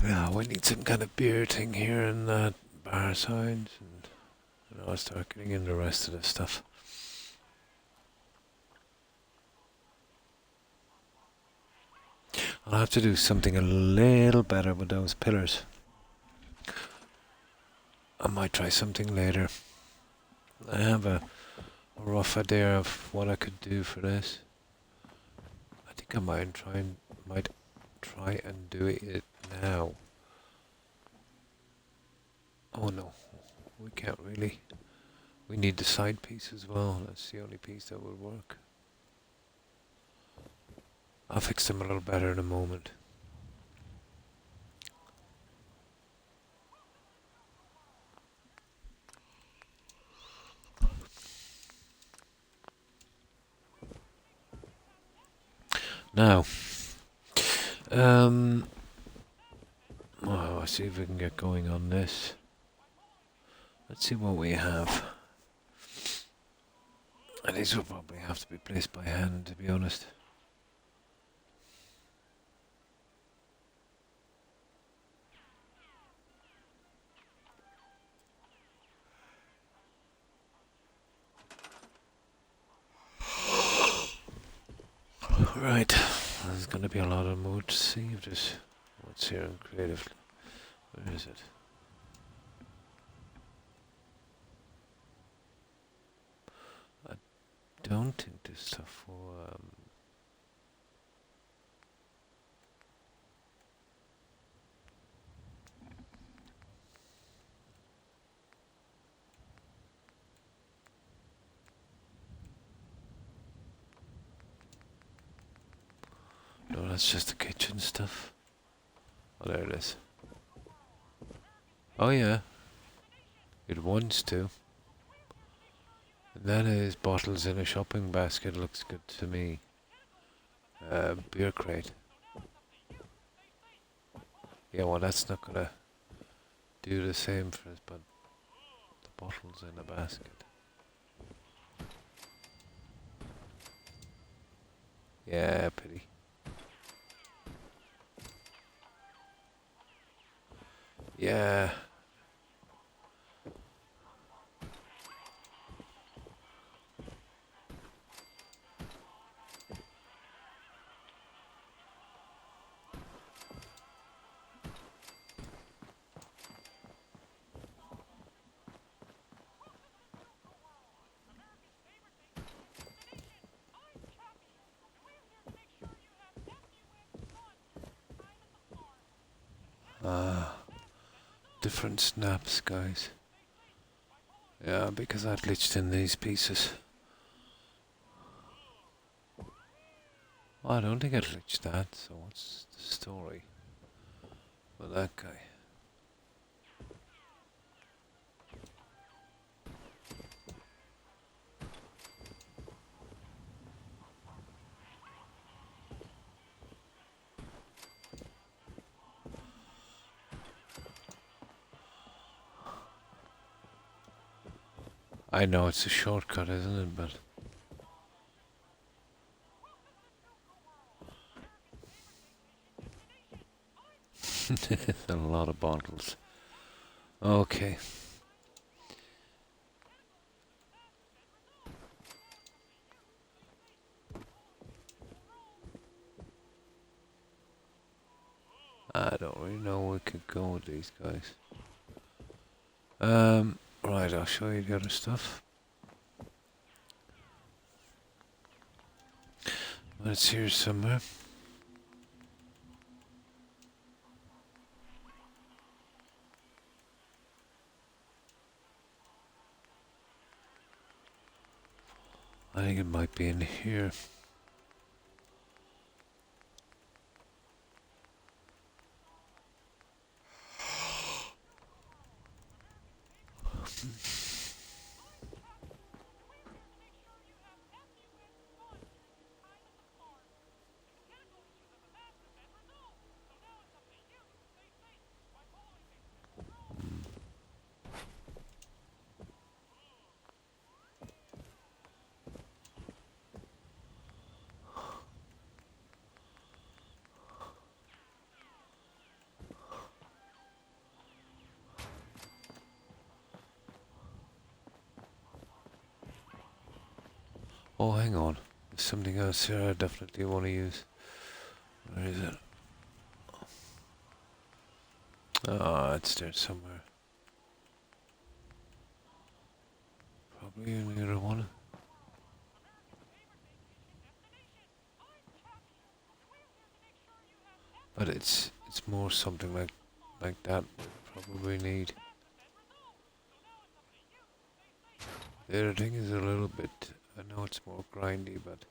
[SPEAKER 1] Yeah, we need some kind of beer thing here and that bar signs, and I'll start getting in the rest of the stuff. I'll have to do something a little better with those pillars. I might try something later. I have a rough idea of what I could do for this. I think I might try and do it now. Oh no, we can't really. We need the side piece as well. That's the only piece that would work. I'll fix them a little better in a moment. Now, well, let's see if we can get going on this. Let's see what we have. And these will probably have to be placed by hand, to be honest. Right, there's going to be a lot of more to see if there's what's here in creative. Where is it? I don't think this stuff will. No, that's just the kitchen stuff. Oh, there it is. Oh yeah, it wants to. And that is bottles in a shopping basket. Looks good to me. Beer crate. Yeah, well, that's not gonna do the same for us, but the bottles in a basket. Yeah, pity. Yeah. Ah. different snaps, guys. Yeah, because I glitched in these pieces. I don't think I glitched that, so what's the story with that guy? I know it's a shortcut, isn't it? But it's a lot of bottles. Okay. I don't really know where we could go with these guys. Right, I'll show you the other stuff. It's here somewhere. I think it might be in here. Oh, hang on. There's something else here I definitely want to use. Where is it? Ah, it's there somewhere. Probably in the other one. But it's more something like that we probably need. The other thing is a little bit, I know it's more grindy, but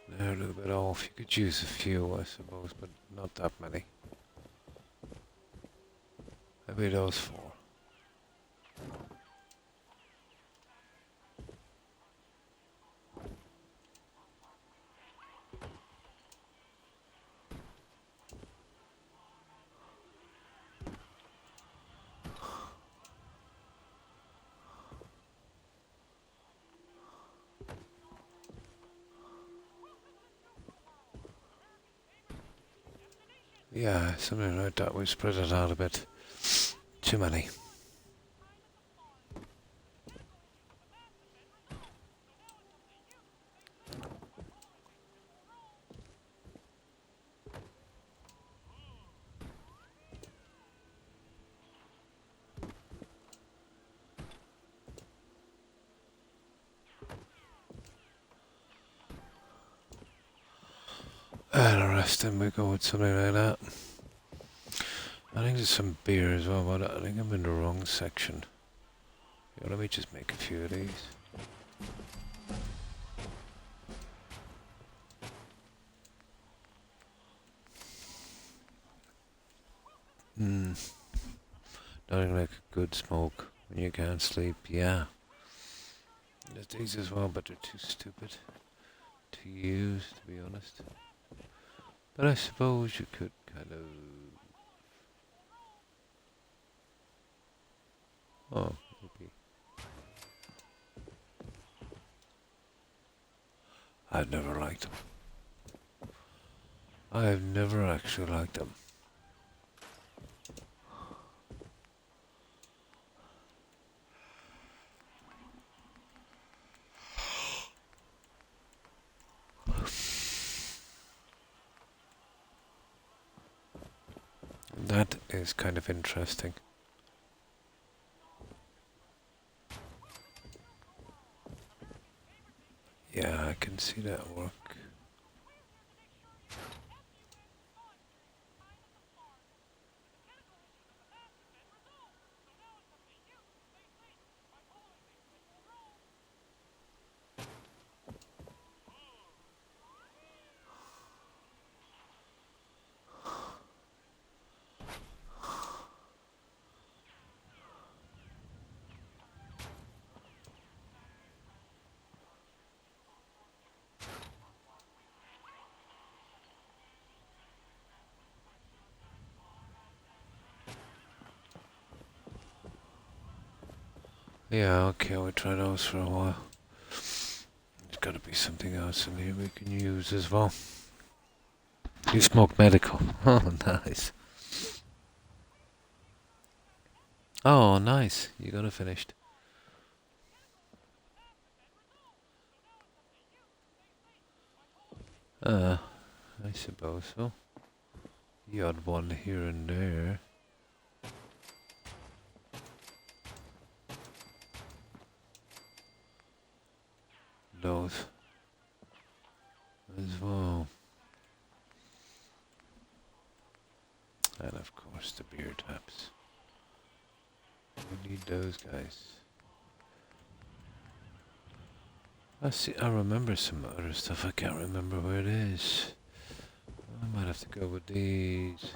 [SPEAKER 1] they're a little bit off. You could use a few, I suppose, but not that many. Maybe those four. Yeah, something like that. We spread it out a bit. Too many. And the rest then we go with something like that. I think there's some beer as well, but I think I'm in the wrong section. Yeah, let me just make a few of these. Nothing like a good smoke when you can't sleep. Yeah. There's these as well, but they're too stupid to use, to be honest. But I suppose you could kind of... Oh, maybe. I've never liked them. I've never actually liked them. That is kind of interesting. Yeah, I can see that work. Yeah, okay, we'll try those for a while. There's gotta be something else in here we can use as well. You smoke medical. Oh, nice. Oh, nice. You got it finished. I suppose so. The odd one here and there. Those as well. And of course the beer taps. We need those guys. I remember some other stuff. I can't remember where it is. I might have to go with these.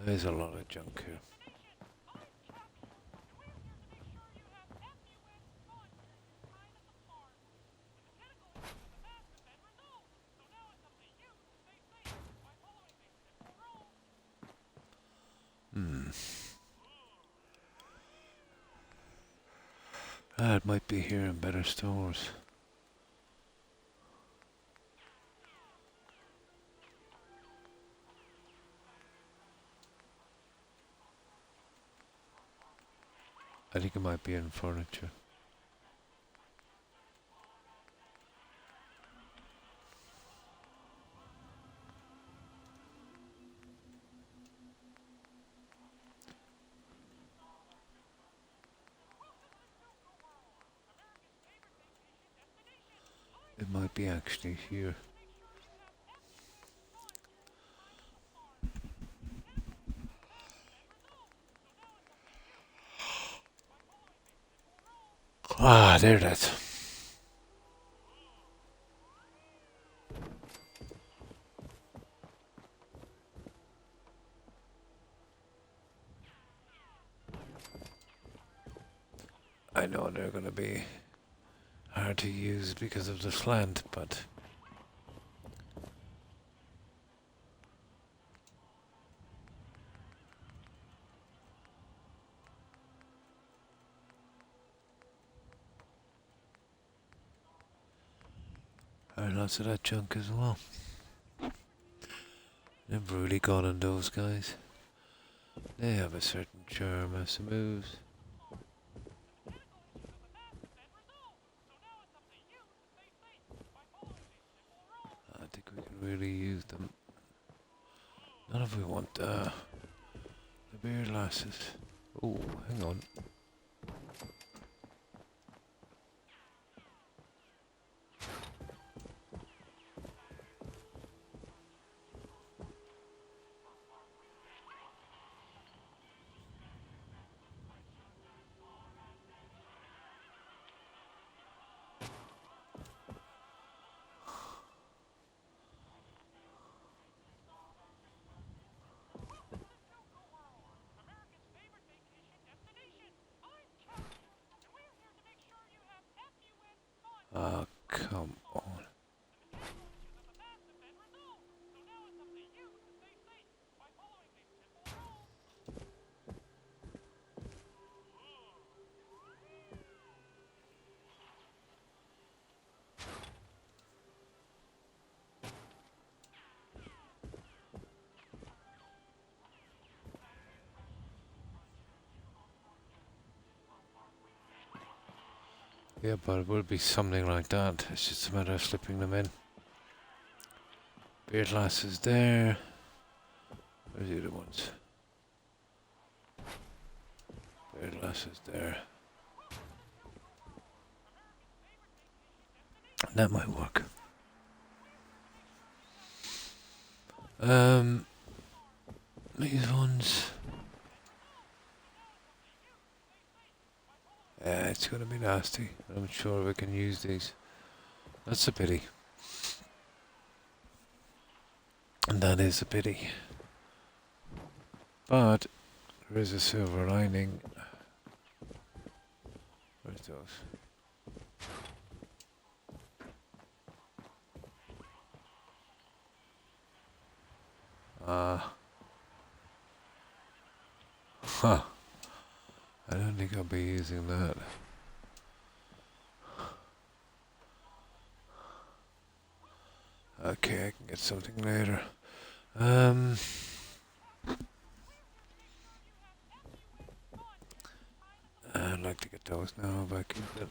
[SPEAKER 1] There's a lot of junk here. It might be here in better stores. I think it might be in furniture. It might be actually here. Ah, there it is. I know they're gonna be hard to use because of the slant, but there's lots of that junk as well. Never really got on those guys. They have a certain charm, I suppose. I think we can really use them. Not if we want the beer glasses. Oh, hang on. Ah, come on. Yeah, but it will be something like that. It's just a matter of slipping them in. Beer glasses there. Where's the other ones? Beer glasses there. That might work. These ones. Yeah, it's gonna be nasty. I'm sure we can use these. That's a pity. And that is a pity. But there is a silver lining. Where's those? Huh. I don't think I'll be using that. Okay, I can get something later. I'd like to get those now if I can get them.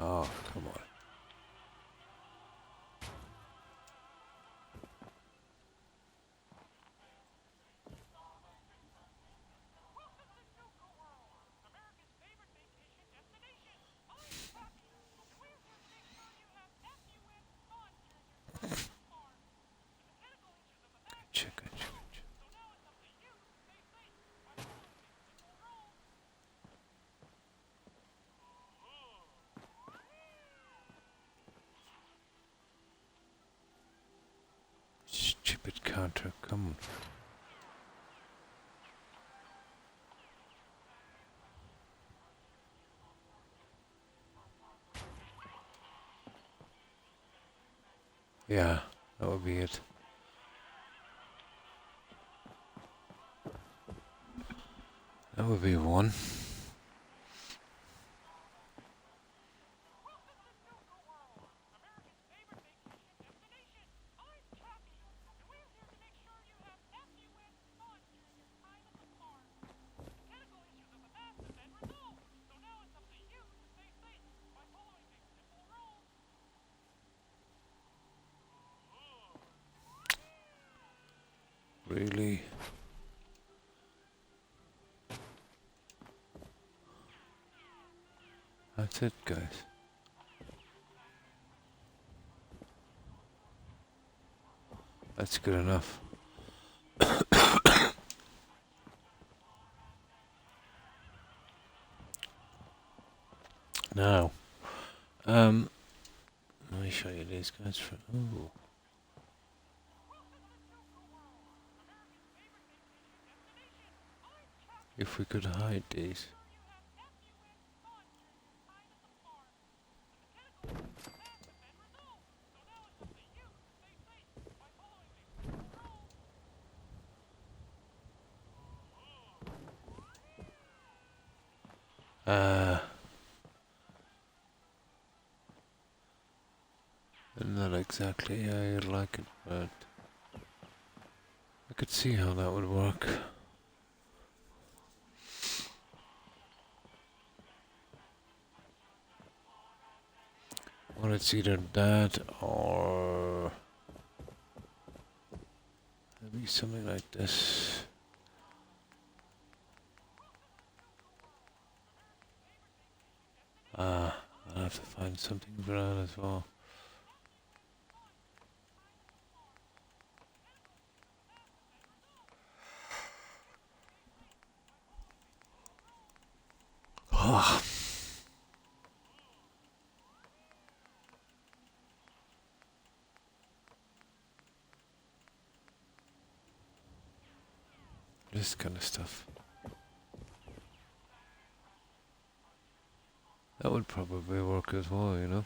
[SPEAKER 1] Oh, come on. Gotcha, gotcha, gotcha. Stupid counter, come on. Yeah, that would be it. That would be one. Really? That's it, guys. That's good enough. Now, let me show you these guys. Ooh. If we could hide these. Not exactly how you'd like it, but I could see how that would work. Well, it's either that or maybe something like this. I'll have to find something for that as well. Oh. This kind of stuff. That would probably work as well, you know?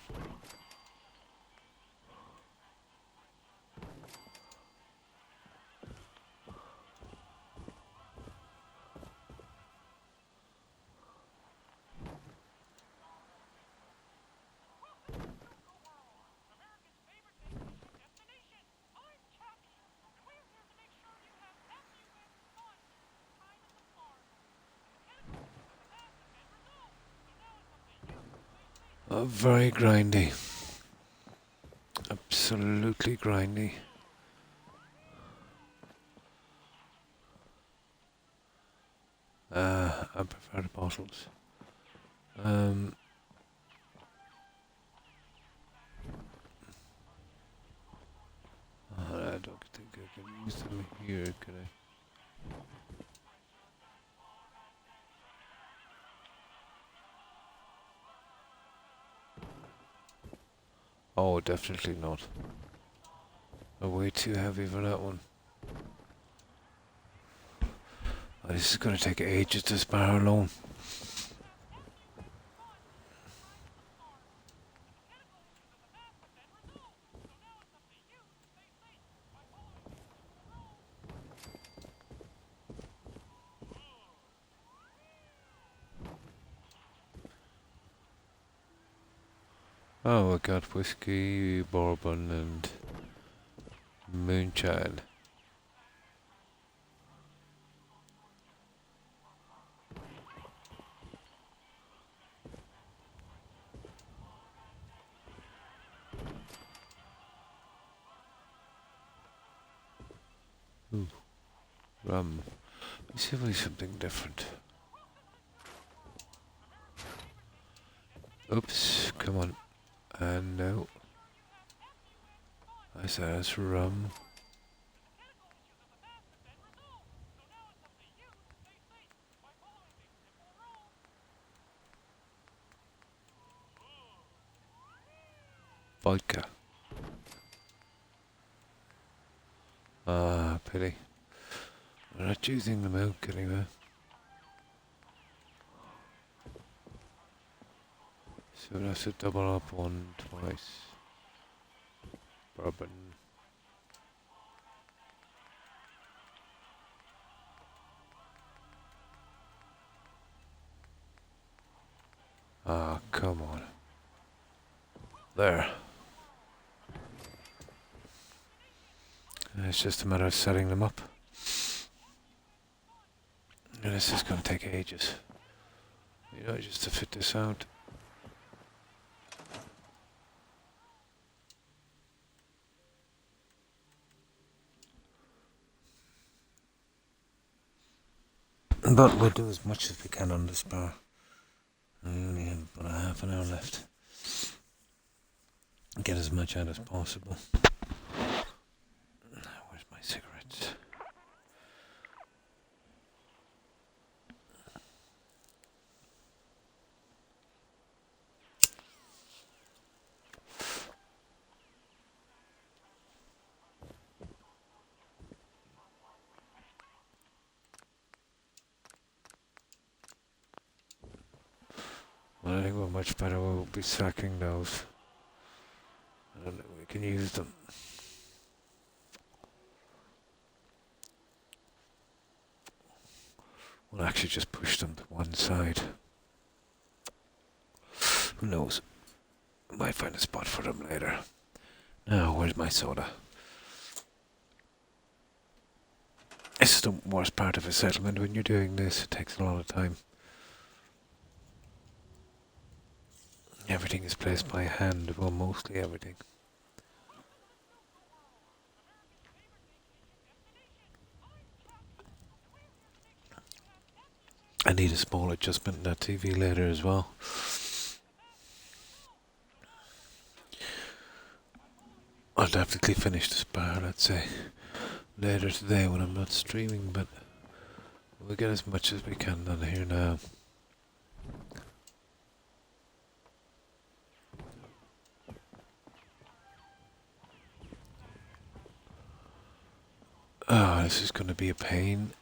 [SPEAKER 1] Very grindy. Absolutely grindy. I prefer the bottles. I don't think I can use them here, could I? Oh, definitely not. I'm way too heavy for that one. Oh, this is gonna take ages to spar alone. Oh, I got whiskey, bourbon, and moonshine. Ooh, rum. Let's see if we something different. Oops, come on. And no. I said it's rum. Vodka. Ah, pity. We're not using the milk anyway. So we'll have to double up one twice. Bourbon. Ah, come on. There. It's just a matter of setting them up. And this is going to take ages. You know, just to fit this out. But we'll do as much as we can on this bar. We only have about a half an hour left. Get as much out as possible. Where's my cigarettes? Well, I think we're much better. We'll be sacking those. I don't think we can use them. We'll actually just push them to one side. Who knows? Might find a spot for them later. Now, where's my soda? This is the worst part of a settlement. When you're doing this, it takes a lot of time. Everything is placed by hand. Well, mostly everything. I need a small adjustment in that TV later as well. I'll definitely finish this bar, let's say, later today when I'm not streaming, but we'll get as much as we can done here now. Oh, this is going to be a pain.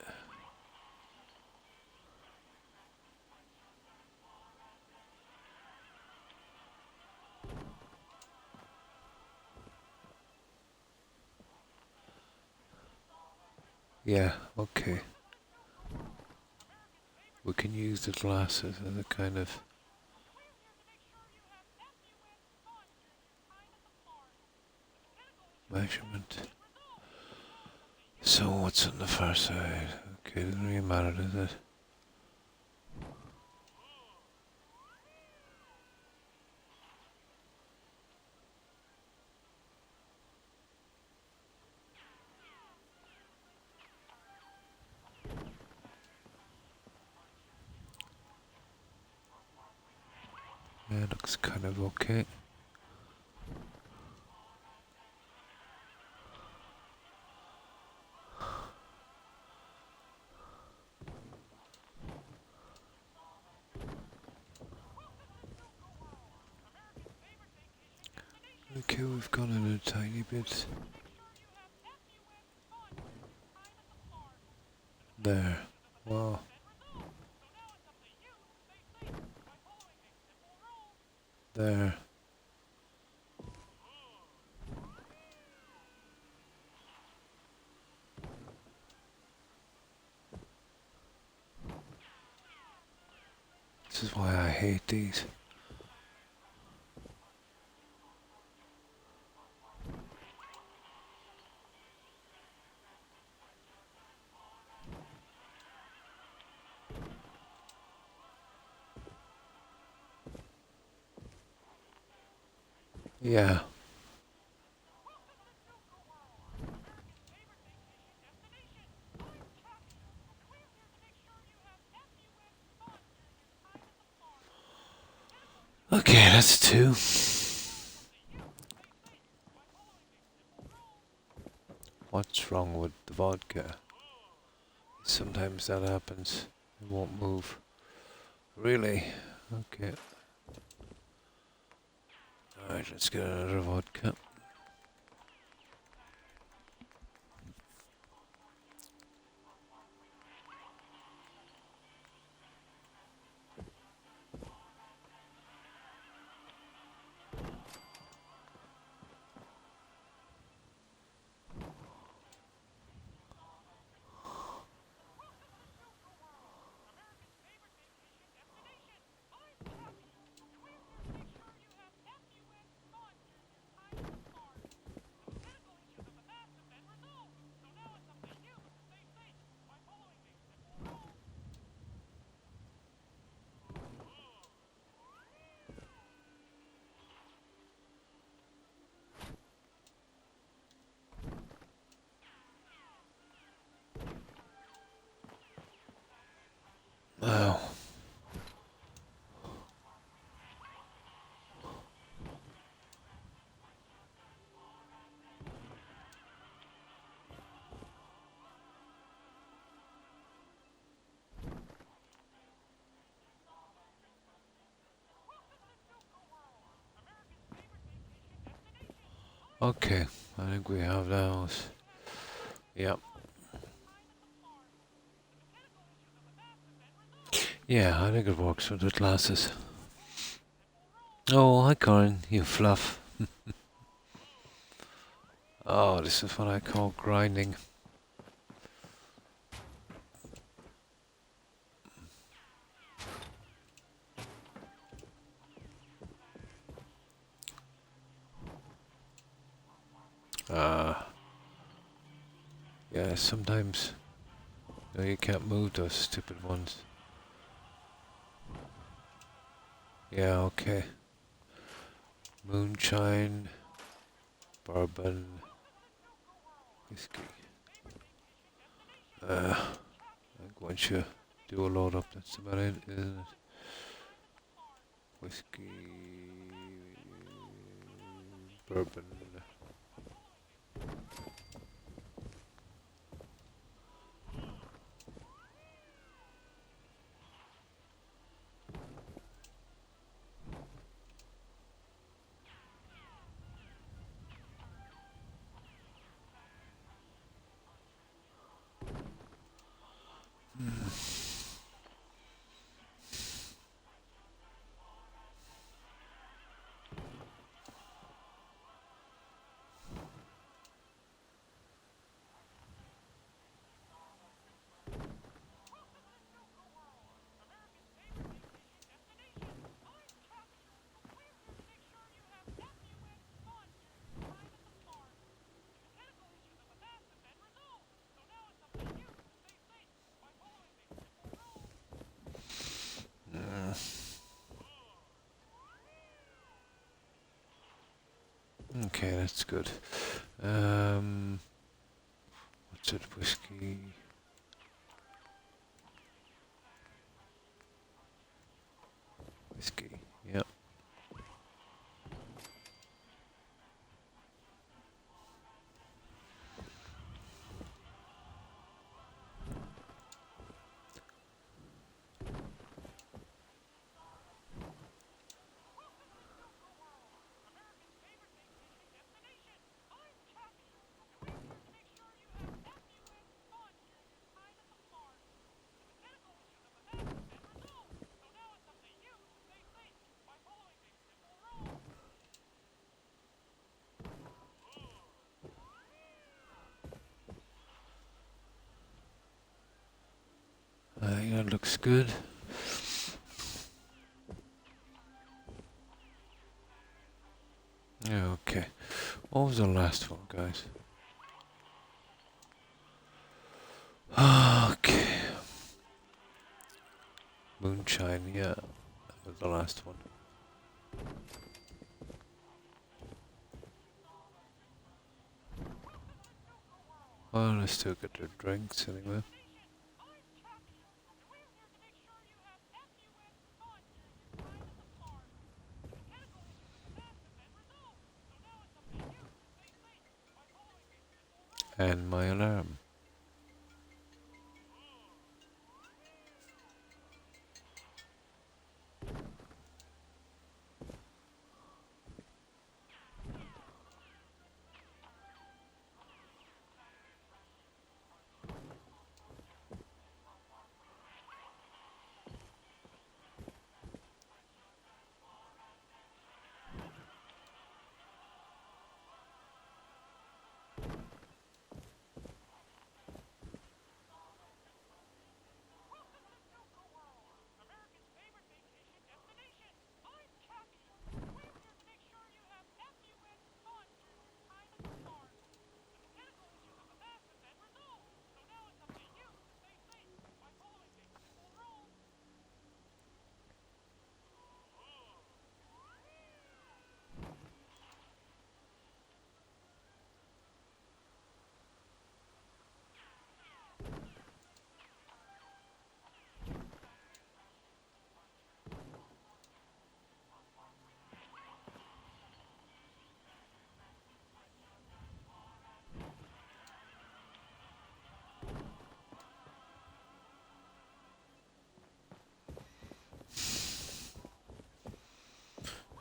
[SPEAKER 1] Yeah, okay. We can use the glasses as a kind of... measurement. So what's on the far side? Okay, doesn't really matter, does it? Yeah, looks kind of okay. Okay, we've gone in a tiny bit. There. Wow. There. This is why I hate these. Yeah. Okay, that's two. What's wrong with the vodka? Sometimes that happens. It won't move. Really? Okay. Alright, let's get another vodka. Oh. Okay, I think we have those. Yep. Yeah, I think it works with the glasses. Oh, hi Corin, you fluff. Oh, this is what I call grinding. Yeah, sometimes you can't move those stupid ones. Yeah, okay. Moonshine, bourbon, whiskey. I think once you do a load up, that's about it, isn't it? Whiskey, bourbon. Okay, that's good. What's it? Whiskey. Whiskey. Yep. I think that looks good. Yeah, okay. What was the last one, guys? Okay. Moonshine, yeah. That was the last one. Well, let's still get their drinks anyway. And my alarm.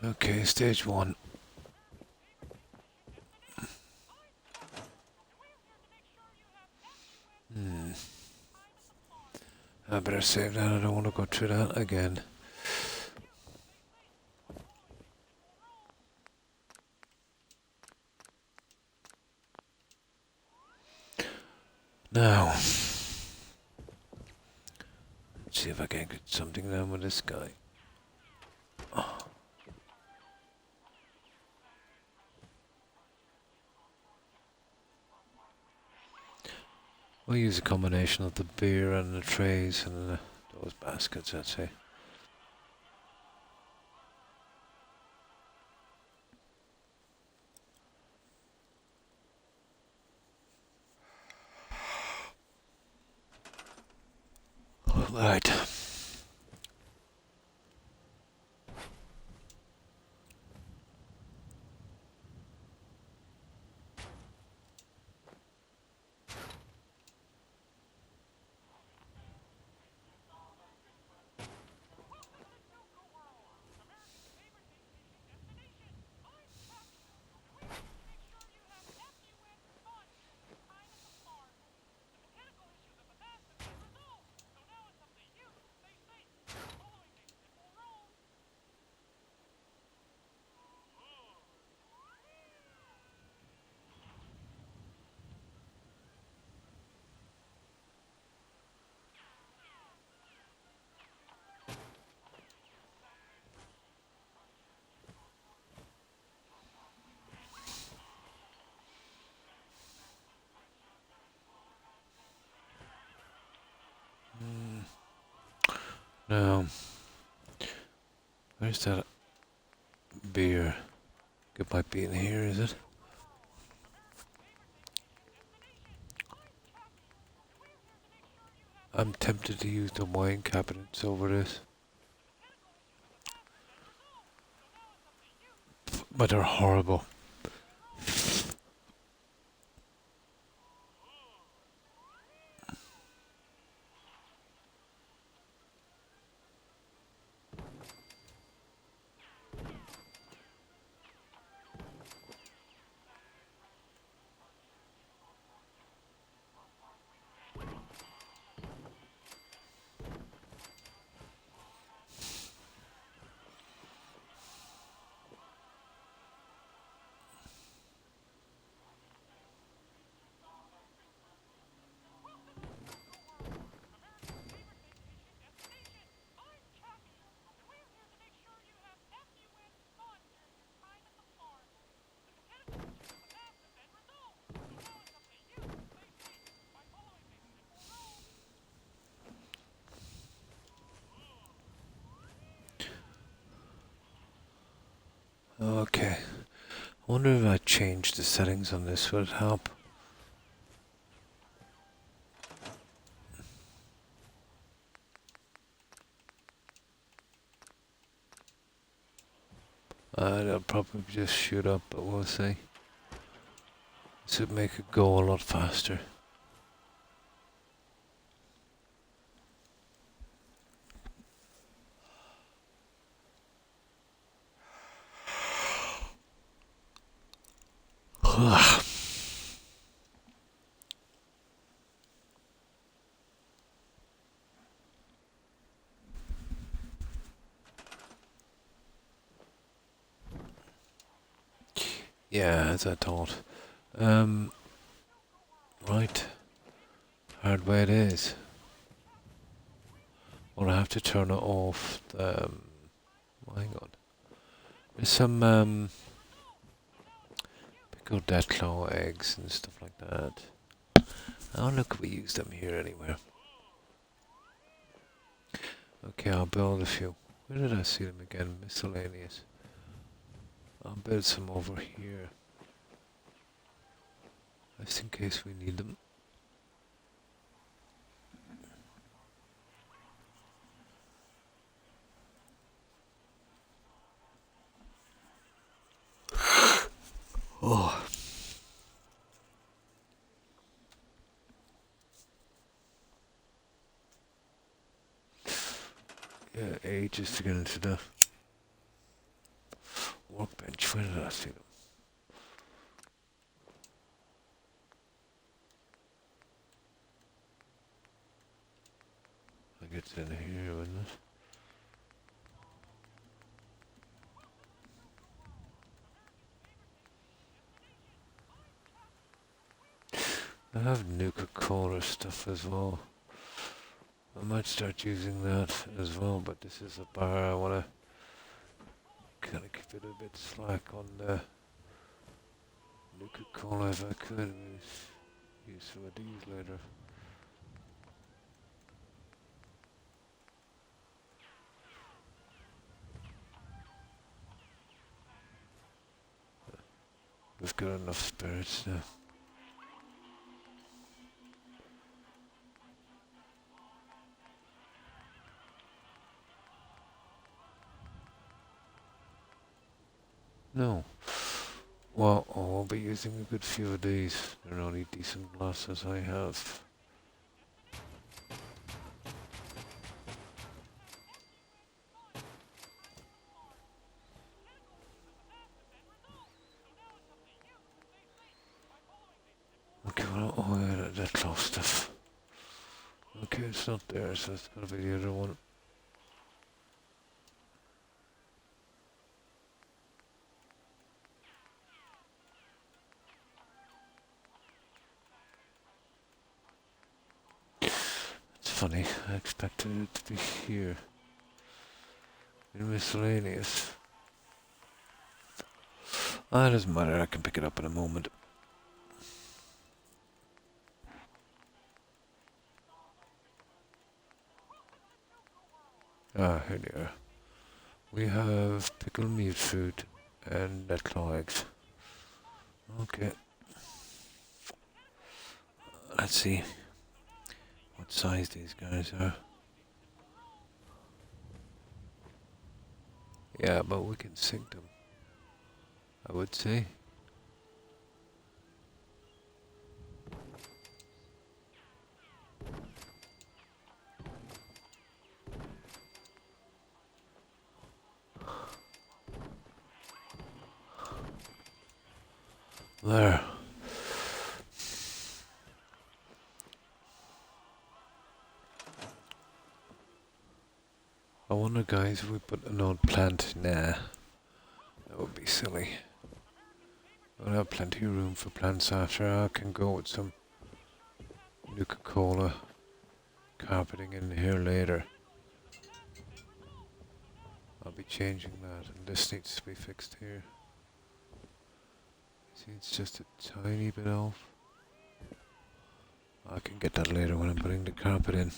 [SPEAKER 1] Okay, stage one. I better save that. I don't want to go through that again. Now, let's see if I can get something done with this guy. We'll use a combination of the beer and the trays and those baskets, I'd say. Right. Now, where's that beer? It might be in here, is it? I'm tempted to use the wine cabinets over this. But they're horrible. Okay. I wonder if I change the settings on this, would it help? It'll probably just shoot up, but we'll see. This would make it go a lot faster. Yeah, as I thought. Right. Hard way it is. Well, I have to turn it off. Hang on. There's some pickled deathclaw eggs and stuff like that. Oh, look, we use them here anywhere. Okay, I'll build a few. Where did I see them again? Miscellaneous. I'll build some over here. Just in case we need them. Oh. Yeah, ages to get into the workbench. Where did I see them? I guess in here, wouldn't it? I have Nuka-Cola stuff as well. I might start using that as well, but this is a bar. I want to kind of keep it a bit slack on the Nuka-Cola if I could. Use some of these later. We've got enough spirits now. No. Well, I'll be using a good few of these. They're only decent glasses I have. Okay, well, oh yeah, that close stuff. Okay, it's not there, so it's gotta be the other one. It's funny, I expected it to be here. In miscellaneous. Ah, it doesn't matter, I can pick it up in a moment. Ah, here they are. We have pickled meat fruit and deathclaw eggs. Okay. Let's see what size these guys are. Yeah, but we can sink them, I would say. There. I wonder, guys, if we put an old plant. Nah, that would be silly. We'll have plenty of room for plants after. I can go with some Nuka-Cola carpeting in here later. I'll be changing that, and this needs to be fixed here. See, it's just a tiny bit off. I can get that later when I'm putting the carpet in.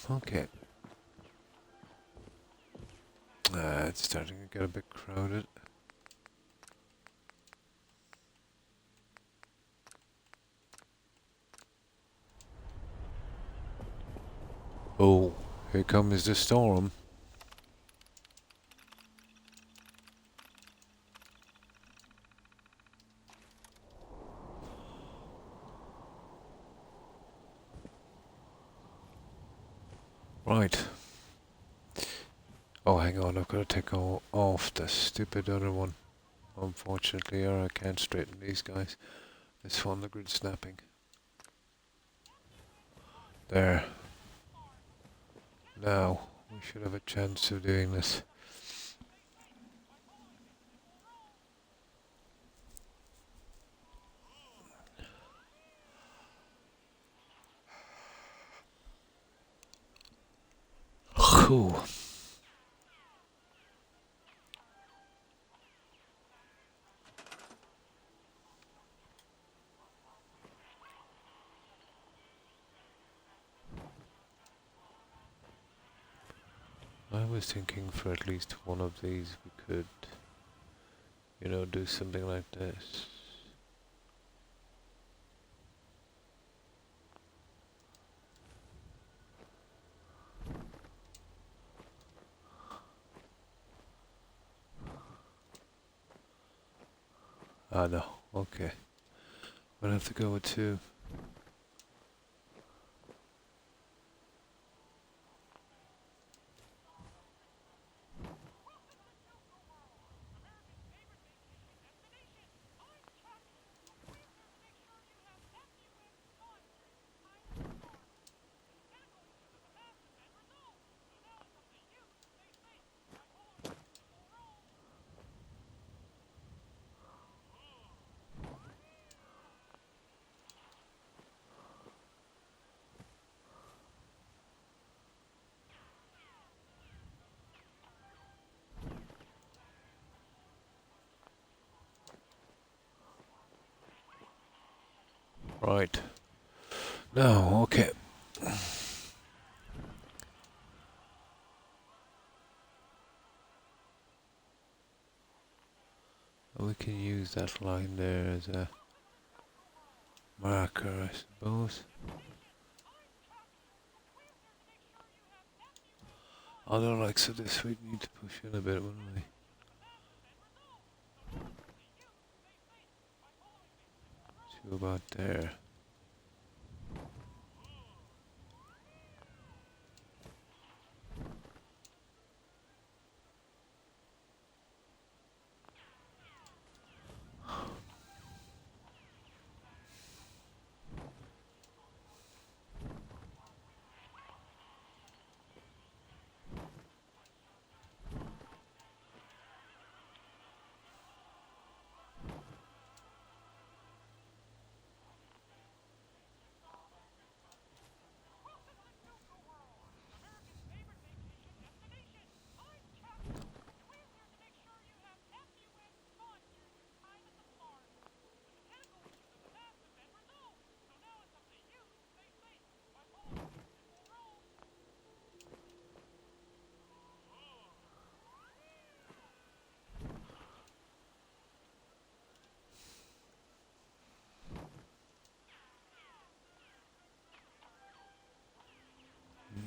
[SPEAKER 1] Okay. it's starting to get a bit crowded. Oh, here comes the storm. Right. Oh, hang on, I've got to take off the stupid other one. Unfortunately, or I can't straighten these guys. This one, the grid snapping. There. Now, we should have a chance of doing this. Cool. I was thinking for at least one of these we could, you know, do something like this. Ah, no. Okay. We'll have to go with two. Right. No, okay. We can use that line there as a marker, I suppose. Although, like, so this we'd need to push in a bit, wouldn't we? To about there.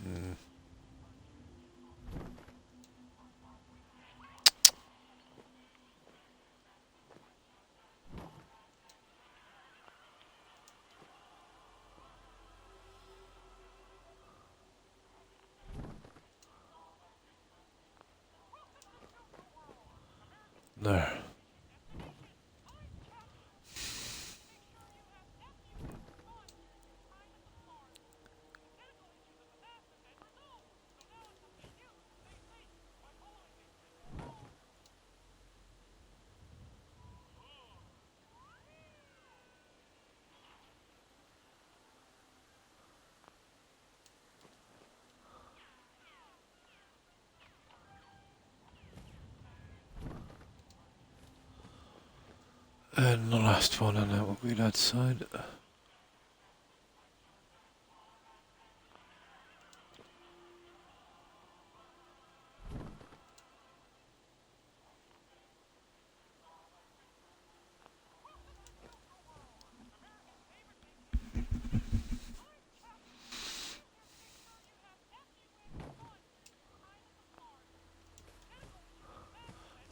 [SPEAKER 1] Mm. There. And the last one, and that will be that side.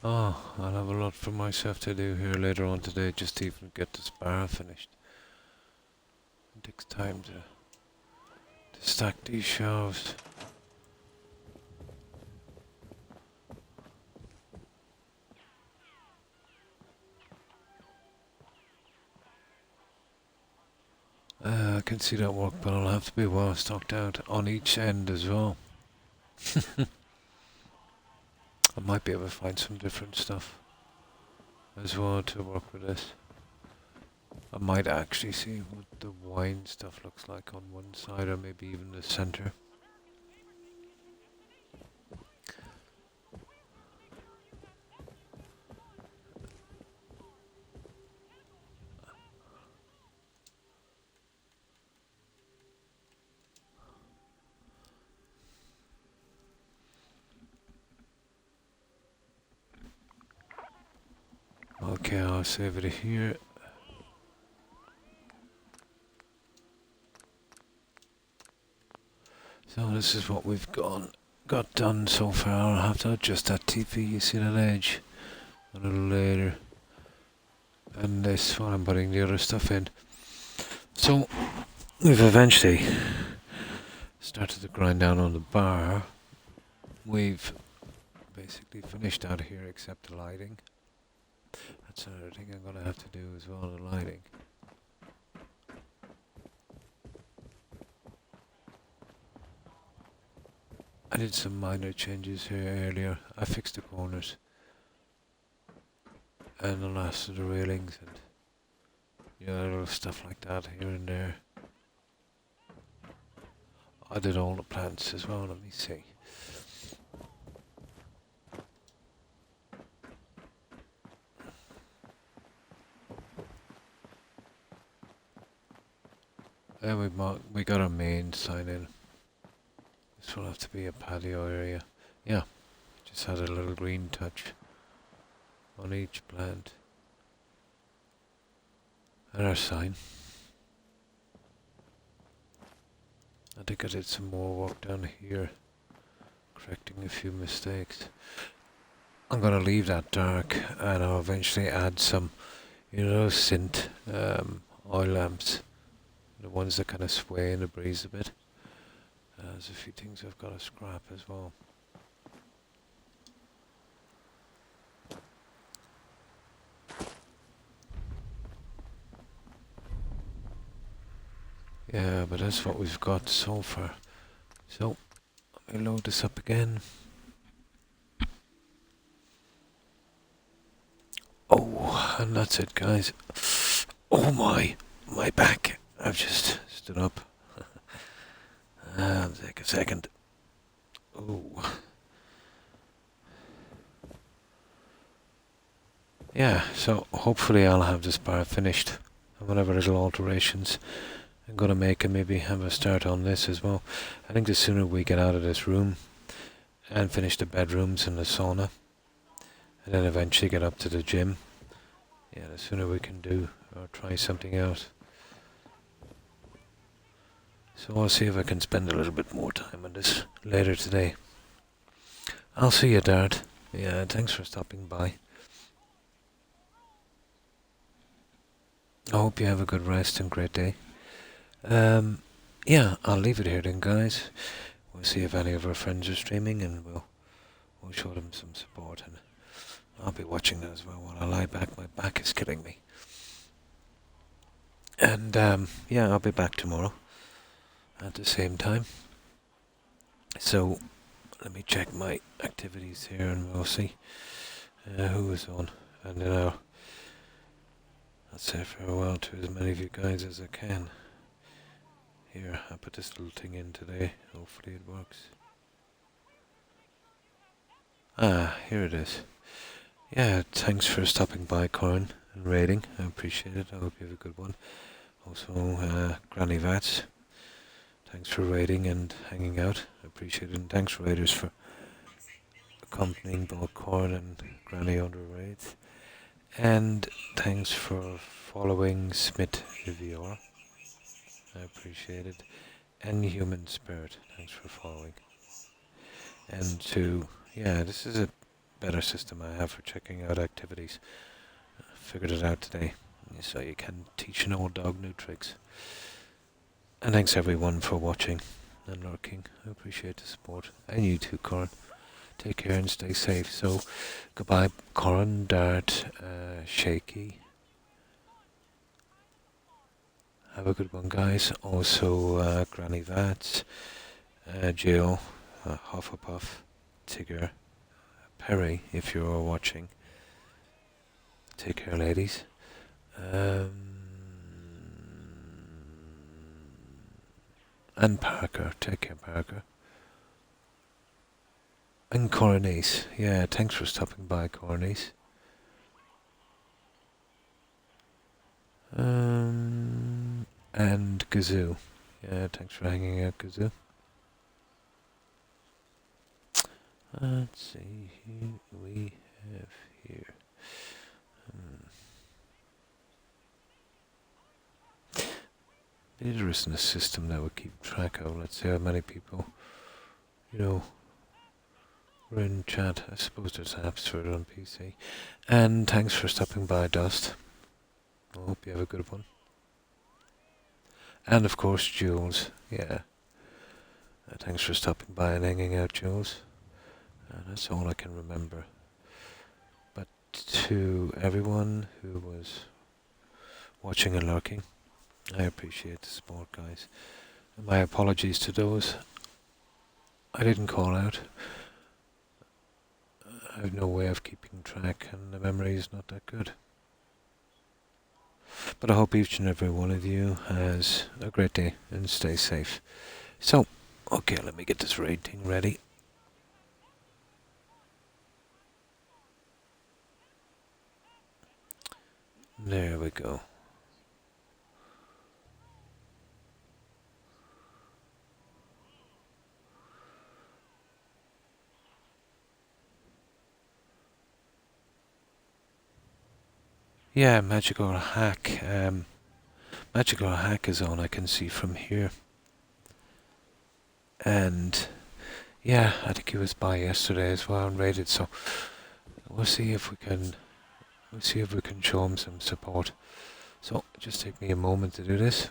[SPEAKER 1] Oh, I'll have a lot for myself to do here later on today, just to even get this bar finished. It takes time to stack these shelves. I can see that work, but I'll have to be well stocked out on each end as well. I might be able to find some different stuff as well to work with this. I might actually see what the wine stuff looks like on one side, or maybe even the center. Okay, I'll save it here. So this is what we've got done so far. I'll have to adjust that TV, you see that edge, a little later. And this while I'm putting the other stuff in. So we've eventually started to grind down on the bar. We've basically finished out here except the lighting. That's another thing I'm going to have to do as well, the lighting. I did some minor changes here earlier. I fixed the corners and the last of the railings and little stuff like that here and there. I did all the plants as well, let me see. Then we got our main sign in. This will have to be a patio area. Yeah, just had a little green touch on each plant. And our sign. I think I did some more work down here, correcting a few mistakes. I'm gonna leave that dark, and I'll eventually add some, scent oil lamps, the ones that kind of sway in the breeze a bit. There's a few things I've got to scrap as well. Yeah, but that's what we've got so far. So, let me load this up again. Oh, and that's it, guys. Oh my back. I've just stood up. Take a second. Oh. Yeah, so hopefully I'll have this bar finished. And whatever little alterations I'm gonna make, and maybe have a start on this as well. I think the sooner we get out of this room and finish the bedrooms and the sauna, and then eventually get up to the gym, yeah, the sooner we can do or try something out. So I'll see if I can spend a little bit more time on this later today. I'll see you, Dart. Yeah, thanks for stopping by. I hope you have a good rest and great day. Yeah, I'll leave it here then, guys. We'll see if any of our friends are streaming, and we'll show them some support. And I'll be watching that as well while I lie back. My back is killing me. And yeah, I'll be back tomorrow at the same time. So let me check my activities here, and we'll see who is on, and then I'll say farewell to as many of you guys as I can. Here, I put this little thing in today. Hopefully it works. Ah, here it is. Yeah, thanks for stopping by, Corin, and raiding. I appreciate it. I hope you have a good one. Also, Granny Vats, thanks for raiding and hanging out. I appreciate it. And thanks, raiders, for accompanying both Corin and Granny on the raids. And thanks for following Smith VR. I appreciate it. And Human Spirit, thanks for following. And yeah, this is a better system I have for checking out activities. Figured it out today, so you can teach an old dog new tricks. And thanks everyone for watching and lurking. I appreciate the support. And you too, Corin. Take care and stay safe. So, goodbye, Corin, Dart, Shaky. Have a good one, guys. Also, Granny Vats, Jill, Hufflepuff, Tigger, Perry, if you're watching. Take care, ladies. And Parker. Take care, Parker. And Coronice. Yeah, thanks for stopping by, Coronice. And Gazoo. Yeah, thanks for hanging out, Gazoo. Let's see who we have here. There isn't a system that would keep track of. Let's see how many people, we're in chat. I suppose there's apps for it on PC. And thanks for stopping by, Dust. I hope you have a good one. And of course, Jules. Yeah. Thanks for stopping by and hanging out, Jules. That's all I can remember. But to everyone who was watching and lurking, I appreciate the support, guys. And my apologies to those I didn't call out. I have no way of keeping track, and the memory is not that good. But I hope each and every one of you has a great day and stay safe. So, okay, let me get this rating ready. There we go. Yeah, magical hack. Magical hack is on, I can see from here. And yeah, I think he was by yesterday as well and rated, so we'll see if we can show him some support. So just take me a moment to do this.